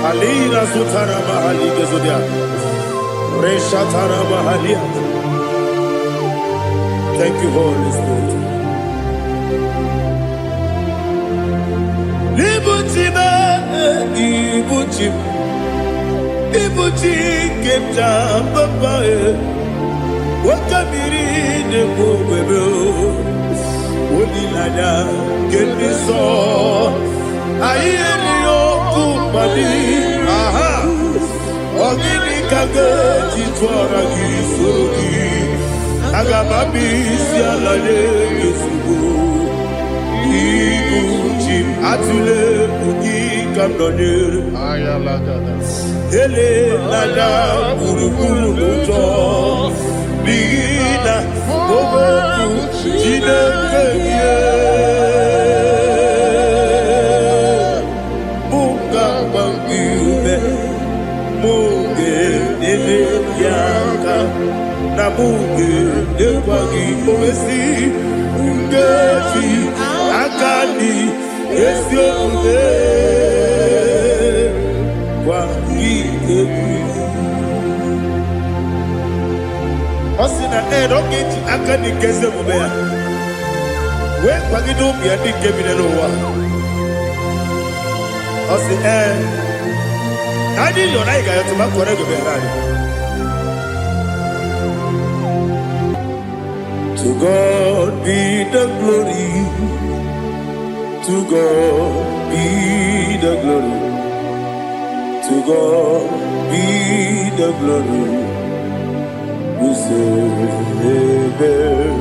alina sutara mahali gezodia resha tara mahali thank you Holy Spirit ibuchi kemja papa Wakamiri de Bobebo, Olilada, Geniso, Ayerio Kumadi, aha, Ogini Kage, Titwara Gisogi, Agamabi, Sialade, Yusubu, Iguchi, Atule, Ugi, Kamdonir, Ayalagada. Ele, Lada, Urukuru, Luto, Bigina, Boboku, Jinekeye, Munga Bangiube, Munge, Nene Yaka, Namunge, Nekwagi, Omesi, Ngeji, Akani, Esiobe, Kwagi, Osina Rocket Akani Kezebea. When Pagido be a big game in the lower. Osina I didn't know I got to my correct to God be the glory. To God be the glory. To God be the glory. We say amen.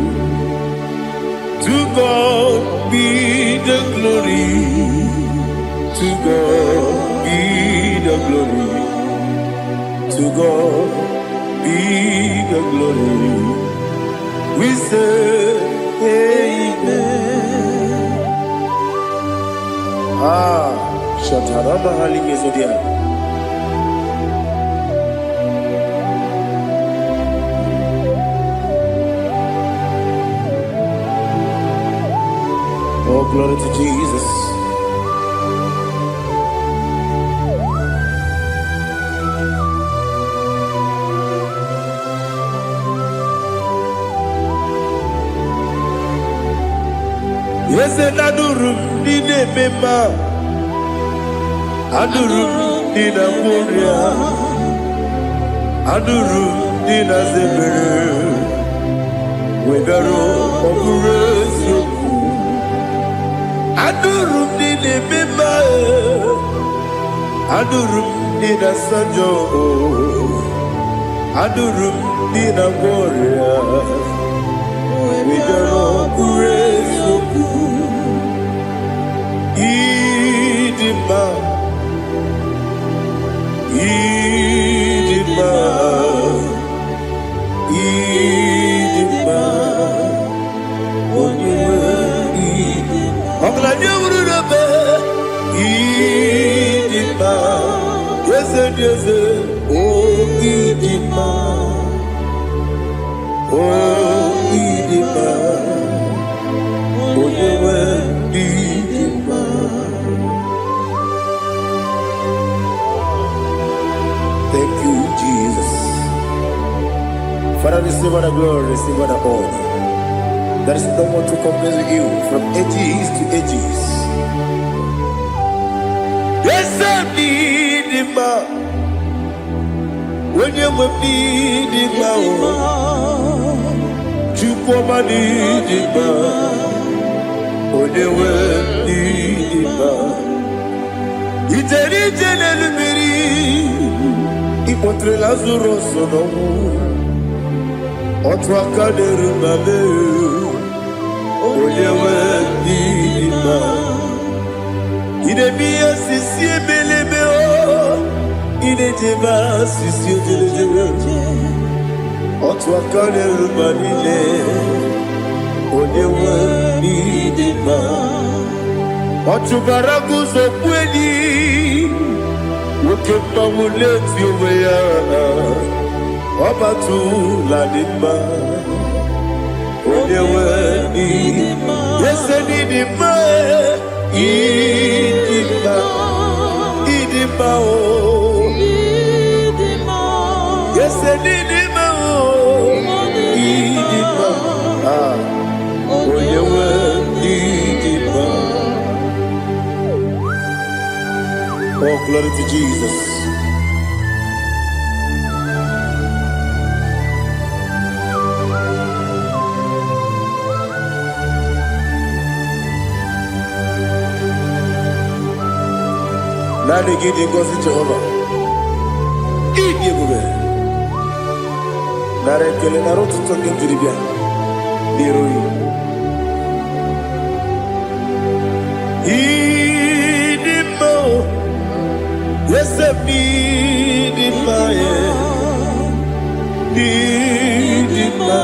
To God be the glory. To God be the glory. To God be the glory. We say amen. Shataraba Haligezodia. Oh, glory to Jesus. Yes, and Adurum Nina Mema Adurum Nina Moria Adurum Nina Zebere Wegaro Operation Adurum Nina Mema Adurum Nina Sanjo Adurum Nina Moria Wegaro Operation Idima, Idima, Idima, Idima. Oglanya urube, Idima, yeze yeze, oh Idima, oh Idima, Idima. Thank you, Jesus. Father, receive all the glory, receive all the honor. There is no one to compare with you from ages to ages. Yes, I need him. When you need him, you come and need him. When you need him, it's a little Ipotre Lazaro sono Otwa kaderu mame Olewe dima Ide biya sisi belebe o Ide jeba sisi jelejele Otwa kaderu manile Olewe dima Otubaragu zokweni Woke pamuleti oweya Obatu ladima Olewe idima Yese nidima Idima Idima o Idima Yese nidima o Idima Olewe idima Oh, glory to Jesus. Nani gidi ngozi Jehovah. Idi ebube. Nara ekele nara otuto nke njiri bịa n'iru ya. Idi mma o, eze m idi mma ya. Idi mma,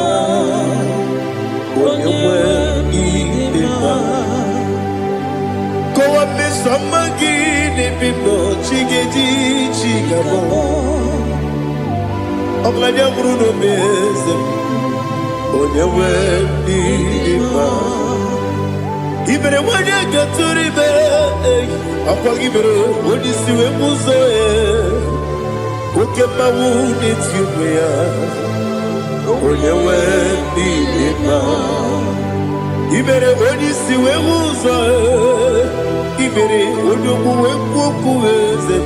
onye nwe idi mma. Kowa mesoma gị n'ebi mbọ chigeji chigabo. Ọglanya mụrụ n'omeze m, onye nwe ndị mma. Ibere nwanyị agatụrụ ibe, ọkwa gị mere onye isi wee mụ ụzọ ya. Oke mmanwụ n'eti ụmụ ya, onye nwe ndị mma. Ibere onye isi wee mụ ụzọ ya, ibere onye ogbu wee kwuo okwu eze.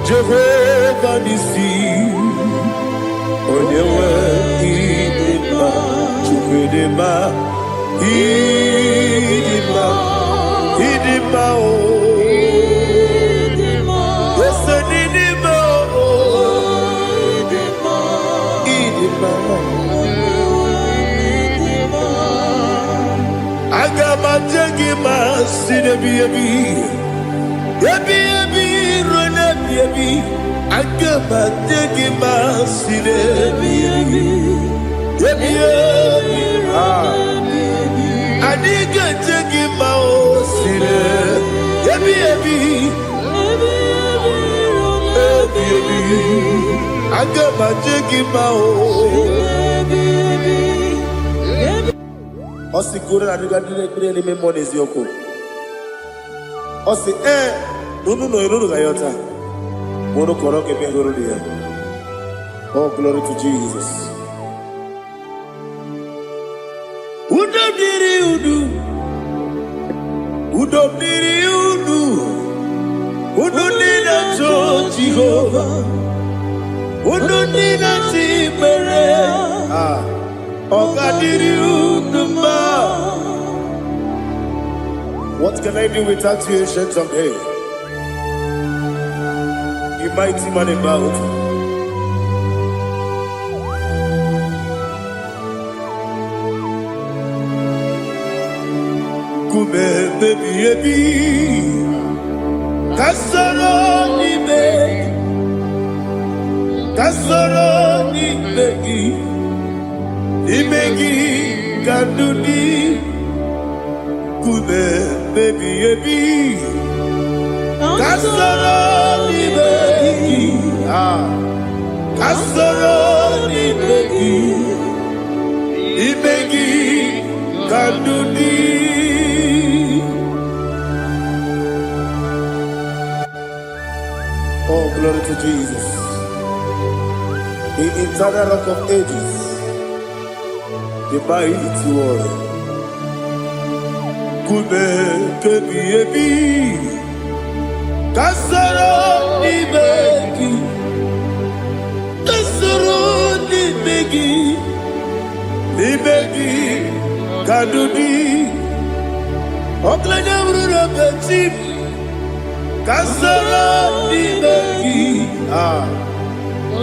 Jehova n'isi, onye nwe ịdị mma, Chukwu dị mma, ịdị mma, ịdị mma o, ose n'ịdị mma o, ịdị mma, aga m aja gị ma si n'ebi ebi, ebi ebi ruo n'ebi ebi. Aga m aja gị ma si n'ebi ebi, ebi ebi. Adịghị aja gị ma o si n'ebi ebi, ebi ebi. Aga m aja gị ma o. Ọ sị kụrụ na dịga dịrị n'ime mmụọ n'eziokwu. Ọ sị n'unu nọ n'unu ga ya ọta. Mono koroke begorudia. Oh, glory to Jesus. Udo diri udu. Udo diri udu. Udo nina to Jehovah. Udo nina timere. Oga diri udu ma. What can I do without you, ancient of days? Mighty man about. Kume baby baby, kasoro ni begi kanduni. Kume baby baby, kasoro ni begi. Kasoro ni begi kanduni. Oh, glory to Jesus, the eternal rock of ages, the mighty one. Kume kebi ebi, kasoro ni begi. Libegi kadudi oklanya urura beti kasara libegi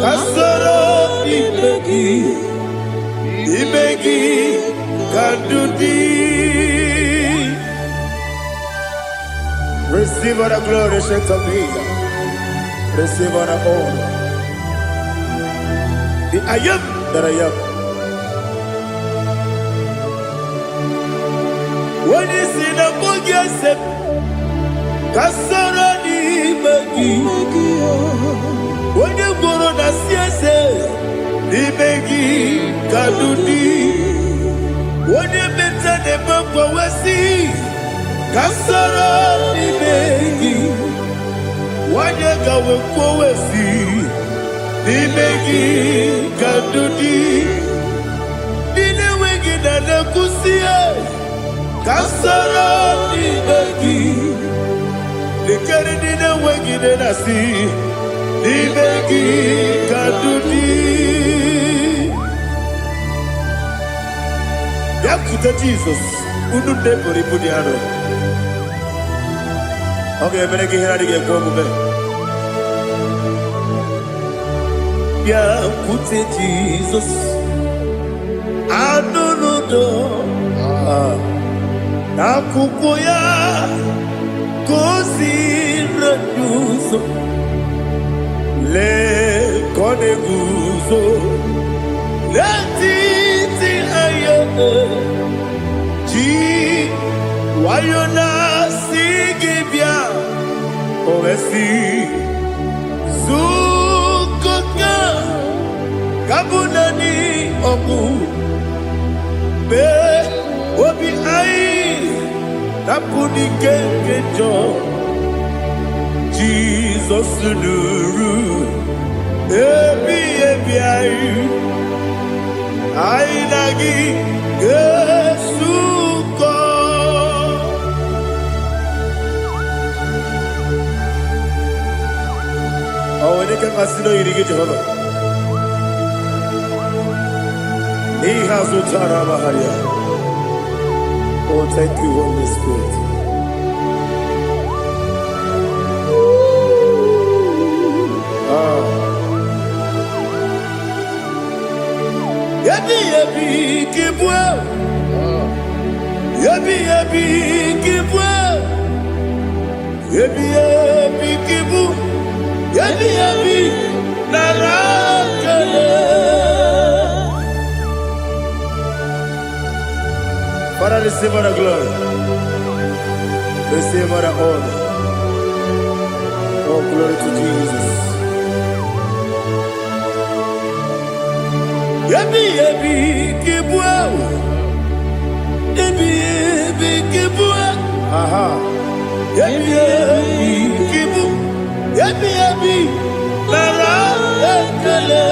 kasara libegi kadudi. Receive all the glory, strength of me. Receive all the honor. The I am that I am. When you see the book, you say, Kasara ni begi. When you go on the siese, ni begi kadudi. When you better the book, we see, Kasara ni begi. When you go we see, ni begi kadudi. Dine wegi na nakusia. Kasara ni begi, likari dina wegi dina si, ni begi kadudi. Yakuta Jesus, unu debori budiano. Okay, I'm going to get go. Yeah, put it Jesus. I don't know. Nakukoya kosi reduso le kone guzo le titi ayane ji wayona sigibia oresi sukoka kabunani oku be obi ai Napuni kenjo Jesus nuru ebi ai lagi Yesuko awene kasino irige Jehova ni hazutara baharia. Oh, thank you, Holy Spirit. Yabi kibwe. Yabi kibwe. Yabi kibu. Yabi narakale. Father, receive our glory. Receive our honor. Oh, glory to Jesus. Yabi kibwa. Yabi kibwa. Aha. Yabi kibu. Yabi nara ekele.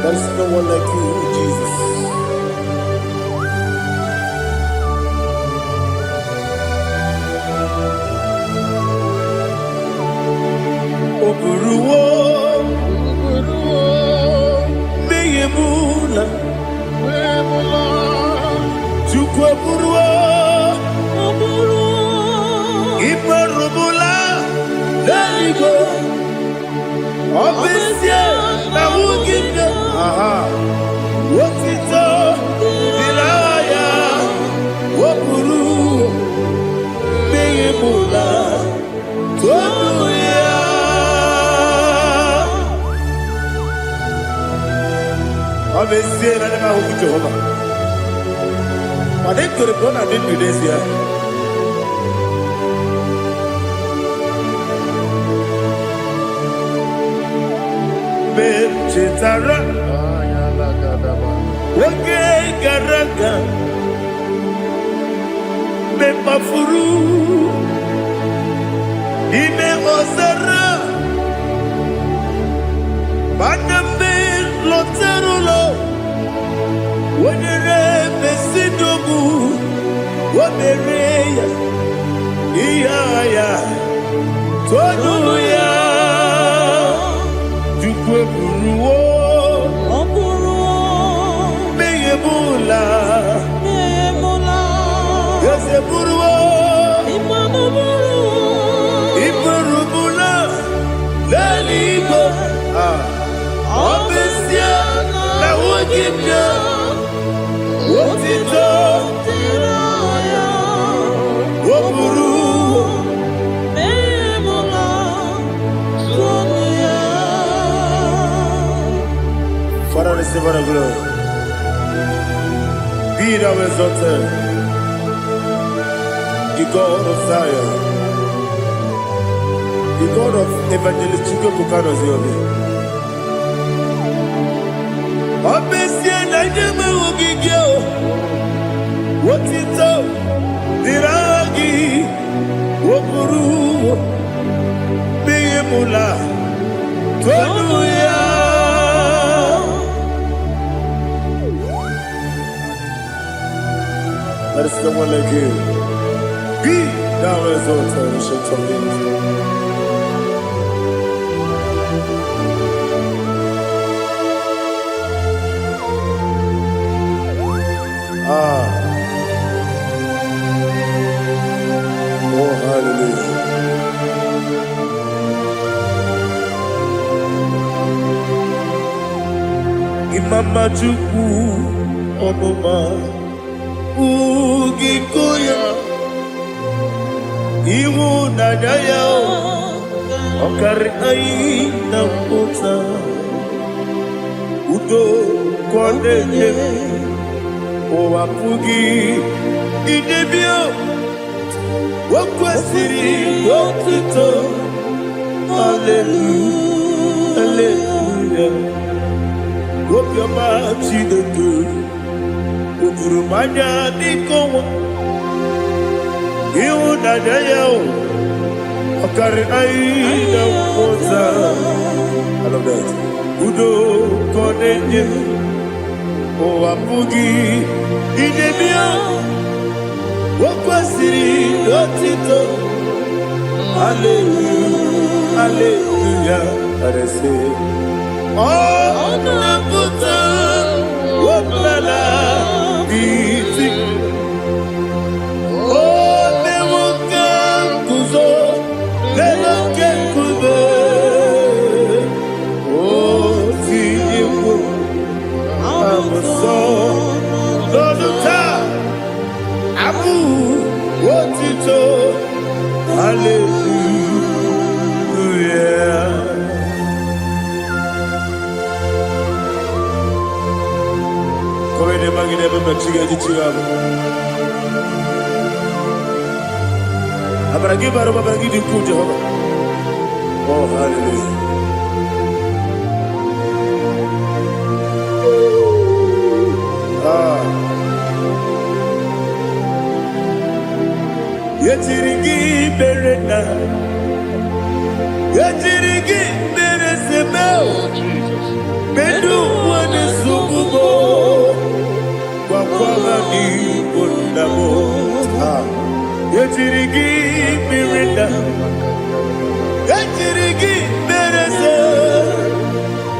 There is no one like you, Jesus. Oburuwo, meyemula, chukwu oburuwo, imerubula, leligo, obesie na wugide. Aha. Wotito dilaya wopuru meyemula toduya abesie na nema hu Jehova ade kore bona de Indonesia Chetara Wage Garaga Mepafuru Ime Ozara Baname Loterulo Wenere Mesidogu Wamereya Iyaya Toduya Jukwe Buruwo Meyemula Yose Buruwo Iburubula Leligo Obesia Na Wogibya Wotito Woburu Father, receive our glory. Be thou exalted, the God of Zion, the God of Evangelist Chico Pukanos Yobi. Obesia Naideme Wogigyo, Wotito, Diragi, Wokuru, Beyemula, Toduya. There is no one like you. Be thou exalted, ancient of days. Chukwu ọmụma ugiko ya ịhụnanya ya ọkarị anyị na mpụta udo ka ọ na-enye ụwa pụghị idebi o kwesịrị otuto hallelujah hallelujah obiọma Chineke o juru m anya dịka ọnwa ịhụnanya ya ọkarị anyị na mpụta I love that. Udo ka ọ na-enye ụwa pụghị idebi o kwesịrị otuto hallelujah hallelujah arese ọ na-apụta wepụtara iti o mewo nke nguzo lele nke nkume o tinyewo amụsọ n'ọnụ taa abụ otito hallelujah. Come ne magine bebe chiga di chiga. Abragi baro abragi di ku Jehovah. Oh hallelujah. Yetirigi berena, yetirigi beresebel, bedu wane sububo, wakwala ni bondabo. Yetirigi berena, yetirigi berese,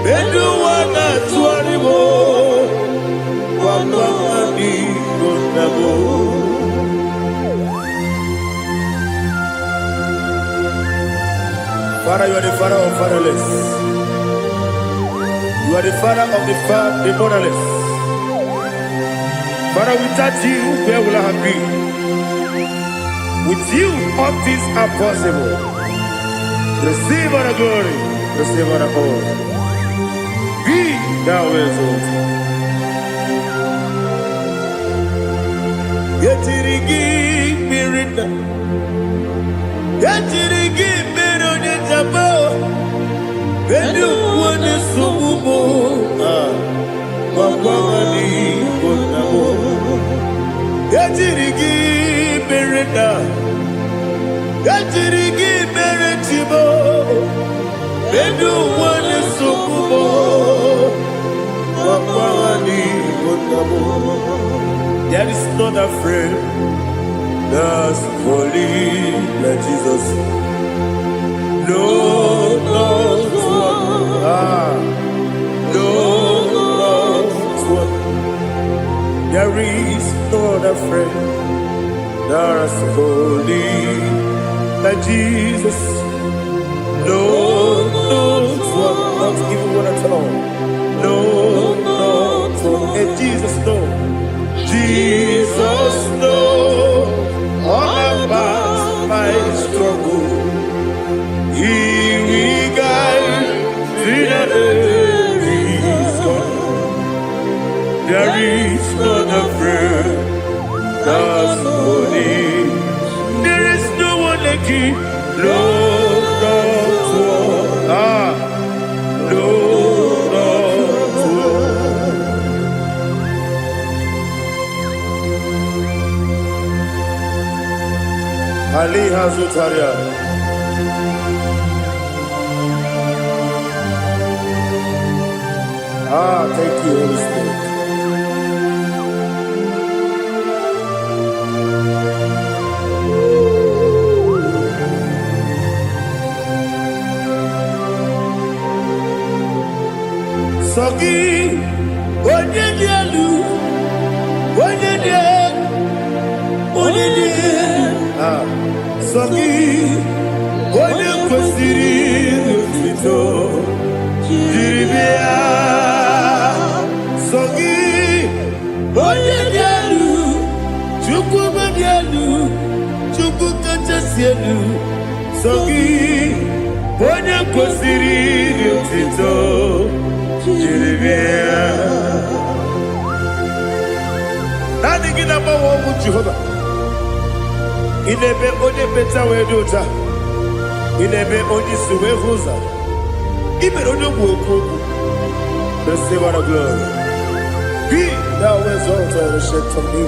bedu wana tuaribo, wakwala ni bondabo. Father, you are the father of fatherless. You are the father of the motherless. Father, without you, where will I have been? With you, all things are possible. Receive all the glory, receive all the honor. Be thou exalted. Yetirigi mirina, yetirigi mirona jabo. Bedu wane sububo, wakwani bonabo. Yetirigi mirina, yetirigi miretibo. Bedu wane sububo, wakwani bonabo. There is not a friend that's holy like Jesus. No, no, no, one. There is no other friend that's holy like Jesus. No, no, one. Not even one at all. No, no, one. And Jesus, no. Jesus, no. All about my struggle. He will guide through the days gone. There is not a friend that's holy. There is no one like him. Lord, Lord, Lord, Lord. Ali Hazutaria. Thank you, Holy Spirit. Sogi, Onyedialu, Onyedie, Sogi, Onyekwesiri Tito, Jiribia. Sogi, onye dị elu, Chukwu dị elu, Chukwu kachasị elu. Sogi, onye kwesịrị iri otito, jiri bịa. Naanị gị na-agbanwe ọgwụ Jehova. Ị na-eme onye mmecha wee dị ụcha. Ị na-eme onye isi wee hụ ụzọ. Ị mere onye ogwu ekwu okwu. Receive our glory. Be thou exalted and shake from me.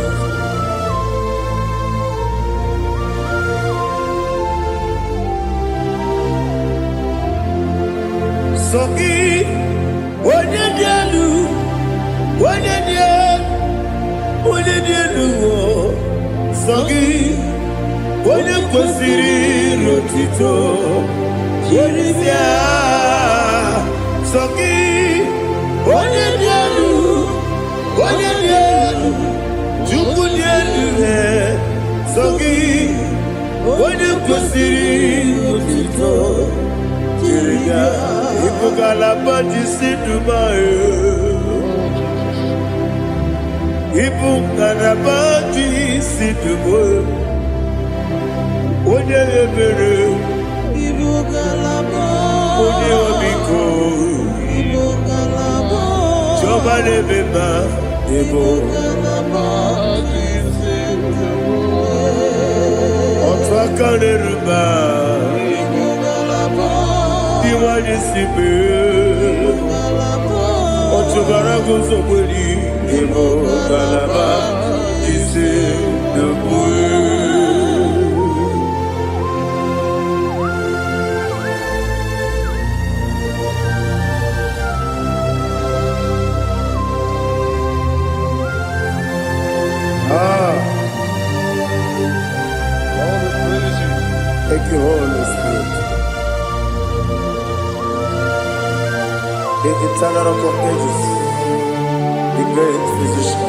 Sogi, onye dị elu, onye dị elu, onye dị elu, Sogi, onye kwesịrị iri otito, jiri bịa. Sogi, onye dị elu, onye dị elu, Chukwu dị elu, Sogi, onye kwesịrị iri otito, jiri bịa. Ibu galaba jisi Dubai, Ibu galaba jisi Dubai, onye ebere, Ibu galaba, onye obiko, Ibu galaba, Jehovah lebeba, Ibu galaba jisi Dubai, otu aka n'eruba. Iwani sibe, otubara gozo kweli, ebo galaba, jise debwe. All the praise you. Thank you, Holy Spirit. The eternal rock of ages, the great physician.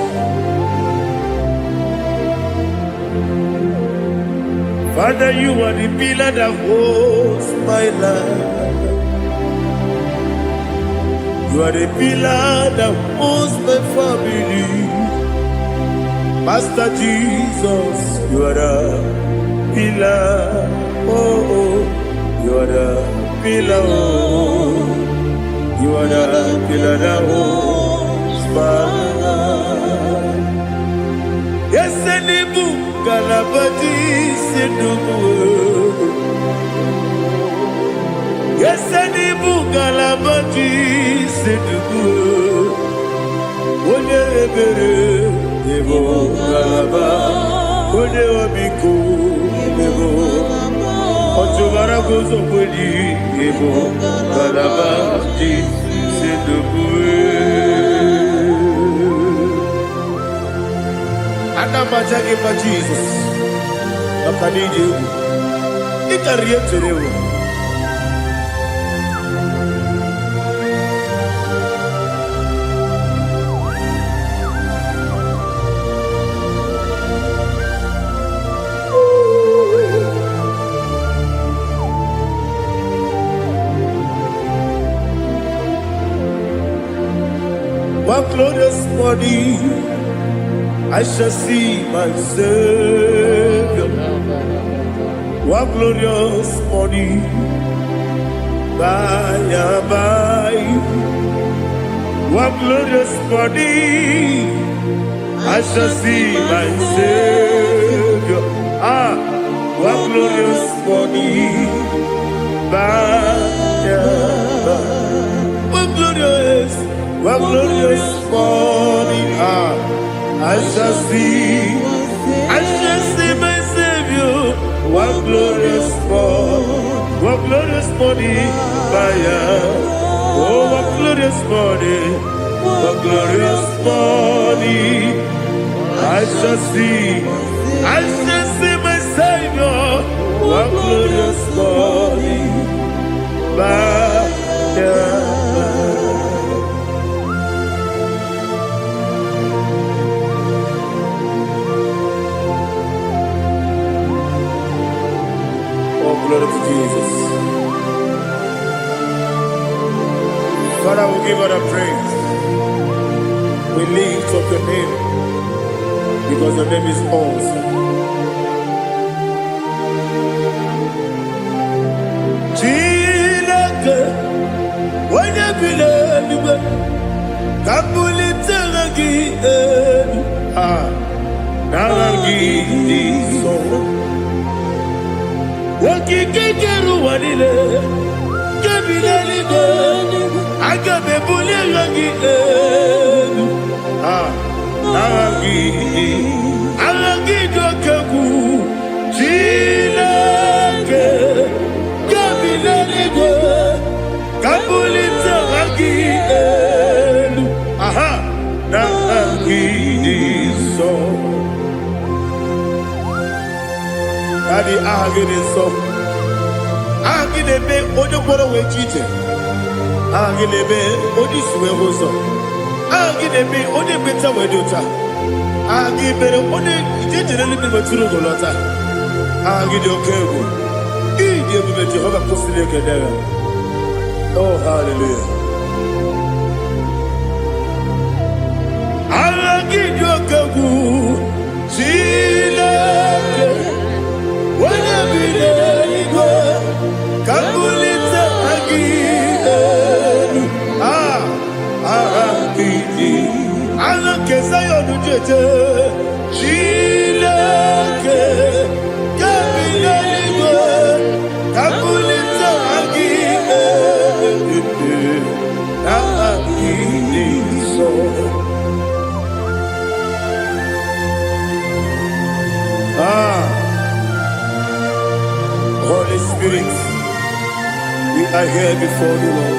Father, you are the pillar that holds my life. You are the pillar that holds my family. Master Jesus, you are the pillar. Oh, you are the pillar. Oh. You are the pillar that holds my life. Yes, any book, Galabati, Sidubu. Yes, any book, Galabati, Sidubu. One ebere, Evo Galaba, One Obiku, Evo. Otubara gozo kweli, Evo Galaba, Anamajage ma Jesus, Akaniji, Ikariyeterewo. One glorious morning, I shall see my Savior. One glorious morning, by and by. One glorious morning, I shall see my Savior. One glorious morning, by and by. One glorious morning, I shall see my Savior. One glorious morning, oh, one glorious morning, I shall see my Savior. One glorious morning, glory to Jesus. Father, we give her the praise. We lift up your name because your name is awesome. Chilaka, when you believe, Kabuli Telagi, Nagi, so. Wakikeru wanile, Kabili, Agabe Bulilagi, Nagi, Alagi Dokagu, Chilaka, Kabili, Kabulita Ragi, Nagi, so. Daddy, Agini so. Agini be Odoboro we cheat. Agini be Odiswe Hoso. Agini be Odi Beta Wedota. Agini be Odi Generally Maturu Golota. Agini Okego. Idi be Jehovah Postile Kedera. Oh, hallelujah. Agini Okego. Chile. Kabulita again. Allah kesayo nujete. Chilake. Kabulita again. So. Holy Spirit, we are here before you, Lord.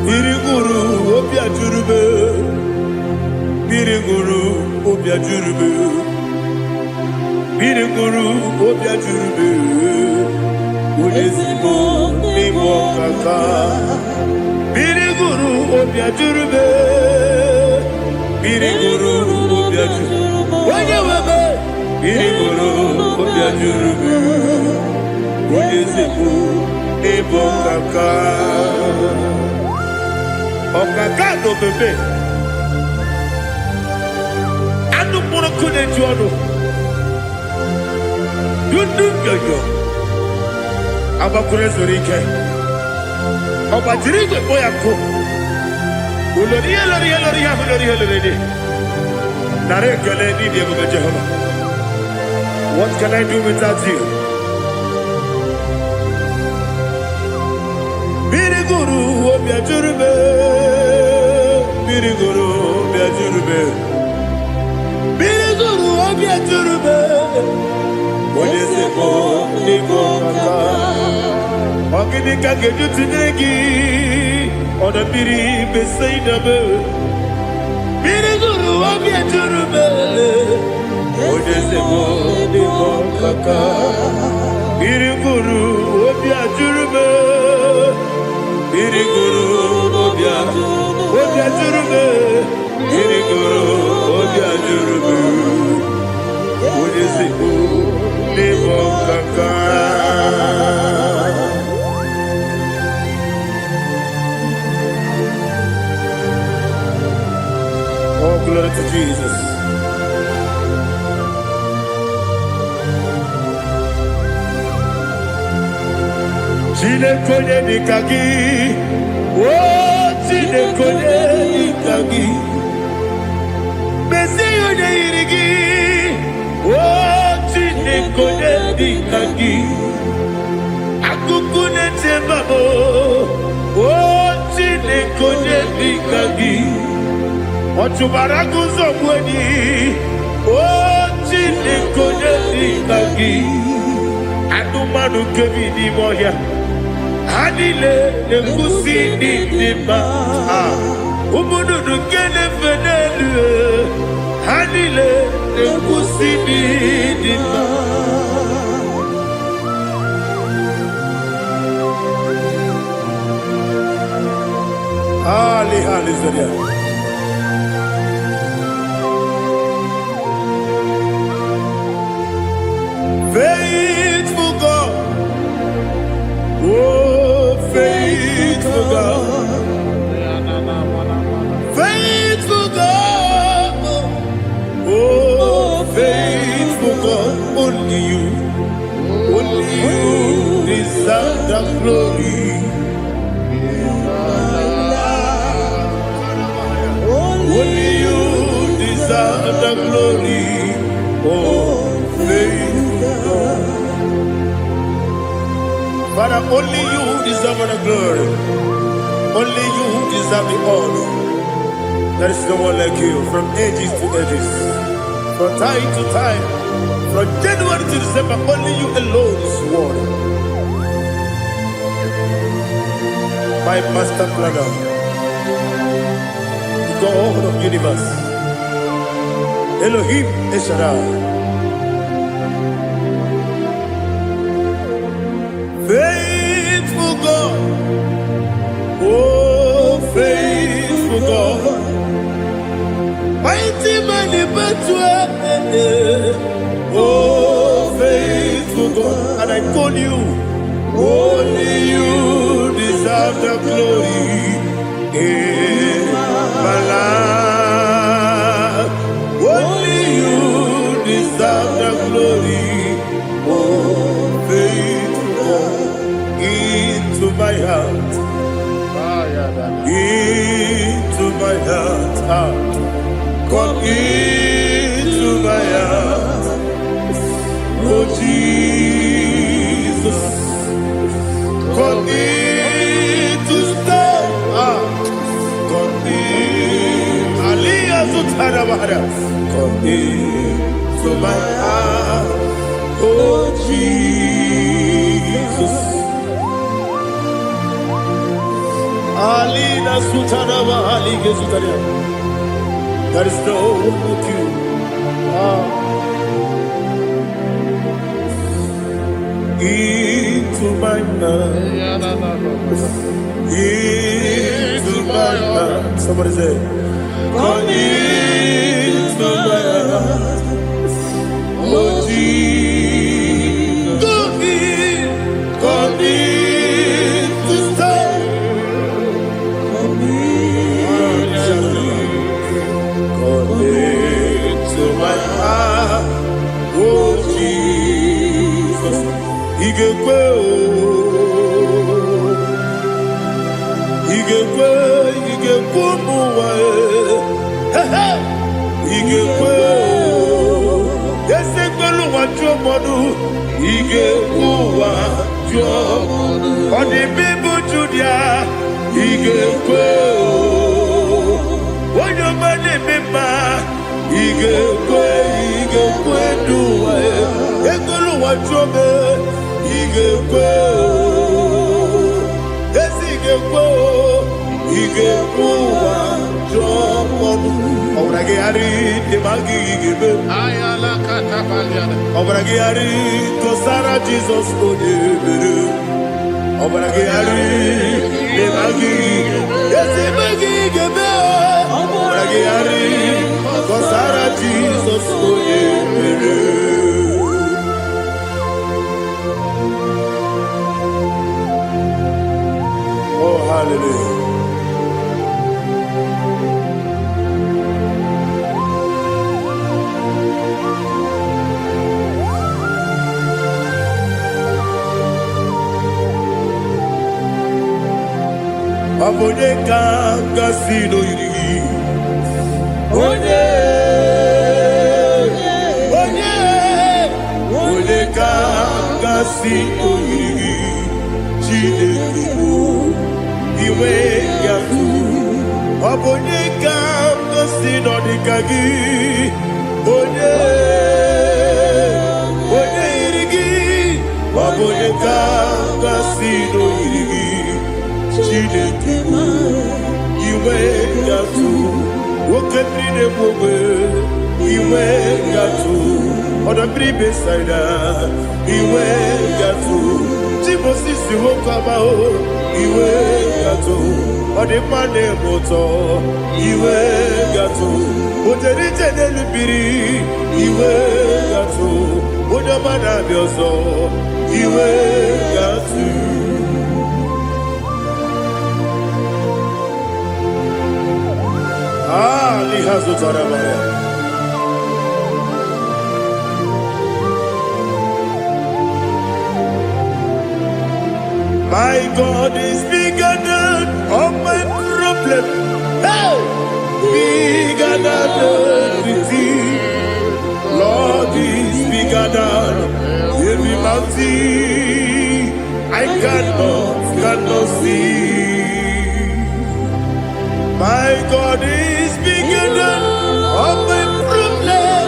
Biriguru obia jurube, Biriguru obia jurube, Biriguru obia jurube, Ulezimo nimo kaka, Biriguru obia jurube, Biriguru obia jurube, Wanyawebe. Biriguru obia jurube, Ulezimo nimo kaka. Okaka no bebe. Anu mono kune juano. Dundu yoyo. Abakure zorike. Obajiri boya ko. Uloriya. Nare kele ni diye Jehovah. What can I do without you? Biriguru obia jurube, Biriguru obia jurube, Biriguru obia jurube. Olezemo nimo kaka, ogini kageju tinegi, ona biri beseinabe. Biriguru obia jurube, olezemo nimo kaka, Biriguru obia jurube. Biriguru obia jurube, Biriguru obia jurube, Ulezimo nimo kaka. Oh, glory to Jesus. Chile konye nikagi, oh chile konye nikagi, besi yone irigi, oh chile konye nikagi, akukune chembabo, oh chile konye nikagi, ochubaraku zomweni, oh chile konye nikagi, adumanu kevini moya. Hanile ne kusini nima, umudu nukene fenelu. Hanile ne kusini nima. Hallelujah. Faithful God, oh faithful God, only you deserve the glory. Only you deserve the glory. Oh, faithful God. Father, only you deserve the glory. Only you deserve the honor. There is no one like you from ages to ages, from time to time, from January to December. Only you alone is worthy. My master planner, the God of the universe, Elohim Eshadai. Faithful God, oh faithful God, mighty man in battle, oh faithful God, and I call you, only you deserve the glory in my life. Only you deserve the glory, oh faithful God, into my heart, into my heart, come into my heart, oh Jesus, come in to stay, come in, Aliyah Zutarabara, come into my heart, oh Jesus. Alina Sutanaba Alige Sutaria. There is no one like you. Into my heart. Into my heart. Somebody say, come into my heart. Oh Jesus. Come in to stay. To my heart, oh Jesus, Igekwe, muwa, Igekwe, Yesekwelu wajomodu, Igekwe wajomodu, Odi bibu Judia, Igekwe, Wanyomane bimba. Igekwe duwa, Ekolu wajobe, Igekwe, Igekwe wajomodu. Obrage ari demagi igebe. Ayala katapaliana. Obrage ari tosara Jesus odebere. Obrage ari demagi igebe. Obrage ari tosara Jesus odebere. Oh hallelujah. Abone kanga sino yiri, onye kanga sino yiri, Chineke iwe yatu. Abone kanga sino dikagi, onye yirigi, abone kanga sino yirigi. Chineke iwe yatu, wokenine mwe iwe yatu, odabri besaida iwe yatu, timosisi wokabao iwe yatu, odimane moto iwe yatu, oderite nelubiri iwe yatu, odamana biozo iwe yatu. Lihazo Tarabaya. My God is bigger than all my problem. Hey! Bigger than everything. Lord is bigger than every mountain. I cannot see. My God is bigger than all my problem.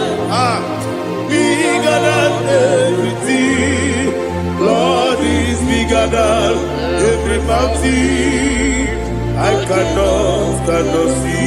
Bigger than everything. Lord is bigger than every mountain. I cannot see.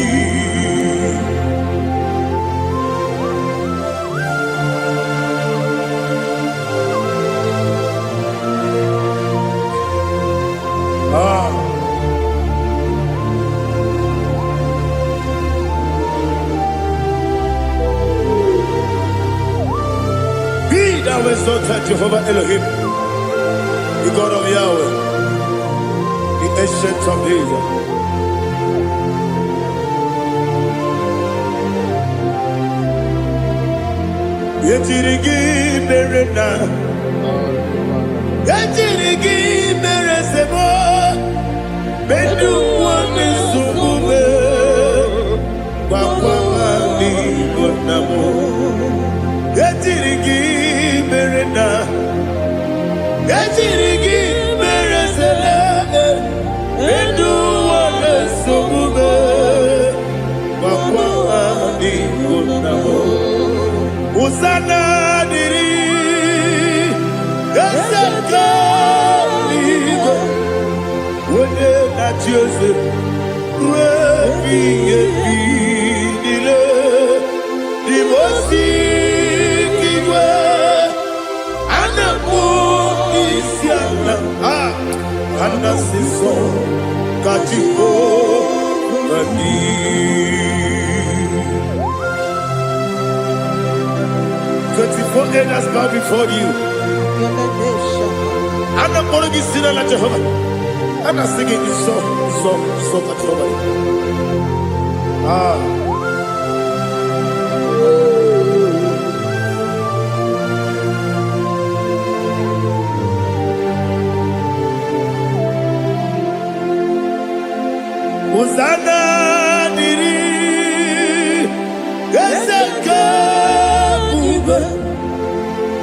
Be thou exalted, Jehovah Elohim, the God of Yahweh, the ancient of days. Yetirigi merena, yetirigi meresemo, bedu wane sumube, wakwamani bonamo. Yetirigi merena, yetirigi meresele, bedu wane sumube, wakwamani bonamo. Usana diri, yasaka ligo, wone na Jose, webi dile, divosi kiwe, anamu isiana, anasiso katipo mani. 24 elders bow before you. I'm not going to be singing like Jehovah. I'm not singing this song like Jehovah. Hosanna diri, Yesaka.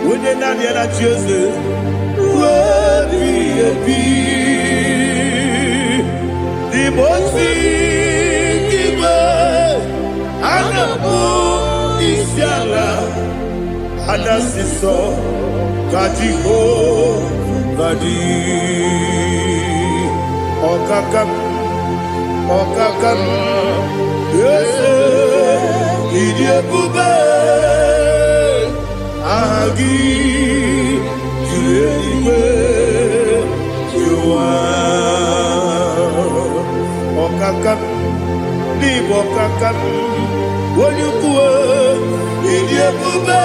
When you're not yet at Jose, the most Anamu Isiala, Anasiso, Kadiho, Kadi, Okakam, yes, Idiabube. Agi, Juliwe, Jua, Okakam, Libo Kakam, Wanyukue, Idiabube,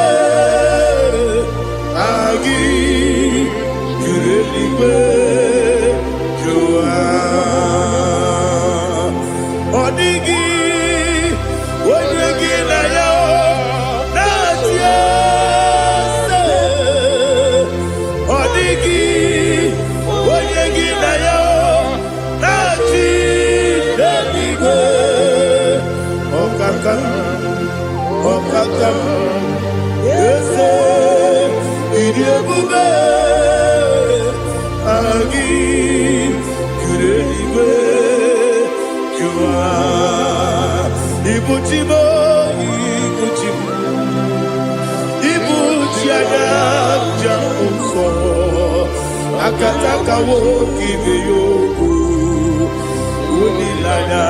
Agi, Juliwe, Jua, Odigi, Wanyuki na yo, Nadia. Okakam, yes, Idiabube, Agi, Kureliwe, Jua, Ibuchibo, Ibuchiana, Jamuso, Akataka woki beyoku, Unilana,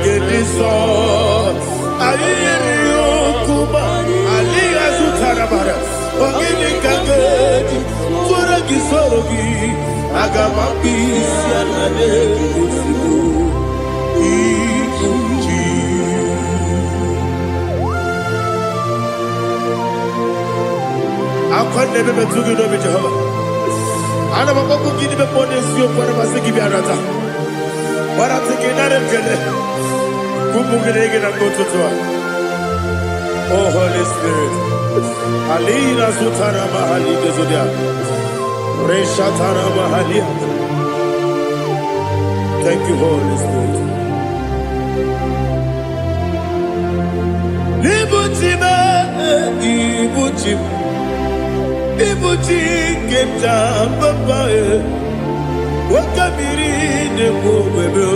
Gediso, Ayeriyokuba, Aliya Zutarabara, Ogini Kageti, Turagi Sorogi, Agamapi, Sianade, Usibu, Ikuchi. Akwande bebe tugi no be Jehovah. Ana bako gidi be pone sio kwa basi gibi arata. Bara tiki nare kele. Kumugirege na kototoa. Oh Holy Spirit. Alina sutara mahali gezodia. Resha tara mahali. Thank you, Holy Spirit. Ibuchi keta papa wakamiri ne bobebe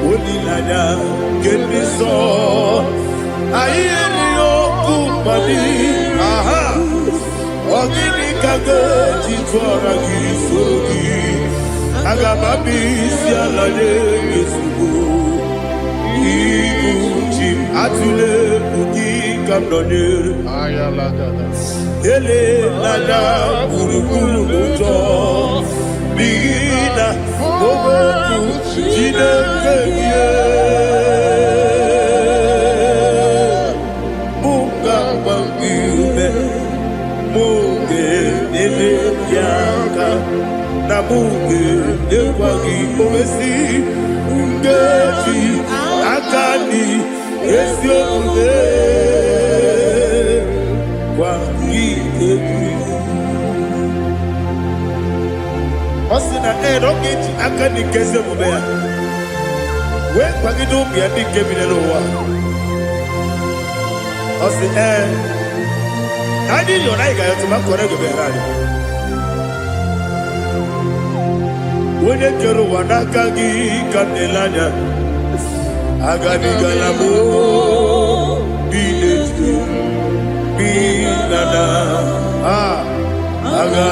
olilanya kemiso ayeni okupani aha ogini kage jitwara gisogi agamabi sialale yesugo ibuchi atule buki kamdonir Ayalagada. ele lala burukuru muto bina oboku jinekeye munga bangiume munge ele yaka na munge ekwagi owesi ungeji akani esiomude Osina rogeji akani keze mubea we kwagido bia di kebile wa osi adi yo na iga yo tuma kore go berari wone kero wanaka gi kanelanya agani galamo biletu binana aga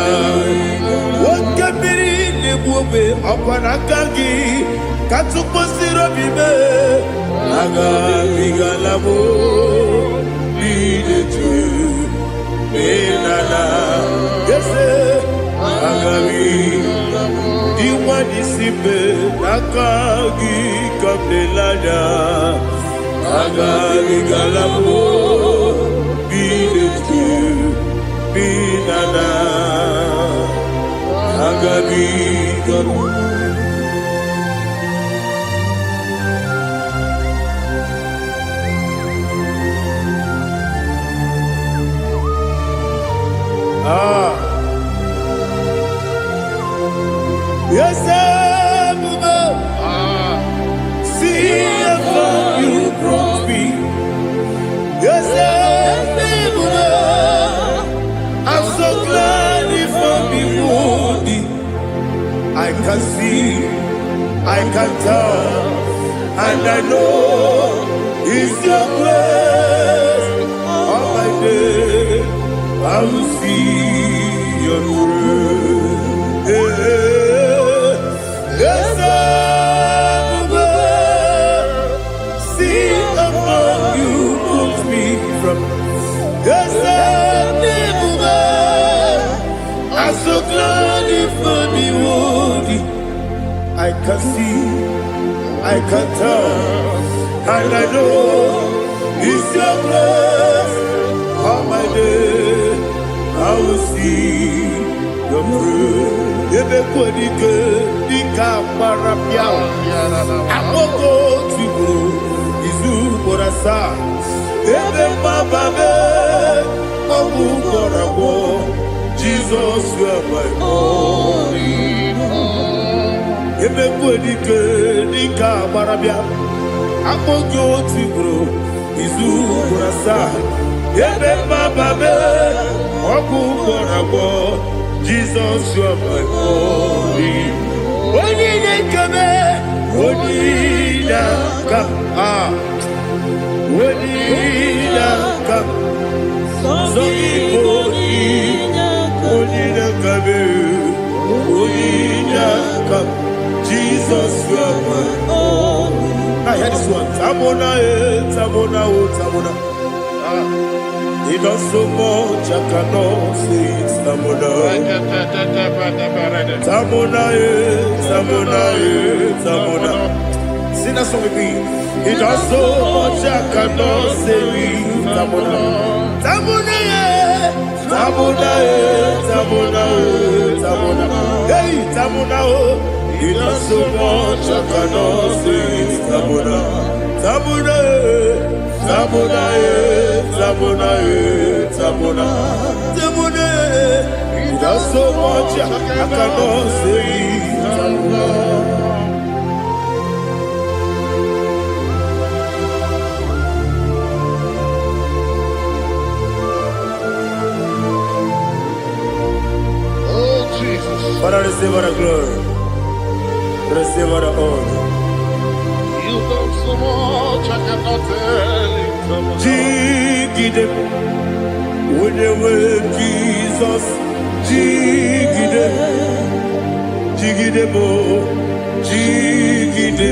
wakabiri nebuobe apanakagi katuposiro bibe aga bigalabo biletu binana yese aga diwani simbe nakagi kabdelanya aga bigalabo binana agabi gabu yes see how you brought me yes I'm so glad if I'm wounded. I can see, I can tell, and I know it's your grace. All my day, I will see your grace. Yes, see above you put me from. Yes, I'm so glad if me woody. I can see, I can tell, and I know it's your grace. All my day, I will see your grace. Ebe kodike, dika marapia. Amoko tibo, izu borasa. Ebe mababe, obu korabo. Jesus, you are my only home. Ebe kodike, dika marapia. Amoko tibo, izu borasa. Ebe mababe, obu korabo. Jesus, you are my only home. Onine kame, onina kam, onina kam. So onina kame, onina kam. Jesus, you are my only. I hear this one. Tamona, tamona, tamona. He does so much, I cannot say it's Tamona. Tamona, Tamona, Tamona. Sing that song with me. He does so much, I cannot say it's Tamona. Tamona, Tamona, Tamona, Tamona. Hey, Tamona, he does so much, I cannot say it's Tamona. Tamona, Tamona, Tamona, Tamona, Tamona. He does so much, I cannot say Tamona. Receive all the glory. Receive all the honor. You've done so much, I cannot tell it. Jigide, with the way Jesus. Jigide, jigide bo, jigide,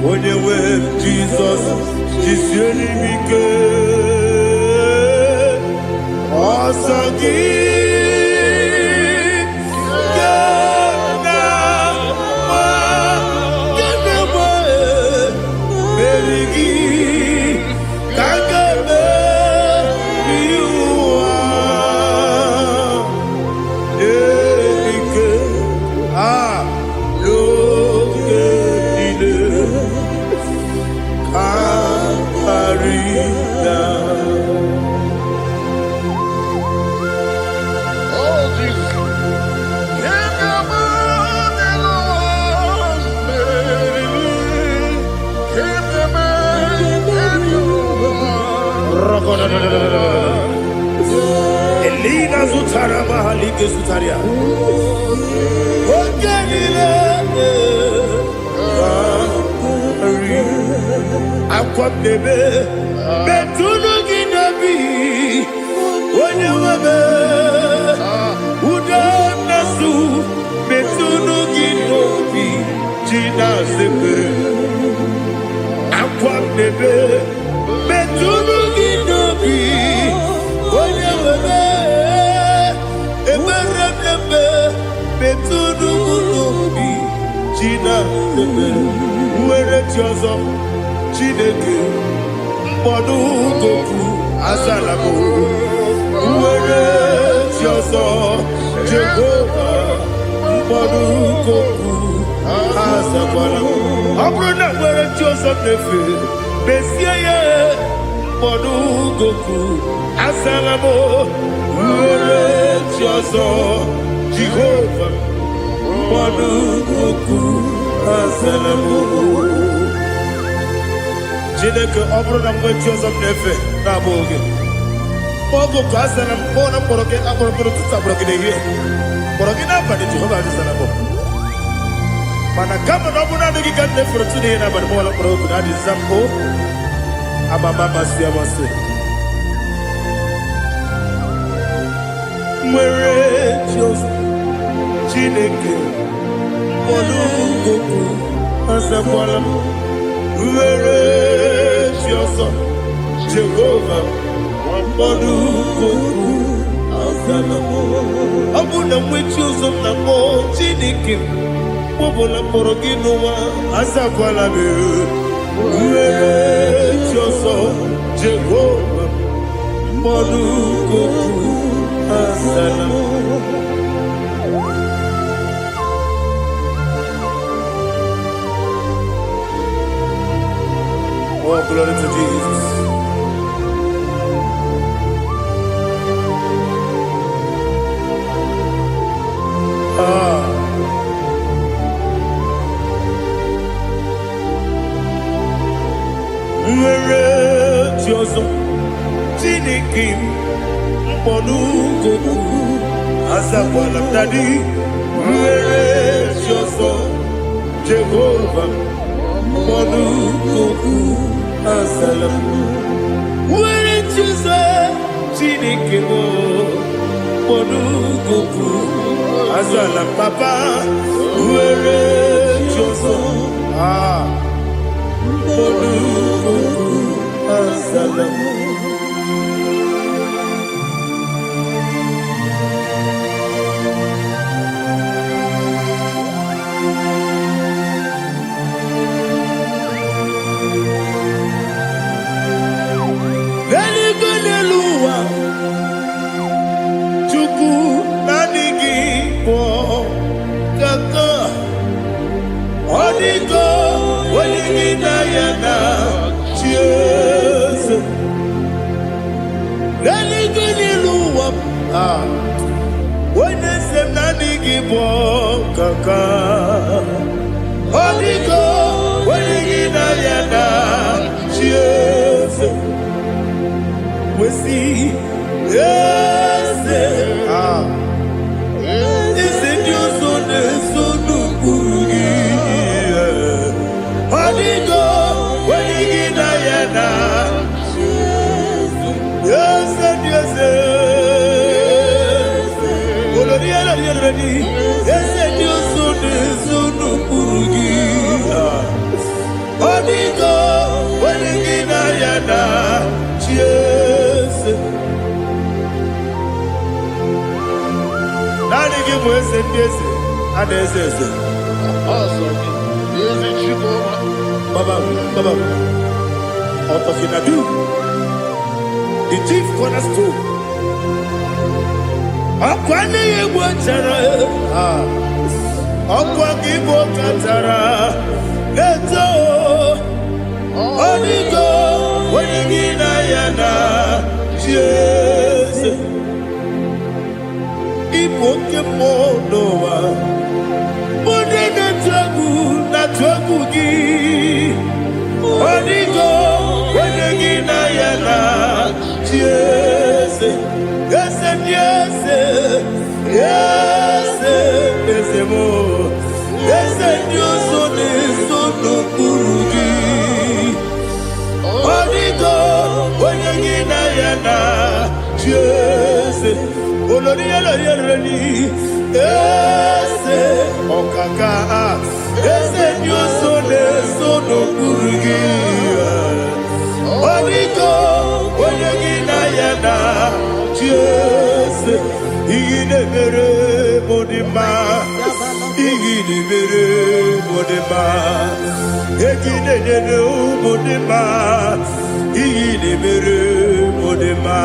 with the way Jesus. Jisieni mike, asagi. Elina Zutara Mahalike Zutaria. Akwabebe Betunu Ginabi Wanyawebe Udanasu Betunu Ginobi Jina Zebe Akwabebe Betunu Ginobi Wanyawebe Eberebe Betunu Ginobi Jina Zebe Uwere Tiozo Chineke mkpọdụ goku azalabo uwere Tiozo Jehova mkpọdụ goku azakwala ọ bụrụ na nwere Tiozo nefe mesie ya mkpọdụ goku azalabo uwere Tiozo Jehova mkpọdụ goku azalabo Chineke ọ bụrụ na mgbe Tiozo na-efe na-abụ oge ogo ka a sara mkpọ na mkpọrọ gị akpọrọ mkpọrọ tutu akpọrọ gị n'ehihie mkpọrọ gị n'abalị Jehova adịzara bụ mana kama na ọ bụrụ na adịghị ka nne fere tu n'ihe n'abalị mụọla mkpọrọ oge na adịza mpụ amama amasị amasị nwere Tiozo Chineke mkpọrọ goku azakwala m Uwere Tiozo Jehova mkpọdụ goku azalamo ọ bụ na nwe Tiozo na mbọ Chineke mkpọbụla mkpọrọ gị n'ụwa azakwala m Uwere Tiozo Jehova mkpọdụ goku azalamo Oh, glory to Jesus. Nwere Tiozo Chineke mkpọdụ goku azakwala m dadi nwere Tiozo Jehova mkpọdụ goku azalamo nwere Tiozo Chineke mkpọdụ goku azala papa nwere Tiozo mkpọdụ goku azalamo Yes, Onigo, Wenigina Yana, Jesus. Nani give us a yes, and there's a Awesome. Is it IGBO? Baba, out of Inadu, the chief cornerstone. Akwani Wachara, IGBO Katara, Leto, Onigo, Wenigina Yana, Jesus. Ipokemonoa, Modena Tagu, Natwagugi, Onigo, Wenigina Yana, Jesus. Yes, and yes, yes, yes, more. Yes, and you son is so no Guruji. Onigo, Wenigina Yana, Jesus. Oloria la yereni, ese okaka, ese nyoso le sono kurugi. Onigo, oyegina yana, Jese, igine mere modima, igine mere modima, igine nene modima, igine mere modima.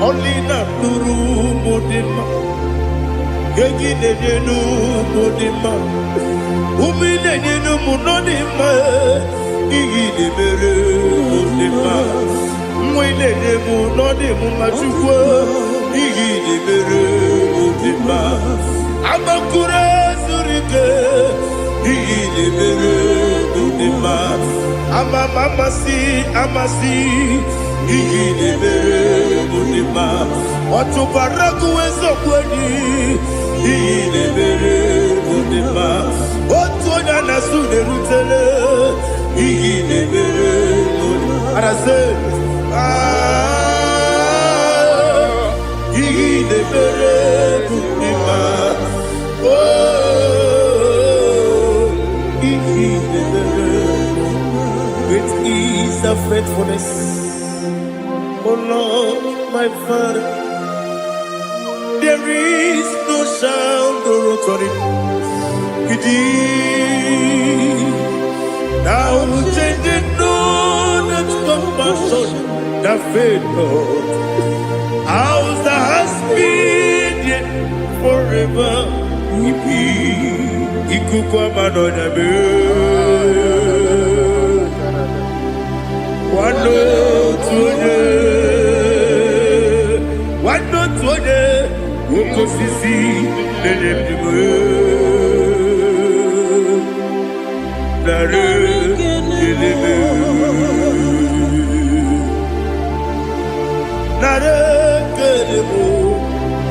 Only not Nuru Mudima, Yaginu Mudima, Umilenu Munodima, Igini Mere Mudima, Mwilene Munodimu Machukwa, Igini Mere Mudima, Amakure Zurike, Igini Mere Mudima, Amasi, Igini Mere Mudima, Otubaraku Ezokweni, Igini Mere Mudima, Otonya Nasune Rutele, Igini Mere Mudima, Arase, Igini Mere Mudima, oh, Igini Mere Mudima, great is the faithfulness. Oh Lord, my Father, there is no sound or authority. Now changing no that compassion, the faith Lord. How's the husband yet forever we be? Ikukwa manonya be. Wano tuone. Wano tuone, woko sisi nenebdiwe. Nare kelebe, nare kelebo,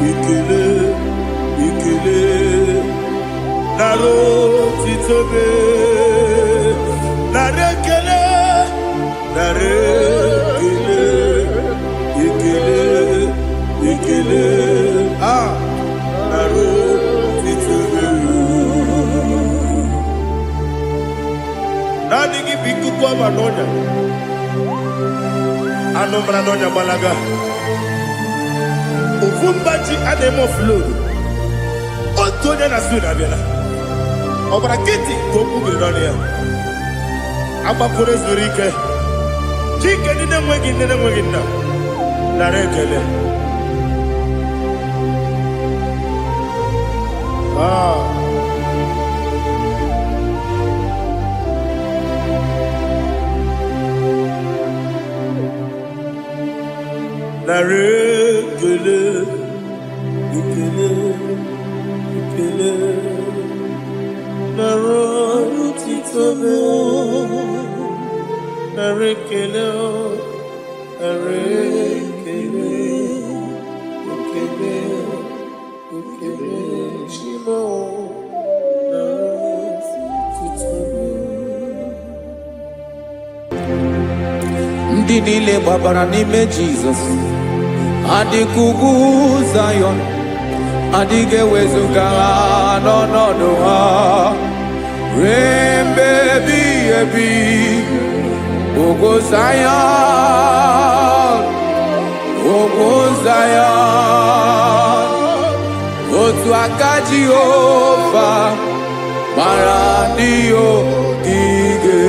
ikele, naro titobe, nare kele, ikele, naro titobe. Nani kibiku kwa manonya, anomra nonya balaga. Ufumbaji ademo flood. Otonya na suna bela. Obra kiti koku bironia. Aba kore zurike. Chike nine mwegina. Narekele. Narekele. Ikele. Naro titobe. Narekele. Shimo. Naro titobe. ndị niile gbabara n'ime Jizọs adịghị ugwu Zayọn adịghị ewezuga ha n'ọnọdụ ha ruo mgbe ebighị ebi. Ugwu Zayọn, ugwu Zayọn, otu aka Jehova gbara ndị ogige.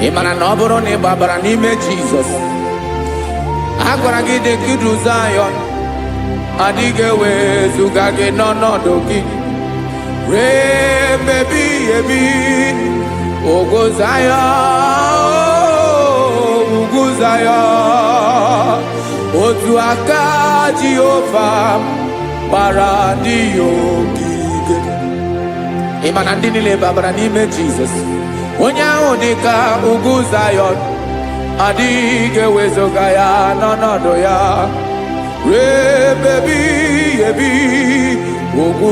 Ị mara na ọ bụrụ na ị gbabara n'ime Jizọs, a gwara gị dị ka Zayọn adịghị ewezuga gị n'ọnọdụ gị ruo mgbe ebighị ebi. Ugwu Zayọn, ugwu Zayọn, otu aka Jehova gbara ndị ogige. Ị ma na ndị niile gbabara n'ime Jizọs, onye ahụ dị ka ugwu Zayọn adịghị ewezuga ya n'ọnọdụ ya ruo mgbe ebighị ebi. Ugwu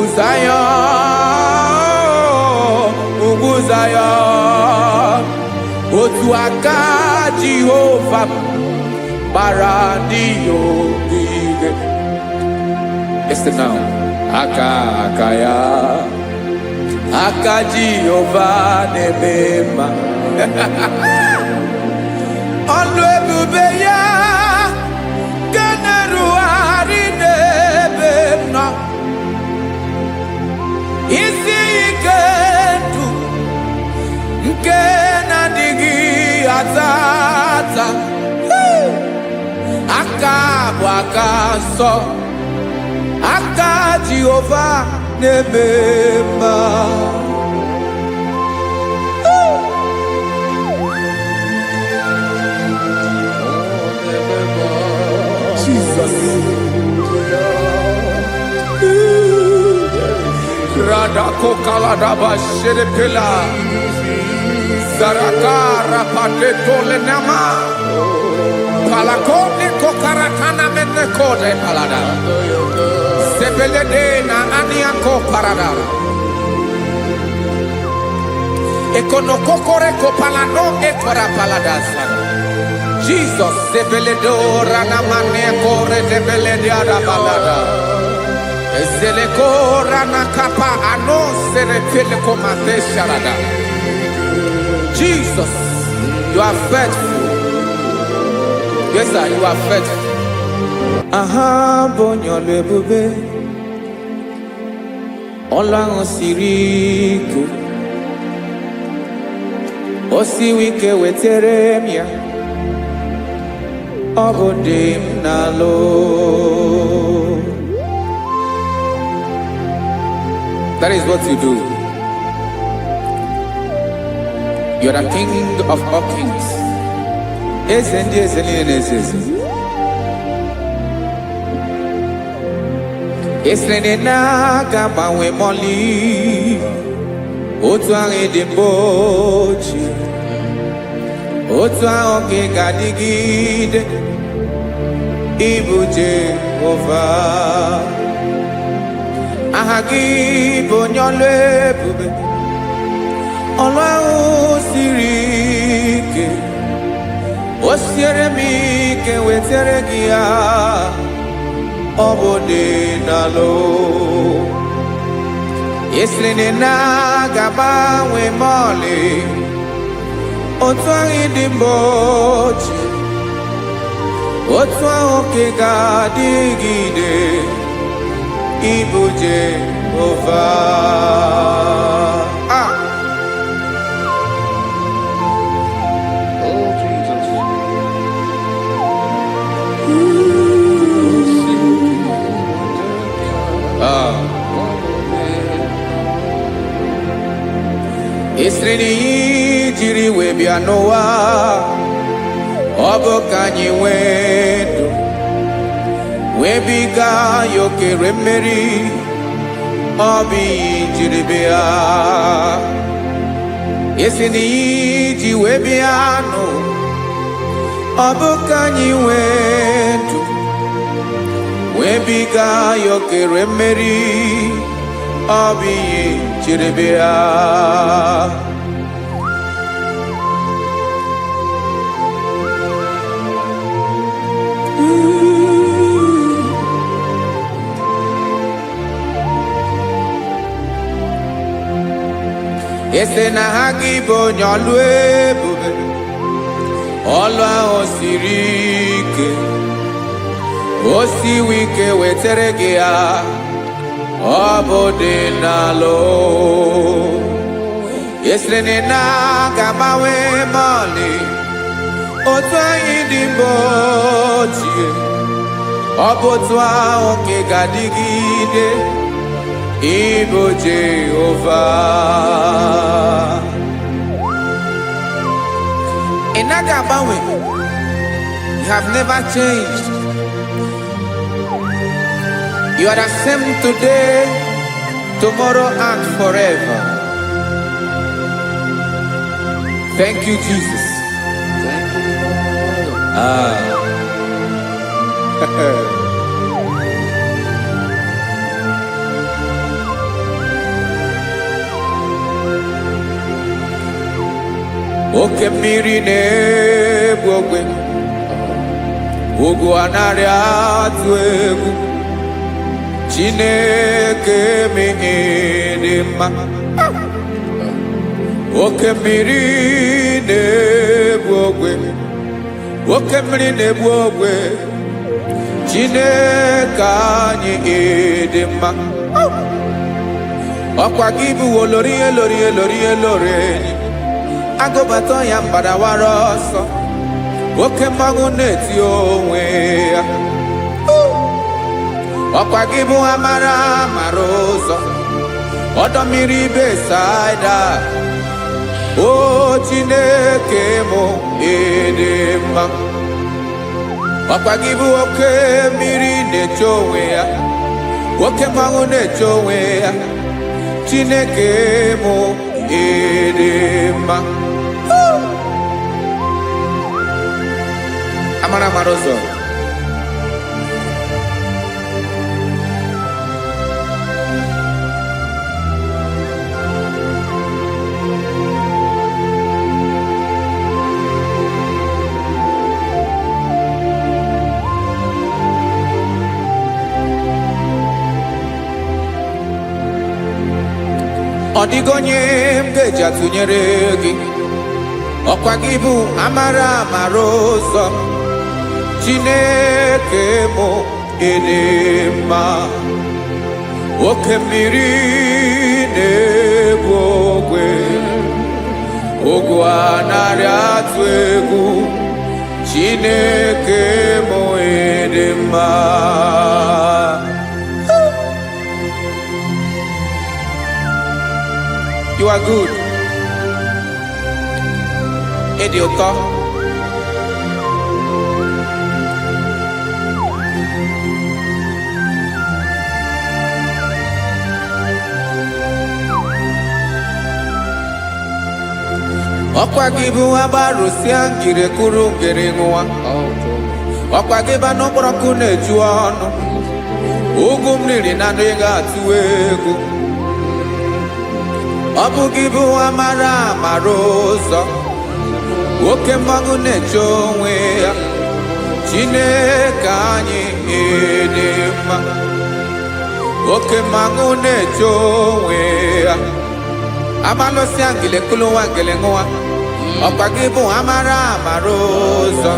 Zayọn, ugwu Zayọn, otu aka Jehova gbara ndị ogige. Listen now, aka ya, aka Jehova na-eme mma. Ọlụ ebube ya ka na-erugharị n'ebe m nọ. Isi ike ndụ nke na-adịghị ata ata. Aka bụ aka nsọ, aka Jehova na-eme mma. Jesus. Radako kaladaba sherepela zarakara pateto lenama palakone kokaratana mene kode palada sebelede na aniako parada ekono kokore ko palano ekora paladasa. Jesus sebeledo rana mane kore debelede ada balada ezele kora na kapa ano serepele komate sharada. Jesus, you are faithful. Yes sir, you are faithful. Aha bonyo lebube Ọlọ́run siriku osiwike wetere mia obodim nalo. That is what you do. You are the King of all kings. Ezendi ezeli nezezi. Esrene na gama we moli. Otu ange di mbochi. Otu ange gadigide. Ibu Jehovah. Ahagi bonyole bube. Ọlọ́run siri ike. O siere mi ike wetere gị ya. Ọ bụ dị n'alụ. Esiri na ga-agbanwe mọlị. Otu ahụ dị mgbochi. Otu ahụ ka ga-adịgide. Ibu Jehovah. Esreni jiri we bịa n'ụwa, ọ bụ ka anyị nwee webiga yokere mmeri obi jiribia esi na iji webia no obuka nyi wendu webiga yokere mmeri obi jiribia ese na IGBO nyolu ebube ọlụ ahụ siri ike o siwe ike wetere gị ya ọ bụ dị n'alụ esiri na ga-agbanwe mọlị otu anyị dị mgbe ochie ọ bụ otu ahụ ka ị ga-adịgide Ibo Jehovah Inagabawe, you have never changed. You are the same today, tomorrow and forever. Thank you, Jesus. Thank you, Lord. Oke mmiri na-egbu ogwe ugwu anarị atụ egwu Chineke mee dị mma oke mmiri na-egbu ogwe oke mmiri na-egbu ogwe Chineke anyị dị mma ọkwa gị bụ olori enyi agụbata ya mbadawara ọsọ oke mmanwụ na-eti onwe ya ọkwa gị bụ amara ụzọ ọdọ mmiri Besaida o Chineke mụ ịdị mma ọkwa gị bụ oke mmiri na-eche onwe ya oke mmanwụ na-eche onwe ya Chineke mụ ịdị mma amara ụzọ ọ dịghị onye m ga-eji atụnyere gị ọkwa gị bụ amara ụzọ Chineke mụ ịdị mma oke mmiri na-egbu ogwe ogwu anarị atụ egwu Chineke mụ ịdị mma You are good. Ịdị ụtọ. Ọkwa gị bụ agbarụsịa ngire kụrụ ngere nwa. Ọkwa gị bụ n'ụkpọrọkụ na-eju ọnụ. Ugwu mmiri na ndị ga-atụ egwu. Ọ bụ gị bụ amara ụzọ oke mmanwụ na-eche onwe ya Chineke anyị ịdị mma oke mmanwụ na-eche onwe ya amalụsịa ngile kụlụ nwa ngele nwa ọkwa gị bụ amara ụzọ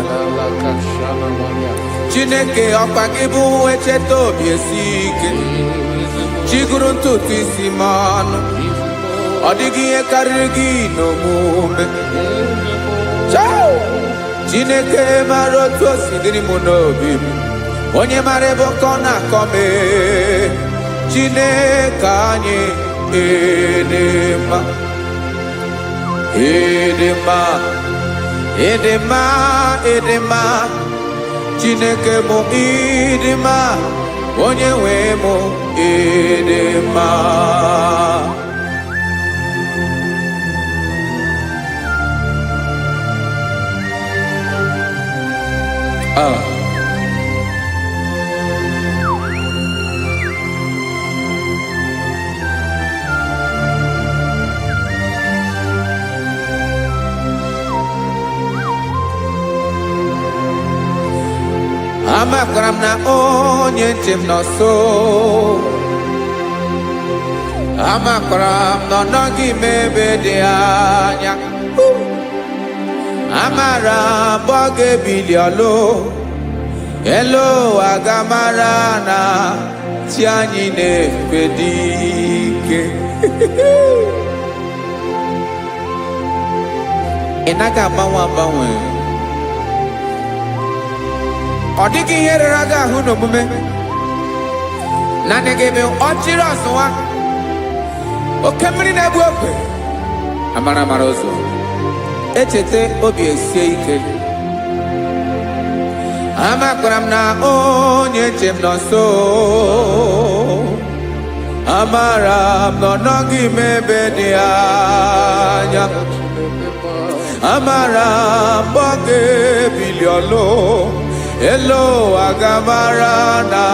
Chineke ọkwa gị bụ echeta obi esi ike chiguru ntutu isi m ọnụ ọ dịghị ihe karịrị gị n'omume Chineke mara otu o si dịrị m n'obi m onye mara ebe ọkọ na-akọ m Chineke anyị ịdị mma ịdị mma ịdị mma ịdị mma Chineke mụ ịdị mma, onye nwe mụ ịdị mma. Amakwara m na onye ntị m nọ nso. Amakwara m na ọ nọghị m ebe dị anya. Amara m ọ ga-ebili ọlụ elu aga mara na chi anyị na-efe dị ike. Ị naghị agbanwe agbanwe. Ọ dịghị ihe rere gị ahụ n'omume. Naanị gị bụ ọchịrị ọsụwa. Oke mmiri na-egbu ogwe. Amara mara ụzọ. Echete obi esie ike. Amakwara m na onye nche m nọ nso. Amara m na ọ nọghị m ebe dị anya. Amara m ọ ga-ebili ọlụ elu aga mara na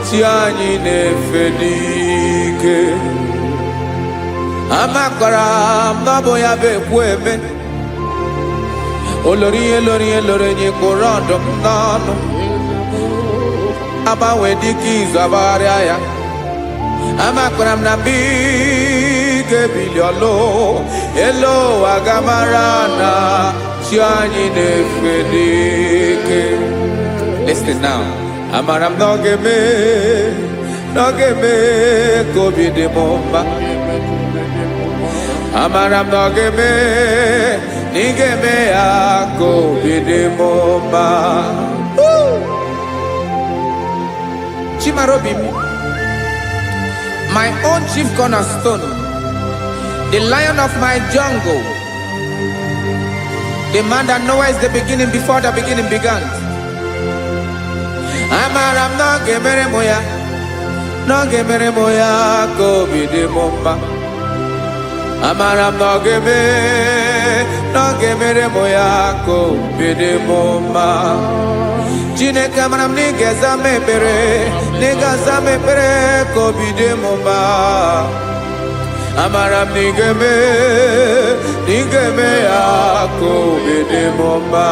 chi anyị na-efe n'ike. Amakwara m na ọ bụ ya bụ ekwu eme. Olori ihe loro enyi kwụrụ ọdụm n'ọnụ. Agbanwe dịka izu agbagharịa ya. Amakwara m na mgbe ị ga-ebili ọlụ elu aga mara na chi anyị na-efe n'ike. Listen now. Amara m na ọ ga-eme ka obi dị m mma. Amara m na ọ ga-eme na ị ga-eme ya ka obi dị m mma. Chimarobi m, my own chief cornerstone, the lion of my jungle, the man that knows the beginning before the beginning began. Amara m na ọ ga-emere m ya, na ọ ga-emere m ya ka obi dị m mma. Amara m na ọ ga-emere m ya ka obi dị m mma. Chineke amara m na ị ga-aza m ekpere, na ị ga-aza m ekpere ka obi dị m mma. Amara m na ị ga-eme ya ka obi dị m mma.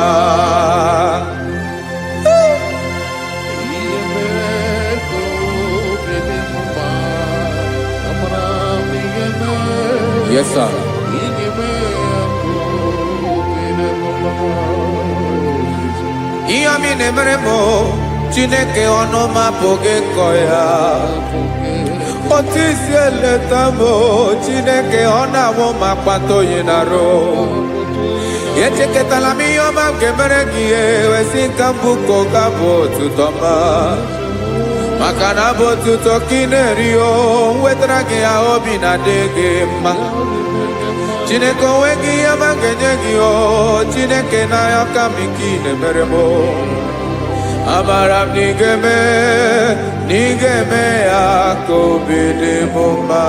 Yes, sir. Ihe ọmị na-emere m Chineke ọnụ m apụghị ịkọ ya. Otu isi eleta m Chineke ọ na-awụ m akpata oyi n'arụ. Echeketala m ihe ọma nke mere gị ihe wesị nka mbụ ka ọ ga-abụ otuto ma. Maka na abụ otuto ka ị na-eri o wetara gị ya obi na-adị gị mma. Chineke onwe gị ihe ọma ga-enye gị o Chineke n'anya ka m ike ị na-emere m. Amara m na ị ga-eme ya ka obi dị m mma.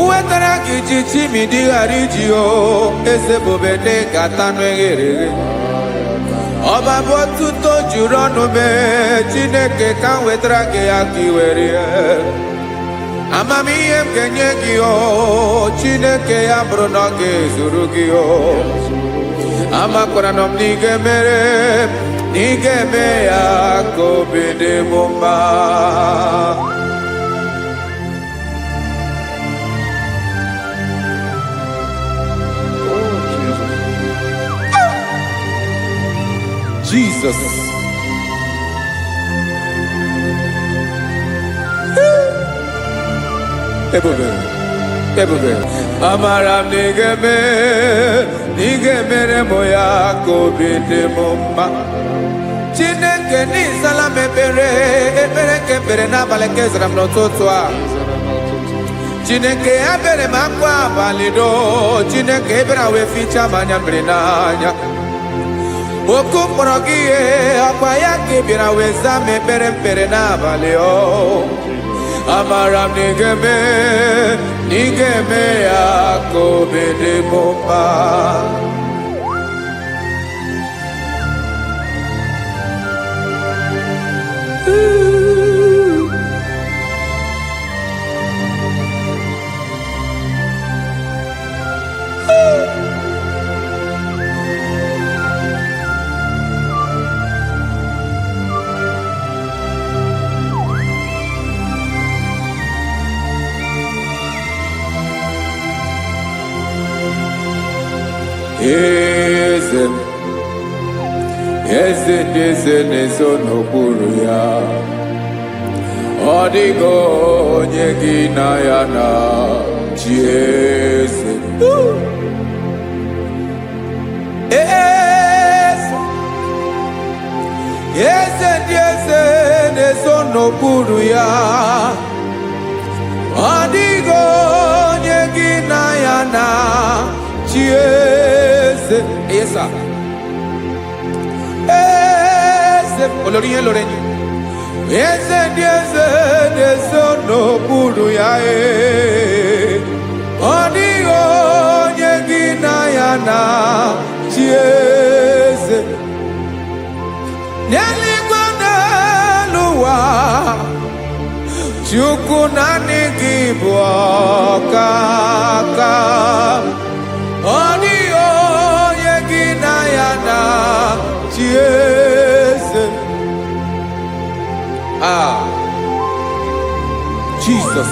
Wetara gị chichi mi dịghara iji o eze bobede gata n'eghere. Ọba bụ otuto juru ọnụ mee Chineke ka m wetara gị ya ka ị were ya. Amamihe m ga-enye gị o Chineke ya bụrụ na ọ ga-ezuru gị o. Amakwara na m na ị ga-eme ya ka obi dị m mma. Jesus. Ebube. Amara m na ị ga-emere m ya ka obi dị m mma. Chineke Chineke n'ịzala m ekpere nke ekpere n'abalị nke zara m n'ụtụtụ a. Chineke ebere m akwa abalị do. Chineke ebere wee fichaa m anya mmiri n'anya. Oku mkpọrọ gị ihe ọkwa ya ka ị bịara wee zaa m ekpere mkpere n'abalị o. Amara m na ị ga-eme ya ka obi dị m mma. Eze na-eso n'okpuru ya. Ọ dịghị onye gị na ya na chi eze. Eze na-eso n'okpuru ya. Ọ dịghị onye gị na ya na chi eze. Yes, sir. Olórí yẹn lórí ẹni. Eze na-eso n'okpuru ya. Ọ dịghị onye gị na ya na chi eze. N'eluigwe n'elu ụwa, Chukwu naanị gị bụ ọkaka. Ọ dịghị onye gị na ya na chi eze. Jesus.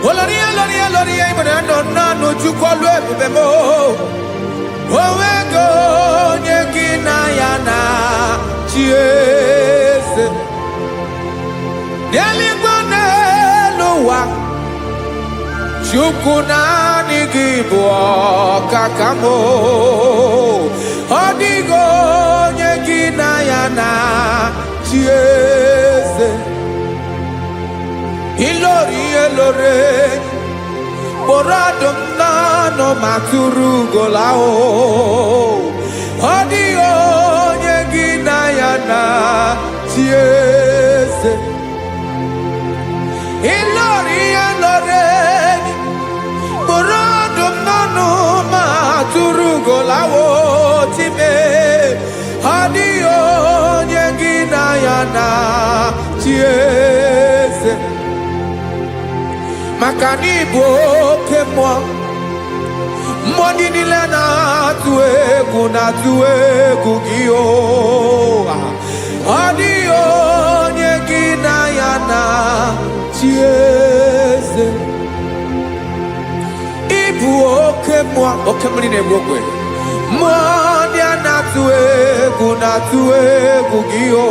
Olórí ìbọ̀dẹ̀ àdọ̀nà n'ojú kọlu ebube mo. Owego onye gị na ya na chi eze. N'eluigwe n'elu ụwa, Chukwu naanị gị bụ ọkaka m. Ọ dịghị onye gị na ya na chi eze. Ilori kpọrọ ọdụm n'ọnụ ma tụrụ ugo laa. Ọ dịghị onye gị na ya na chi eze. Ilori kpọrọ ọdụm n'ọnụ ma tụrụ ugo laa. Time ọ dịghị onye gị na ya na chi eze. Maka na ị bụ oke mmụọ, mmụọ ndị niile na-atụ egwu gị o. Ọ dịghị onye gị na ya na chi eze. Ị bụ oke mmụọ, oke mmiri na-egbu ogwe. Mmụọ ndị a na-atụ egwu gị o.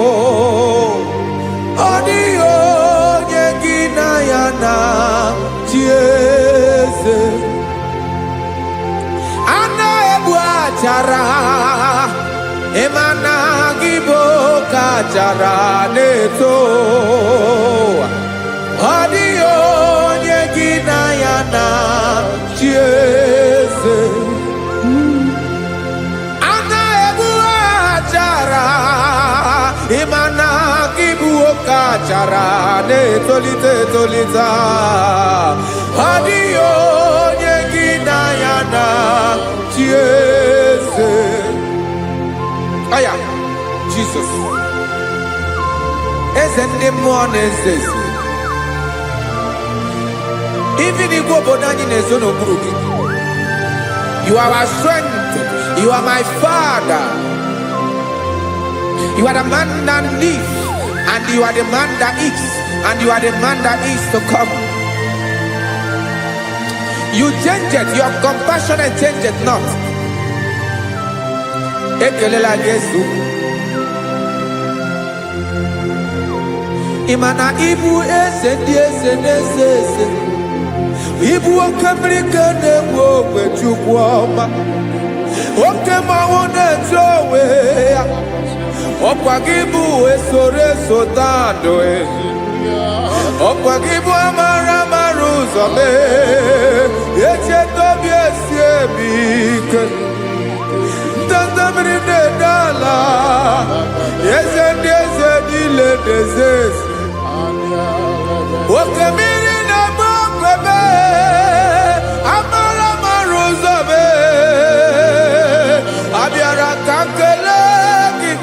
Ọ dịghị onye gị na ya na chi eze. A na-egbu achara, ịma na gị bụ oke achara na-eto. Ọ dịghị onye gị na ya na chi eze. A na-egbu achara, ịma na gị bụ oke achara na-etolite etolite. Ọ dịghị onye gị na ya na chi eze. Aya, Jesus. Eze ndị mmụọ na-eze eze. Even igwe obodo anyị na-ezo n'okpuru gị. You are our strength. You are my Father. You are the man that lives, and you are the man that is, and you are the man that is to come. You change it, your compassion and change it not. Ekelela Yesu. Imana ibu ese di ese nese ese. Ibu okebrike nebu ogwe chukwoma. Oke mawone jowe. Okwagibu esore sotando e. Okwagibu amara maruzome. Eche tobi esiebike. Ntantamri ne dala. Ese dile dezes. Okemiri na bokwebe. Amara maruzome. Abiara kankeleki.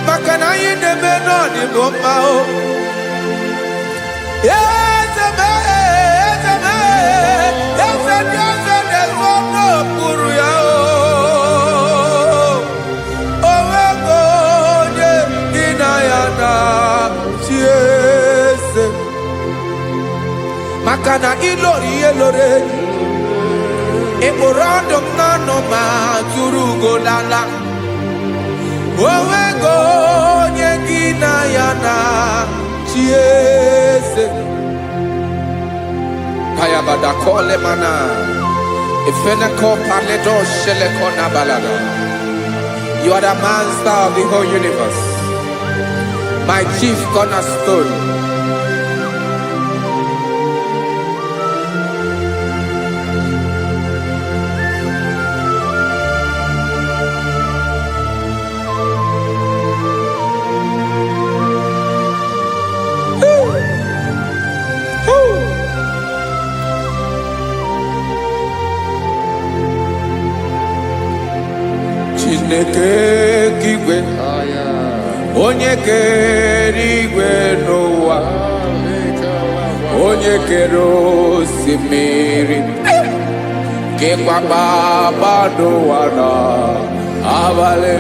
Makana yine menoni gomao. Yes, Makana ilori elore Eborandom nano ma turugo lala Owego nyegina yana chiese Kayabada kole mana Ifena ko paledo shele kona balada You are the master of the whole universe My chief cornerstone Chineke kigwe Onye kere igwe n'ụwa Onye kere osimiri Kekwa kpakpando ụwa n'abalị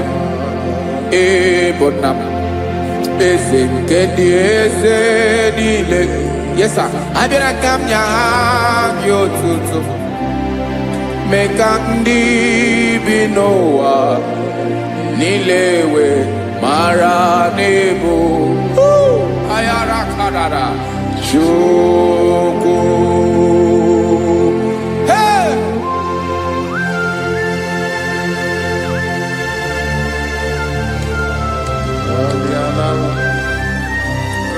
Ịbụ nna m Eze nke ndị eze niile Yes sir, abịara ka m nye gị otuto Mee ka ndị bi n'ụwa niile wee mara n'ebu ayara kadara Chukwu hey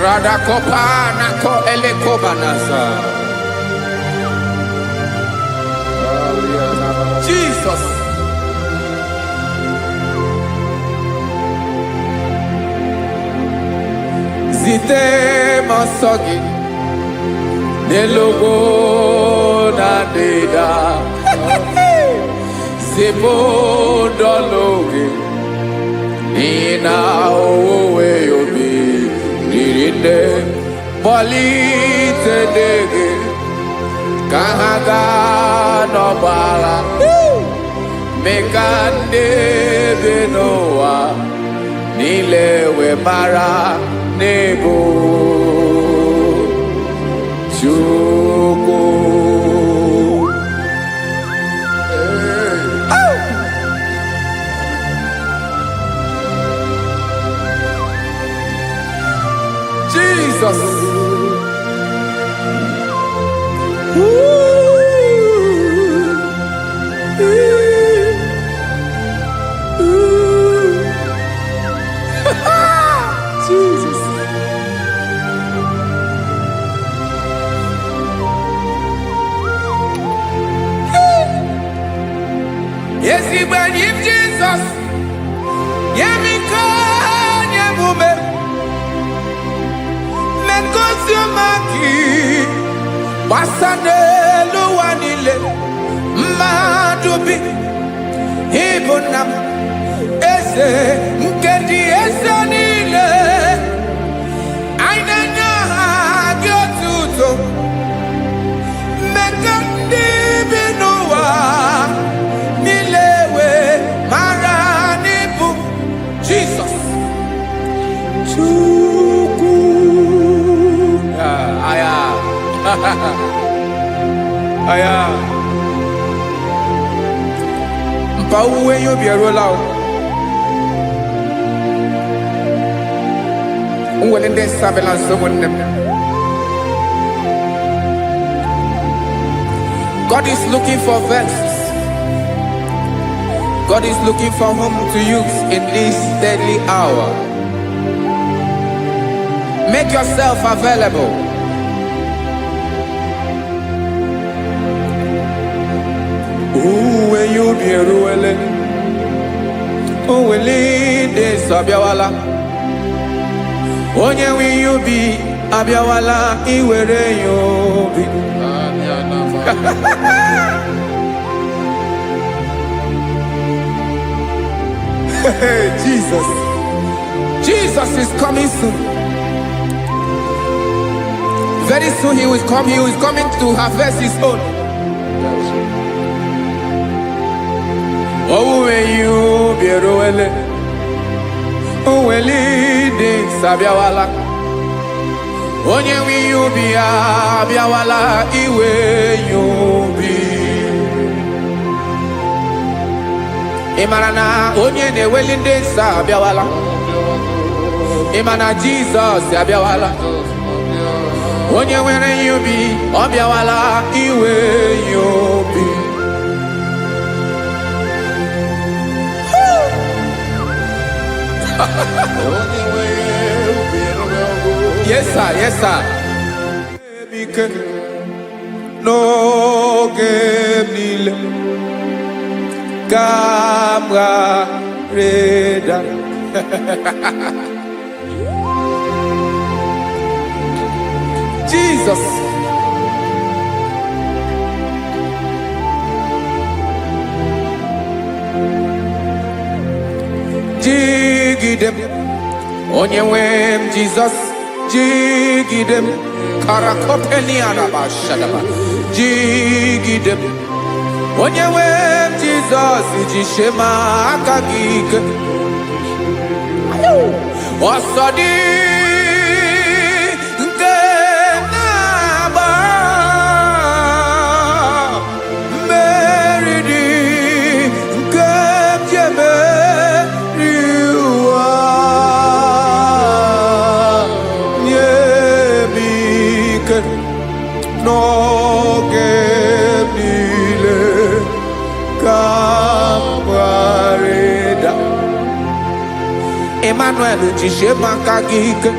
Radakopa nako elekobanasa Jesus Zite masogi Nelogo na deda Zebo dologe Nina owe yobi Nirinde Bolite dege Kahaga no bala Mekande benoa Nilewe mara Nebo Chukwu Jesus Jesus Yes, he went in Jesus. Yemiko, Yemume. Mekosumaki. Wasane luwanile. Madubi. Ibunam. Ese. Nkedi ese nile. Ainanya hagyotuto. Mekandi binuwa. Jesus. Chukwu. Aya. Aya. Mpa uwe yo bierola o. Willing this surveillance someone them. God is looking for vessels. God is looking for whom to use in this deadly hour. Make yourself available. When you be ruling, who will lead this Abiawala? Onye will you be Abiawala? Iwere you be. Jesus. Jesus is coming soon. Very soon he will come. He is coming to harvest his own. Oh, when you be ruele, oh, when leading Sabiawala, onye will you be Abiawala, iwe you be. Imana onye ne welinde Sabiawala, Imana Jesus Sabiawala, onye were you be Abiawala, iwe you be. Yes, sir. Yes, sir. No game Camera Reda. Jesus. Jigidem, Onyewem Jesus, Jigidem, Karakopeni Araba Shadaba, Jigidem, Onyewem Jesus, Jishema Akagik, Osadi. Emmanuel jishe makagike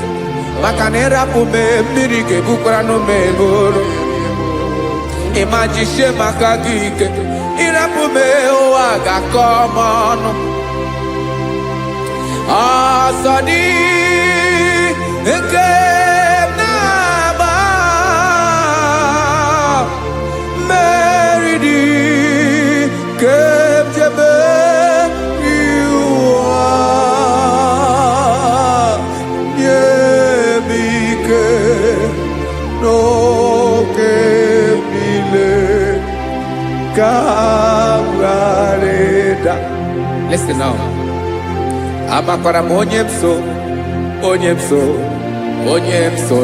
makanera pume mirike bukrano meboro ema jishe makagike irapume oaga komono asadi eke naba meridi kemjebe Listen now. Amakwara onyemso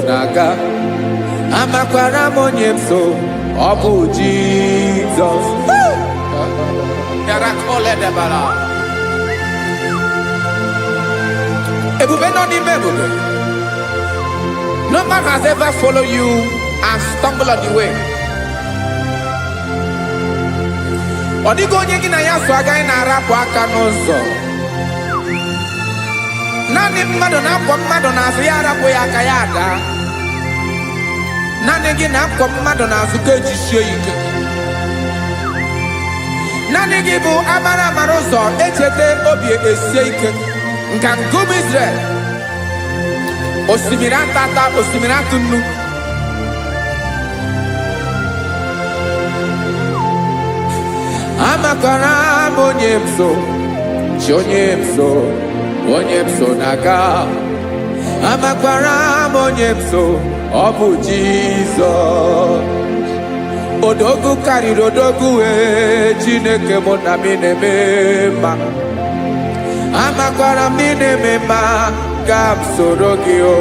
naga. Amakwara onyemso obu Jesus. Yarakole debara. Ebube no ni mebube. No man has ever followed you and stumbled on the way. Odigo onye gị na ya so agaghị na-arapụ aka n'ụzọ. Naanị mmadụ na-akwọ mmadụ n'azụ ya arapụ ya aka ya ada. Naanị gị na-akwọ mmadụ n'azụ ka ejisie ike. Naanị gị bụ amara ụzọ echete obi esie ike. Nka ngụm Israel. Osimiri atata, osimiri atụ nnu. Amakwara onyemso naga. Amakwara onyemso obu Jesus. Odogu karịrị odogu Chineke mụ na mi na-eme mma. Amakwara mi na-eme mma ka m soro gị o.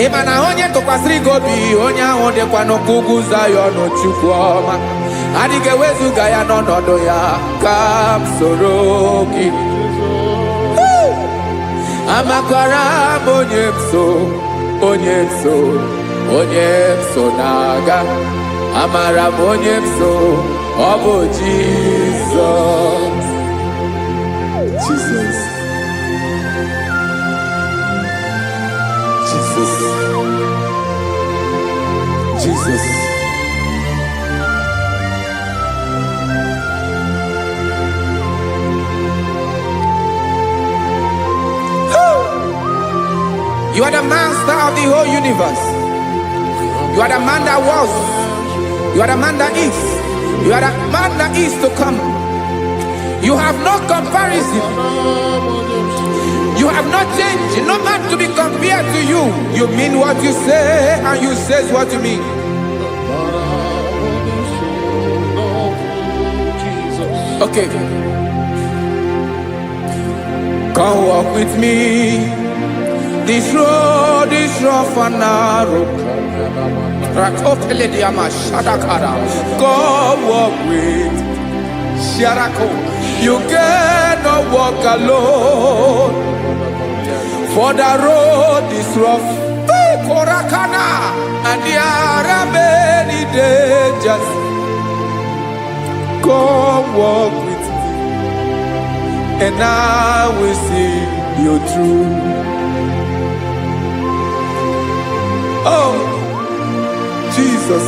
Ị ma na onye tụkwasịrị gị obi onye ahụ dịkwa n'ụkwụ ugwu Zayọn Chukwu ọma. Adịghị ewezuga ya n'ọnọdụ ya ka m soro gị. amakwara m onye m so na-aga, amara m onye m so, ọ bụ Jizọs. Jesus. Jesus. Jesus. You are the master of the whole universe. You are the man that was. You are the man that is. You are the man that is to come. You have no comparison. You have not changed. No man to be compared to you. You mean what you say, and you say what you mean. Okay. Come walk with me. This road is rough and narrow. Come walk with Sharako. You cannot walk alone, for the road is rough. Korakana, and there are many dangers. Come walk with me, and I will see you through. Oh, Jesus.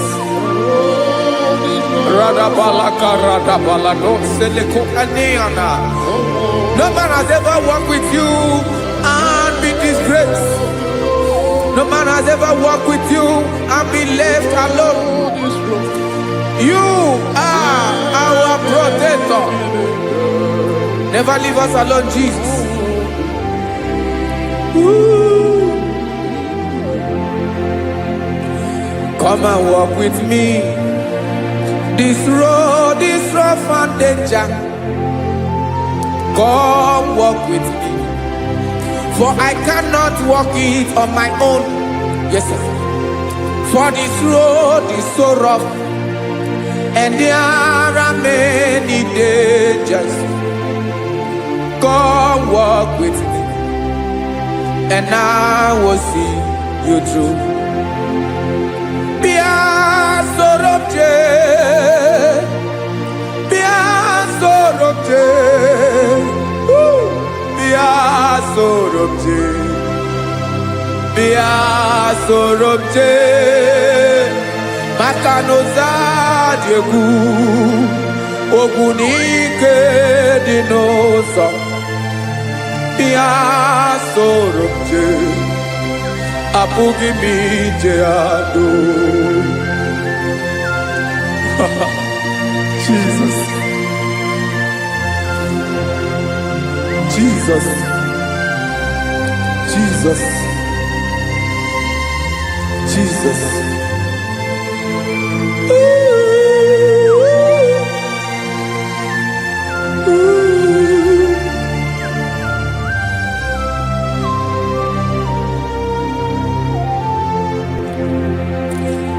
No man has ever walked with you and been disgraced. No man has ever walked with you and been left alone. You are our protector. Never leave us alone, Jesus. Ooh. Come and walk with me. This road is rough and danger. Come walk with me, for I cannot walk it on my own. Yes, sir. For this road is so rough, and there are many dangers. Come walk with me, and I will see you through. Sorobje Makanoza Diegu Ogunike Dinosa Bia Sorobje Apugi Mijeado. Jesus. Jesus. Jesus. Jesus.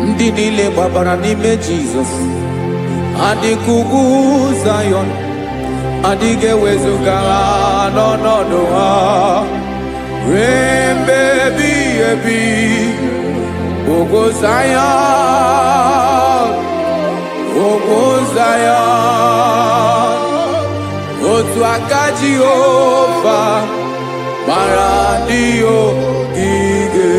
Ndị niile gbabara n'ime Jesus, adịkugwu Zion, adịghị ewezuga ha n'ọnọdụ ha ruo mgbe ebighị ebi. Ogo Zion, otu aka Jehova gbara ndị ogige.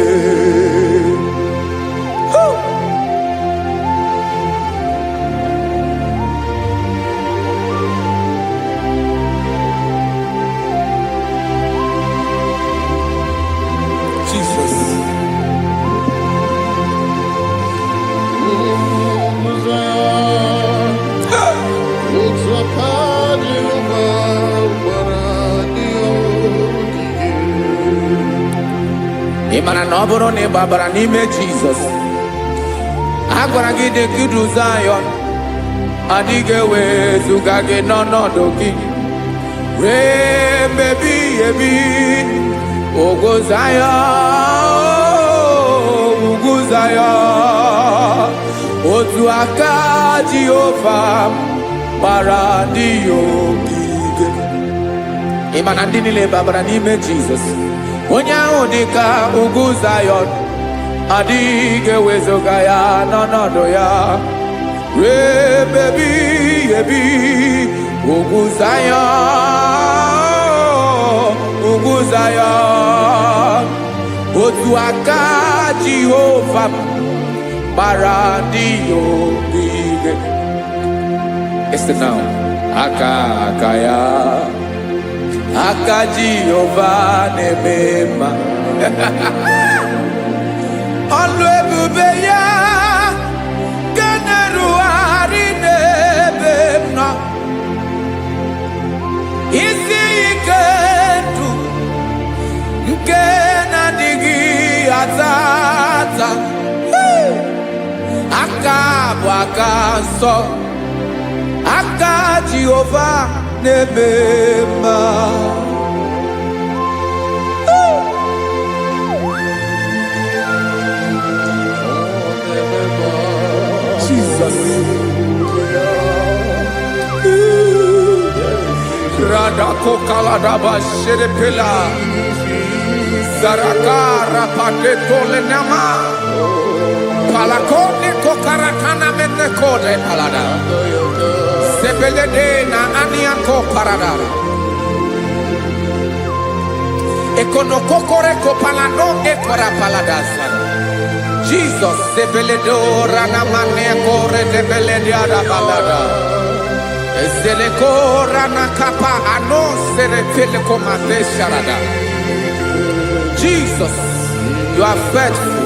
Imana na ọ bụrụ na ị gbabara n'ime Jizọs, a gwara gị dị kudu Zion, adịghị ewezuga gị n'ọnọdụ gị ruo mgbe ebighị ebi. Ugwu Zion, otu aka Jehova gbara ndị ogige. Imana ndị niile gbabara n'ime Jizọs, dịka ugwu Zayọn, adịghị ewezuga ya n'ọnọdụ ya. Rebebi ebi ugwu Zayọn, ugwu Zayọn, otu aka Jehova gbara ndị ogige. Listen now, aka ya, aka Jehova na-eme mma. Ọlụ ebube ya ga na-erugharị n'ebe m nọ. Isi ike ndụ nke na-adịghị ata ata. Aka bụ aka nsọ, aka Jehova na-eme mma. Jesus. Radako kaladaba sherepela, zarakara padetole nama, palakone kokarakana mene kode palada, sebelede na aniako paradara. Ekono kokoreko palano ekora paladasa. Jesus, sebeledora na maneko redebelediada balada. Ezelekora na kapa ano serefele komate sharada. Jesus, you are faithful.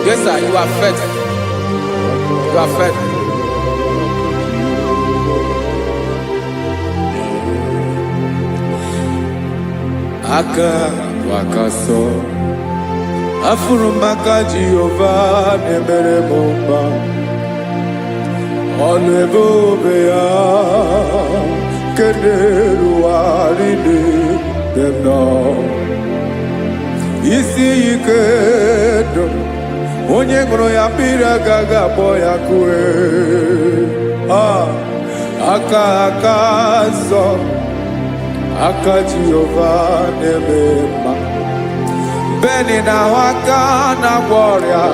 Yes, sir, you are faithful. You are faithful. Aka wakaso. Afurumaka Jehova nemere mumba. Ọlụ ebube ya keneruwarị n'ebe m nọ. Isi ike ndụ onye ṅụrụ ya mmiri agaghị akpọ ya kue. Aka nsọ, aka Jehova na-eme mma. Beni na aka na-agwọ ọrịa,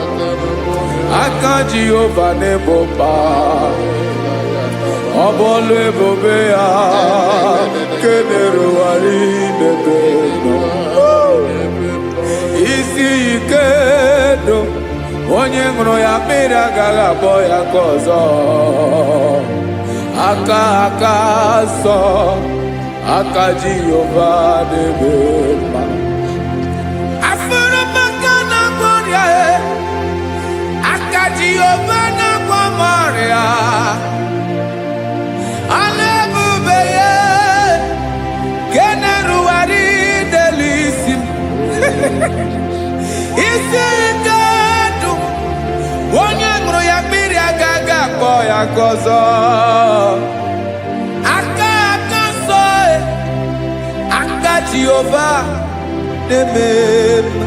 aka Jehova na-egbo mkpa. Ọ bụ ọlụ ebube ya kenerugharị n'ebe m nọ. Isi ike ndụ onye ṅụrụ ya mmiri agaghị akpọ ya nke ọzọ. Aka nsọ, aka Jehova na-eme mma. Jehova na-agwọ m ọrịa, ọlụ ebube ya ga na-erugharị n'elu isi m. Isi ike ndụ onye ṅụrụ ya mmiri agaghị akpọ ya nke ọzọ. Aka nsọ, aka Jehova na-eme mma.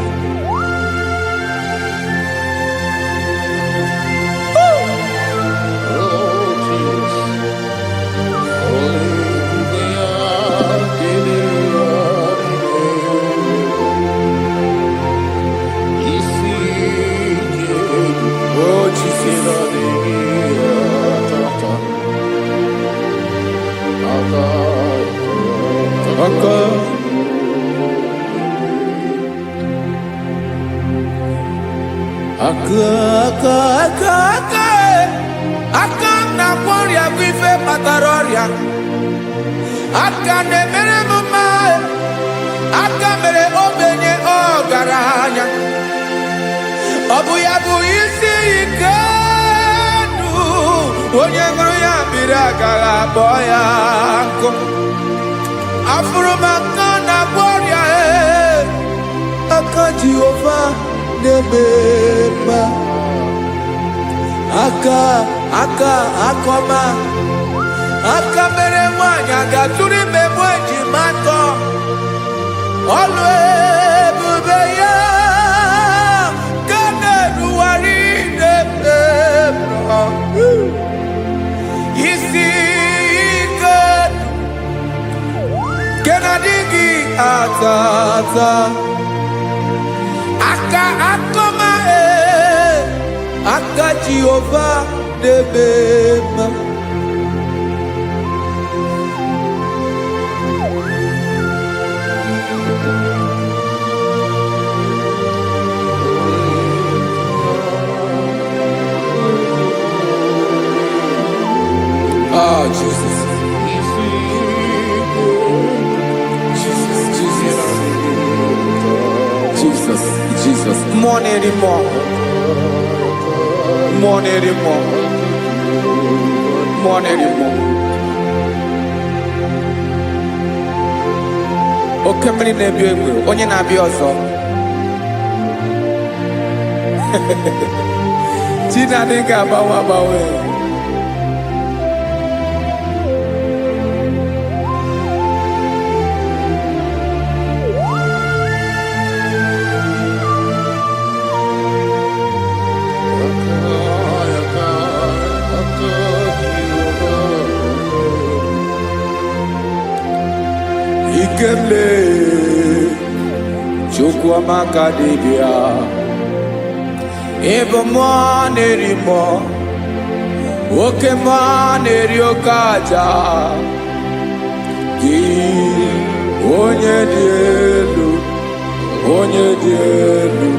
Aka na-agwọ ọrịa bụ ife kpatara ọrịa. Aka na-emere m mma, aka mere ogbenye ọgaranya. Ọ bụ ya bụ isi ike ndụ onye ṅụrụ ya mmiri agaghị akpọ ya nkụ. Afụrụ m aka na-agwọ ọrịa, aka Jehova na-eme mma. Aka ọma, aka mere nwanyị agatụrụ ime mụ ejima atọ. Ọlụ ebube ya ga na-erugharị n'ebe m nọ. Isi ike nke na-adịghị ata ata. ọzọ aka akọma aka Jehova n'ebe mma. Oh, Jesus. Jesus. More anymore. More anymore. More anymore. Okemri na-ebi egbe, onye na-abịa ọzọ. Chinadị ga-agbanwe agbanwe. Ikemle Chukwamaka dibia Ebo mo nerimo Oke mo neriokaja Ki onye dielu Onye dielu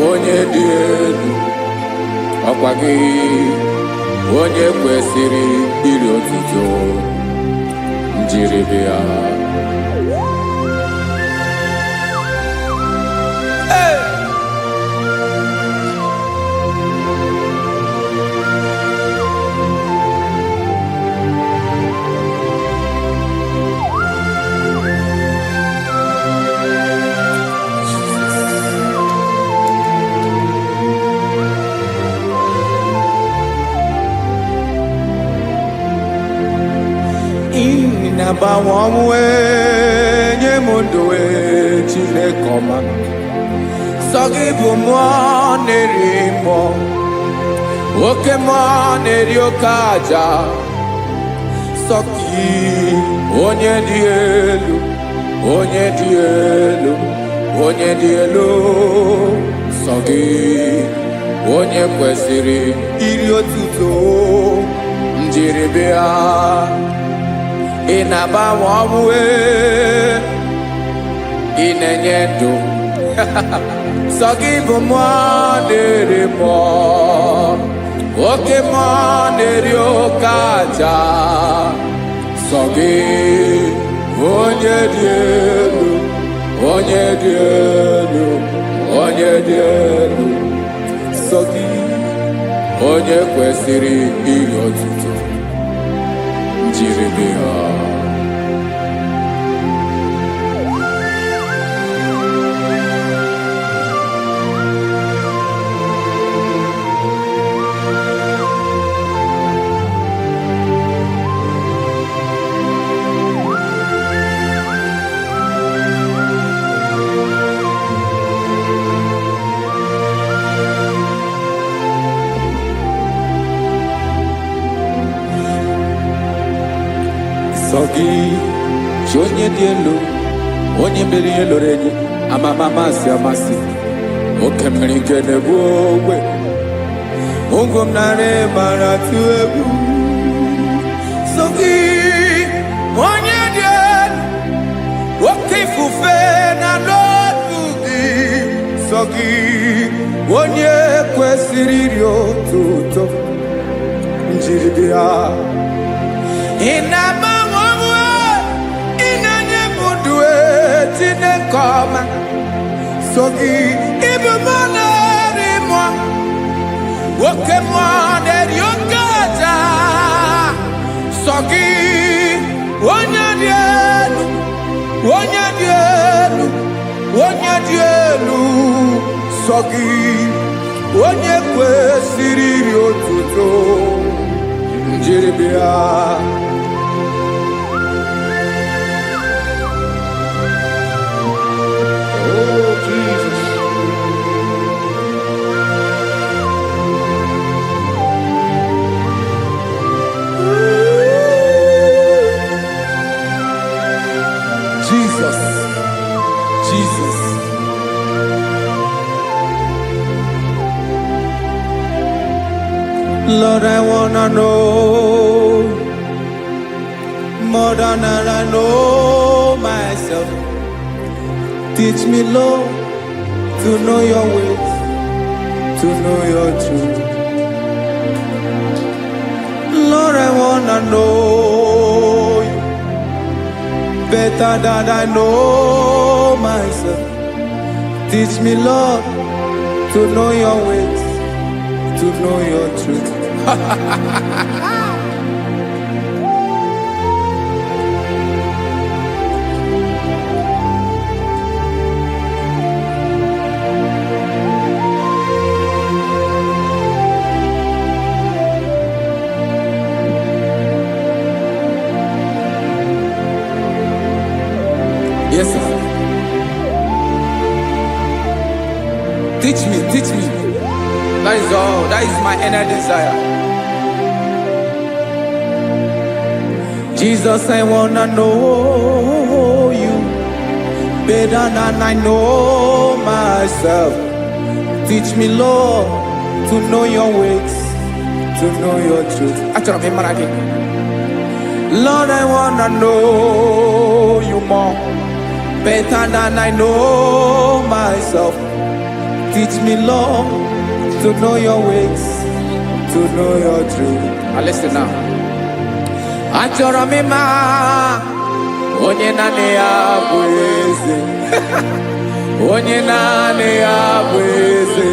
Onye dielu Ọkwa gị onye kwesịrị iri otuto njiribia. Inabawanwe nye mundowe Chinekoma Sogi bu mwa nerimo Oke mwa neriokaja Sogi onye dielu Onye dielu Onye dielu Sogi onye kwesịrị iri otuto njiribia. Inabawanwe inenye ndụ Sogi bụ mmụọ na-eri mmụọ Oke mmụọ na-eri oke aja Sogi onye dị elu Onye dị elu Onye dị elu Sogi onye kwesịrị iri otuto njiribia. Sogi onye dị elu onye mmeri eloro enyi amama amasị amasị oke mmiri nke na-egbu ogbe ụgwọ m narị mara tụ egwu. Sogi onye dị elu oke ifufe na n'otu gị. Sogi onye kwesịrị iri otuto njiribia. Inabawanwe inenye mundowe Chinekoma Sogi ibu mo nerimo Oke mo neriokaja Sogi onye dị elu Onye dị elu Onye dị elu Sogi onye kwesịrị iri otuto njiribia. Lord, I wanna know more than I know myself. Teach me, Lord, to know your ways, to know your truth. Lord, I wanna know you better than I know myself. Teach me, Lord, to know your ways, to know your truth. Yes, sir. Teach me, teach me. That is all. That is my inner desire. Jesus, I wanna know you better than I know myself. Teach me, Lord, to know your ways, to know your truth. Actually, I'm again. Lord, I wanna know you more better than I know myself. Teach me, Lord, to know your ways, to know your truth. Now listen now. Achọrọ m ịma onye naanị ya bụ eze. Onye naanị ya bụ eze.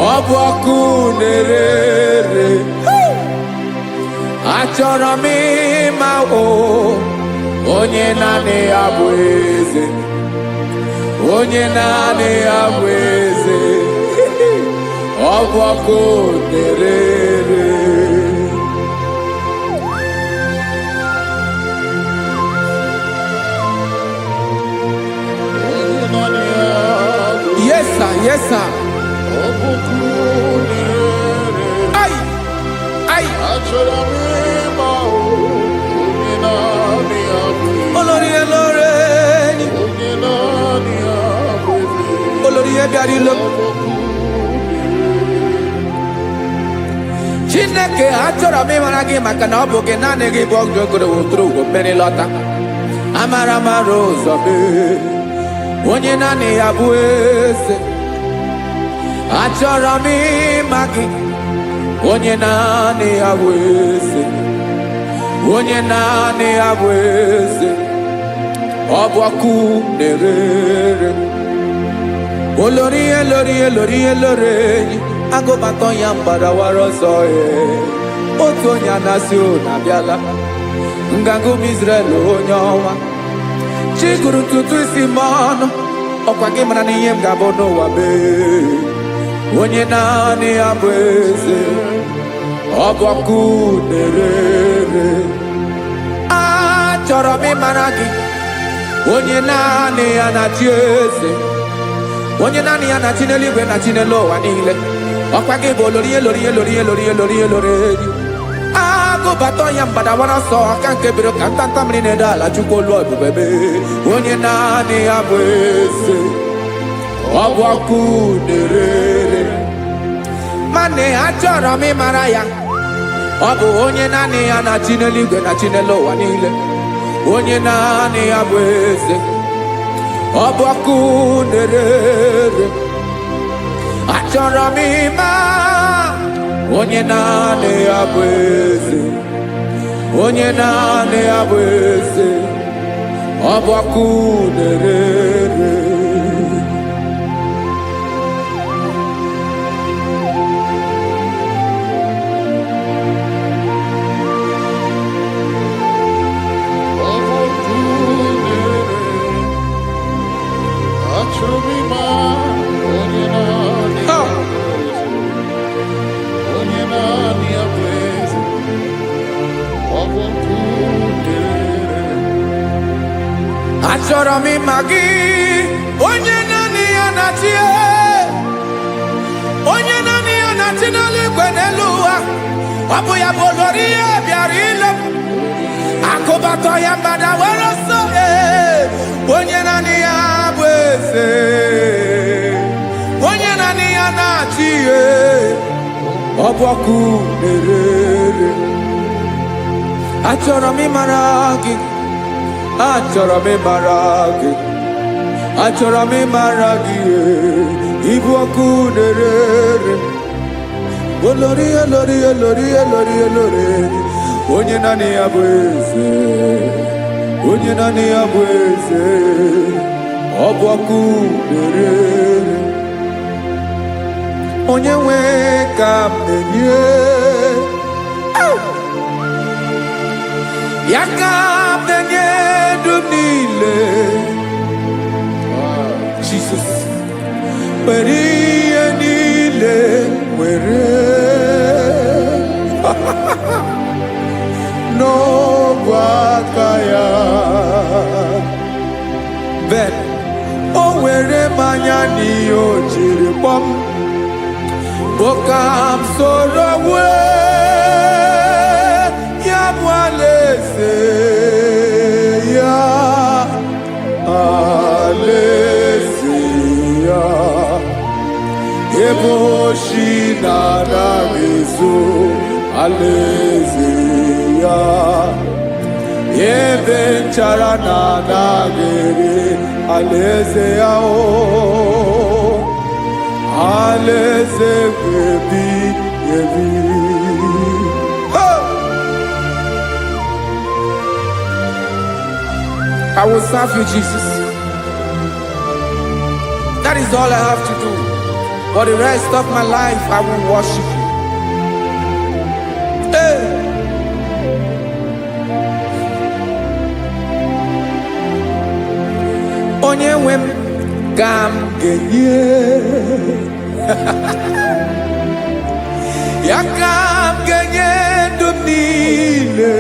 Ọ bụ ọkụ na-ere. Achọrọ m ịma onye naanị ya bụ eze. Onye naanị ya bụ eze. Ọ bụ ọkụ na-ere. Yes, sir. Yes, sir. Ay, ay. Olórí Olórí. Olórí Ebiari lo. Chineke achọrọ m ịmara gị maka na ọ bụ gị naanị gị bụ ọgụ ogoro wotoro ugwo mmeri lọta. Amara mara ụzọ mee. Onye naanị ya bụ eze. Achọrọ m ịma gị. Onye naanị ya bụ eze. Onye naanị ya bụ eze. Ọ bụ ọkụ na-ere. Olórí Olórí Olórí Olórí. Agụbatọ ya mgbadawara ọsọ ya. Otu onye anasị na-abịala. Nganga ụmụ Izrel onye ọnwa. Chiguru ntutu isi m ọnụ. Ọkwa gị mara na ihe m ga-abụ n'ụwa mee. Onye naanị ya bụ eze. Ọ bụ ọkụ na-ere. Achọrọ m ịmara gị. Onye naanị ya na-achị eze. Onye naanị ya na-achị n'eluigwe na-achị n'elu ụwa niile. Ọkwa gị bụ Olórí Olórí Olórí Olórí Olórí Olórí. Agụbatọ ya mgbadawara ọsọ aka nke biro ka ntanta mmiri na-ede ala Chukwu olu ebube mee. Onye naanị ya bụ eze. Ọ bụ ọkụ na-ere. Mane achọrọ m ịmara ya. Ọ bụ onye naanị ya na-achị n'eluigwe na-achị n'elu ụwa niile. Onye naanị ya bụ eze. Ọ bụ ọkụ na-ere. Achọrọ m ịma onye naanị ya bụ eze. Onye naanị ya bụ eze. Ọ bụ ọkụ na-ere. Achọrọ m ịma gị. Onye naanị ya na-achị. Onye naanị ya na-achị n'eluigwe n'elu ụwa. Ọ bụ ya bụ Olórí Ebiari lo. Akụbatọ ya mgbadawara ọsọ. Onye naanị ya bụ eze. Onye naanị ya na-achị. Ọ ọbọkụ na-erere. Achọrọ m ịmara gị, achọrọ m ịmara gị, achọrọ m ịmara gị, ịbụ ọkụ na-erere. Olori olori olori olori olori, onye naanị ya bụ eze, onye naanị ya bụ eze, ọbọkụ na-erere. Onye nwe ka m na-enye, ya ka m na-enye ndụ niile. Jesus, were ihe niile were n'ọbụ aka ya. Ben, o were mmanya n'ihe o jiri kpọọ m, Bokam soro ya bụ alaeze ya, alaeze ya, ebe oshi na-anaghị ezo, alaeze ya, ebe nchara na-anaghị ere, alaeze ya o. Alaeze ebi ebi. I will serve you, Jesus. That is all I have to do. For the rest of my life, I will worship you. Hey. Onye nwe m ka m ga-enye, ya ka m ga-enye ndụ m niile,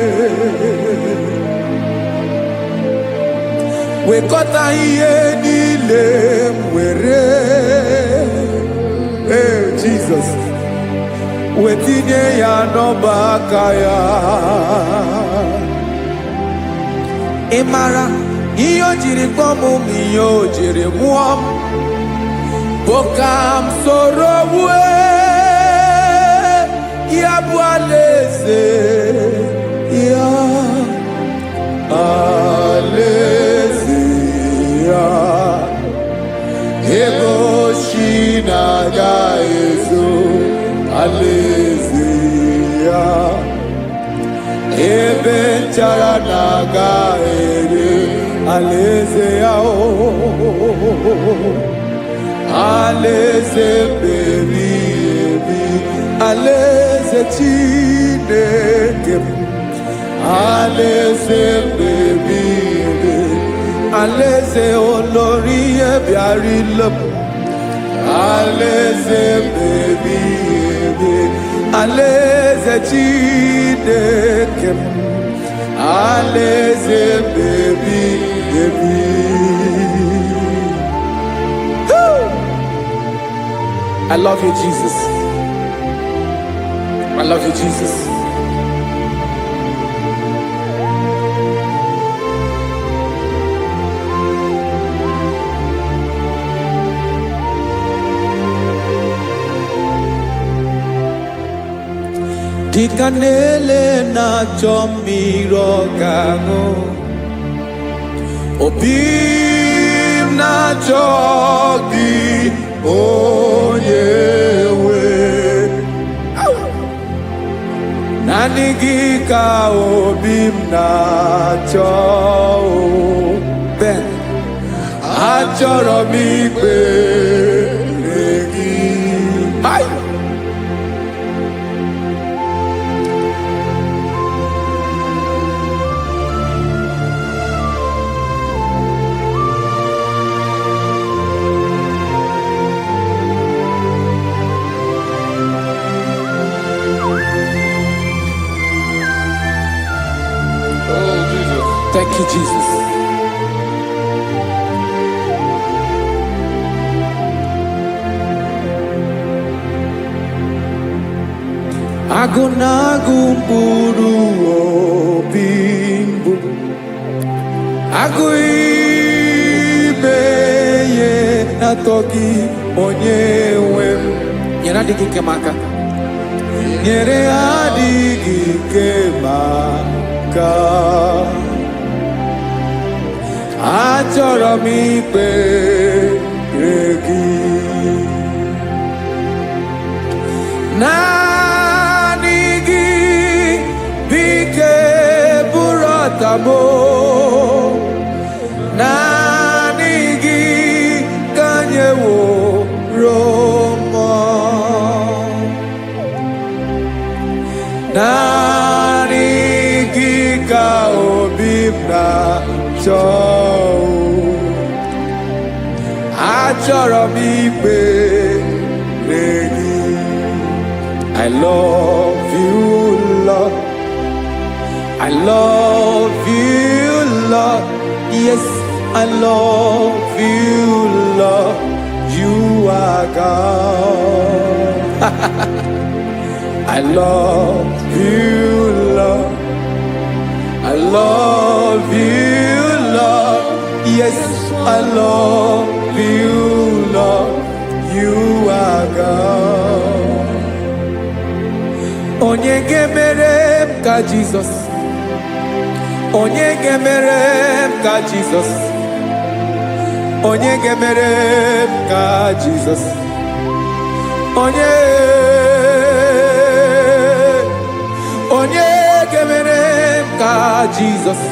wekọta ihe niile m were, Jesus, wetinye ya n'ọba aka ya. Ị mara ihe o jiri kpọọ m, ihe o jiri mụọ m, Bokam soro ya bụ alaeze ya, alaeze ya, ebe oshi na-agaghị ezo, alaeze ya, ebe nchara na-agaghị ere, alaeze ya o. Alaeze ebi ebi, alaeze Chineke m, alaeze ebi ebi, alaeze olori ebiarịla m, alaeze ebi ebi, alaeze Chineke m, alaeze ebi ebi. I love you, Jesus. I love you, Jesus. Dịka na-ele na-achọ mmiri ọ ga-aṅụ, obi m na-achọ gị, onye nwe. Naanị gị ka obi m na-achọ, Ben, achọrọ m ikpere gị. Thank you, Jesus. Agụ na-agụ mkpụrụ obi mbụ, agụ ime ihe na-atọ gị, onye nwe m. Nyere adịghị nke m aka. nyere adịghị ike maka achọrọ m ikpere gị naanị gị bike bụrụ ọtamo naanị gị ka nyeworo m naanị gị ka obi m na-achọ achọrọ m ikpere gị I love you, Lord. I love you, Lord. Yes, I love you, Lord. You are God. I love you, Lord. I love you, Lord. Yes, I love you, Lord. You are God. Onye ga-emere m ka Jizọs. Onye ga-emere m ka Jizọs. Onye ga-emere m ka Jizọs. Onye ga-emere m ka Jizọs.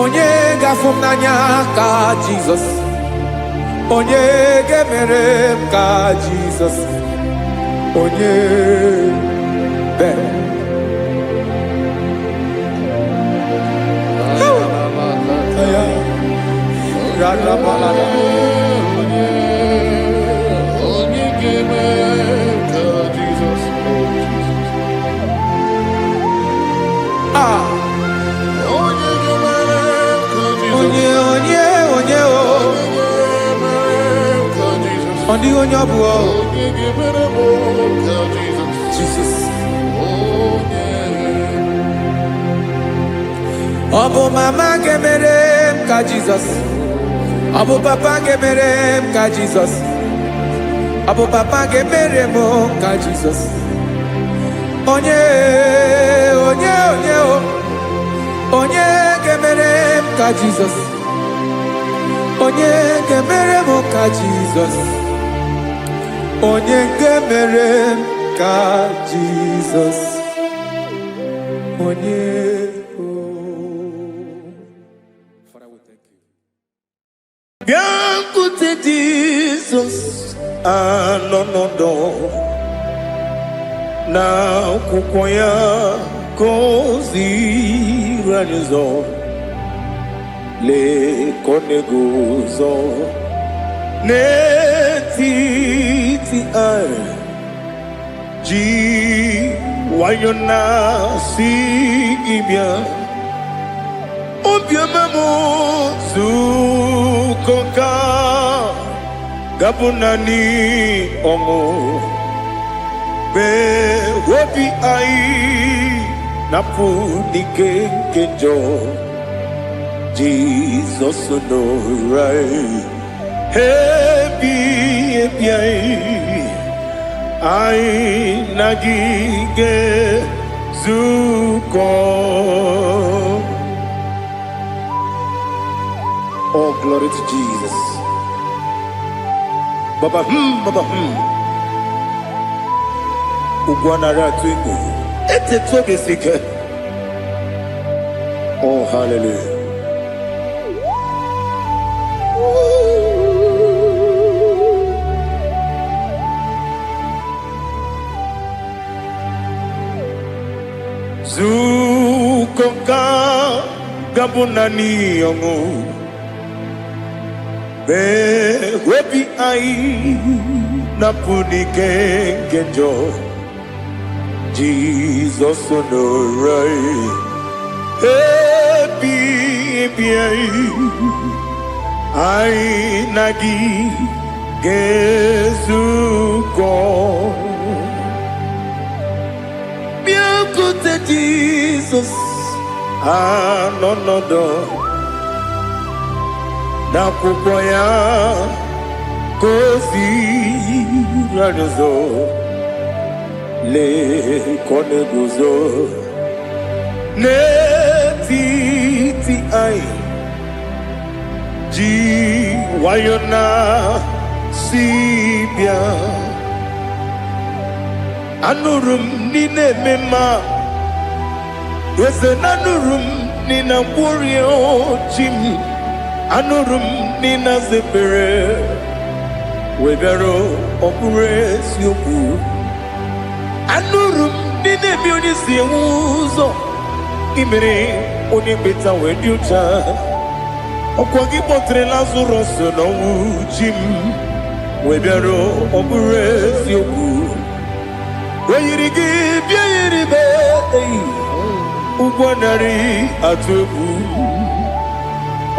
Onye ga-afụ m n'anya ka Jizọs. Onye ga-emere m ka Jizọs. Onye Ben. Jesus. Ọbụ mama ga-emere m ka Jizọs. Ọbụ papa ga-emere m ka Jizọs. Ọbụ papa ga-emere m ka Jizọs. Onye ga-emere m ka Jizọs. Onye ga-emere m ka Jizọs. Onye ga-emere m ka Jizọs. Onye Biancote Jesus anonodo na akwụkwọ ya gọziri anyị ụzọ lekọnego ụzọ n'etiti anyị ji nwayọ na-asị gị bịa obiọma m zukọ ka gabụ naanị ọṅụ mee obi anyị napụ n'ike nke njọ Jizọs nọrọ anyị ebi anyị na gị ga-ezukọ. Oh, glory to Jesus. Baba, Baba, Ugwanara twingo. Ete tobe sike. Oh, hallelujah. Zukonga gabunani yongo. Be wepi ai napuni kenjo Jesus onorai happy ai nagi gezuko biakute Jesus anonodo n'akwụkwọ ya gọziri anyị ụzọ le kone guzo netiti ai ji wayona sibia anurum nine mema wese nanurum nina warrior jim anurum nina zepere webero opure sioku anurum nine bioni siuzo imere oni beta weduta okwagi potre lazarus no jim webero opure sioku weyirigi biayiribe ugwanari atubu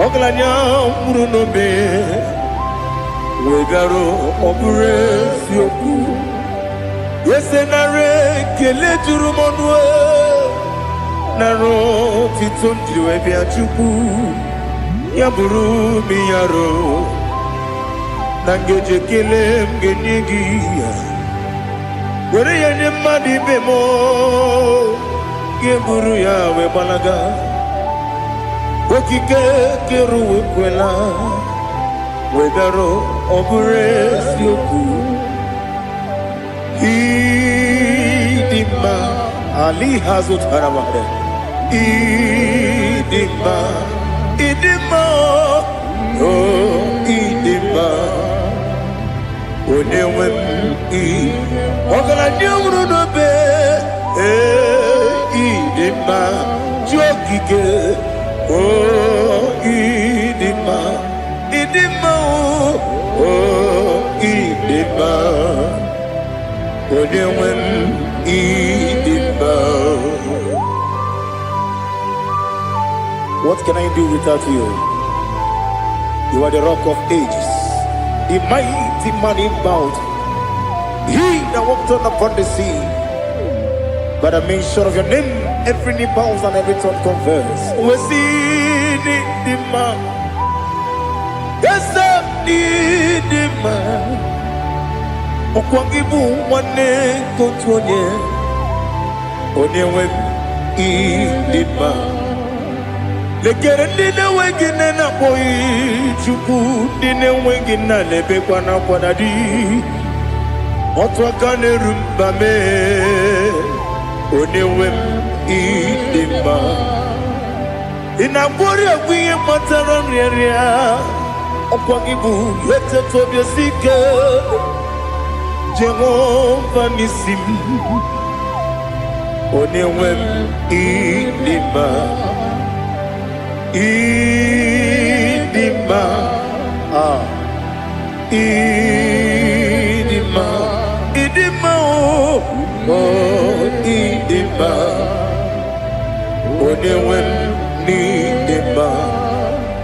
oglanya murunobe wegaro obure sioku yesenare kele jurumonwe naro titondriwe biachuku yaburu miyaro nangeje kele mgenyigi were yanye madi bemo geburu ya we balaga okike keru kwela wegaro obure sioku idima ali hazut haramade idima oh idima onewe ogala nyumru no be idima jogige oh idima oh idima onewe idima. What can I do without you? You are the rock of ages, the mighty man in battle. He that walked on upon the sea. By the mention of your name, every knee bows and every tongue confess. We see the man. Yes, the man. Okwangibu wane kotonye. Onyewe idima. Lekere ndine wengine na boy chuku ndine wengine lebe kwa na kwadadi. Otwakane rumba me onewem idima inabori agwiye matara nyeria okwagibu yete tobye sike Jehova nisim onewem idima idima oh idima onewe ni idima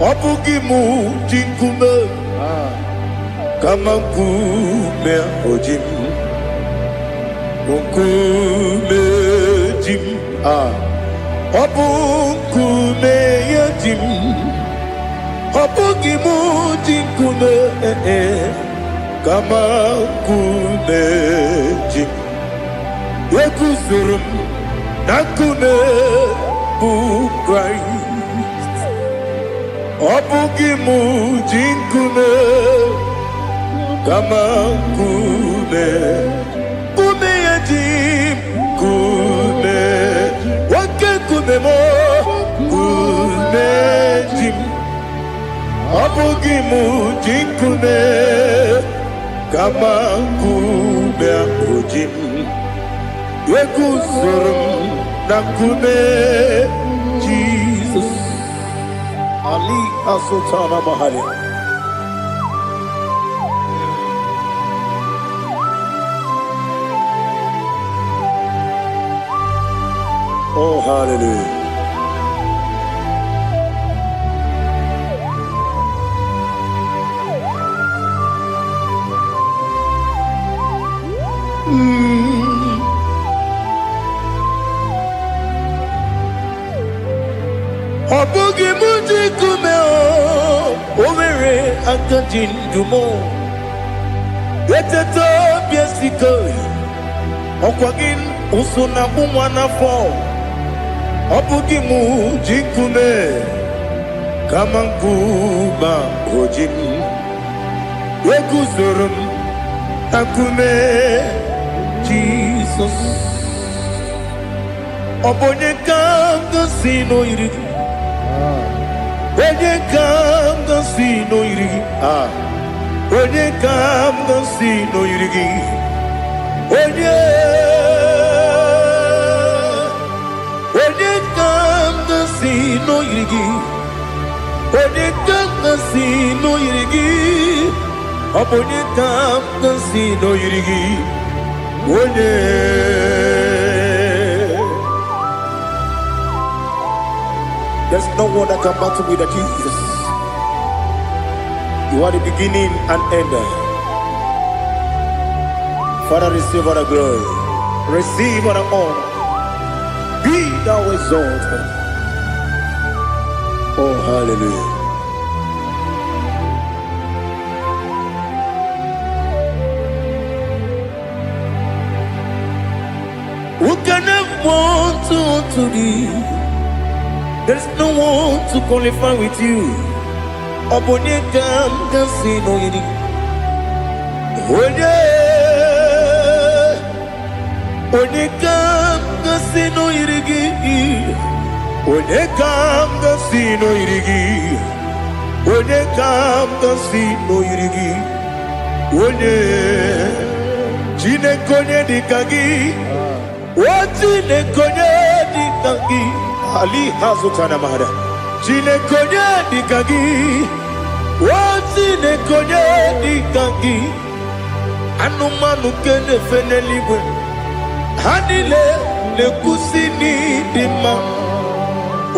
obugi mu jinkume kama kume ojim kume jim obu kume yajim obugi mu jinkume kama kumeji wekuzurum nakune Christ obugi mujinkune kama kumeyajim kume wake kumemo kumejim obugi mujinkune kama kume ojim wekuzurum nakune Jesus Ali Asotana Mahali. Oh hallelujah. Obugi muji kumeo omere akajindumo yeteto biesiko Okwagin usuna umwana fo Obugi mu jikume Kamankuba ojim Wekuzurum Takume Jesus Obonye kanga sino irigi Onye kanga sino irigi Onye kanga sino irigi Onye kanga sino irigi Onye kanga sino irigi Onye kanga sino irigi Onye There's no one that can battle with Jesus. You are the beginning and end. Father, receive all the glory. Receive all the honor. Be thou exalted. Oh, hallelujah. Who can have one to thee? There's no one to qualify with you. Obonye kam sino yiri. Onye kam sino yiri. Onye kam sino yiri. Onye kam sino yiri. Onye jine konye dikagi. Wajine konye dikagi. Ali hazutana mahada. Jine konye dikagi. Wajine konye dikagi. Anumanu kene fene libwe. Hanile le kusini dima.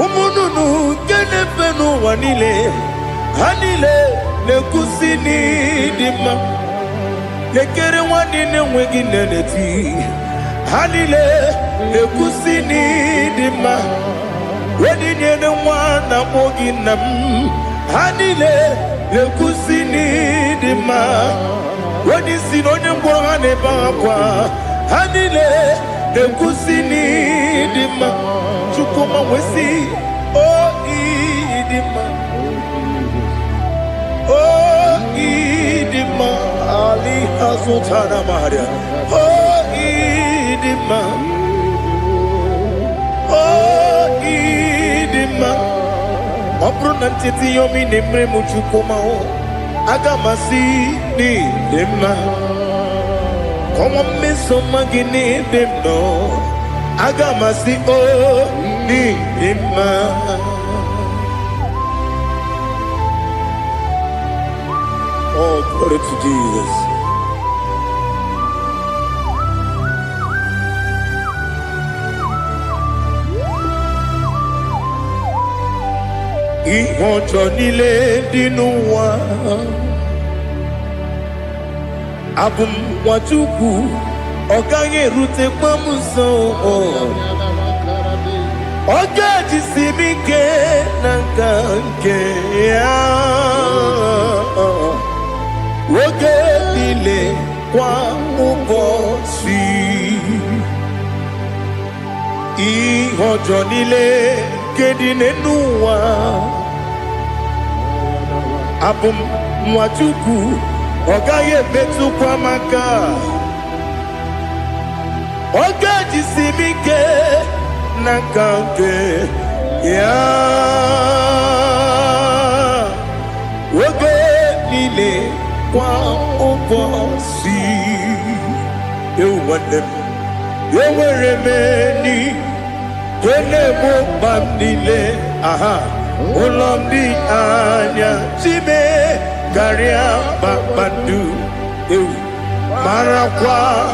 Umununu kene fenu wanile. Hanile le kusini dima. Lekere wanine wengi neneti. Hanile le kusini dima. Wedi nyene wana mogi nam. Hanile le kusini dima. Wedi sinonye mbwangane bakwa. Hanile le kusini dima. Chukuma wesi oh idima. Oh idima. Ali hazutana maria. Oh idima. Oh idima. Obronantiti yomi nemre muchukuma o. Agamasi ni dema. Como meso magini demno. Agamasi o ni dema. Oh, glory to Jesus. Ihojo nile dinuwa Abum wachuku Ogange rute kwa muso Oga jisimike nangange Oge nile kwa ubosi Ihojo nile kedine nuwa Abum mwachuku Ogaye betu kwa maka Oga jisimike nakange ya Oge nile kwa ubosi Ewanem Eweremeni Kene mo bandile aha Ulomdi anya Chime Garia babandu Marakwa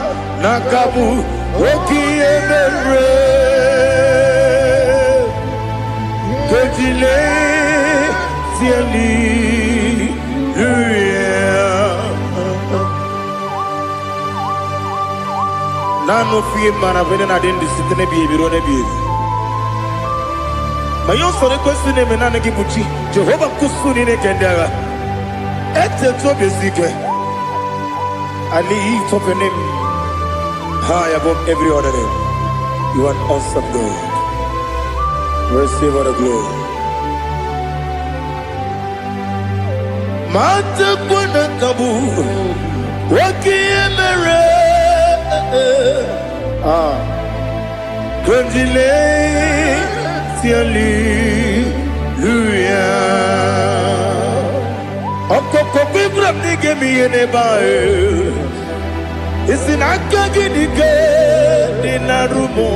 Nakabu Oki emere Kejile Tieli Nano fiye mana vene na dendi sitene biye birone biye Mayon sore kusune menane kibuchi Jehova kusuni ne kendera Ete to besike Ali topenem high above every other name. You are an awesome God. Receive all the glory. Mata kuna kabu wakiemere Kundile Hallelujah. Okoko kwigram nige miyene bae Isinaka gidike dinarumo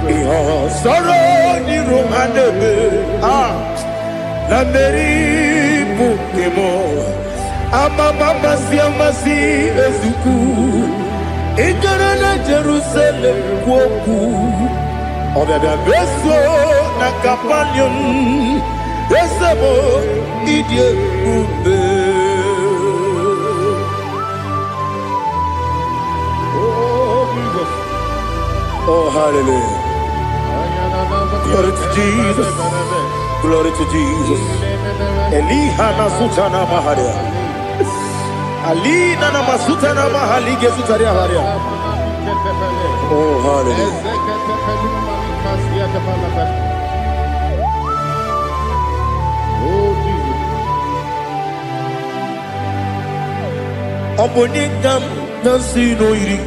Iho soro ni romanebe La meri bukemo Amama siamasi ezuku Igara na Jerusalem woku Obebe beso na kapanion Esebo idye ube Oh hallelujah. Glory to Jesus. Glory to Jesus. Elihana sutana maharia. Alina na masutana mahalige sutaria haria. Oh hallelujah. Oboningam nansino iri.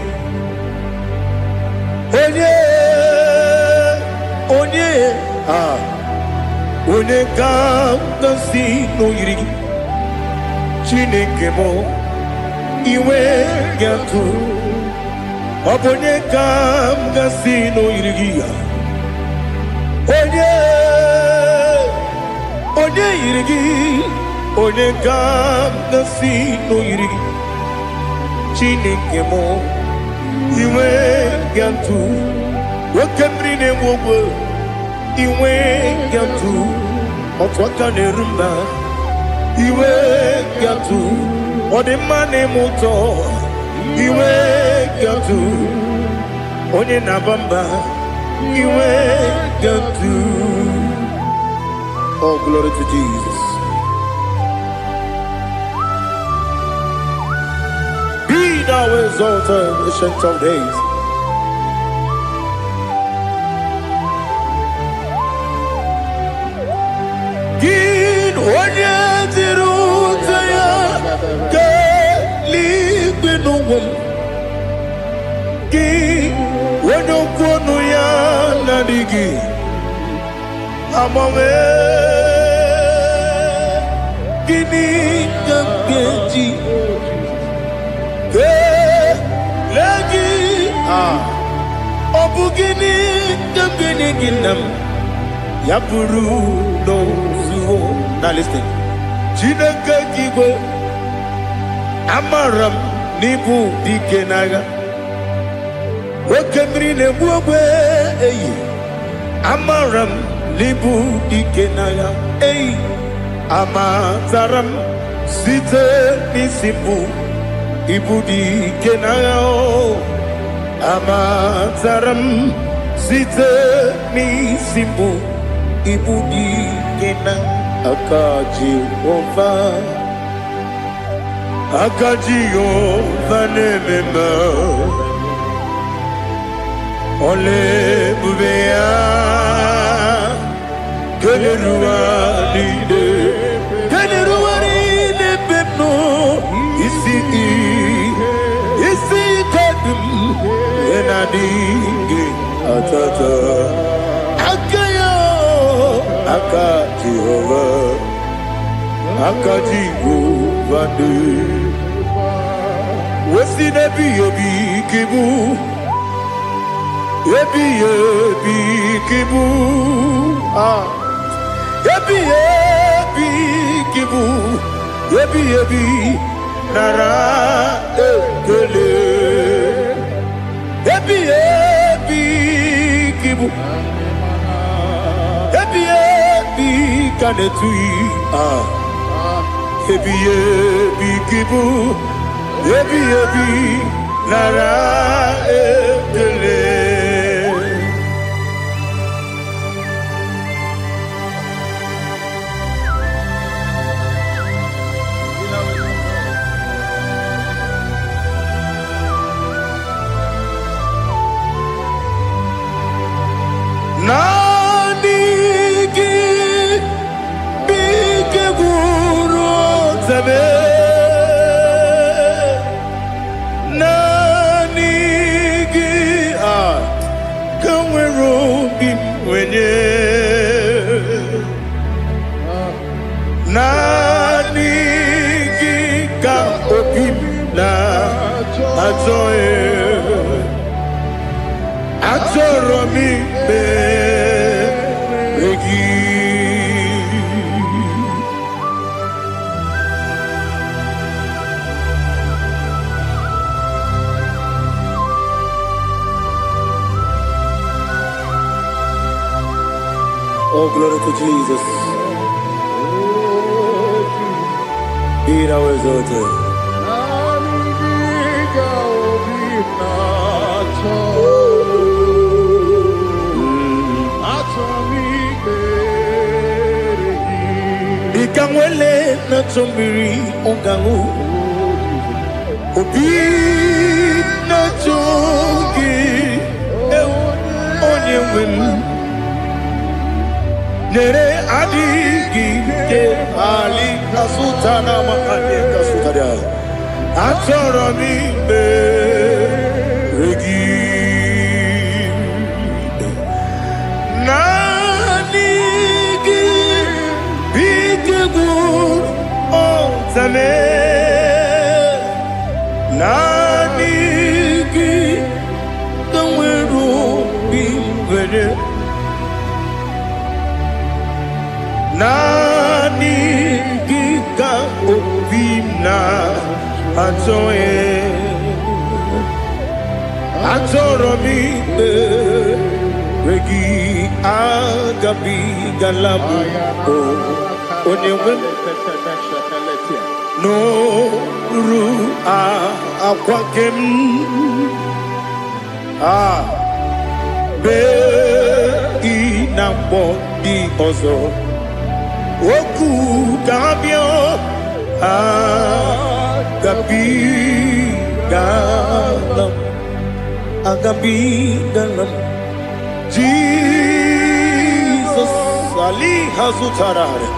Onye ga-si n'oyiri gị Chineke mụ iwe ga-atụ ọ bụ onye ga-si n'oyiri gị ya onye yiri gị onye ga-si n'oyiri gị Chineke mụ iwe ga-atụ nwoke mmiri na-enwe ogwe iwe ga-atụ otu aka na-eru mba iwe ga-atụ ọ dị mma na-eme ụtọ iwe ga-atụ onye na-aba mba iwe ga-atụ. Oh, glory to Jesus. Be thou exalted, ancient of days. Onye dịrị ụzọ ya ka eluigwe n'ụwa gị onye okwu ọnụ ya na-adịghị agbanwe gịnị ka m ga-eji kelee gị ọ bụ gịnị ka m ga-enye gị nna m ya bụrụ n'ozuo. Now listen. Chineke kigwe amaram n'ibu dike n'agha nwoke mmiri na-egbu ogwe eyi amaram n'ibu dike n'agha eyi amatara m site n'isi mbụ ibu dike n'agha amatara m site n'isi mbụ ibu dike n'agha aka Jehova na-ememe ole ebube ya keleruwa niile beno isi kadum enadinge atata aka Jehova ne wesi nebi ebi kibu ebi kibu ebi nara ekele ebi kibu kanetui ebi kibu ebi nara ekele. na atoe atoro mi beregi. Oh, glory to Jesus. Be thou exalted. Ikangwele na chombiri ongangu obi na chogi onye wem nere adigi ke ali kasutana makane kasutaria atoro mi beregi nanigi bigegu ontame nanigi kanweru bimwere nani giga obina atoe atoro mi regi agabi galabu onyewe no ru akwakem be inambo di ozo oku gabio agabi galam Jesus ali hazutarare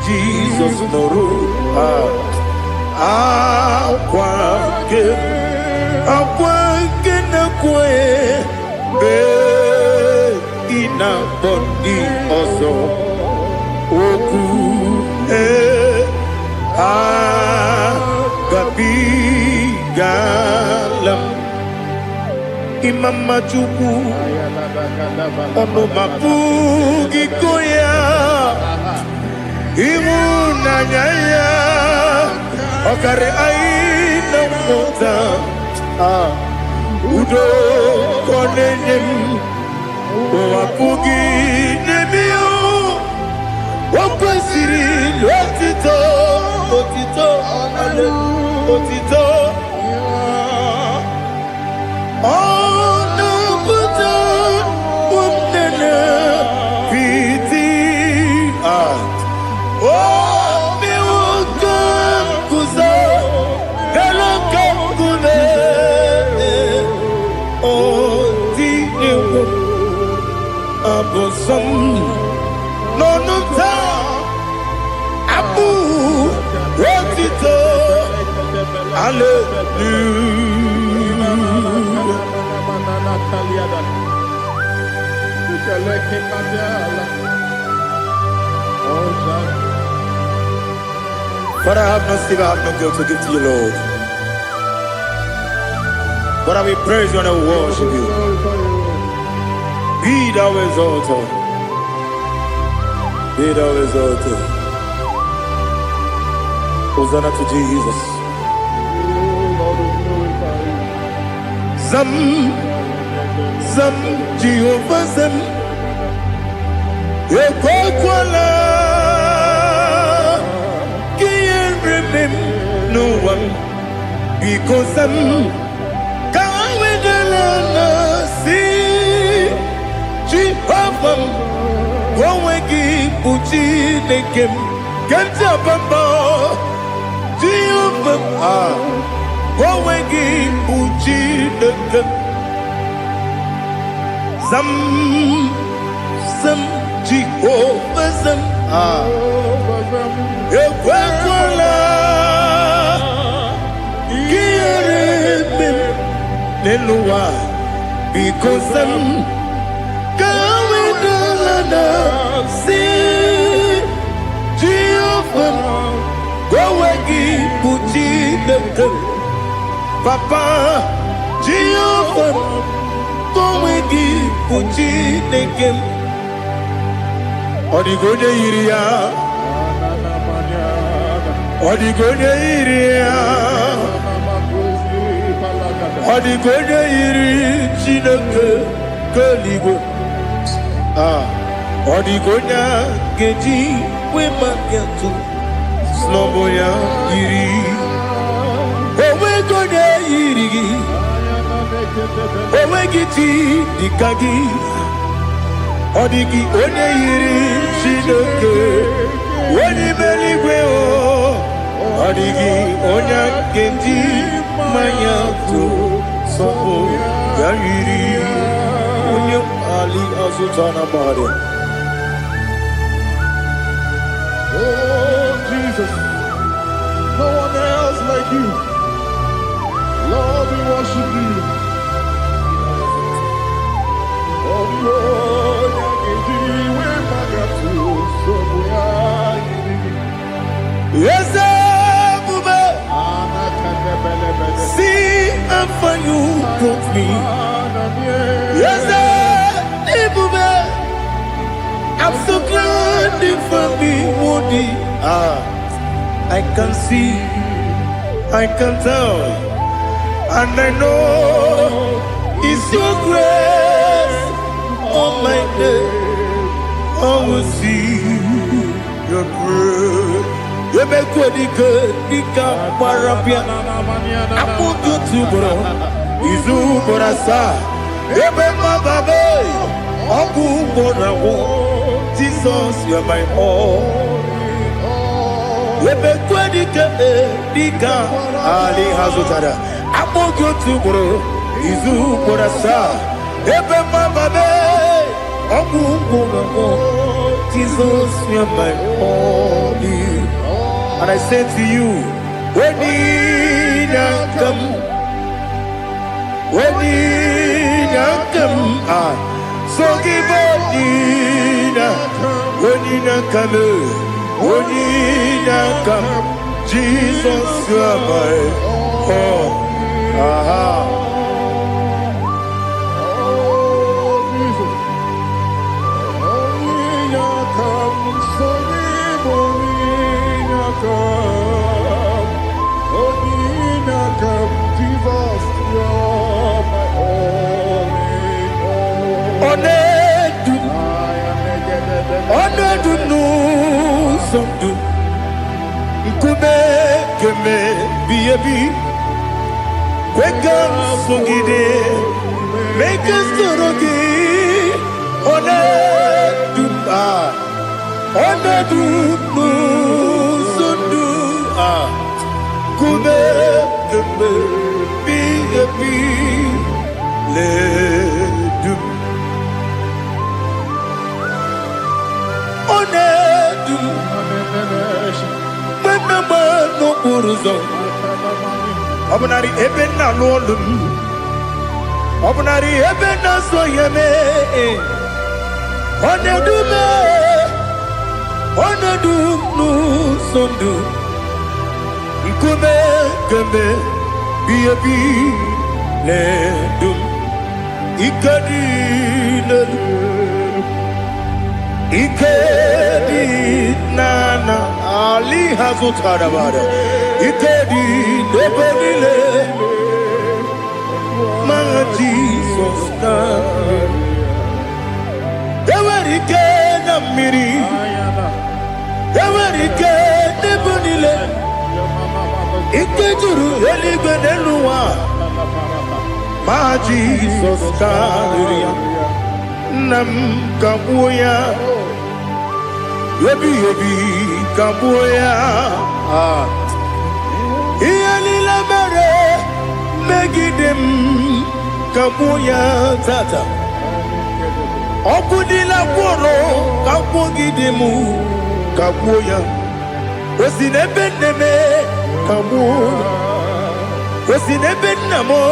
Jesus noru akwake na kwe be ina bondi ozo oku gabi galam imama chuku ono mapugi koya imuna nyaya okare aina mota udo konenem wapugi nebio wapasiri lotito ale otito ono buta umnene piti mi wuka kuzo galo kangune abosom nonuta abu rotito But I have no still, I have no guilt to give to you, Lord. But I will praise you and I will worship you. Be thou exalted. Be thou exalted. Hosanna to Jesus. Zam Jehovah Zam Ekwakwala Can't remember no one because Zam Kawedalana see Jehovah Wawegi Puchi Nekem Ganja Bamba Jehovah Wawegi Puchi Nekem Zam Jehovah Zam Ekwakwala Kieremem Neluwa because Zam Kawedalana see Jehovah Onwegi puchi neke Papa Jehovah Onwegi puchi neke Odigonye iria Odigonye iria Odigonye iri Chineke Keligwe Odigonya geji wemaketu Sloboya iri Owegonya iri Owegiti dikagi Odigi onye iri Chineke Oni meligwe o Odigi onya geji mayatu Sloboya iri Onye ali azutana bari Oh, Jesus, no one else like you. Lord, we worship you. Oh, Lord, I give you when I got to. So we are Yes, Bube. See how far you brought me. Yes, Bube. I'm so glad you found me, Woody. I can see, I can tell, and I know it's your grace on my day. I will see your grace. You make what you could, you can't parapia. I put you to bro, Izu Borasa. You make my baby, Abu Bonawo. Jesus, you're my all. Dika Ali Hazutada. Amogo Tubro, Izu Borasa, Ebe Mababe, Abu Bonawo. Jesus, you're my all. And I say to you, when you come, so give up, when you come, Jesus, you are my all. Keme biyebi Wekam sungide Make us torogi One dumba One dumbu Sundu Kume keme biyebi Le dum One dum no uruzo Obunari ebena lolum Obunari ebena soyeme Onedume Onedumu sondu Nkume kembe Biyebi Ledum Ikadi Ikedi nana Ali Hazutada Bada Ikedi Nebelile Manga Jesus Ewerike Namiri Ewerike Nebelile Ikejuru Eligbeneluwa Ma Jesus Karia Nam Kabuya Yebi Kabuya Iyalila mere Megidem Kabuya Tata Okudila Kworo Kabugidemu Kabuya Osinebendeme Kabuya Osinebenamo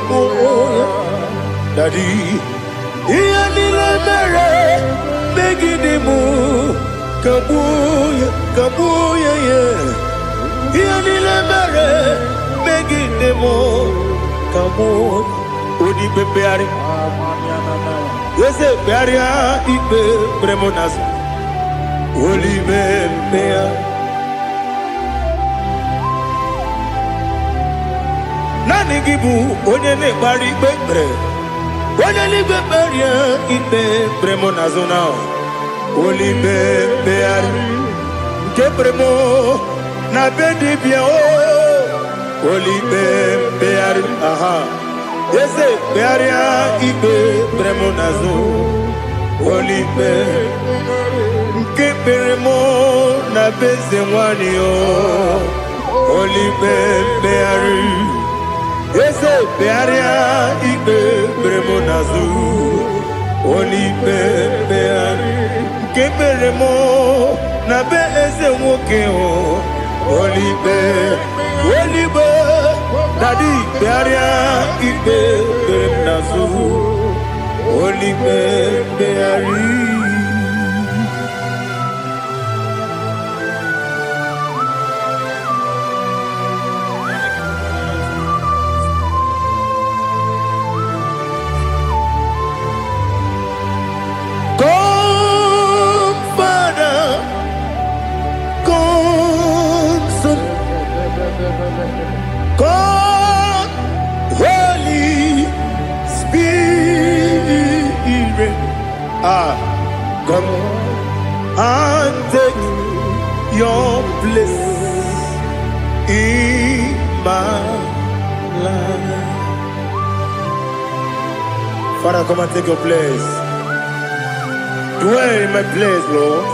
Kabuya Daddy Iyalila mere Megidemu Kabuya, Kabuya, yeah. bremo, come on, Odi Beari. Yes, Bearia, Ibe, Bremonas, Olive, Bear. Nani Gibu, Onene Bari Bebre, Onene Bearia, Ibe, Bremonazona, Olive, Bear, Gebremo, Nabedi Bio, Olive, Bear, aha. Yes, Bearia, Ibe, Bremonazo, Olive, Keperemo, Nabezewanio, Olive, Beari. Yes, Bearia, Ibe, Bremonazo, Olive, Beari. Keperemo, Nabezewokeo, Olive, Olive. Daddy, Bearia, Ibe, Bernazu, Olive, Beari. Come, Father, come, Son, come, Holy Spirit, come and take your place in my life. Father, come and take your place. Dwell in my place, Lord,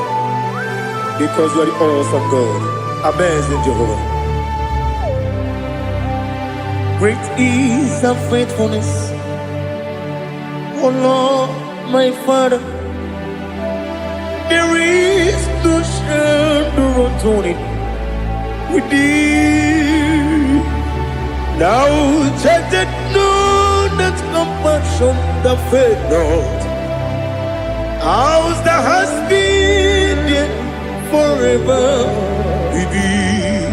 because you are the awesome God. Amazing Jehovah. Great is thy faithfulness, O Lord, my Father. There is no shadow of turning with thee. Now judged know that compassion that faith not. Ours that has been there forever with thee.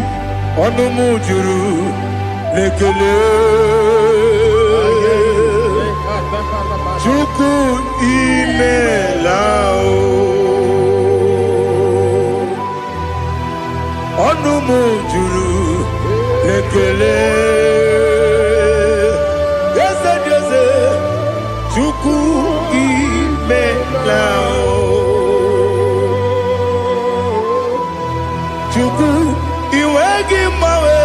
Onomujuru lekele Chuku imelao Onomujuru lekele Yese Yese Chuku imelao Chuku iwegi mawe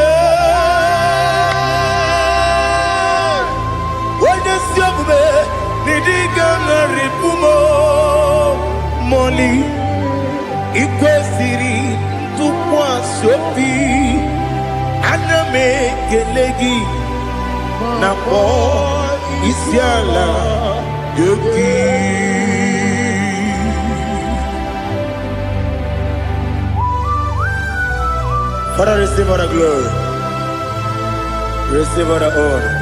Moli ikwesiri tukwasopi aname kelegi na po isiala yoki. Father, receive all the glory, receive all the honor.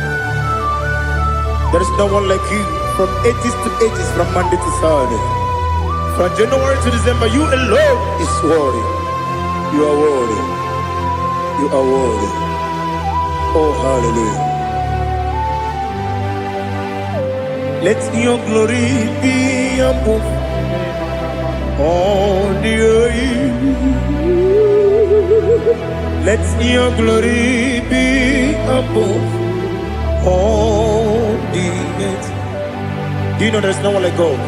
There is no one like you. From ages to ages, from Monday to Saturday, from January to December, you alone is worthy. You are worthy. You are worthy. Oh, hallelujah. Let your glory be above all the earth. Let your glory be above all the earth. Do you know there's no one like God?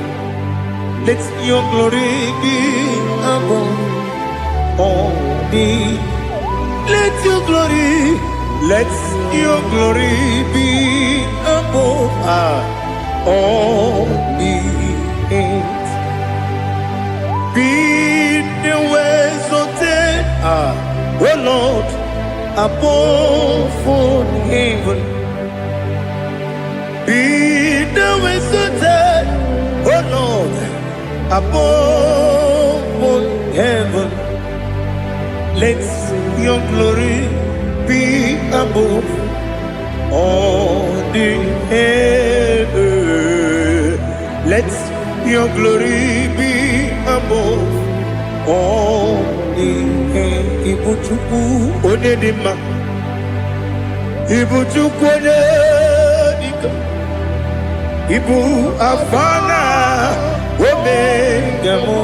Let your glory be above all the. Let your glory be above all the earth. Be the ways of death, oh Lord, above all heaven. Be the ways of death, oh Lord, above all heaven. Let your glory be above all the earth. Let your glory be above all the earth. Ibu chukwane dika. Ibu afana omega mo.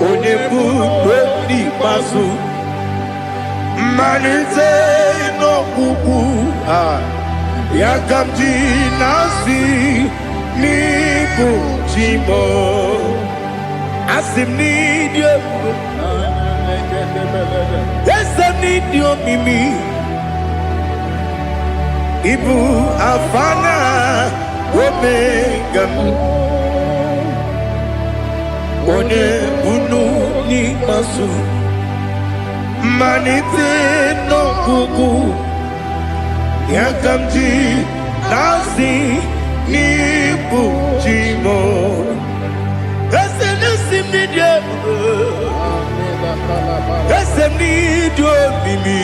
Onebu dodi pasu. Manite no kuku. Yakamji nasi nibu chimo. Asim need you. Yes, I need you, Mimi. Ibu afana omega. One bunu ni masu. Manite no kuku. Yakamji nasi nibu chimo. Yes, need you. Yes, need you, Mimi.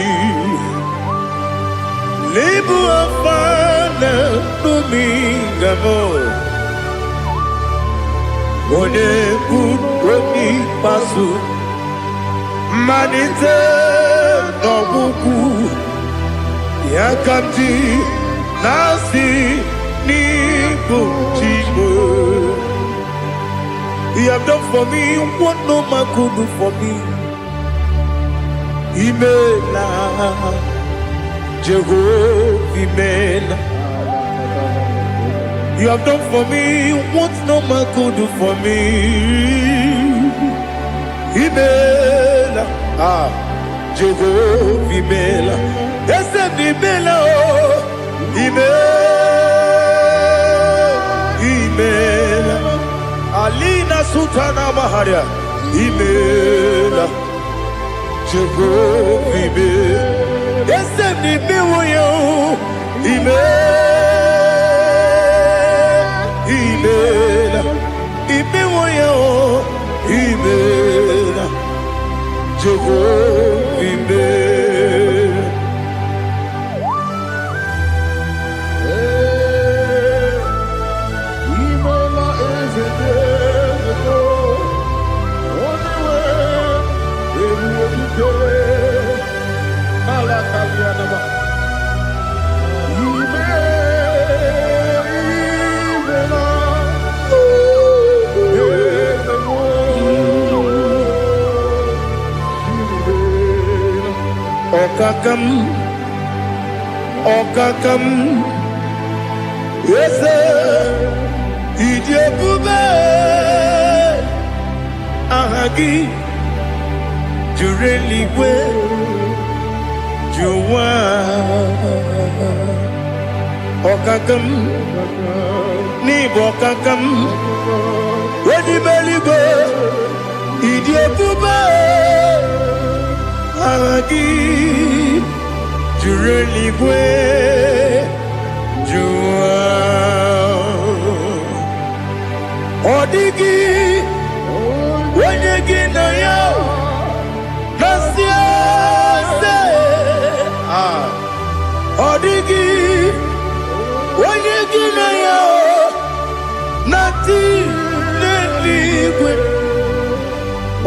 Libu afana numingamo. One kuni pasu. Manite no buku. Yakamji nasi nibu chimo. You have done for me what no man could do for me. Imela, Jehovah, Imela. You have done for me what no man could do for me. Imela, Jehovah, Imela. Yes, Imela, Imela. Alina Sutana Maharia, Imela, Jehovah, Imela. Yes, Imela, Imela, Imela, Imela, Jehovah, Imela. Okakam, yes, Ijebube, Ahagi, Jureliwe, Juwa, Okakam, Nibokakam, Wedibeligo, Ijebube, Ahagi. Jureligwe, Jua, Odigi, Wenyegina yo, Nasia se, Odigi, Wenyegina yo, Nati neligwe,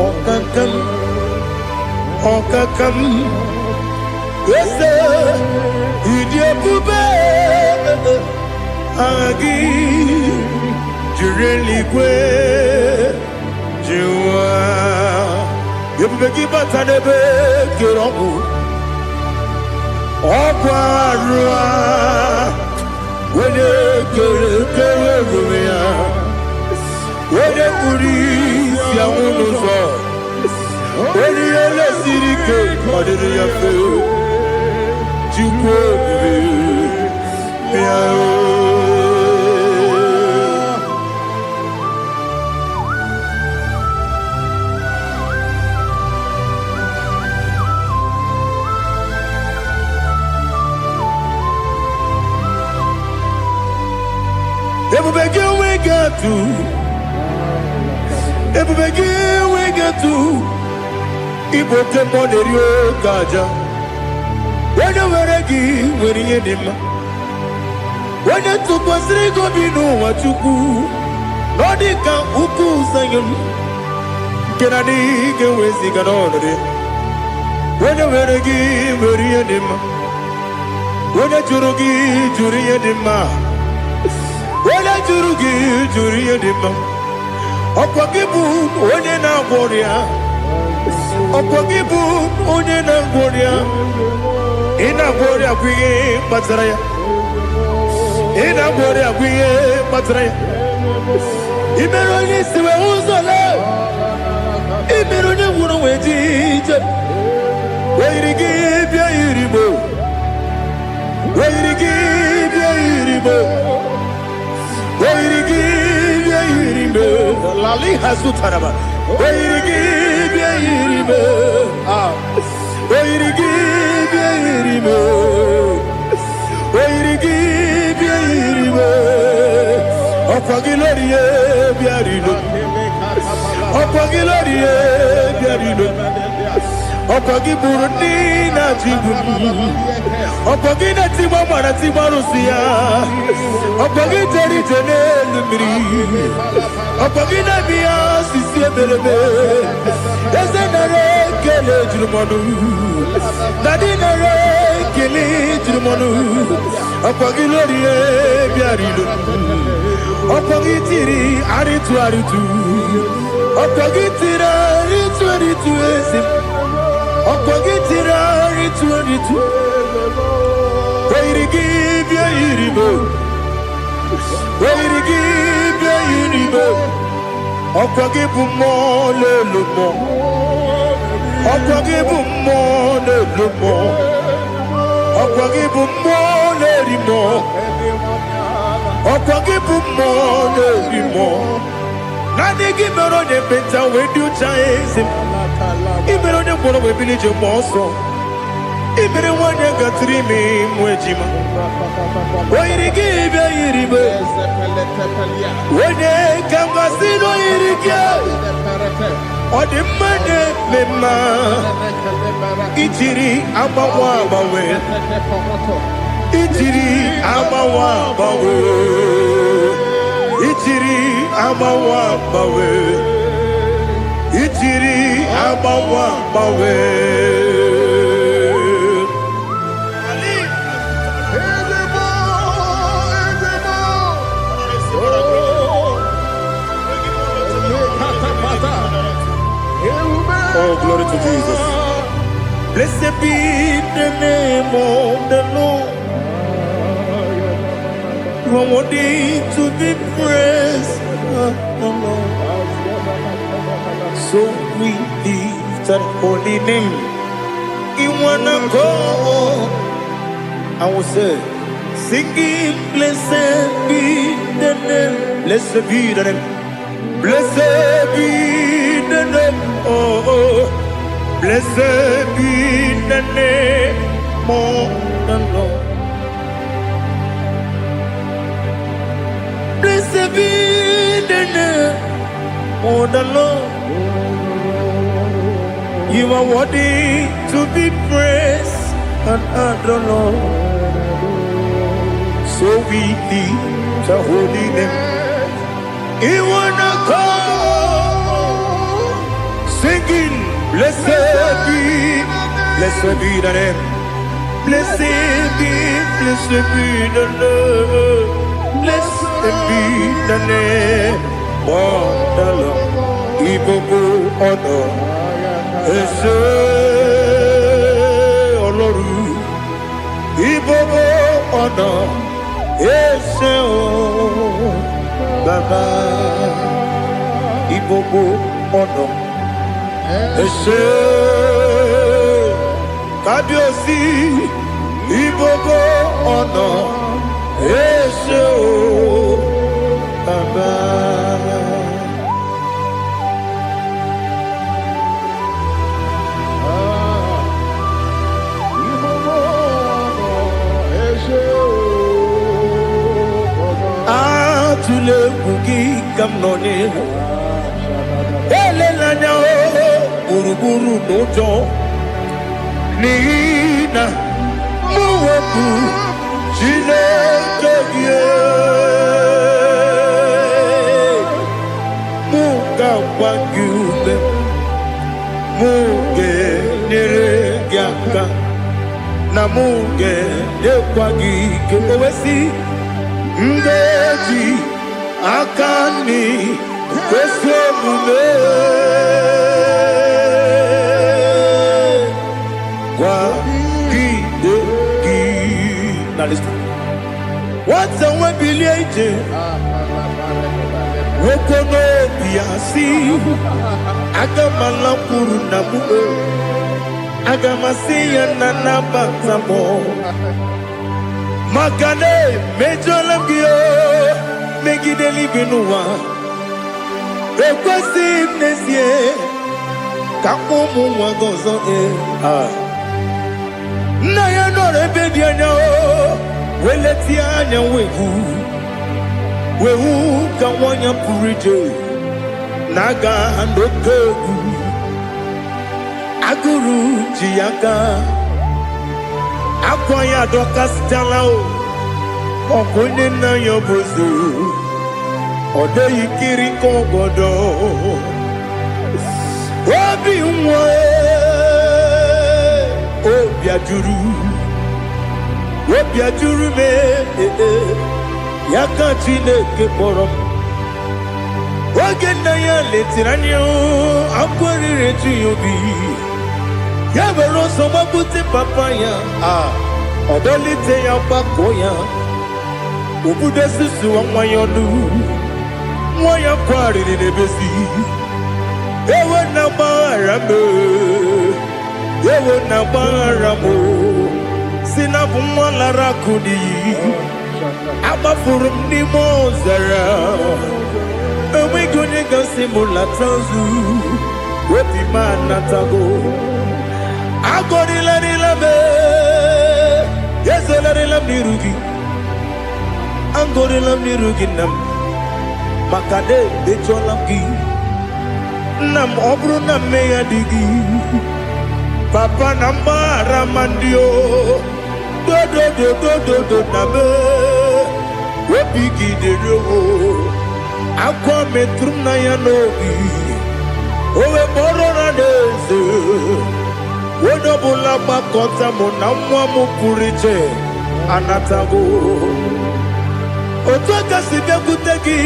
Okakam, Okakam. Yes, Ijebube, Agi, Jureligwe, Jua. You begin to tanebe kirogu, Okwarua, when you kerumia, when you police, Yamunuzo, when you let Sirike, what did you feel? Ibote monerio kaja. When you were him, when you took was Rigo Bino, what you do, Nodika Uku Sayan, Kenadi, Gewesi Ganori, When you were a give, very anima. When a jurugi, juri anima. When a jurugi, juri anima. Opagibu, one in a warrior. Opagibu, one in a warrior. In a warrior, we Matraya. In a warrior, we Matraya. Imeroni, see who's alive. Imeroni, wouldn't wait. Where to give your iribo? Where to give your iribo? Where to give your iribo? Lali has to taraba. Where to give your iribo? Where to give your iribo? Where to give your iribo? Opagilorie biarino. Opagilorie biarino. Opagi Burundi na Jibuti, Opagi na Timama na Timarusia, Opagi Teri Tenelmiri, Opagi na Mia Sisi Belebe, Ezenare Kele Jumanu, Nadinare Kele Jumanu, Opagi Lorie Biarido, Opagi Tiri Aritu Aritu, Opagi Tira Aritu Aritu Esim. Opagitira ritu Where to give your iribo? Where to give your iribo? Opagibu mo le lumo. Opagibu mo le lumo. Opagibu mo le rimo. Opagibu mo le rimo. Nani gimero de beta we do chase. Ibero de bono we village monso. Ibero wanya gatrimi mwejima. Where give ya iribe. Wene kamasino irike. Ode mane mema. Ichiri amawa bawe. Ichiri amawa bawe. Ichiri amawa bawe. Ichiri amawa bawe. Oh, glory to Jesus. Blessed be the name of the Lord. You are worthy to be praised, the Lord. So we lift that holy name. You wanna go? I will say, singing, blessed be the name, blessed be the name, blessed be the name, oh, blessed be the name of the Lord. Blessed be the name of the Lord. You are worthy to be praised and adored, Lord. So we lift the holy name. You wanna come singing, blessed be the name, blessed be the Lord, blessed be the name of the Lord. IGBO honor. Ese Oloru, IGBO honor, ese o Baba, IGBO honor, ese Kabiosi, IGBO honor, ese o Baba. Tule bugi kamnone ele lanya buruburu nojo nina muweku chile kegie muga wangume muge nere aka na muge ekwa gi ke owesi ngeji akani kwesi omume kwa gide gi. Now listen. What's the one billion? Wokono biasi agamalapuru namu agamasiya nanabatamo makane mejolambio megideli benua ekwesi nesie kakumu wagozo na ya nore bedianya weleti anya wehu kawanya purije naga ndoku aguru jiyaka akwanya dokastalao okunye na yobozu ode yikiri kogodo obi nwa obi ajuru me yaka Chineke kpọrọ m oge nna ya letiri anya akwarịrị eju ya obi ya were ọsọ gbapute papa ya ọdọlite ya gbakọ ya obodo susu nwa ya ọnụ nwa ya kwarịrị n'ebezi ewe na gbaghara m si na bụ nwa lara akụ n'iyi agbafuru m n'ime ọzara enweghị onye gasị m lata nzu obi m anatago agọrịlarịla m ezelarịla m n'iru gị agọrịla m n'iru gị nna m maka na emejọla m gị nna m ọ bụrụ na mmehie dị gị papa na mgbaghara ma ndị o dodododododo na me obi gị dịrị owo akwa metụrụ m na ya n'obi owe kpọrọ na n'eze onye ọbụla gbakọta mụ na nwa m pụrụ iche anatago otu aka si bịakwute gị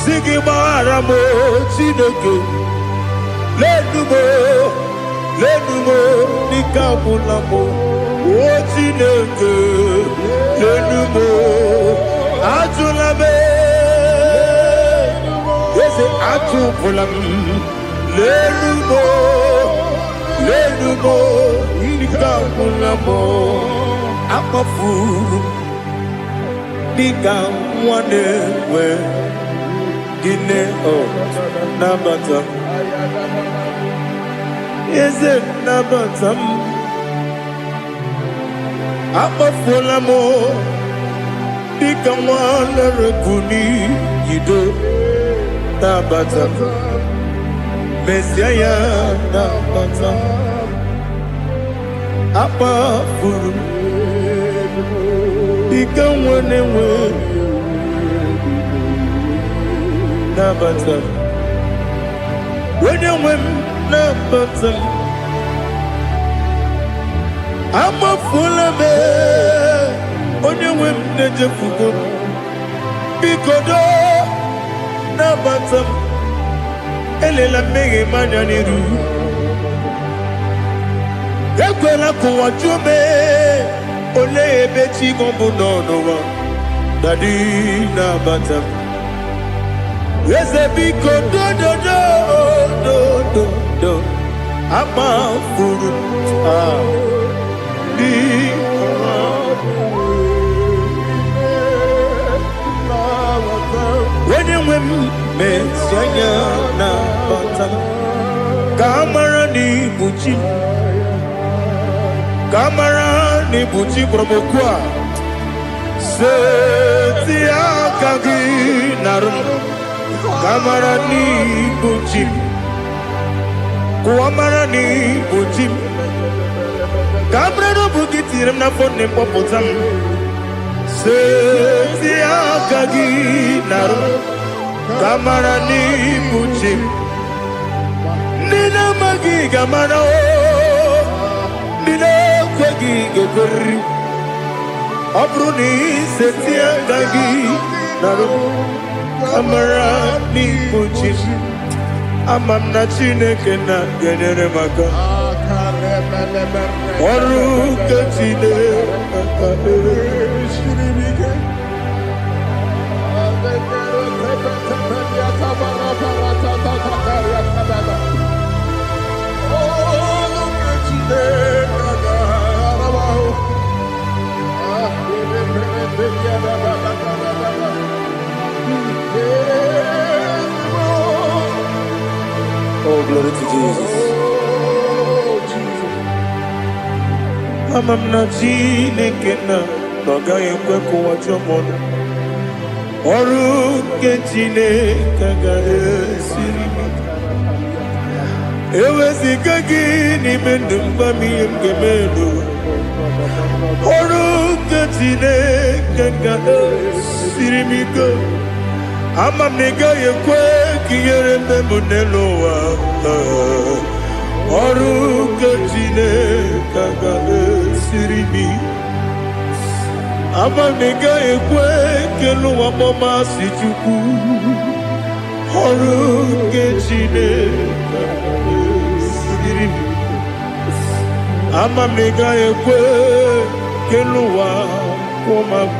si gị gbaghara m Chineke lenumo dịka ọbụla m o Chineke lenumo ajụla m eze ajụpụla m lenumo dịka ọbụla m akpafuru dịka nwa na-enwe gịnị nabata eze nabata m akpafuola m dịka nwa na-erekuni yido nabata mesia ya nabata akpafuru dịka nwa na-enwe nabata onye nwe m nabata m amafuola m onye nwe m na-ejefugo m biko do nabata m elela mmehie m anya n'iru ekwela ka ụwa jụọ m olee ebe chi gị bụ n'ụwa dadi nabata m eze biko do amafuru di wenye nwe m mesianya na bata ka amara n'ibu chi kpọrọmokwu a seti aka gị narụ kamara n'ibu chi kuamara n'ibu chi kamara n'obu gị tiri m n'afọ na mkpọpụta m seti aka gị narụ kamara n'ibu chi ndị na-amaghị gamara ndị gị ga-ekweriri. Ọ bụrụ na ị setie aka gị n'arụ amara n'igbochi m, ama m na Chineke na-enyere m aka. Ọrụ nke Chineke aka esiri m ike. Oh, glory to Jesus. Ama m na Chineke na-agaghị ekwe ka ụwa jọọ m ọnụ. Ọrụ nke Chineke ga-esiri m ike. Eweziga gị n'ime ndụ m, gwa m ihe m ga-eme n'ụwa. Ọrụ nke Chineke ga-esiri m ike. Ama m na ị gaghị ekwe ka ihere eme m n'elu ụwa. Ọrụ nke Chineke ga-esiri m ike. Ama m na ị gaghị ekwe ka elu ụwa gbamasị Chukwu. Ọrụ nke Chineke ga-esiri m ike. Ama m na ị gaghị ekwe ka elu ụwa kwụma m.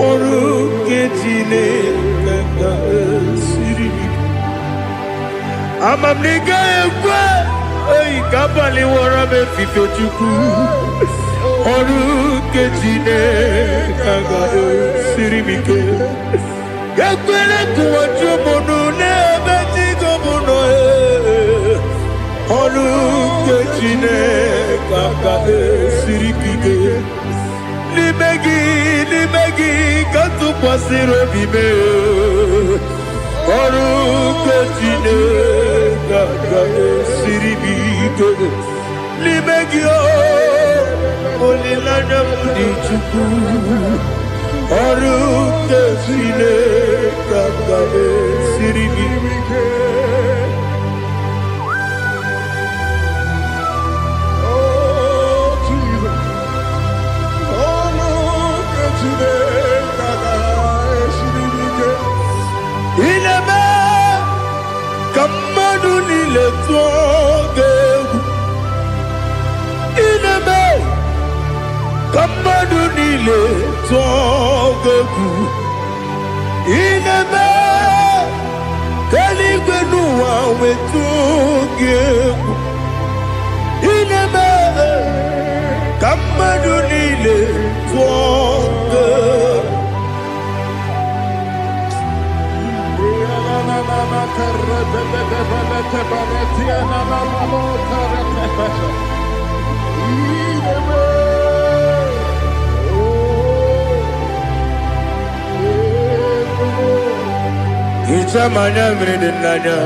Ọrụ nke Chineke ga-esiri m ike. Ama m na ị gaghị ekwe ka abalị wara m efife Chukwu. Ọrụ nke Chineke ga-esiri m ike. Ekwere ka ụwa jụọ m ọnụ n'ebe chi gị bụ nọ. Ọrụ nke Chineke ga-esiri m ike. N'ime gị ka tụkwasịrị obi m. Ọrụ nke Chineke ga-esiri m ike. N'ime gị olileanya m dị Chukwu. Ọrụ nke Chineke ga-esiri m ike. Ị na-eme ka mmadụ niile tụọ gị egwu. Ị na-eme ka mmadụ niile tụọ gị egwu. Ị na-eme ka eluigwe n'ụwa wee tụọ gị egwu. Ị na-eme ka mmadụ niile tụọ gị egwu. Hicham anya mmiri dị n'anya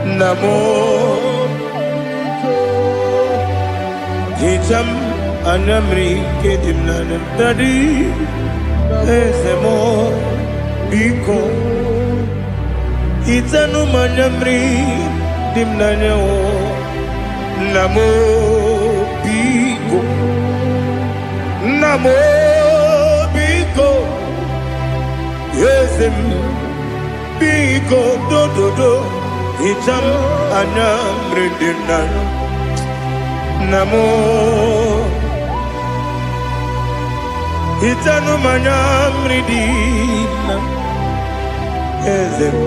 nna m. Hicham anya mmiri nke dị m n'anya Daddy, eze m biko. Hichanụ m anya mmiri dị m n'anya nna m biko. Nna m biko, eze m biko dododo. Hicham anya mmiri dị m n'anya nna m. Hichanụ m anya mmiri dị na eze m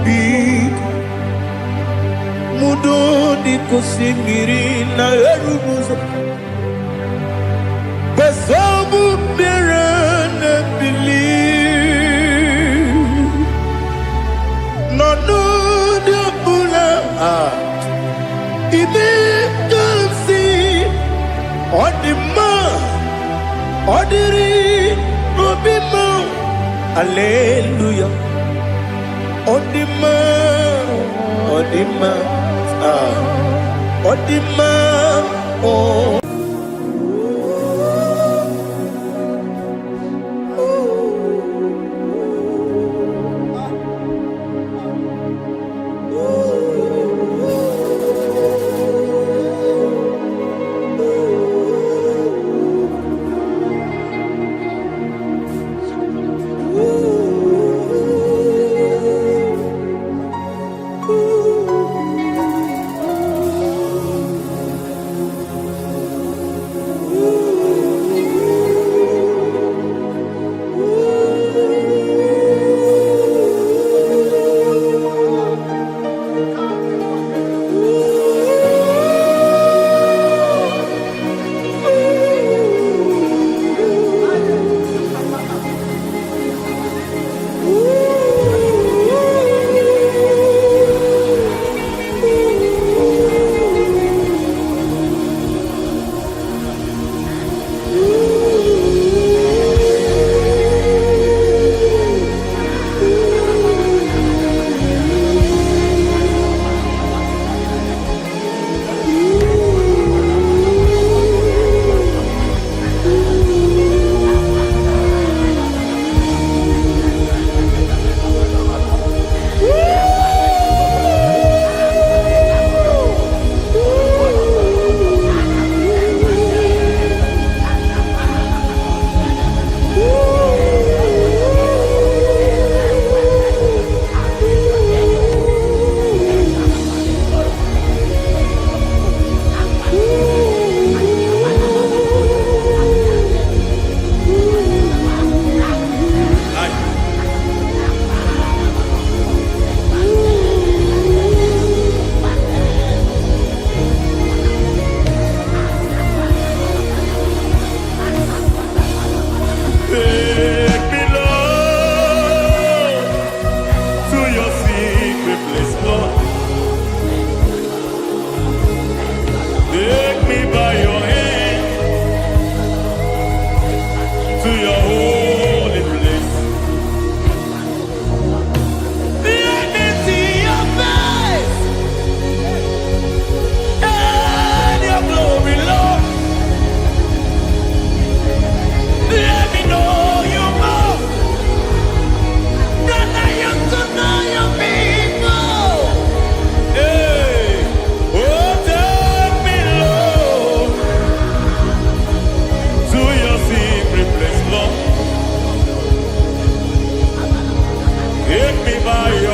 biko. Mudo dịka osimiri na-eru ụzọ. Nsogbu bịara na-ebili n'ọnọdụ ọbụla. Ime ka m si ọ dị mma, ọ dịrị n'obi m. Aleluya. Ọ dị mma, ọ dị mma, ọ dị mma. ịba ya